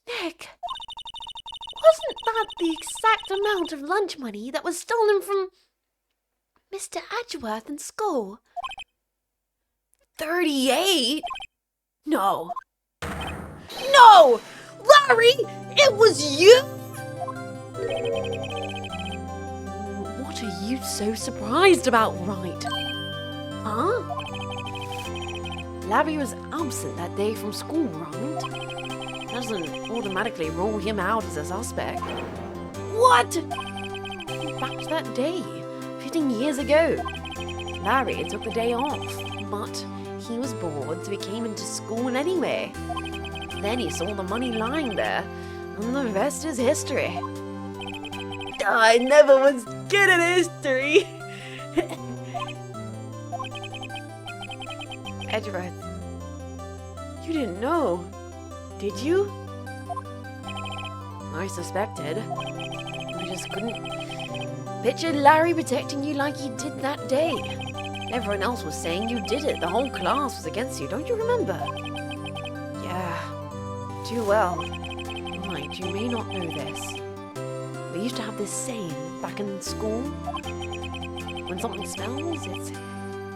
Nick, what's Isn't that the exact amount of lunch money that was stolen from Mr. Edgeworth in school? 38? No. No! Larry! It was you! What are you so surprised about, Wright? Huh? Larry was absent that day from school, right? Doesn't automatically rule him out as a suspect. What? Back to that day, 15 years ago. Larry took the day off, but he was bored, so he came into school anyway. Then he saw the money lying there, and the rest is history. I never was good at history. Edgeworth, you didn't know, did you? I suspected. I just couldn't picture Larry protecting you like he did that day. Everyone else was saying you did it. The whole class was against you, don't you remember? Yeah, too well. Right, you may not know this. We used to have this saying back in school. When something smells, it's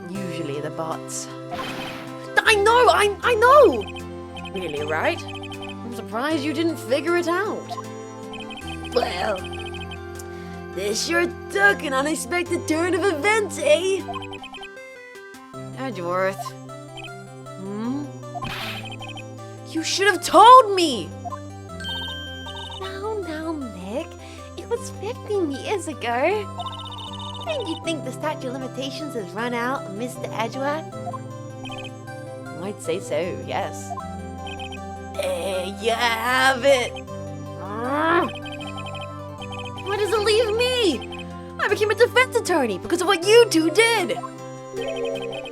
usually the butts. I know! Really, right? I'm surprised you didn't figure it out. Well, this sure took an unexpected turn of events, eh? Edgeworth. You should have told me! Now, Nick. It was 15 years ago. Don't you think the statute of limitations has run out on Mr. Edgeworth? I'd say so, yes. There you have it. Where does it leave me? I became a defense attorney because of what you two did.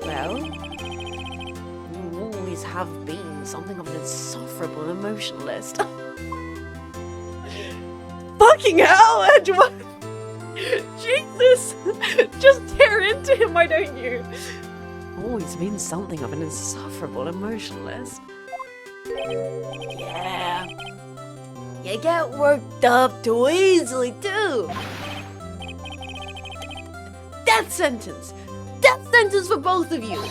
Well, you always have been something of an insufferable emotionalist. Fucking hell, Edgeworth! Jesus! Just tear into him, why don't you? Always been something of an insufferable emotionalist. Yeah. You get worked up too easily, too. Death sentence! Death sentence for both of you!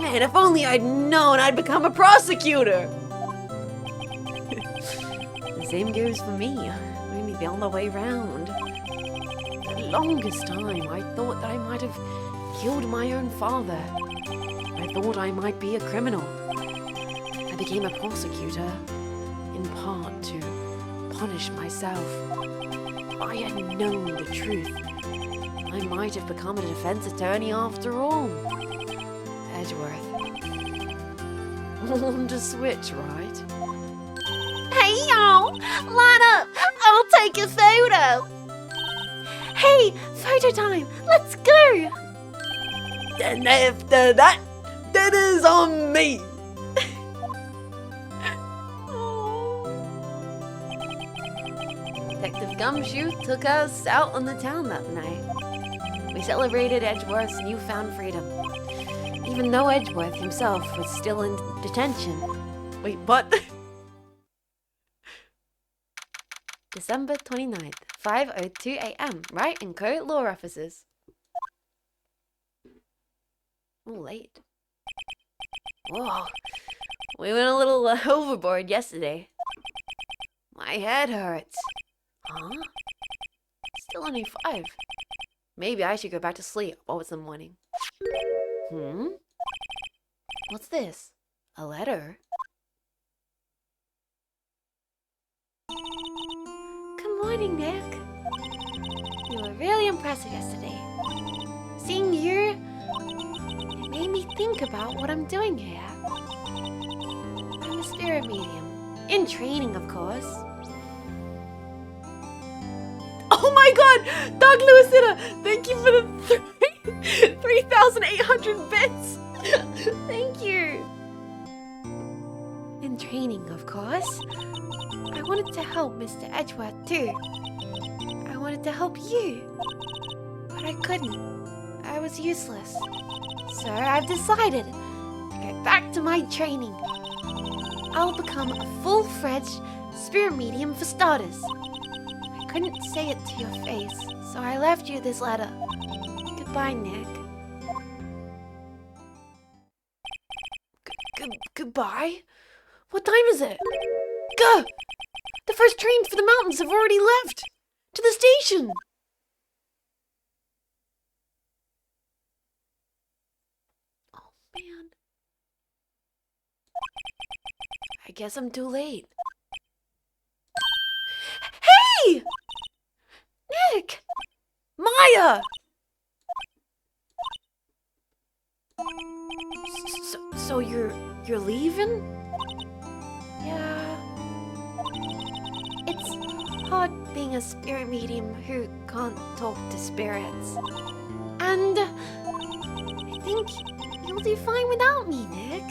Man, if only I'd known I'd become a prosecutor! The same goes for me, only the other way round. For the longest time, I thought that I might have killed my own father. I thought I might be a criminal. I became a prosecutor, in part to punish myself. If I had known the truth, I might have become a defense attorney after all. Edgeworth. On to switch, right? Hey, y'all! Line up! I'll take a photo! Hey, photo time! Let's go! Then after that, that is on me. Detective Gumshoe took us out on the town that night. We celebrated Edgeworth's newfound freedom, even though Edgeworth himself was still in detention. Wait, what? December 29th, 5:02 a.m. Wright and Co. Law Offices. Oh, late. Whoa, we went a little overboard yesterday. My head hurts. Huh? Still only 5. Maybe I should go back to sleep. Oh, it's the morning. What's this? A letter? Good morning, Nick. You were really impressive yesterday. Seeing you, it made me think about what I'm doing here. I'm a spirit medium. In training, of course. Oh my god! Doug Lewisita, thank you for the 3,800 bits! Thank you. In training, of course. I wanted to help Mr. Edgeworth too. I wanted to help you. But I couldn't. I was useless. So I've decided to go back to my training. I'll become a full-fledged spirit medium for starters. couldn't say it to your face, so I left you this letter. Goodbye, Nick. Goodbye? What time is it? Gah! The first trains for the mountains have already left! To the station! Oh, man. I guess I'm too late. Hey! Nick! Maya! So you're leaving? Yeah. It's hard being a spirit medium who can't talk to spirits. And I think you'll do fine without me, Nick.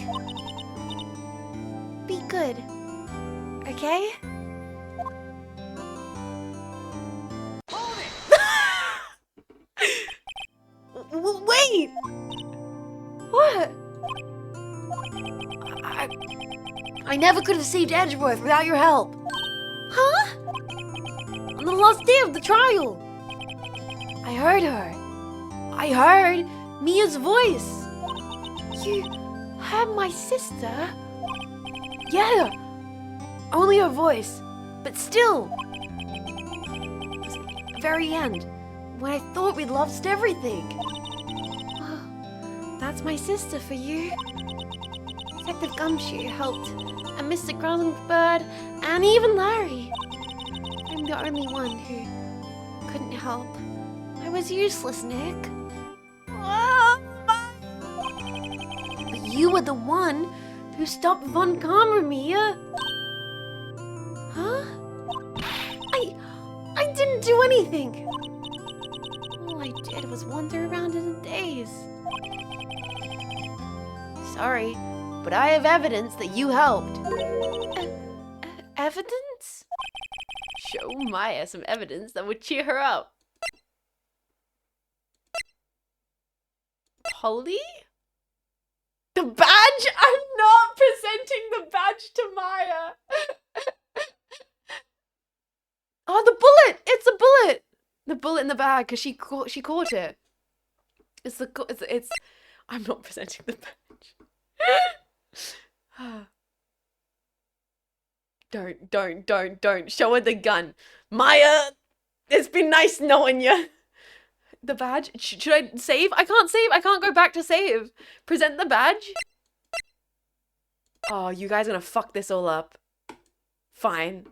Be good. Okay? Wait! What? I never could have saved Edgeworth without your help. Huh? On the last day of the trial. I heard her. I heard Mia's voice. You heard my sister? Yeah. Only her voice. But still. It was at the very end, when I thought we'd lost everything. Well, that's my sister for you. Detective Gumshoe helped, and Mr. Grumblebird, and even Larry. I'm the only one who couldn't help. I was useless, Nick. But you were the one who stopped Von Karma, Mia. Huh? I didn't do anything. All I did was wander around in a daze. Sorry, but I have evidence that you helped. Evidence? Show Maya some evidence that would cheer her up. Polly? The badge? I'm not presenting the badge to Maya. Oh, the bullet! It's a bullet! The bullet in the bag, because she caught it. It's I'm not presenting the badge. Don't. Show her the gun. Maya, it's been nice knowing you. The badge? Should I save? I can't save. I can't go back to save. Present the badge? Oh, you guys are gonna fuck this all up. Fine.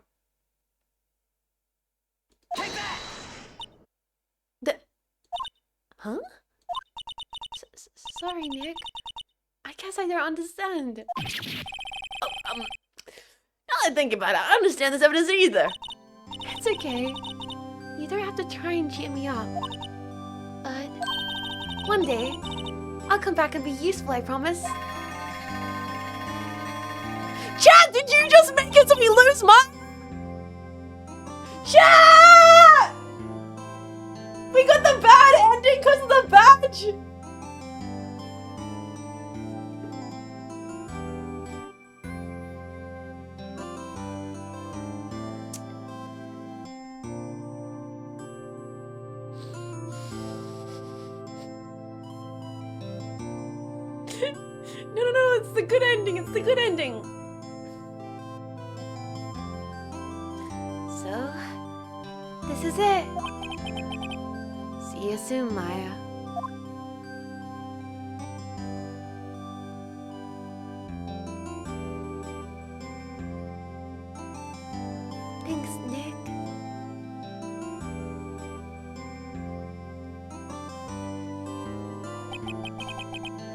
Take that! Huh? Sorry, Nick. I guess I don't understand. Oh, now that I think about it, I don't understand this evidence either. It's okay. You don't have to try and cheer me up. But one day, I'll come back and be useful, I promise. Chat, did you just make it so we lose my... Chat! We got the bad ending because of the badge! No, it's the good ending, it's the good ending. So, this is it. See you soon, Maya. Thanks, Nick.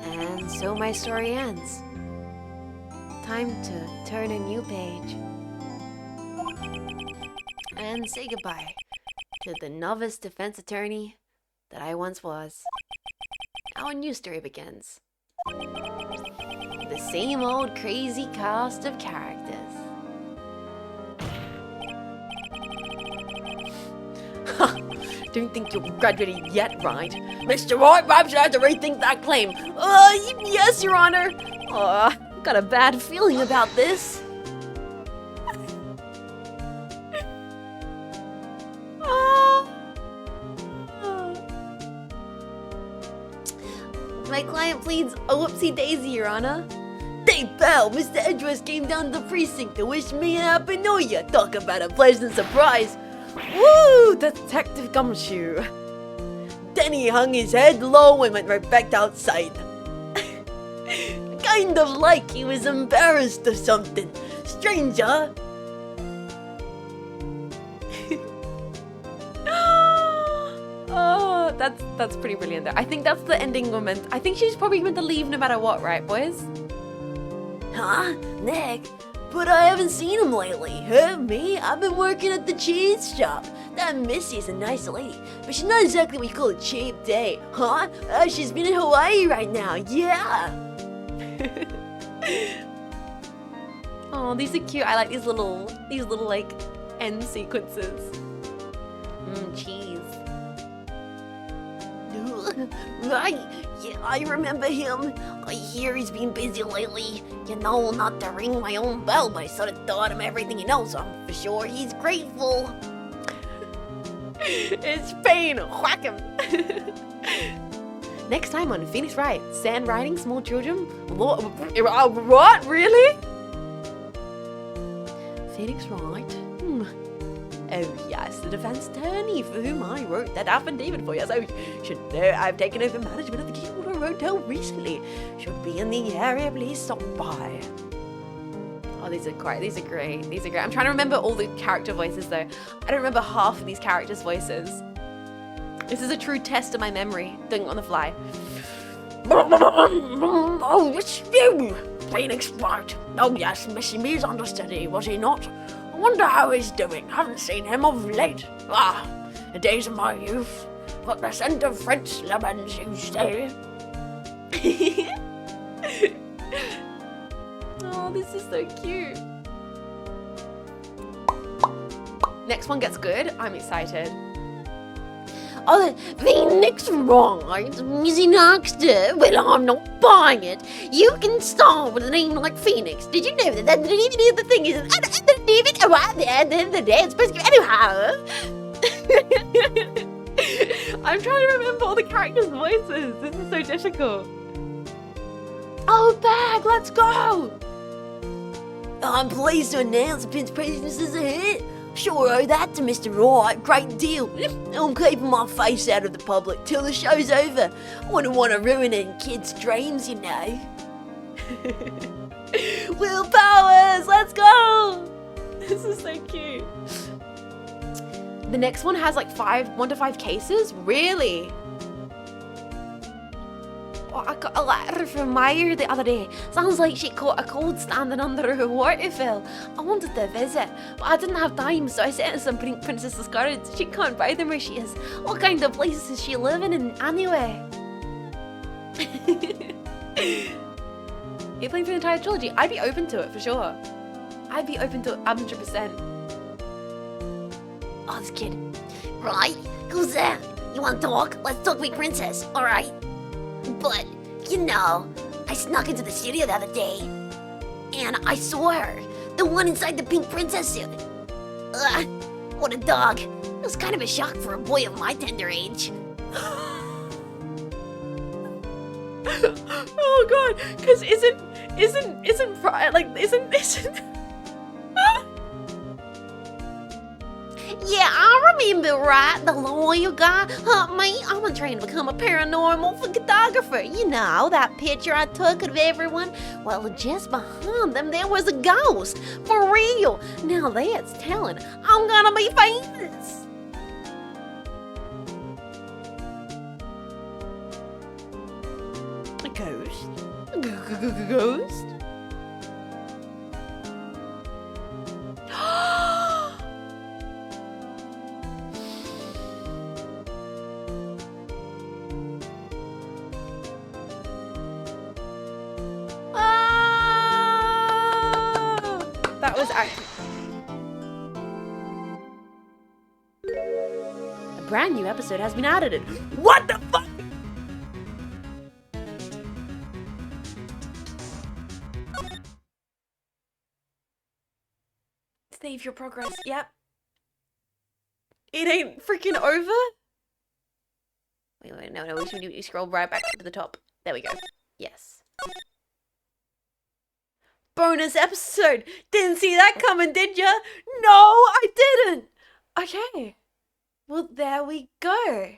And so my story ends. Time to turn a new page. And say goodbye to the novice defense attorney that I once was. Now a new story begins. The same old crazy cast of characters. Don't think you're graduated yet, Wright. Mr. Wright, perhaps I have to rethink that claim. Yes, Your Honor. Got a bad feeling about this. my client pleads a whoopsie daisy, Your Honor. Hey pal, Mr. Edgeworth came down to the precinct to wish me a happy new year. Talk about a pleasant surprise. Woo! Detective Gumshoe. Then he hung his head low and went right back outside. Kind of like he was embarrassed or something. Strange, huh? Oh, that's pretty brilliant though. I think that's the ending moment. I think she's probably meant to leave no matter what, right, boys? Huh? Nick? But I haven't seen him lately. Huh? Me? I've been working at the cheese shop. That Missy's a nice lady, but she's not exactly what you call a cheap date. Huh? She's been in Hawaii right now. Yeah. Oh, these are cute. I like these little like end sequences. Cheese. Right? Yeah, I remember him. I hear he's been busy lately. You know, not to ring my own bell, but I sort of taught him everything he knows, so I'm for sure he's grateful. It's pain. Whack him. Next time on Phoenix Wright, sand riding small children. What? Really? Phoenix Wright? Oh yes, the defense attorney for whom I wrote that affidavit for. Yes, I should know I've taken over management of the Keywater Hotel recently. Should be in the area, please stop by. Oh, these are great. These are great. These are great. I'm trying to remember all the character voices though. I don't remember half of these characters' voices. This is a true test of my memory, doing it on the fly. Oh, it's you, Phoenix Wright. Oh yes, Missy Me's understudy, was he not? I wonder how he's doing. Haven't seen him of late. Ah, the days of my youth. Got the scent of French lemons, you say. Oh, this is so cute. Next one gets good. I'm excited. Oh, Phoenix Wright, Missy Knoxter. Well, I'm not buying it. You can star with a name like Phoenix. Did you know that? The thing is, at the end of the day, it's supposed to be anyhow. I'm trying to remember all the characters' voices. This is so difficult. Oh, Bag, let's go. I'm pleased to announce Prince Business is a hit. Sure owe that to Mr. Wright, great deal. I'm keeping my face out of the public till the show's over. Wouldn't want to ruin any kids' dreams, you know. Will Powers, let's go! This is so cute. The next one has like 1 to 5 cases? Really? Oh, I got a letter from Meyer the other day. Sounds like she caught a cold standing under a waterfall. I wanted to visit, but I didn't have time, so I sent her some Pink Princess's cards. She can't buy them where she is. What kind of places is she living in anyway? You're playing through the entire trilogy? I'd be open to it for sure. I'd be open to it 100%. Oh, this kid. Right? Who's that? You want to talk? Let's talk Pink Princess, alright? But, you know, I snuck into the studio the other day, and I saw her, the one inside the Pink Princess suit. What a dog. It was kind of a shock for a boy of my tender age. Oh god, because isn't Yeah, I remember, right? The lawyer guy. Me, I'm gonna train to become a paranormal photographer. You know, that picture I took of everyone. Well, just behind them, there was a ghost. For real. Now that's telling. I'm gonna be famous. a ghost? Ghost? That was actually a brand new episode has been added. What the fuck? Save your progress. Yep. It ain't freaking over. Wait, no, we should scroll right back to the top. There we go. Yes. Bonus episode. Didn't see that coming, did ya? No, I didn't. Okay. Well, there we go.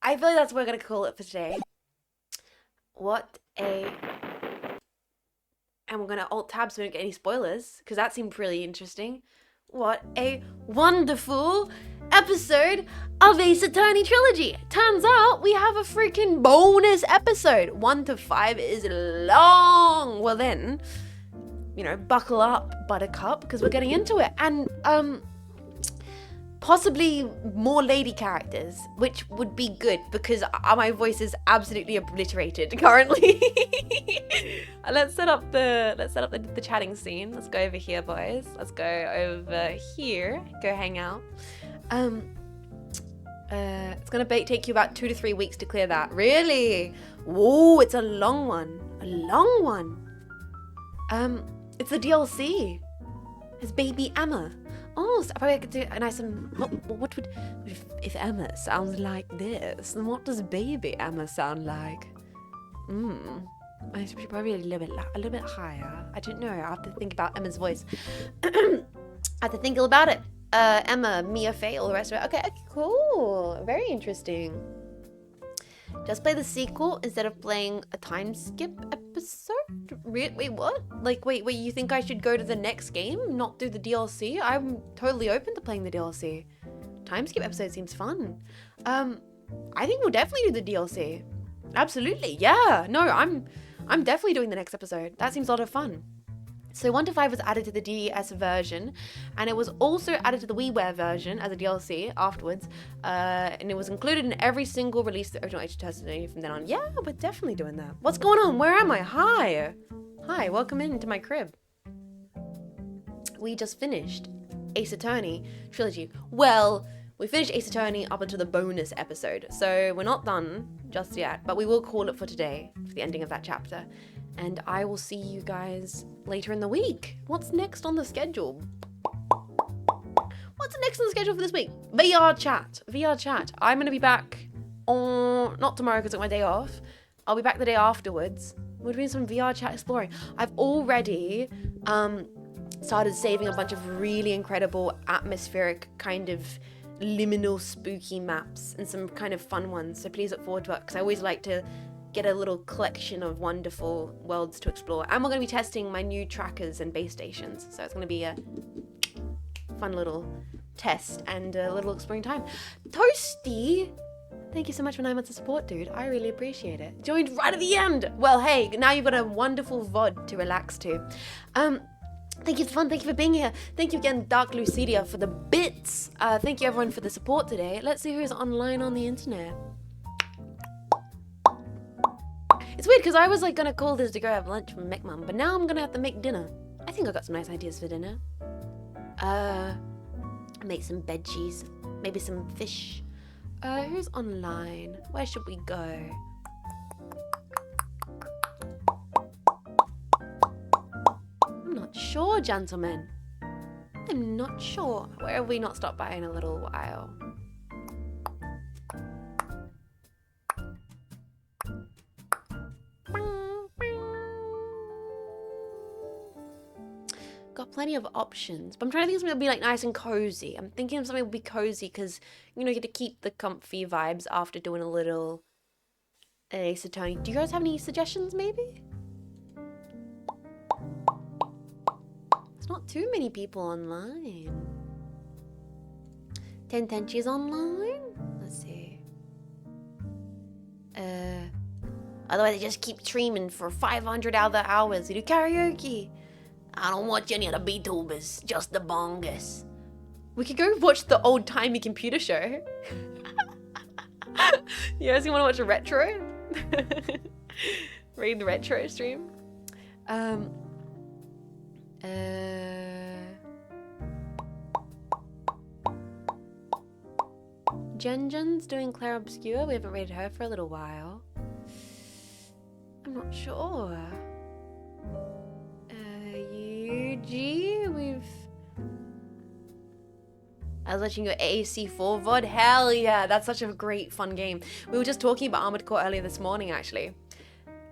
I feel like that's what we're going to call it for today. And we're going to alt-tab so we don't get any spoilers, because that seemed really interesting. What a wonderful episode of Ace Attorney Trilogy. Turns out we have a freaking bonus episode. 1 to 5 is long. Well then, you know, buckle up, Buttercup, because we're getting into it. And possibly more lady characters, which would be good because my voice is absolutely obliterated currently. Let's set up the chatting scene. Let's go over here, boys. Let's go over here. Go hang out. It's gonna take you about 2 to 3 weeks to clear that. Really? Whoa, it's a long one. A long one. It's the DLC. It's baby Emma. Oh, so I probably could do a nice what would if Emma sounds like this, then what does baby Emma sound like? I should probably a little bit higher. I don't know. I have to think about Emma's voice. I have to think about it. Emma, Mia Fey, all the rest of it. Okay, cool. Very interesting. Just play the sequel instead of playing a time skip episode? Wait, what? Like, wait, you think I should go to the next game, not do the DLC? I'm totally open to playing the DLC. Time skip episode seems fun. I think we'll definitely do the DLC. Absolutely, yeah. No, I'm definitely doing the next episode. That seems a lot of fun. So 1 to 5 was added to the DS version, and it was also added to the WiiWare version as a DLC afterwards, and it was included in every single release of the original Age of Destiny from then on. Yeah, we're definitely doing that. What's going on? Where am I? Hi, welcome into my crib. We just finished Ace Attorney Trilogy. Well, we finished Ace Attorney up until the bonus episode, so we're not done just yet, but we will call it for today, for the ending of that chapter. And I will see you guys later in the week. What's next on the schedule? What's next on the schedule for this week? VR chat. I'm going to be back on, not tomorrow because it's my day off. I'll be back the day afterwards. We're doing some VR chat exploring. I've already started saving a bunch of really incredible atmospheric kind of liminal spooky maps and some kind of fun ones. So please look forward to it because I always like to get a little collection of wonderful worlds to explore. And we're going to be testing my new trackers and base stations. So it's going to be a fun little test and a little exploring time. Toasty, thank you so much for 9 months of support, dude. I really appreciate it. Joined right at the end. Well, hey, now you've got a wonderful VOD to relax to. Thank you for fun. Thank you for being here. Thank you again, Dark Lucidia, for the bits. Thank you everyone for the support today. Let's see who's online on the internet. It's weird because I was like gonna call this to go have lunch with Mech Mum, but now I'm gonna have to make dinner. I think I got some nice ideas for dinner. Make some veggies, maybe some fish. Who's online? Where should we go? I'm not sure, gentlemen. I'm not sure. Where have we not stopped by in a little while? Got plenty of options, but I'm trying to think of something that'll be like nice and cozy. I'm thinking of something that'll be cozy because, you know, you get to keep the comfy vibes after doing a little Ace Attorney. Do you guys have any suggestions, maybe? There's not too many people online. Tentenchi's online? Let's see. Otherwise, they just keep streaming for 500 other hours. They do karaoke. I don't watch any of the VTubers, just the bongas. We could go watch the old-timey computer show. You guys want to watch a retro? Read the retro stream? Jen's doing Claire Obscure. We haven't rated her for a little while. I'm not sure. I was watching your AC4 VOD. Hell yeah, that's such a great fun game. We were just talking about Armored Core earlier this morning, actually.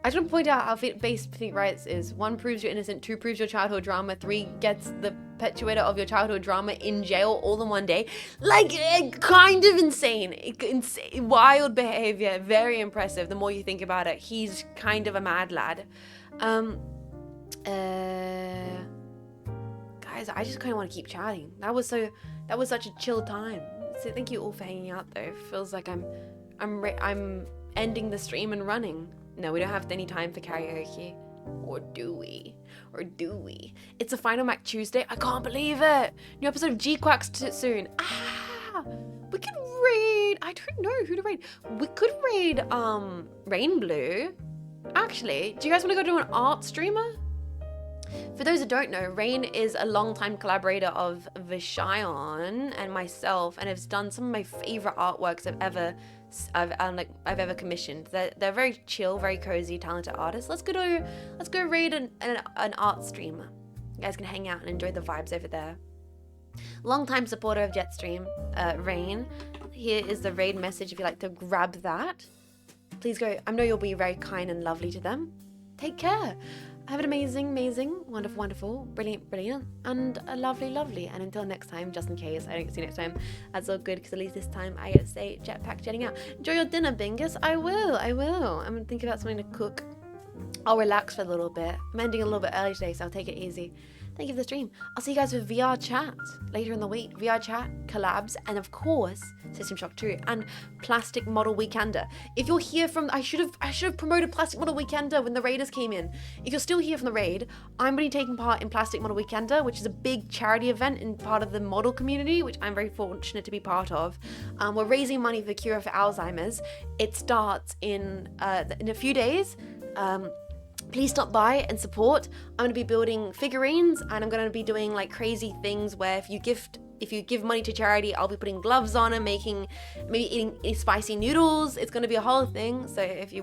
I just want to point out how basic rights is: 1, proves you're innocent; 2, proves your childhood drama; 3, gets the perpetuator of your childhood drama in jail all in one day. Like, kind of insane. Wild behavior, very impressive. The more you think about it, he's kind of a mad lad. Guys, I just kind of want to keep chatting. That was such a chill time. So thank you all for hanging out though. It feels like I'm ending the stream and running. No, we don't have any time for karaoke. Or do we? It's a Final Mac Tuesday. I can't believe it. New episode of G-Quacks soon. We could raid. I don't know who to raid. We could raid Rain Blue. Actually, do you guys want to go to an art streamer? For those that don't know, Rain is a longtime collaborator of Vishayon and myself, and has done some of my favorite artworks I've ever commissioned. They're very chill, very cozy, talented artists. Let's go raid an art streamer. You guys can hang out and enjoy the vibes over there. Longtime supporter of Jetstream, Rain. Here is the raid message if you'd like to grab that. Please go. I know you'll be very kind and lovely to them. Take care. Have an amazing, wonderful, brilliant, and a lovely. And until next time, just in case I don't see you next time, that's all good, because at least this time I get to say jetpack jetting out. Enjoy your dinner, Bingus. I will. I'm gonna think about something to cook. I'll relax for a little bit. I'm ending a little bit early today, so I'll take it easy. Thank you for the stream. I'll see you guys with VR chat later in the week. VR chat, collabs, and of course, System Shock 2 and Plastic Model Weekender. If you're here from, I should have promoted Plastic Model Weekender when the raiders came in. If you're still here from the raid, I'm going to be taking part in Plastic Model Weekender, which is a big charity event in part of the model community, which I'm very fortunate to be part of. We're raising money for the cure for Alzheimer's. It starts in a few days. Please stop by and support. I'm going to be building figurines, and I'm going to be doing like crazy things where if you give money to charity, I'll be putting gloves on and maybe eating spicy noodles. It's going to be a whole thing. So if you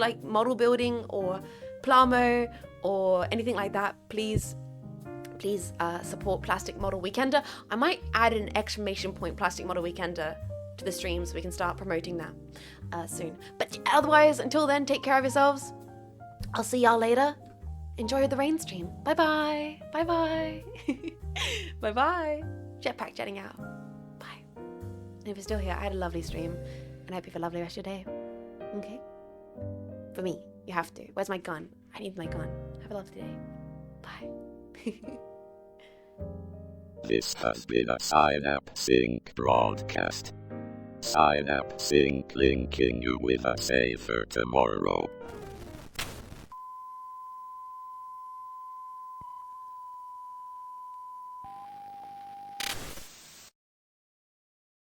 like model building or plamo or anything like that, please support Plastic Model Weekender. I might add an exclamation point Plastic Model Weekender to the stream so we can start promoting that soon. But otherwise, until then, take care of yourselves. I'll see y'all later. Enjoy the rain stream. Bye-bye. Bye-bye. Bye-bye. Jetpack jetting out. Bye. And if you're still here, I had a lovely stream, and I hope you have a lovely rest of your day. Okay? For me, you have to. Where's my gun? I need my gun. Have a lovely day. Bye. This has been a Cynapse Inc. broadcast. Cynapse Inc. linking you with a safer tomorrow.